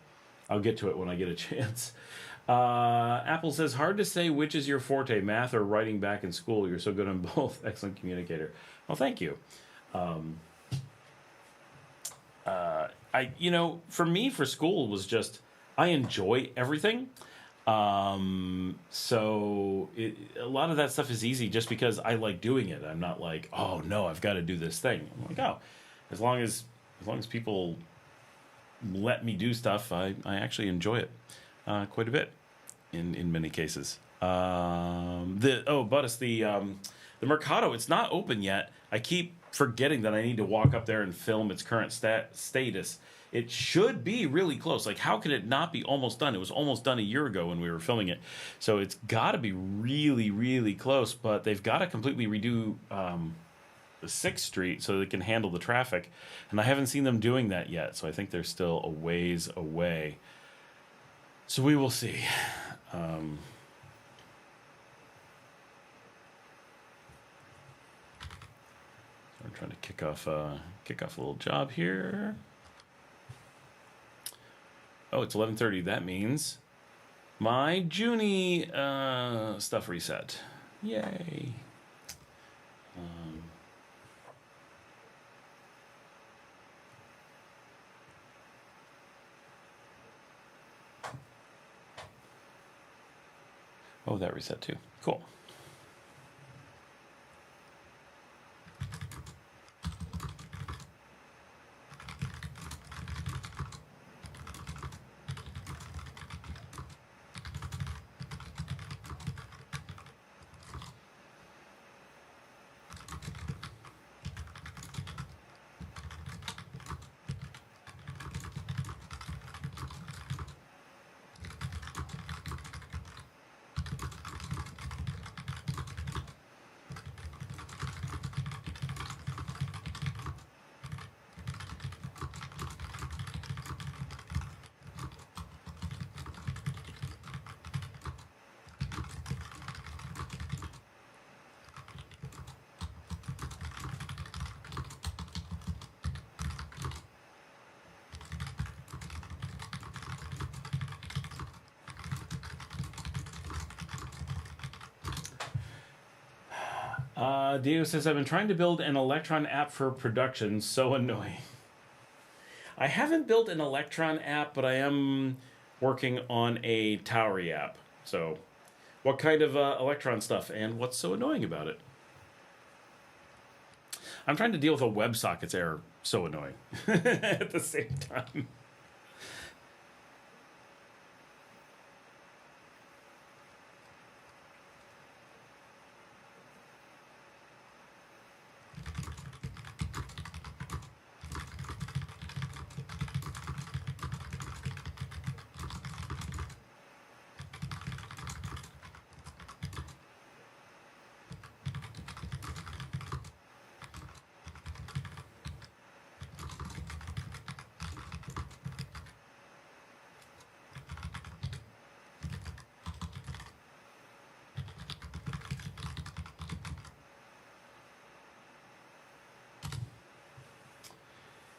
I'll get to it when I get a chance. Apple says, hard to say which is your forte, math or writing back in school. You're so good on both. Excellent communicator. Well, thank you. For me, for school was just, I enjoy everything. So a lot of that stuff is easy just because I like doing it. I'm not like, oh no, I've got to do this thing. I'm like, oh, as long as people let me do stuff, I actually enjoy it quite a bit in many cases. But it's the Mercado. It's not open yet. I keep forgetting that I need to walk up there and film its current status. It should be really close. Like, how can it not be almost done? It was almost done a year ago when we were filming it. So it's got to be really, really close. But they've got to completely redo the 6th Street so they can handle the traffic. And I haven't seen them doing that yet. So I think they're still a ways away. So we will see. I'm trying to kick off a little job here. Oh, it's 11:30. That means my Junie stuff reset. Yay. Oh, that reset too. Cool. Dio says, I've been trying to build an Electron app for production. So annoying. I haven't built an Electron app, but I am working on a Towery app. So what kind of Electron stuff and what's so annoying about it? I'm trying to deal with a WebSockets error. So annoying at the same time.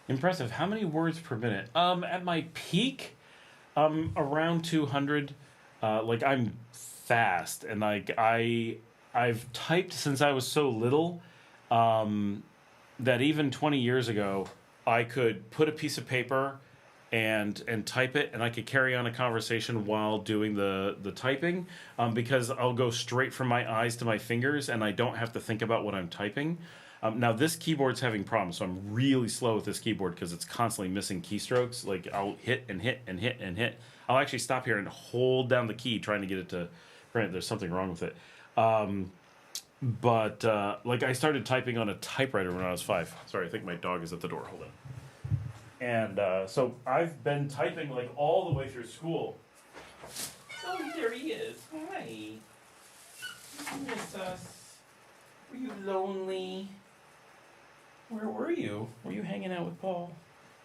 Impressive. How many words per minute? At my peak, around 200. I'm fast, and I've typed since I was so little, that even 20 years ago, I could put a piece of paper and type it, and I could carry on a conversation while doing the typing, because I'll go straight from my eyes to my fingers, and I don't have to think about what I'm typing. Now this keyboard's having problems, so I'm really slow with this keyboard because it's constantly missing keystrokes. Like I'll hit and hit and hit and hit. I'll actually stop here and hold down the key trying to get it to print. There's something wrong with it. but like I started typing on a typewriter when I was 5. Sorry, I think my dog is at the door. Hold on. And so I've been typing like all the way through school. Oh, there he is. Hi. You miss us. Were you lonely? Where were you? Were you hanging out with Paul?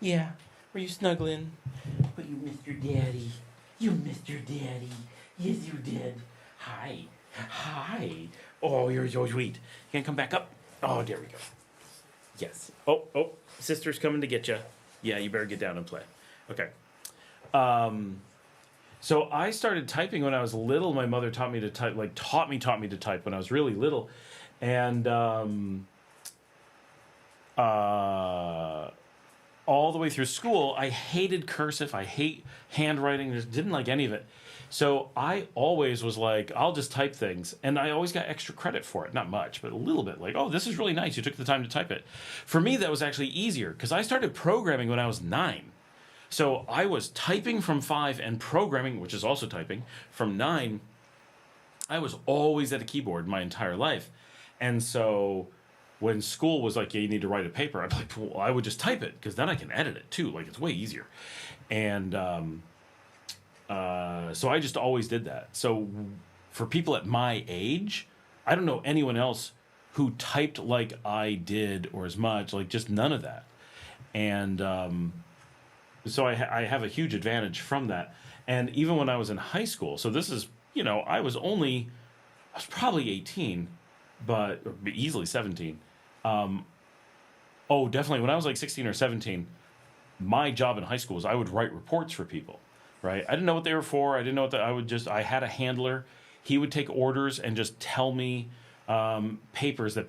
Yeah. Were you snuggling? But you missed your daddy. You missed your daddy. Yes, you did. Hi. Hi. Oh, you're so sweet. You gonna come back up? Oh, there we go. Yes. Oh, sister's coming to get you. Yeah, you better get down and play. Okay. So I started typing when I was little. My mother taught me to type, like taught me to type when I was really little. And all the way through school, I hated cursive. I hate handwriting. Just didn't like any of it. So I always was like, I'll just type things. And I always got extra credit for it. Not much, but a little bit. Like, oh, this is really nice. You took the time to type it. For me, that was actually easier because I started programming when I was 9. So I was typing from 5 and programming, which is also typing, from 9. I was always at a keyboard my entire life. And so when school was like, yeah, you need to write a paper, I'd be like, well, I would just type it because then I can edit it too. Like, it's way easier. And so I just always did that. So for people at my age, I don't know anyone else who typed like I did or as much, like just none of that. And so I have a huge advantage from that. And even when I was in high school, so this is, I was probably 18, but easily 17. Definitely when I was like 16 or 17, my job in high school was I would write reports for people, right? I didn't know what they were for. I didn't know what I had a handler. He would take orders and just tell me research papers that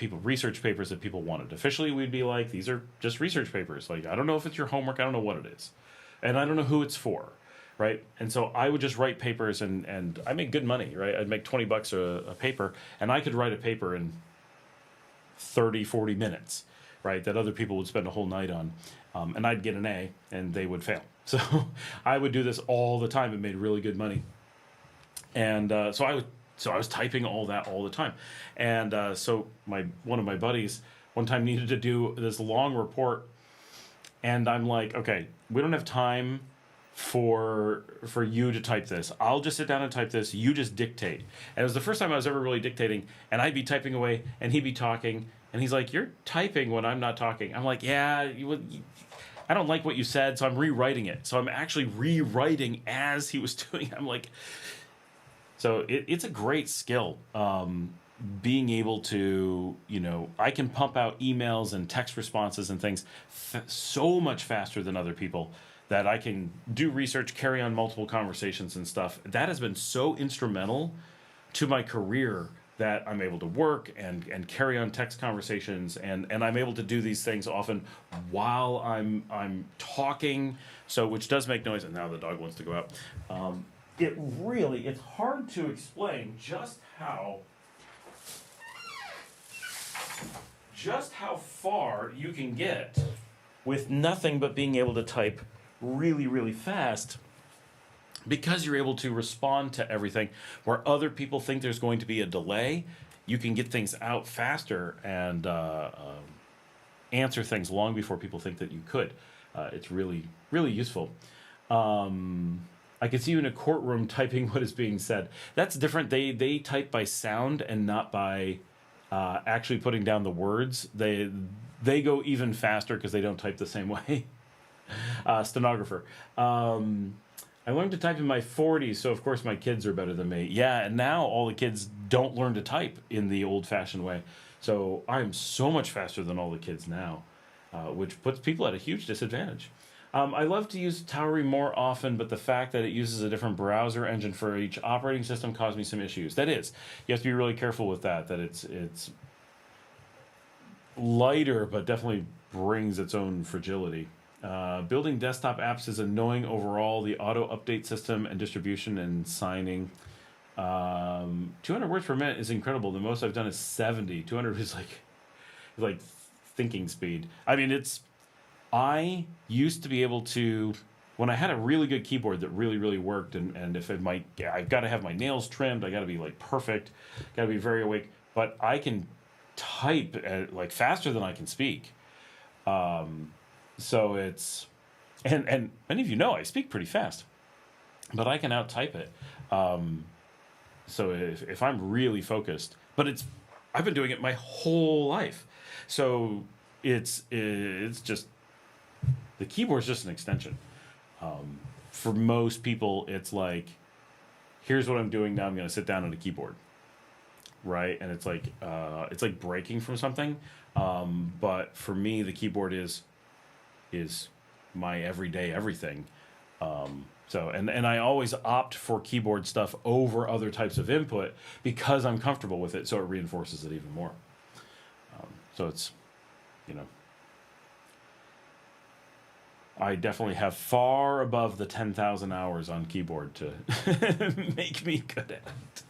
people wanted. Officially, we'd be like, these are just research papers. Like, I don't know if it's your homework. I don't know what it is. And I don't know who it's for, right? And so I would just write papers and I made good money, right? I'd make $20 a paper, and I could write a paper in 30, 40 minutes, right? That other people would spend a whole night on. And I'd get an A and they would fail. So I would do this all the time and made really good money. And so I was typing all that all the time. And so one of my buddies one time needed to do this long report, and I'm like, okay, we don't have time for you to type this. I'll just sit down and type this. You just dictate. And it was the first time I was ever really dictating, and I'd be typing away, and he'd be talking, and he's like, you're typing when I'm not talking. I'm like, yeah, I don't like what you said, so I'm rewriting it. So I'm actually rewriting as he was doing it. I'm like... So it's a great skill, being able to, I can pump out emails and text responses and things so much faster than other people that I can do research, carry on multiple conversations and stuff. That has been so instrumental to my career that I'm able to work and carry on text conversations, and I'm able to do these things often while I'm talking, so which does make noise. And now the dog wants to go out. It's hard to explain just how far you can get with nothing but being able to type really, really fast, because you're able to respond to everything. Where other people think there's going to be a delay, you can get things out faster and answer things long before people think that you could. It's really, really useful. I can see you in a courtroom typing what is being said. That's different. They type by sound and not by actually putting down the words. They go even faster because they don't type the same way. Stenographer. I learned to type in my 40s, so of course my kids are better than me. Yeah, and now all the kids don't learn to type in the old-fashioned way. So I'm so much faster than all the kids now, which puts people at a huge disadvantage. I love to use Towery more often, but the fact that it uses a different browser engine for each operating system caused me some issues. That is, you have to be really careful with that it's lighter, but definitely brings its own fragility. Building desktop apps is annoying overall. The auto-update system and distribution and signing. 200 words per minute is incredible. The most I've done is 70. 200 is like thinking speed. I mean, I used to be able to, when I had a really good keyboard that really, really worked, and if I've got to have my nails trimmed, I got to be like perfect, got to be very awake. but I can type like faster than I can speak. So it's, and many of you know I speak pretty fast, but I can out type it. So if I'm really focused, but I've been doing it my whole life. So it's just, the keyboard's just an extension. For most people, it's like, here's what I'm doing now. I'm going to sit down at a keyboard, right? And it's like breaking from something. But for me, the keyboard is my everyday everything. So I always opt for keyboard stuff over other types of input because I'm comfortable with it. So it reinforces it even more. So it's, I definitely have far above the 10,000 hours on keyboard to make me good at it.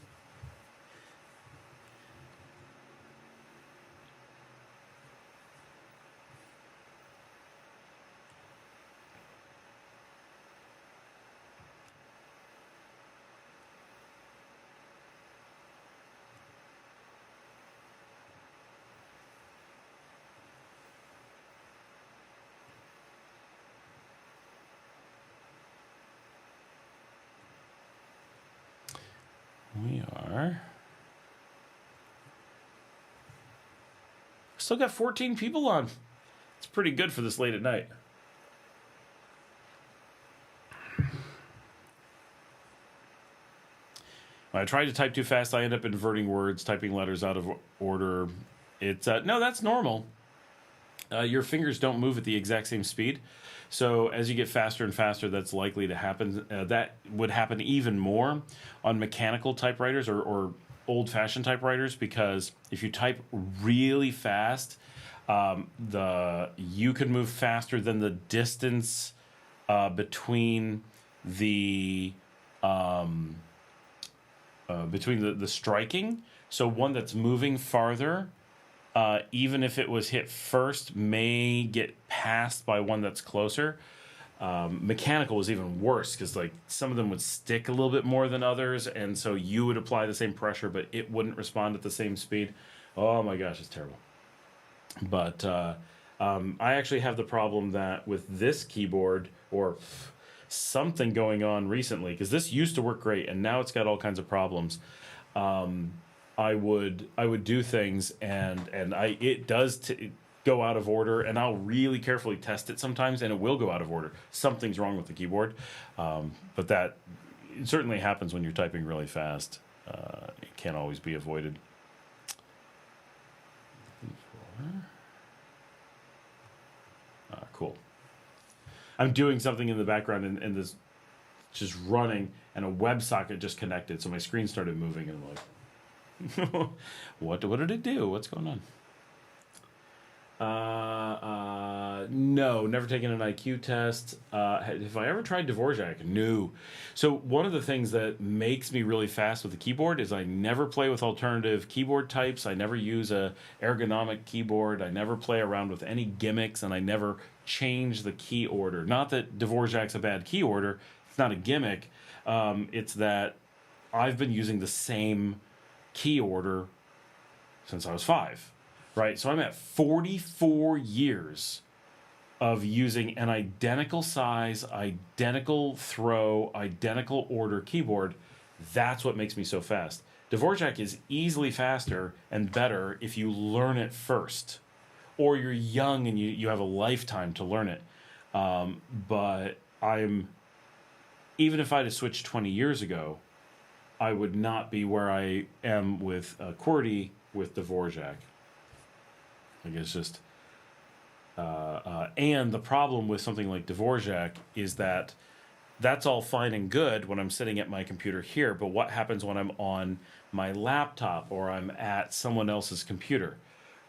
We are. Still got 14 people on. It's pretty good for this late at night. When I try to type too fast, I end up inverting words, typing letters out of order. It's no, that's normal. Your fingers don't move at the exact same speed. So as you get faster and faster, that's likely to happen. That would happen even more on mechanical typewriters or old-fashioned typewriters, because if you type really fast, you can move faster than the distance between the striking. So one that's moving farther, even if it was hit first, may get passed by one that's closer. Mechanical was even worse because like some of them would stick a little bit more than others, and so you would apply the same pressure, but it wouldn't respond at the same speed. Oh my gosh, it's terrible. But I actually have the problem that with this keyboard, or something going on recently, because this used to work great and now it's got all kinds of problems. I would do things and it does go out of order, and I'll really carefully test it sometimes, and it will go out of order. Something's wrong with the keyboard, but that it certainly happens when you're typing really fast. It can't always be avoided. Cool. I'm doing something in the background, and this just running, and a WebSocket just connected, so my screen started moving, and I'm like, what did it do? What's going on? No, never taken an IQ test. Have I ever tried Dvorak? No. So one of the things that makes me really fast with the keyboard is I never play with alternative keyboard types. I never use a ergonomic keyboard. I never play around with any gimmicks, and I never change the key order. Not that Dvorak's a bad key order. It's not a gimmick. It's that I've been using the same key order since I was 5. Right, so I'm at 44 years of using an identical size, identical throw, identical order keyboard. That's what makes me so fast. Dvorak is easily faster and better if you learn it first, or you're young and you have a lifetime to learn it. But even if I'd have switched 20 years ago, I would not be where I am with QWERTY with Dvorak. I guess just, and the problem with something like Dvorak is that that's all fine and good when I'm sitting at my computer here, but what happens when I'm on my laptop or I'm at someone else's computer,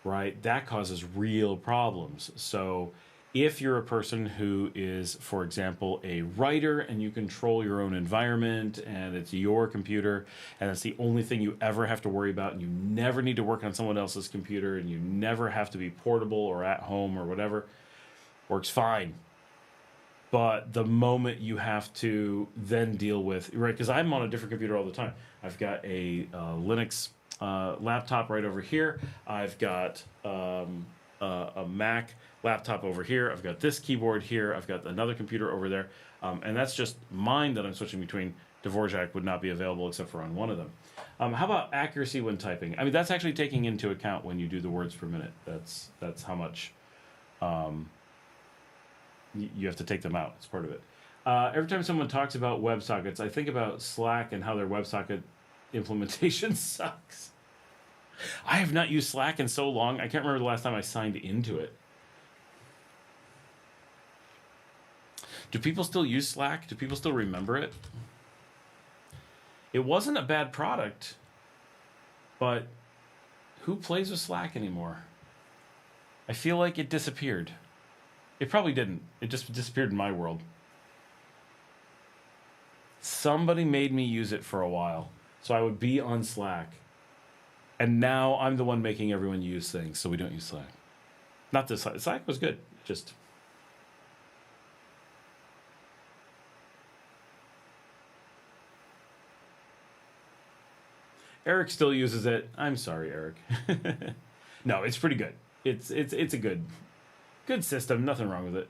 right? That causes real problems. So if you're a person who is, for example, a writer and you control your own environment and it's your computer and it's the only thing you ever have to worry about, and you never need to work on someone else's computer, and you never have to be portable or at home or whatever, works fine. But the moment you have to then deal with, right, because I'm on a different computer all the time. I've got a Linux laptop right over here. I've got a Mac laptop over here. I've got this keyboard here. I've got another computer over there. And that's just mine that I'm switching between. Dvorak would not be available except for on one of them. How about accuracy when typing? I mean, that's actually taking into account when you do the words per minute. That's how much you have to take them out. It's part of it. Every time someone talks about WebSockets, I think about Slack and how their WebSocket implementation sucks. I have not used Slack in so long. I can't remember the last time I signed into it. Do people still use Slack? Do people still remember it? It wasn't a bad product, but who plays with Slack anymore? I feel like it disappeared. It probably didn't. It just disappeared in my world. Somebody made me use it for a while, so I would be on Slack. And now I'm the one making everyone use things, so we don't use Slack. Not this Slack. Slack was good. Just... Eric still uses it. I'm sorry, Eric. No, it's pretty good. It's a good system. Nothing wrong with it.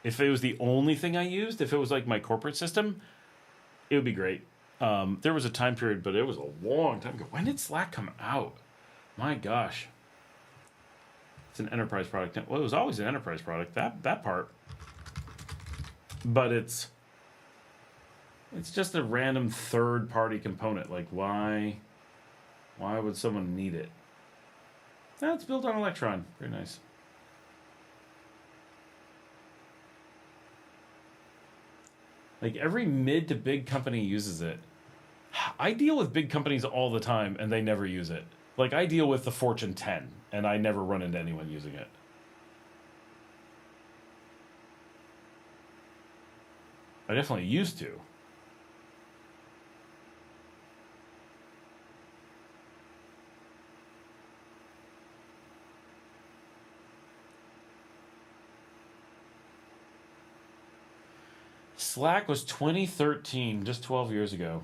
If it was the only thing I used, if it was like my corporate system, it would be great. There was a time period, but it was a long time ago. When did Slack come out? My gosh. It's an enterprise product. Well, it was always an enterprise product, that part. But it's just a random third-party component. Like, why would someone need it? It's built on Electron. Very nice. Like, every mid to big company uses it. I deal with big companies all the time, and they never use it. Like, I deal with the Fortune 10, and I never run into anyone using it. I definitely used to. Slack was 2013, just 12 years ago.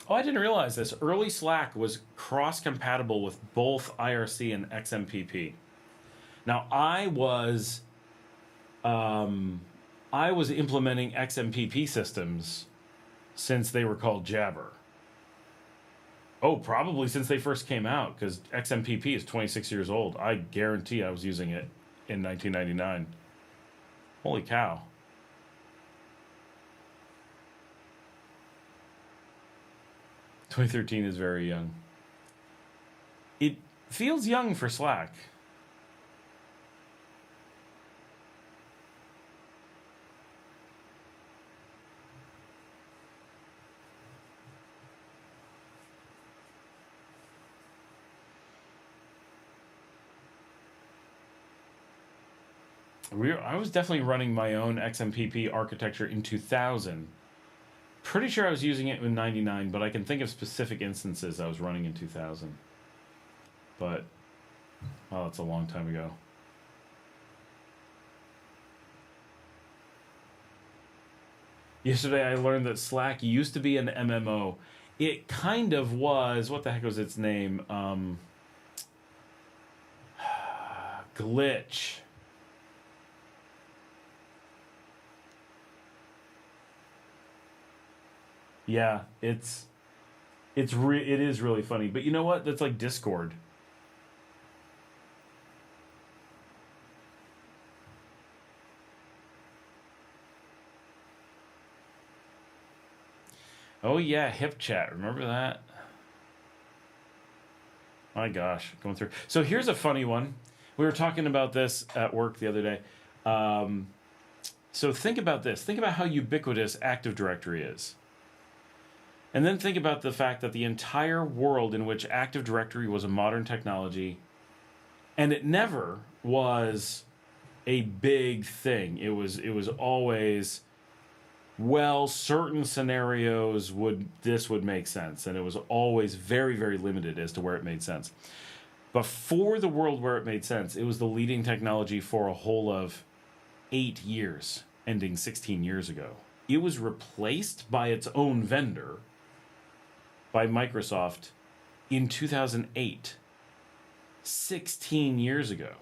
Oh, I didn't realize this. Early Slack was cross-compatible with both IRC and XMPP. Now, I was implementing XMPP systems since they were called Jabber. Oh, probably since they first came out, because XMPP is 26 years old. I guarantee I was using it in 1999. Holy cow. "2013 is very young." It feels young for Slack. I was definitely running my own XMPP architecture in 2000. Pretty sure I was using it in 99, but I can think of specific instances I was running in 2000. But, well, that's a long time ago. Yesterday I learned that Slack used to be an MMO. It kind of was. What the heck was its name? Glitch. Yeah, it is really funny. But you know what? That's like Discord. Oh yeah, Hip Chat. Remember that? My gosh, going through. So here's a funny one. We were talking about this at work the other day. So think about this. Think about how ubiquitous Active Directory is. And then think about the fact that the entire world in which Active Directory was a modern technology, and it never was a big thing. It was always, well, certain scenarios this would make sense, and it was always very, very limited as to where it made sense. But for the world where it made sense, it was the leading technology for a whole of 8 years. ending 16 years ago. It was replaced by its own vendor, by Microsoft, in 2008. 16 years ago.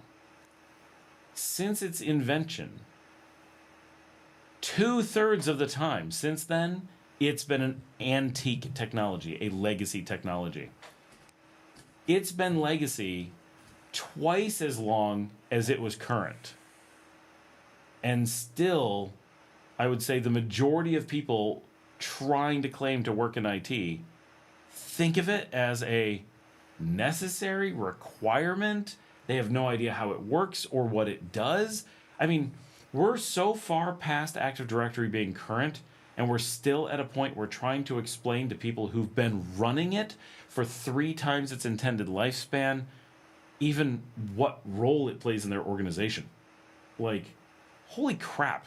Since its invention, 2/3 of the time since then, it's been an antique technology, a legacy technology. It's been legacy twice as long as it was current. And still, I would say the majority of people trying to claim to work in IT think of it as a necessary requirement. They have no idea how it works or what it does. I mean, we're so far past Active Directory being current, and we're still at a point where trying to explain to people who've been running it for 3 times its intended lifespan, even what role it plays in their organization. Like, holy crap.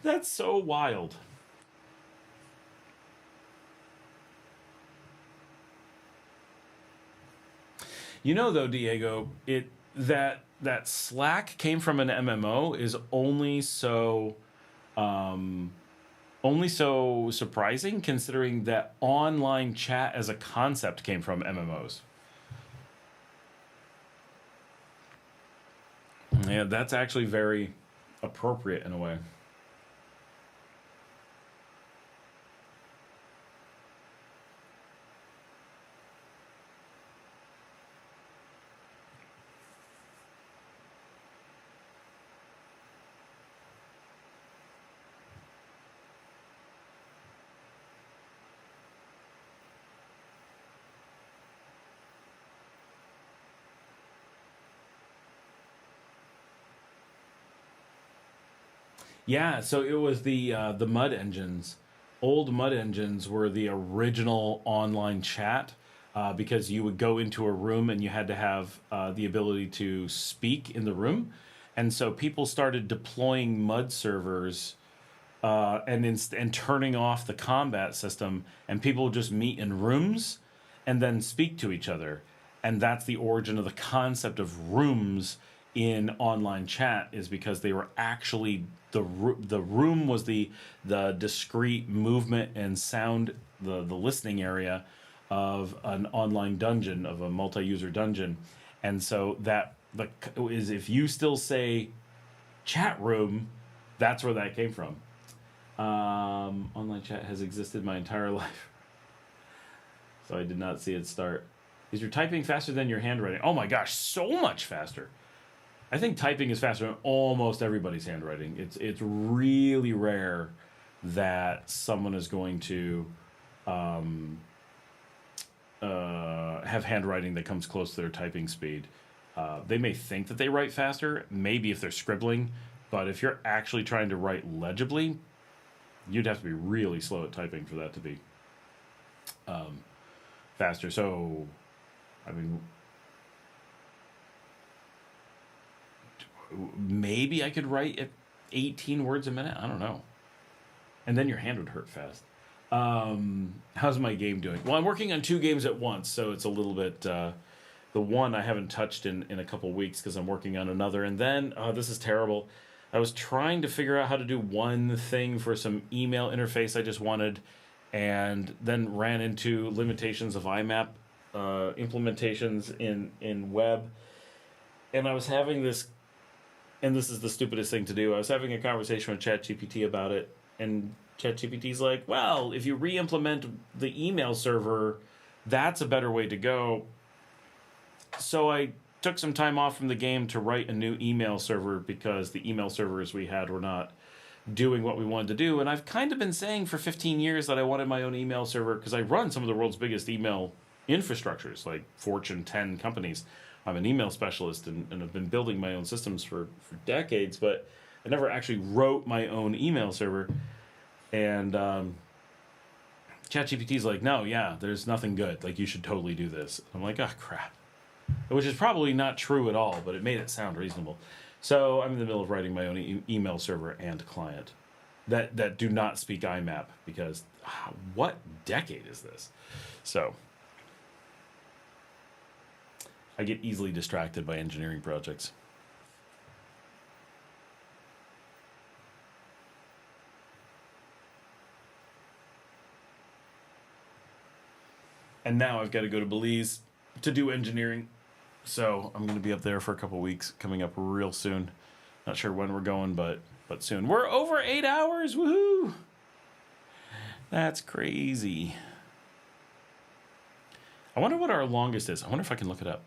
That's so wild. You know, though, Diego, that Slack came from an MMO is only so surprising, considering that online chat as a concept came from MMOs. Yeah, that's actually very appropriate in a way. Yeah, so it was the mud engines. Old mud engines were the original online chat because you would go into a room and you had to have the ability to speak in the room. And so people started deploying mud servers and turning off the combat system, and people would just meet in rooms and then speak to each other. And that's the origin of the concept of rooms in online chat, is because they were actually the room was the discrete movement and sound, the listening area of an online dungeon, of a multi-user dungeon. And so that is, if you still say chat room, that's where that came from. Online chat has existed my entire life, so I did not see it start. Is your typing faster than your handwriting? Oh my gosh, so much faster. I think typing is faster than almost everybody's handwriting. It's really rare that someone is going to have handwriting that comes close to their typing speed. They may think that they write faster, maybe if they're scribbling, but if you're actually trying to write legibly, you'd have to be really slow at typing for that to be faster. So, I mean, maybe I could write at 18 words a minute. I don't know. And then your hand would hurt fast. How's my game doing? Well, I'm working on 2 games at once, so it's a little bit... the one I haven't touched in a couple weeks because I'm working on another. And then, this is terrible, I was trying to figure out how to do one thing for some email interface I just wanted, and then ran into limitations of IMAP implementations in web. And I was having this... And this is the stupidest thing to do. I was having a conversation with ChatGPT about it, and ChatGPT's like, well, if you re-implement the email server, that's a better way to go. So I took some time off from the game to write a new email server because the email servers we had were not doing what we wanted to do. And I've kind of been saying for 15 years that I wanted my own email server because I run some of the world's biggest email infrastructures, like Fortune 10 companies. I'm an email specialist and have been building my own systems for decades, but I never actually wrote my own email server. And ChatGPT's like, no, yeah, there's nothing good. Like, you should totally do this. I'm like, oh, crap. Which is probably not true at all, but it made it sound reasonable. So I'm in the middle of writing my own email server and client that do not speak IMAP, because what decade is this? So... I get easily distracted by engineering projects. And now I've got to go to Belize to do engineering. So I'm going to be up there for a couple weeks coming up real soon. Not sure when we're going, but soon. We're over 8 hours. Woohoo! That's crazy. I wonder what our longest is. I wonder if I can look it up.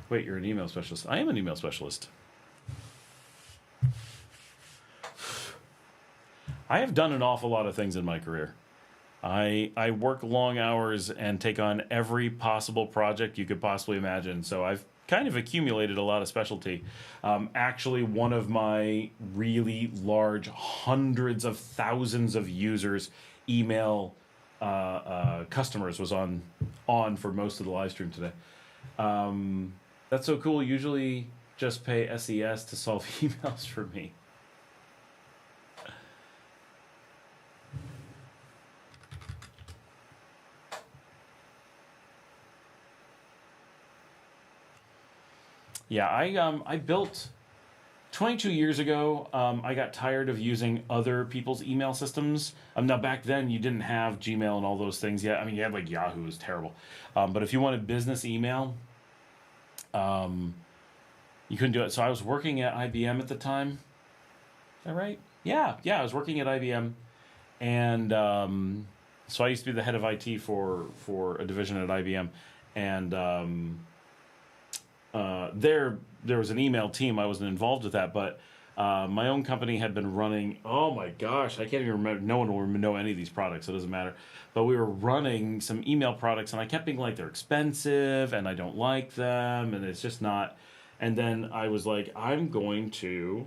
Wait, you're an email specialist. I am an email specialist. I have done an awful lot of things in my career. I work long hours and take on every possible project you could possibly imagine. So I've kind of accumulated a lot of specialty. Actually, one of my really large, hundreds of thousands of users email customers was on for most of the live stream today. That's so cool. Usually just pay SES to solve emails for me. Yeah, I built 22 years ago. I got tired of using other people's email systems. Now back then you didn't have Gmail and all those things yet. I mean, you had like Yahoo, it was terrible. But if you wanted business email, you couldn't do it. So I was working at IBM at the time. Is that right? Yeah, I was working at IBM, and so I used to be the head of IT for a division at IBM, and there was an email team. I wasn't involved with that, but my own company had been running. Oh my gosh, I can't even remember. No one will know any of these products. So it doesn't matter. But we were running some email products, and I kept being like, they're expensive, and I don't like them, and it's just not. And then I was like, I'm going to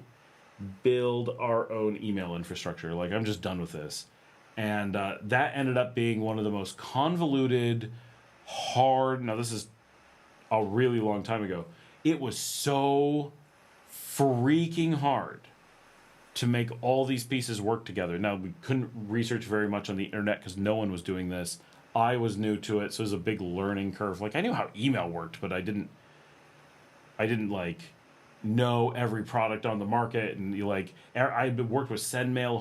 build our own email infrastructure. Like, I'm just done with this. And that ended up being one of the most convoluted, hard. Now this is a really long time ago. It was so freaking hard to make all these pieces work together. Now, we couldn't research very much on the internet because no one was doing this. I was new to it, so it was a big learning curve. Like, I knew how email worked, but I didn't like know every product on the market. And I worked with SendMail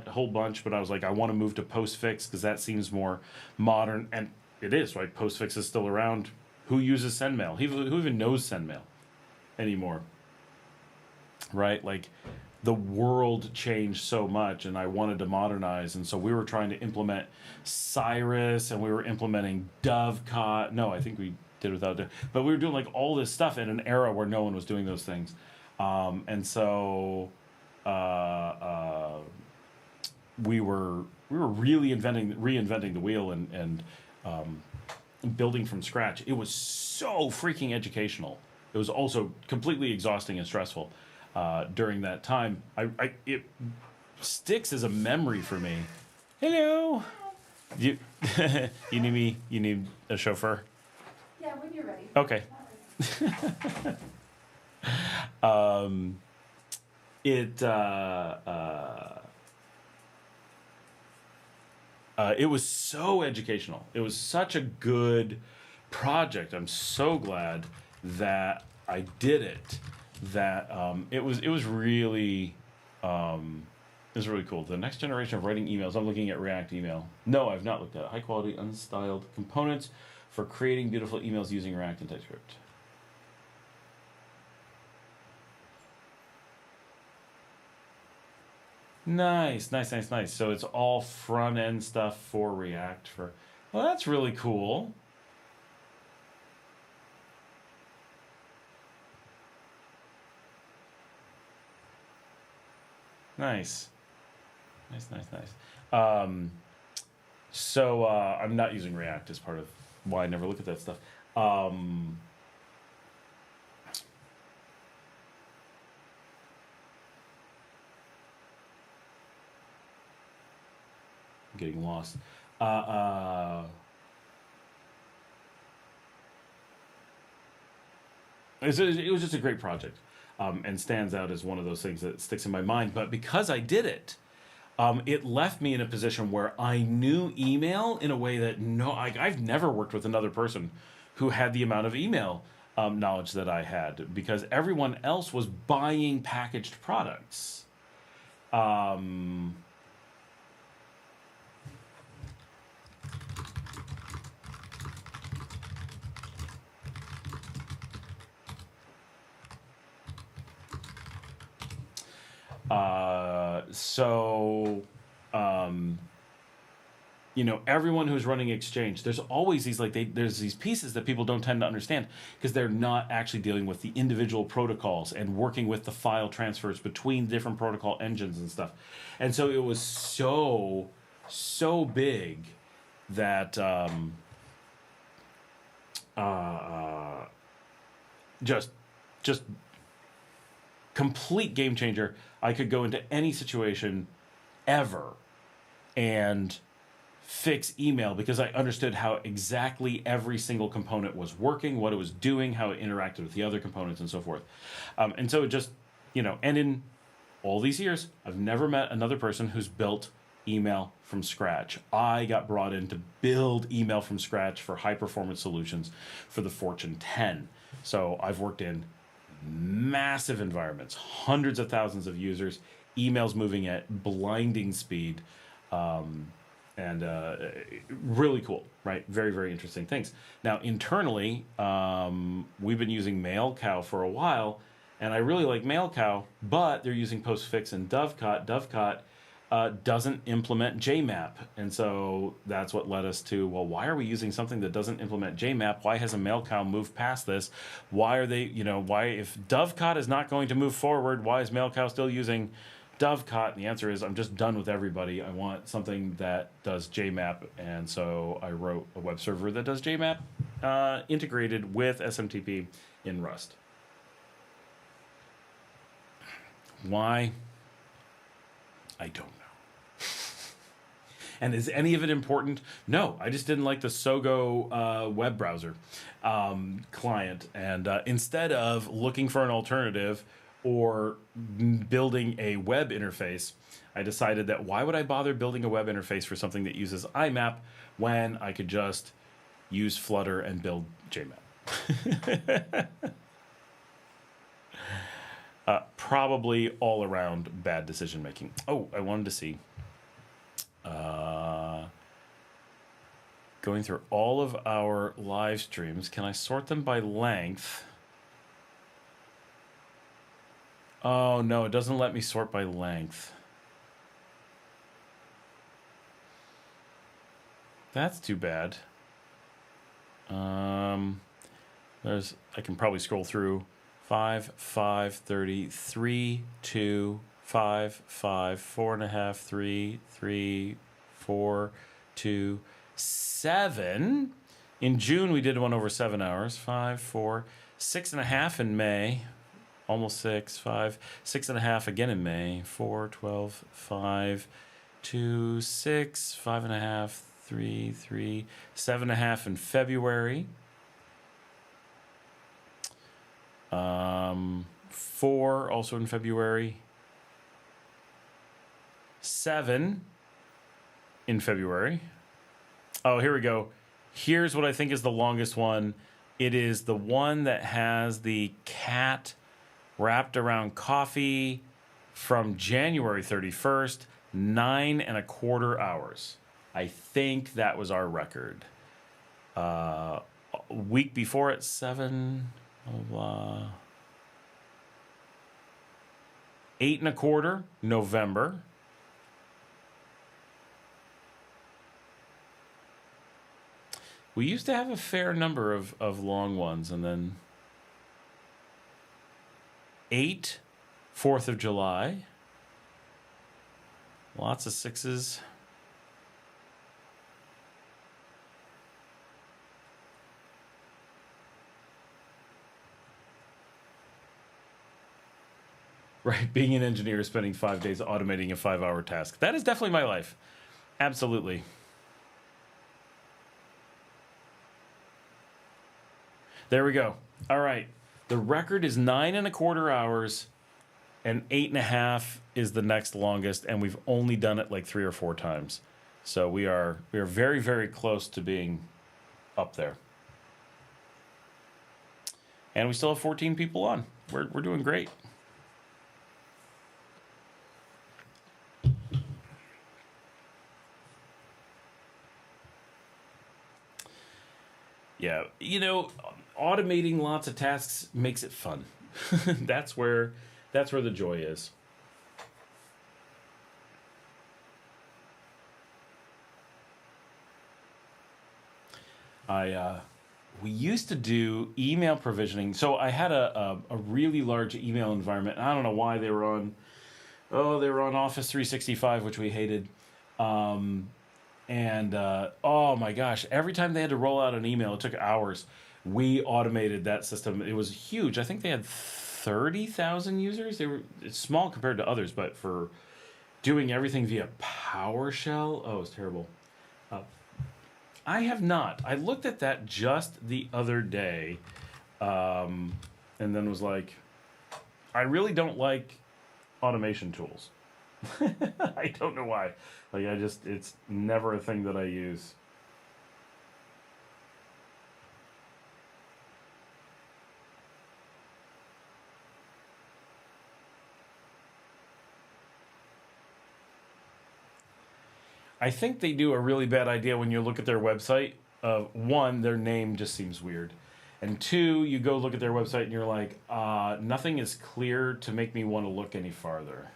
a whole bunch, but I was like, I want to move to Postfix because that seems more modern. And it is, right? Postfix is still around. Who uses SendMail? Who even knows SendMail anymore? Right? Like, the world changed so much, and I wanted to modernize, and so we were trying to implement Cyrus, and we were implementing Dovecot. No, I think we did without it, but we were doing like all this stuff in an era where no one was doing those things, and so we were really reinventing the wheel and building from scratch. It was so freaking educational. It was also completely exhausting and stressful during that time. It sticks as a memory for me. Hello. You you need me? You need a chauffeur? Yeah, when you're ready. Okay. It was so educational. It was such a good project. I'm so glad that I did it. That it was really cool. The next generation of writing emails. I'm looking at React email. No, I've not looked at it. High quality, unstyled components for creating beautiful emails using React and TypeScript. Nice. So it's all front end stuff for React. Well, that's really cool. Nice. So I'm not using React as part of why I never look at that stuff. I'm getting lost. It was just a great project. And stands out as one of those things that sticks in my mind. But because I did it, it left me in a position where I knew email in a way that I've never worked with another person who had the amount of email knowledge that I had, because everyone else was buying packaged products. So, you know, everyone who's running Exchange, there's always these there's these pieces that people don't tend to understand because they're not actually dealing with the individual protocols and working with the file transfers between different protocol engines and stuff. And so it was so big that just complete game changer. I could go into any situation ever and fix email because I understood how exactly every single component was working, what it was doing, how it interacted with the other components, and so forth. And so it just, you know, and in all these years, I've never met another person who's built email from scratch. I got brought in to build email from scratch for high performance solutions for the Fortune 10. So I've worked in massive environments, hundreds of thousands of users, emails moving at blinding speed, and really cool, right? Very, very interesting things. Now, internally, we've been using MailCow for a while, and I really like MailCow, but they're using Postfix and Dovecot. Dovecot doesn't implement JMap, and so that's what led us to, well, why are we using something that doesn't implement JMap? Why hasn't MailCow moved past this? Why are they, you know, why, if Dovecot is not going to move forward, why is MailCow still using Dovecot? And the answer is, I'm just done with everybody. I want something that does JMap, and so I wrote a web server that does JMap integrated with SMTP in Rust. Why? I don't know. And is any of it important? No, I just didn't like the Sogo web browser client. And instead of looking for an alternative or building a web interface, I decided that why would I bother building a web interface for something that uses IMAP when I could just use Flutter and build JMap? Probably all around bad decision making. Oh, I wanted to see. Going through all of our live streams, can I sort them by length? Oh, no, it doesn't let me sort by length. That's too bad. I can probably scroll through 5, 5, 30, 3, 2, 5, 5, 4.5, 3, 3, 4, 2, 7. In June, we did one over 7 hours. 5, 4, 6.5 in May. Almost 6, 5, 6.5 again in May. 4, 12, 5, 2, 6, 5.5, 3, 3, 7.5 in February. 4 also in February. 7 in February. Oh, here we go. Here's what I think is the longest one. It is the one that has the cat wrapped around coffee from January 31st, 9.25 hours. I think that was our record. Week before it, 7... 8.25 November. We used to have a fair number of long ones, and then 8 4th of July. Lots of 6s. Right, being an engineer, spending 5 days automating a 5-hour task. That is definitely my life. Absolutely. There we go. All right. The record is 9.25 hours, and 8.5 is the next longest, and we've only done it like 3 or 4 times. So we are very, very close to being up there. And we still have 14 people on. We're doing great. Yeah, you know, automating lots of tasks makes it fun. That's where the joy is. We used to do email provisioning. So I had a really large email environment. I don't know why they were on. Oh, they were on Office 365, which we hated. Oh my gosh, every time they had to roll out an email, it took hours. We automated that system. It was huge. I think they had 30,000 users. It's small compared to others, but for doing everything via PowerShell, oh, it's terrible. I have not. I looked at that just the other day, and then was like, I really don't like automation tools. I don't know why. Like, it's never a thing that I use. I think they do a really bad idea when you look at their website. One, their name just seems weird. And two, you go look at their website and you're like, nothing is clear to make me want to look any farther.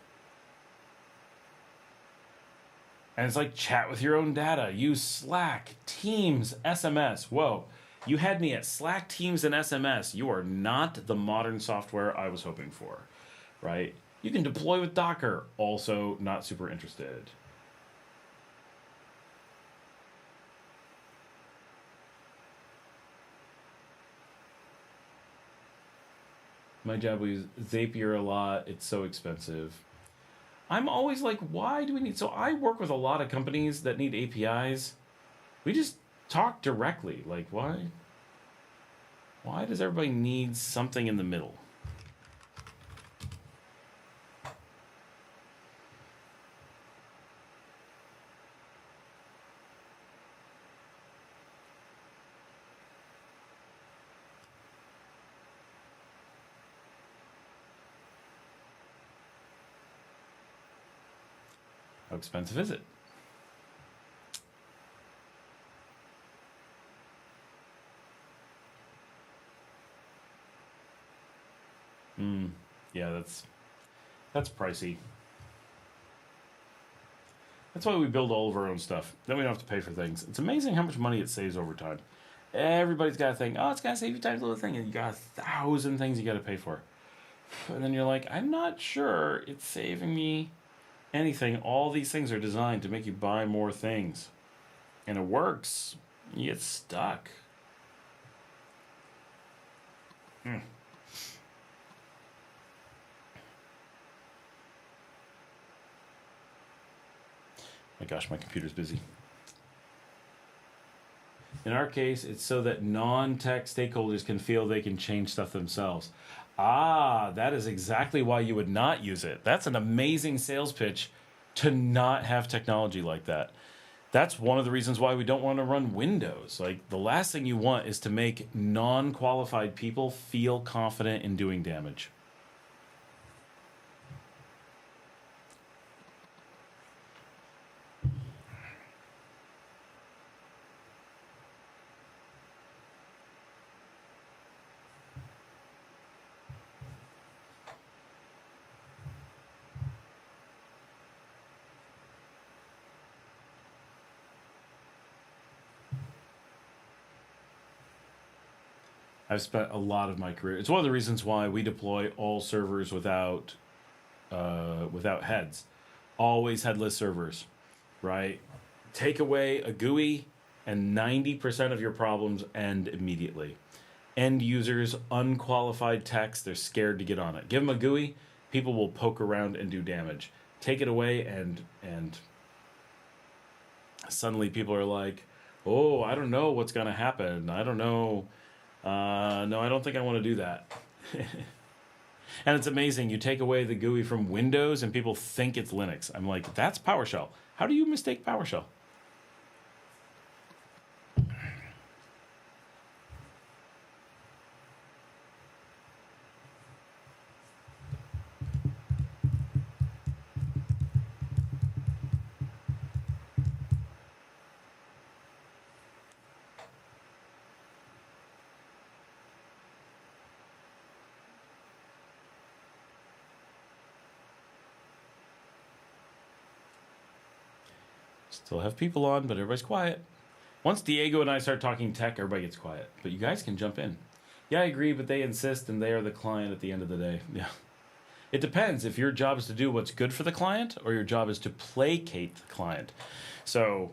And it's like, chat with your own data. Use Slack, Teams, SMS. Whoa. You had me at Slack, Teams, and SMS. You are not the modern software I was hoping for, right? You can deploy with Docker. Also, not super interested. My job, we use Zapier a lot. It's so expensive. I'm always like, why do we need... So I work with a lot of companies that need APIs. We just talk directly. Like, why? Why does everybody need something in the middle? How expensive is it? Yeah, that's pricey. That's why we build all of our own stuff. Then we don't have to pay for things. It's amazing how much money it saves over time. Everybody's got a thing. Oh, it's gonna save you time, little thing, and you got 1,000 things you got to pay for. And then you're like, I'm not sure it's saving me anything. All these things are designed to make you buy more things, and it works. You get stuck. My gosh, my computer's busy. In our case, it's so that non-tech stakeholders can feel they can change stuff themselves. Ah, that is exactly why you would not use it. That's an amazing sales pitch to not have technology like that. That's one of the reasons why we don't want to run Windows. Like, the last thing you want is to make non-qualified people feel confident in doing damage. I've spent a lot of my career. It's one of the reasons why we deploy all servers without heads. Always headless servers, right? Take away a GUI and 90% of your problems end immediately. End users, unqualified techs, they're scared to get on it. Give them a GUI, people will poke around and do damage. Take it away and suddenly people are like, oh, I don't know what's going to happen. I don't know. No, I don't think I want to do that. And it's amazing. You take away the GUI from Windows and people think it's Linux. I'm like, that's PowerShell. How do you mistake PowerShell? Still have people on, but everybody's quiet. Once Diego and I start talking tech, everybody gets quiet. But you guys can jump in. Yeah, I agree, but they insist, and they are the client at the end of the day. Yeah. It depends if your job is to do what's good for the client or your job is to placate the client. So,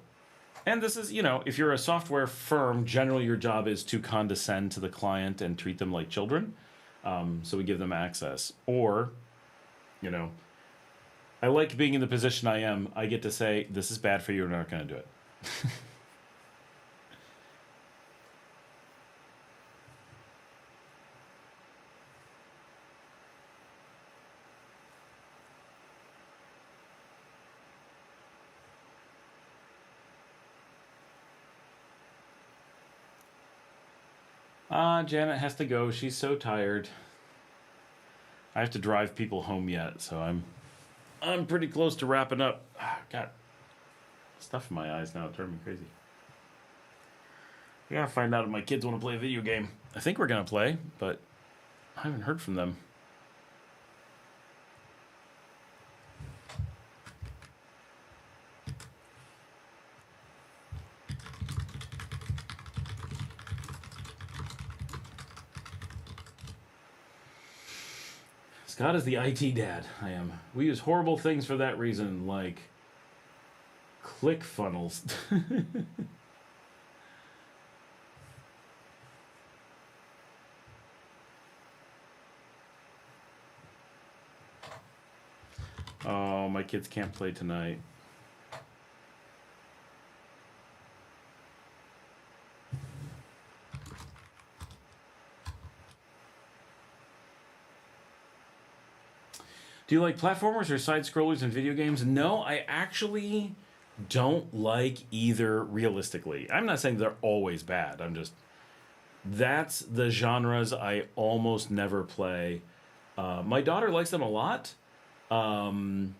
and this is, if you're a software firm, generally your job is to condescend to the client and treat them like children. So we give them access. Or, I like being in the position I am. I get to say, this is bad for you, we're not going to do it. Janet has to go. She's so tired. I have to drive people home yet, so I'm pretty close to wrapping up. Got stuff in my eyes now. It's driving me crazy. I gotta find out if my kids want to play a video game. I think we're gonna play, but I haven't heard from them. Scott is the IT dad. I am. We use horrible things for that reason, like click funnels. Oh, my kids can't play tonight. Do you like platformers or side scrollers in video games? No, I actually don't like either realistically. I'm not saying they're always bad. That's the genres I almost never play. My daughter likes them a lot. So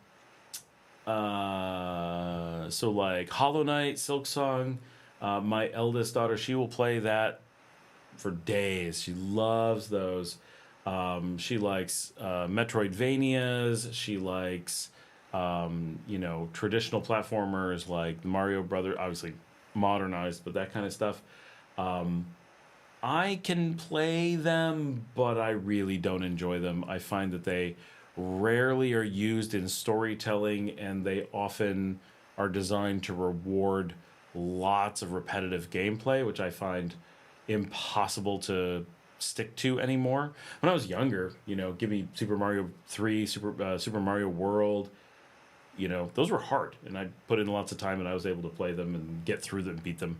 like Hollow Knight, Silksong. My eldest daughter, she will play that for days. She loves those. She likes Metroidvanias. She likes, traditional platformers like Mario Brothers, obviously modernized, but that kind of stuff. I can play them, but I really don't enjoy them. I find that they rarely are used in storytelling, and they often are designed to reward lots of repetitive gameplay, which I find impossible to stick to anymore. When I was younger, give me Super Mario 3, Super Mario World, those were hard, and I put in lots of time, and I was able to play them and get through them, beat them.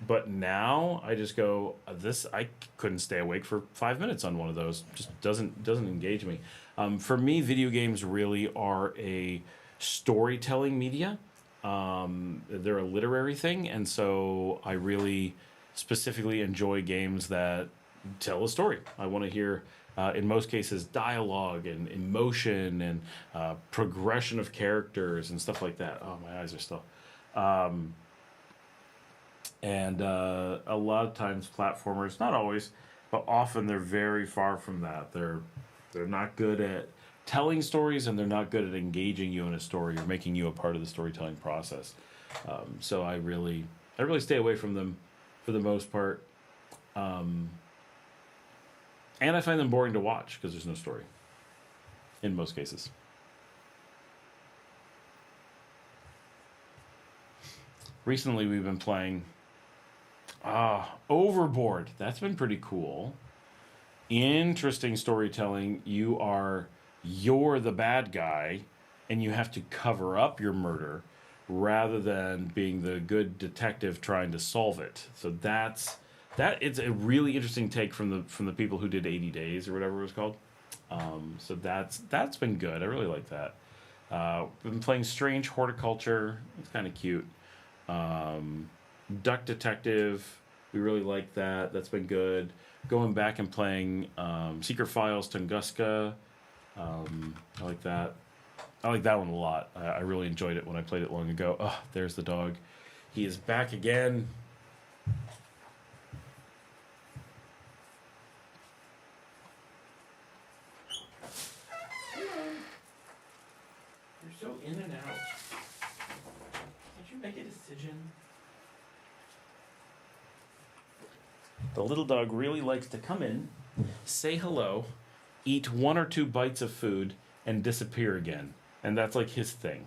But now I just go, I couldn't stay awake for 5 minutes on one of those. Just doesn't engage me. For me, video games really are a storytelling media. They're a literary thing, and so I really specifically enjoy games that tell a story. I want to hear, in most cases, dialogue and emotion and progression of characters and stuff like that. Oh, my eyes are still. And a lot of times platformers, not always, but often they're very far from that. They're not good at telling stories, and they're not good at engaging you in a story or making you a part of the storytelling process. So I really stay away from them for the most part. And I find them boring to watch because there's no story in most cases. Recently we've been playing Overboard. That's been pretty cool. Interesting storytelling. You're the bad guy, and you have to cover up your murder rather than being the good detective trying to solve it. So it's a really interesting take from the people who did 80 Days or whatever it was called. So that's been good. I really like that. We've been playing Strange Horticulture. It's kind of cute. Duck Detective, we really like that. That's been good. Going back and playing Secret Files Tunguska. I like that. I like that one a lot. I really enjoyed it when I played it long ago. Oh, there's the dog. He is back again. You're so in and out. Can't you make a decision? The little dog really likes to come in, say hello, eat 1 or 2 bites of food, and disappear again. And that's like his thing.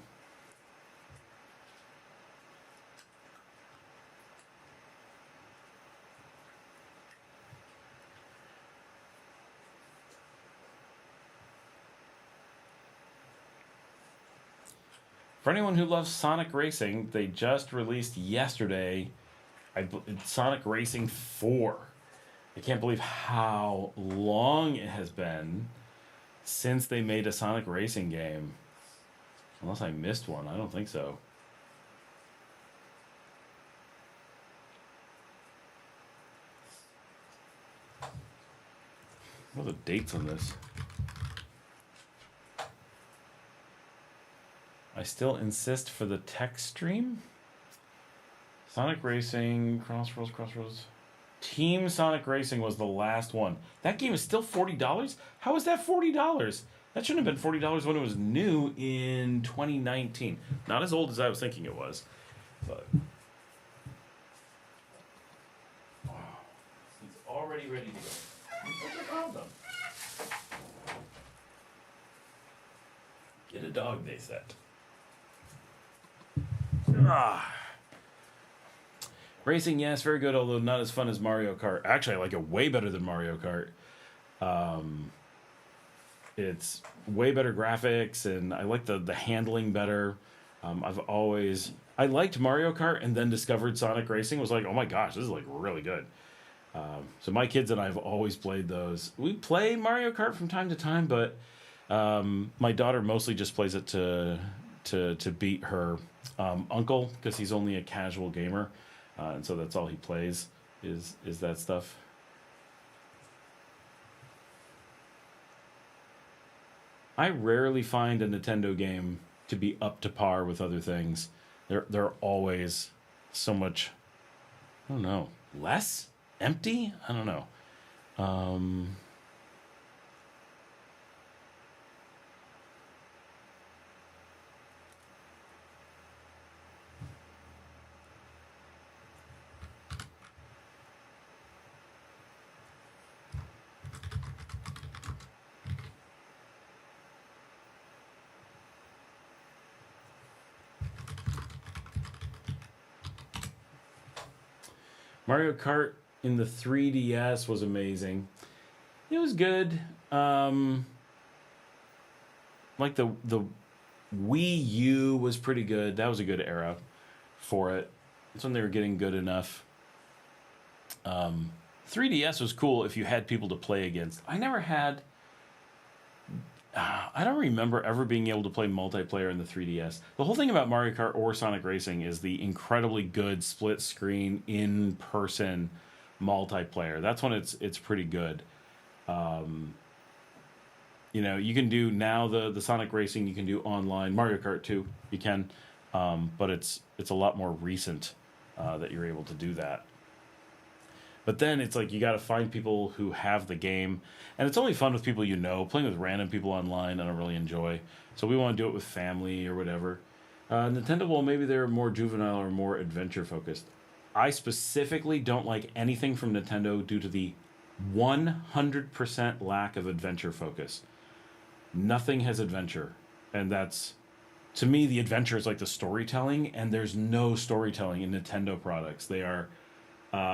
For anyone who loves Sonic Racing, they just released yesterday Sonic Racing 4. I can't believe how long it has been since they made a Sonic Racing game. Unless I missed one, I don't think so. What are the dates on this? I still insist for the tech stream. Sonic Racing, Crossroads. Team Sonic Racing was the last one. That game is still $40? How is that $40? That shouldn't have been $40 when it was new in 2019. Not as old as I was thinking it was. But wow, it's already ready to go. What's the problem? Get a dog, they said. Racing, yes, very good, although not as fun as Mario Kart. Actually, I like it way better than Mario Kart. It's way better graphics, and I like the handling better. I liked Mario Kart, and then discovered Sonic Racing. Was like, oh my gosh, this is like really good. So my kids and I have always played those. We play Mario Kart from time to time, but my daughter mostly just plays it to beat her uncle, because he's only a casual gamer, and so that's all he plays is that stuff. I rarely find a Nintendo game to be up to par with other things. They're always so much, I don't know, less empty. I don't know. Mario Kart in the 3DS was amazing. It was good. Like the Wii U was pretty good. That was a good era for it. That's when they were getting good enough. 3DS was cool if you had people to play against. I never had... I don't remember ever being able to play multiplayer in the 3DS. The whole thing about Mario Kart or Sonic Racing is the incredibly good split screen in-person multiplayer. That's when it's pretty good. You know, you can do now the Sonic Racing, you can do online. Mario Kart too, you can, but it's a lot more recent that you're able to do that. But then it's like you got to find people who have the game, and it's only fun with people you know. Playing with random people online, I don't really enjoy. So we want to do it with family or whatever. Nintendo, well, maybe they're more juvenile or more adventure focused. I specifically don't like anything from Nintendo due to the 100% lack of adventure focus. Nothing has adventure, and that's, to me, the adventure is like the storytelling, and there's no storytelling in Nintendo products. They are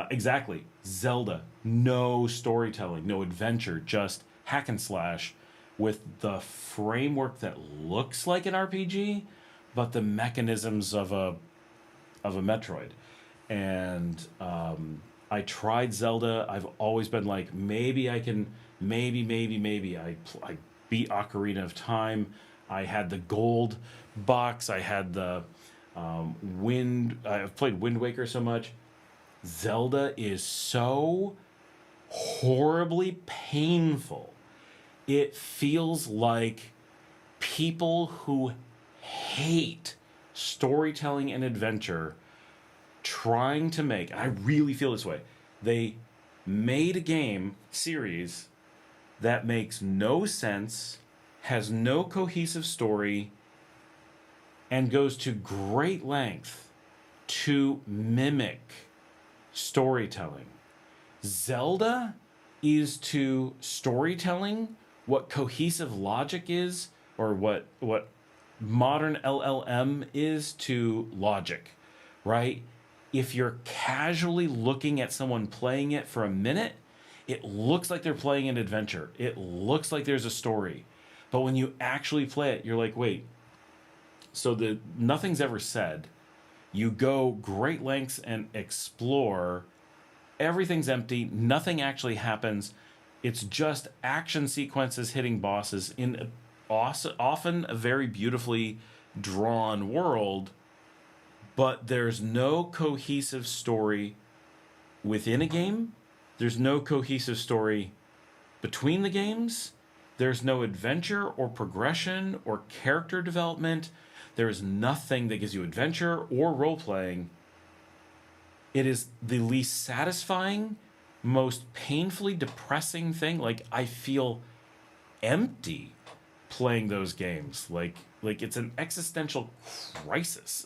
exactly Zelda, no storytelling, no adventure, just hack and slash with the framework that looks like an RPG, but the mechanisms of a Metroid. And I tried Zelda. I've always been like, maybe I can, maybe. I beat Ocarina of Time. I had the gold box. I had the I've played Wind Waker so much. Zelda is so horribly painful. It feels like people who hate storytelling and adventure trying to make, I really feel this way, they made a game series that makes no sense, has no cohesive story, and goes to great length to mimic storytelling. Zelda is to storytelling what cohesive logic is, or what modern LLM is to logic, right? If you're casually looking at someone playing it for a minute, it looks like they're playing an adventure. It looks like there's a story. But when you actually play it, you're like, wait, so nothing's ever said. You go great lengths and explore. Everything's empty. Nothing actually happens. It's just action sequences hitting bosses in often a very beautifully drawn world, but there's no cohesive story within a game. There's no cohesive story between the games. There's no adventure or progression or character development. There is nothing that gives you adventure or role-playing. It is the least satisfying, most painfully depressing thing. Like, I feel empty playing those games. Like it's an existential crisis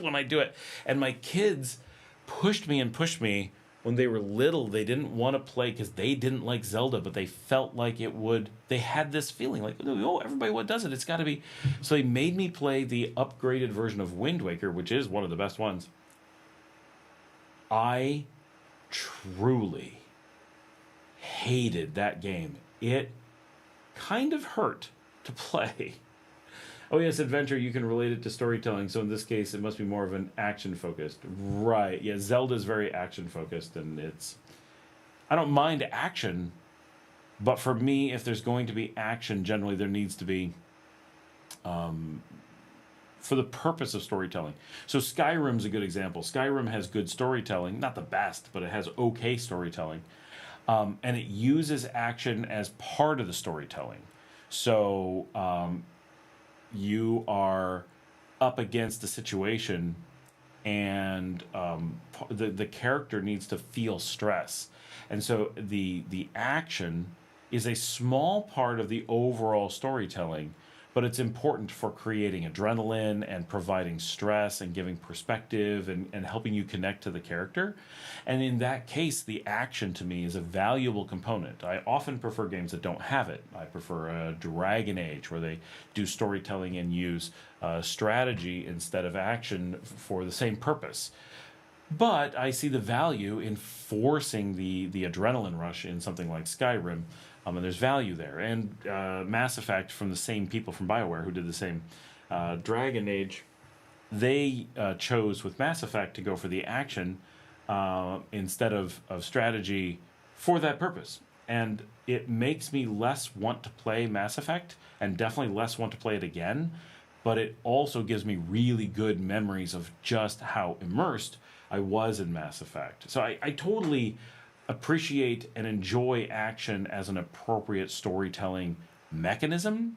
when I do it. And my kids pushed me when they were little. They didn't want to play because they didn't like Zelda, but they felt like it would. They had this feeling like, oh, everybody what does it? It's got to be. So they made me play the upgraded version of Wind Waker, which is one of the best ones. I truly hated that game. It kind of hurt to play. Oh yes, adventure, you can relate it to storytelling, so in this case it must be more of an action focused. Right, yeah, Zelda's very action focused, and I don't mind action, but for me, if there's going to be action, generally there needs to be for the purpose of storytelling. So Skyrim's a good example. Skyrim has good storytelling, not the best, but it has okay storytelling. And it uses action as part of the storytelling. So you are up against a situation, and the character needs to feel stress. And so the action is a small part of the overall storytelling, but it's important for creating adrenaline and providing stress and giving perspective and helping you connect to the character. And in that case, the action to me is a valuable component. I often prefer games that don't have it. I prefer a Dragon Age where they do storytelling and use strategy instead of action for the same purpose. But I see the value in forcing the adrenaline rush in something like Skyrim. And there's value there. And Mass Effect, from the same people from BioWare who did the same Dragon Age, they chose with Mass Effect to go for the action instead of strategy for that purpose. And it makes me less want to play Mass Effect, and definitely less want to play it again. But it also gives me really good memories of just how immersed I was in Mass Effect. So I totally appreciate and enjoy action as an appropriate storytelling mechanism,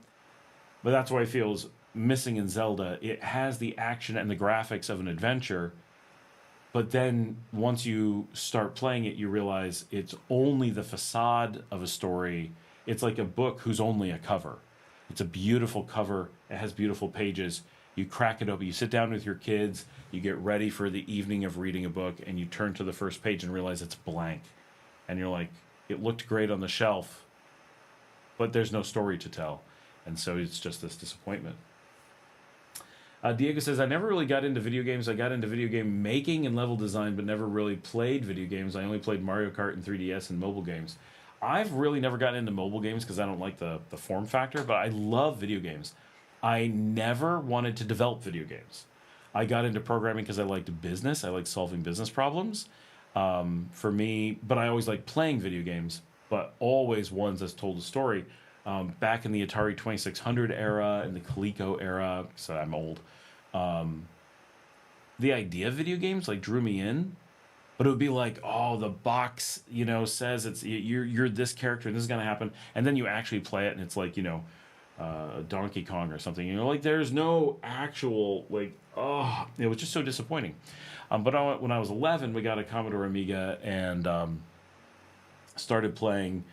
but that's what I feel is missing in Zelda. It has the action and the graphics of an adventure, but then once you start playing it, you realize it's only the facade of a story. It's like a book whose only a cover. It's a beautiful cover. It has beautiful pages. You crack it open. You sit down with your kids. You get ready for the evening of reading a book, and you turn to the first page and realize it's blank. And you're like, it looked great on the shelf, but there's no story to tell. And so it's just this disappointment. Diego says, I never really got into video games. I got into video game making and level design, but never really played video games. I only played Mario Kart and 3DS and mobile games. I've really never gotten into mobile games because I don't like the form factor, but I love video games. I never wanted to develop video games. I got into programming because I liked business. I liked solving business problems. For me, but I always liked playing video games, but always ones that told a story. Back in the Atari 2600 era and the Coleco era, so I'm old, the idea of video games like drew me in, but it would be like, oh, the box, says it's you're this character and this is gonna happen, and then you actually play it and it's like, Donkey Kong or something. Like there's no actual it was just so disappointing. But when I was 11, we got a Commodore Amiga and started playing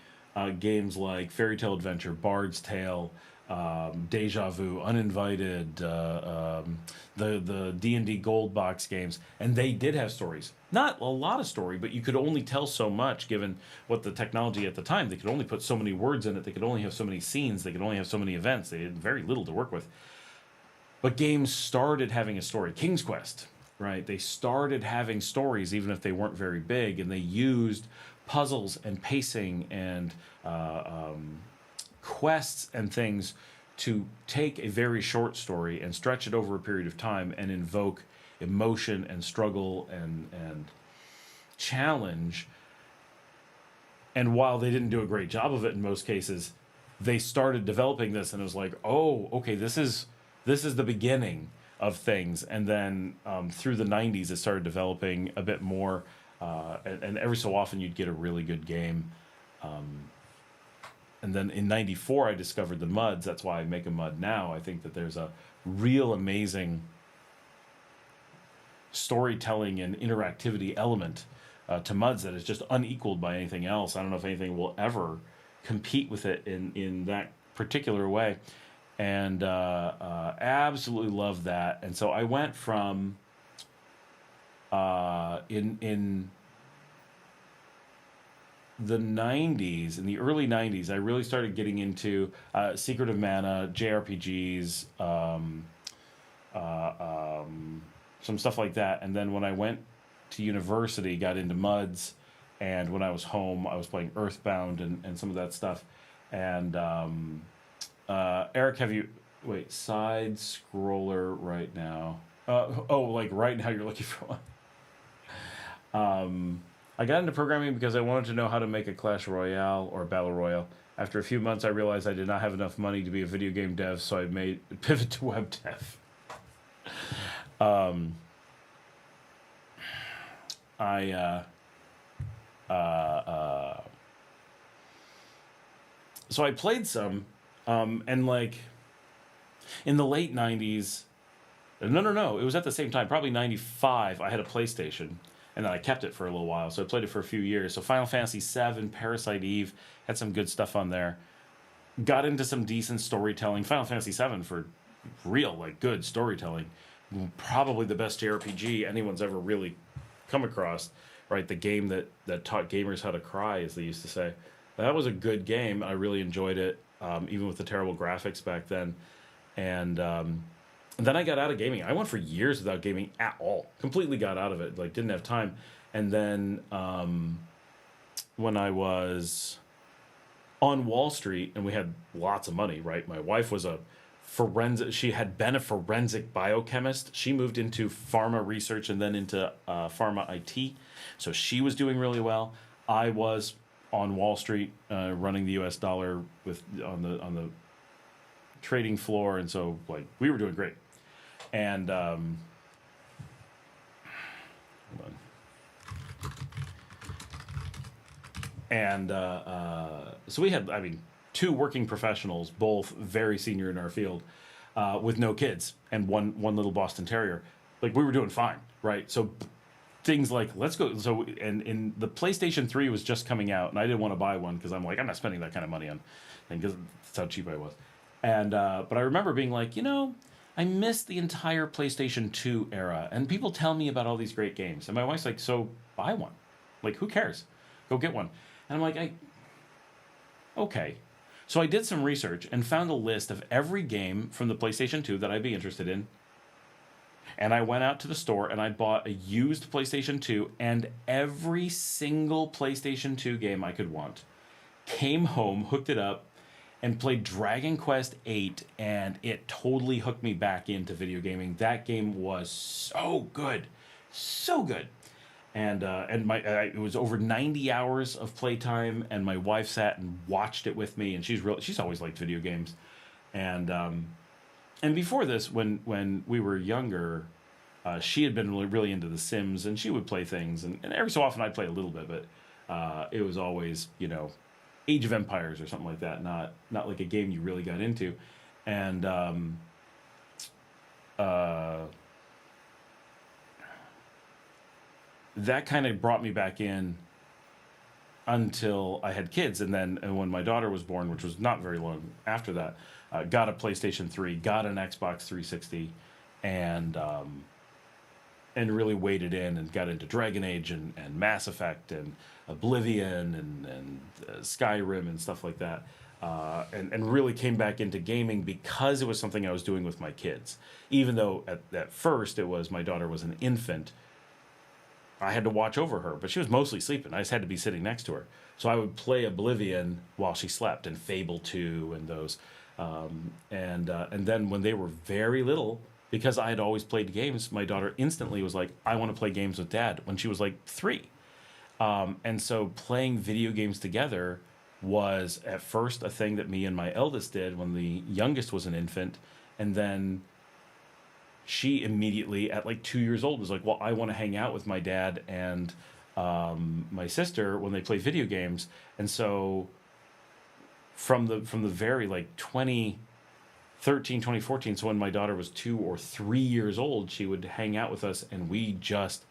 games like Fairy Tale Adventure, Bard's Tale, Deja Vu, Uninvited, the D&D Gold Box games, and they did have stories. Not a lot of story, but you could only tell so much given what the technology at the time. They could only put so many words in it. They could only have so many scenes. They could only have so many events. They had very little to work with. But games started having a story. King's Quest, right? They started having stories even if they weren't very big, and they used puzzles and pacing and quests and things to take a very short story and stretch it over a period of time and invoke emotion and struggle and challenge. And while they didn't do a great job of it in most cases, they started developing this, and it was like, oh, okay, this is the beginning of things. And then through the 90s, it started developing a bit more, and every so often you'd get a really good game. And then in 94, I discovered the MUDs. That's why I make a MUD now. I think that there's a real amazing storytelling and interactivity element to MUDs that is just unequaled by anything else. I don't know if anything will ever compete with it in that particular way. And absolutely love that. And so I went from in the 90s, in the early 90s, I really started getting into Secret of Mana, JRPGs, some stuff like that. And then when I went to university, got into MUDs, and when I was home, I was playing Earthbound and some of that stuff. And Eric, have you... Wait, side scroller right now. Like right now you're looking for one. I got into programming because I wanted to know how to make a Clash Royale or Battle Royale. After a few months, I realized I did not have enough money to be a video game dev, so I made pivot to web dev. So I played some, and like in the late 90s, no, it was at the same time, probably 95, I had a PlayStation. And then I kept it for a little while, so I played it for a few years. So Final Fantasy VII, Parasite Eve, had some good stuff on there. Got into some decent storytelling. Final Fantasy VII for real, like good storytelling. Probably the best JRPG anyone's ever really come across, right? The game that taught gamers how to cry, as they used to say. That was a good game. I really enjoyed it, even with the terrible graphics back then. And then I got out of gaming. I went for years without gaming at all. Completely got out of it. Like, didn't have time. And then when I was on Wall Street, and we had lots of money, right? My wife was she had been a forensic biochemist. She moved into pharma research and then into pharma IT. So she was doing really well. I was on Wall Street running the US dollar on the trading floor. And so, like, we were doing great. And hold on. And so we had, two working professionals, both very senior in our field, with no kids and one little Boston Terrier. Like, we were doing fine, right? So things like, let's go. So and the PlayStation 3 was just coming out, and I didn't want to buy one because I'm like, I'm not spending that kind of money on, and because that's how cheap I was. And but I remember being like, I missed the entire PlayStation 2 era, and people tell me about all these great games. And my wife's like, so buy one. Like, who cares? Go get one. And I'm like, okay. So I did some research and found a list of every game from the PlayStation 2 that I'd be interested in. And I went out to the store and I bought a used PlayStation 2 and every single PlayStation 2 game I could want. Came home, hooked it up, and played Dragon Quest VIII, and it totally hooked me back into video gaming. That game was so good. And it was over 90 hours of playtime, and my wife sat and watched it with me, and she's always liked video games. And before this, when we were younger, she had been really into The Sims, and she would play things, and every so often I'd play a little bit, but it was always, Age of Empires or something like that, not like a game you really got into. And that kind of brought me back in until I had kids, and when my daughter was born, which was not very long after that, got a PlayStation 3, got an Xbox 360, and really waded in and got into Dragon Age and Mass Effect and Oblivion and Skyrim and stuff like that. And really came back into gaming because it was something I was doing with my kids. Even though at first my daughter was an infant, I had to watch over her, but she was mostly sleeping. I just had to be sitting next to her. So I would play Oblivion while she slept, and Fable 2 and those. And then when they were very little, because I had always played games, my daughter instantly was like, I want to play games with Dad, when she was like 3. And so playing video games together was at first a thing that me and my eldest did when the youngest was an infant. And then she immediately, at like 2 years old, was like, well, I want to hang out with my dad and my sister when they play video games. And so from the very like 2013, 2014, so when my daughter was 2 or 3 years old, she would hang out with us, and we just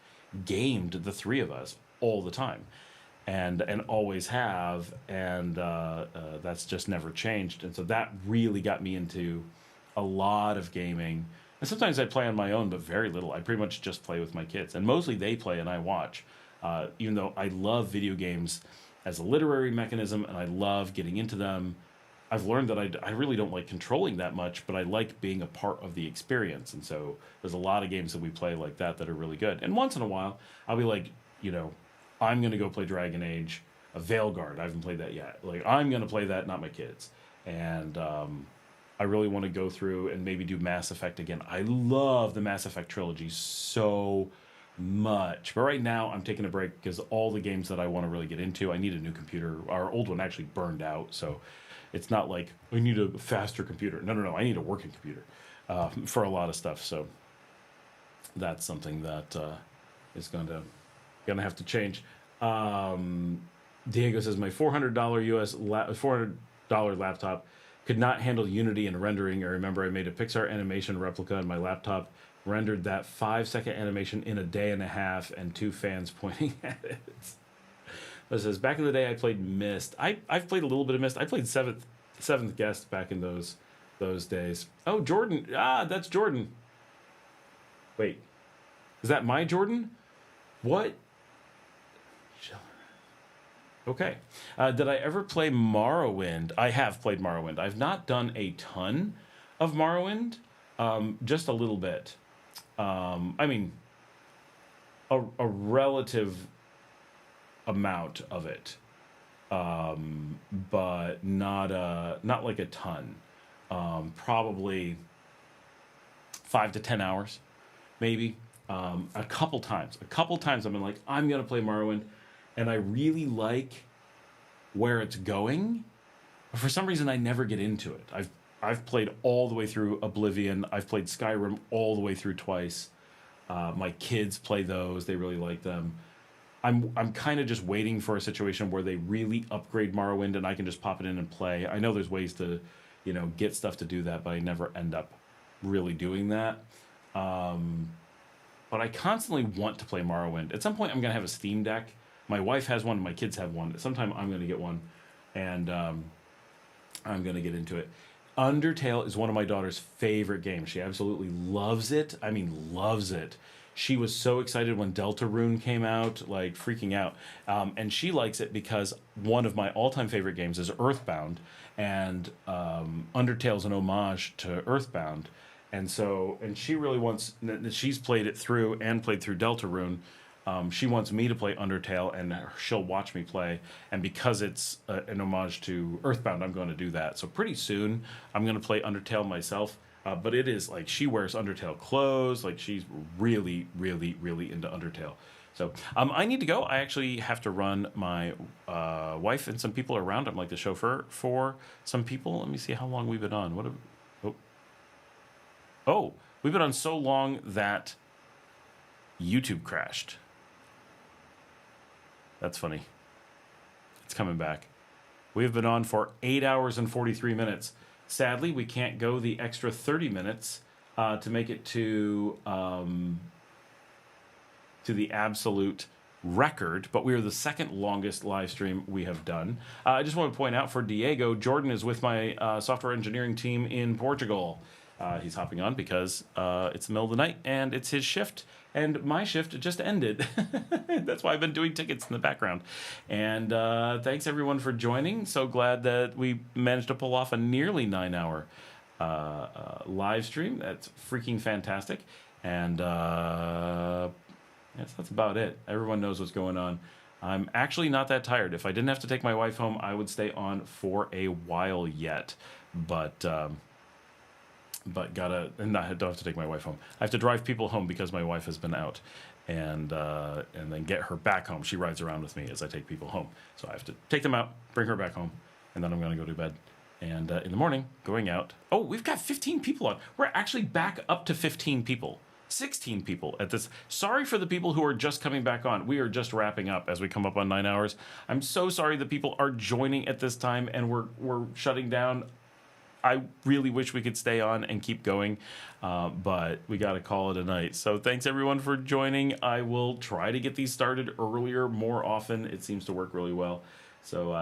gamed, the three of us, all the time, and always have, and that's just never changed. And so that really got me into a lot of gaming. And sometimes I play on my own, but very little. I pretty much just play with my kids, and mostly they play and I watch. Even though I love video games as a literary mechanism, and I love getting into them, I've learned that I really don't like controlling that much, but I like being a part of the experience. And so there's a lot of games that we play like that are really good. And once in a while, I'll be like, I'm going to go play Dragon Age, a Veilguard. I haven't played that yet. Like, I'm going to play that, not my kids. And I really want to go through and maybe do Mass Effect again. I love the Mass Effect trilogy so much. But right now, I'm taking a break because all the games that I want to really get into, I need a new computer. Our old one actually burned out, so it's not like I need a faster computer. No. I need a working computer for a lot of stuff. So that's something that is gonna have to change. Diego says my $400 laptop could not handle Unity and rendering. I remember I made a Pixar animation replica, and my laptop rendered that 5-second animation in a day and a half, and 2 fans pointing at it. It says, back in the day, I played Myst. I've played a little bit of Myst. I played Seventh Guest back in those days. Oh, Jordan. That's Jordan. Wait. Is that my Jordan? What? Okay. Did I ever play Morrowind? I have played Morrowind. I've not done a ton of Morrowind. Just a little bit. I mean, a relative amount of it, but not like a ton. Probably 5 to 10 hours, maybe. A couple times I've been like, I'm gonna play Morrowind, and I really like where it's going, but for some reason I never get into it. I've played all the way through Oblivion. I've played Skyrim all the way through twice. My kids play those; they really like them. I'm kind of just waiting for a situation where they really upgrade Morrowind and I can just pop it in and play. I know there's ways to, get stuff to do that, but I never end up really doing that. But I constantly want to play Morrowind. At some point, I'm going to have a Steam Deck. My wife has one. My kids have one. Sometime I'm going to get one, and I'm going to get into it. Undertale is one of my daughter's favorite games. She absolutely loves it. I mean, loves it. She was so excited when Deltarune came out, like freaking out. And she likes it because one of my all-time favorite games is Earthbound, and Undertale's an homage to Earthbound. And she really wants, she's played it through and played through Deltarune. She wants me to play Undertale, and she'll watch me play. And because it's an homage to Earthbound, I'm going to do that. So pretty soon, I'm going to play Undertale myself. But it is like she wears Undertale clothes. Like she's really, really, really into Undertale. So I need to go. I actually have to run my wife and some people around. I'm like the chauffeur for some people. Let me see how long we've been on. Oh, we've been on so long that YouTube crashed. That's funny. It's coming back. We've been on for 8 hours and 43 minutes. Sadly, we can't go the extra 30 minutes to make it to the absolute record, but we are the second longest live stream we have done. I just want to point out for Diego, Jordan is with my software engineering team in Portugal. He's hopping on because it's the middle of the night and it's his shift, and my shift just ended. That's why I've been doing tickets in the background. And thanks everyone for joining. So glad that we managed to pull off a nearly 9-hour live stream. That's freaking fantastic. And yes, that's about it. Everyone knows what's going on. I'm actually not that tired. If I didn't have to take my wife home, I would stay on for a while yet. But don't have to take my wife home. I have to drive people home because my wife has been out, and then get her back home. She rides around with me as I take people home. So I have to take them out, bring her back home, and then I'm going to go to bed. And in the morning, going out. Oh, we've got 15 people on. We're actually back up to 15 people. 16 people at this. Sorry for the people who are just coming back on. We are just wrapping up as we come up on 9 hours. I'm so sorry that people are joining at this time and we're shutting down. I really wish we could stay on and keep going, but we got to call it a night. So thanks everyone for joining. I will try to get these started earlier, more often. It seems to work really well. So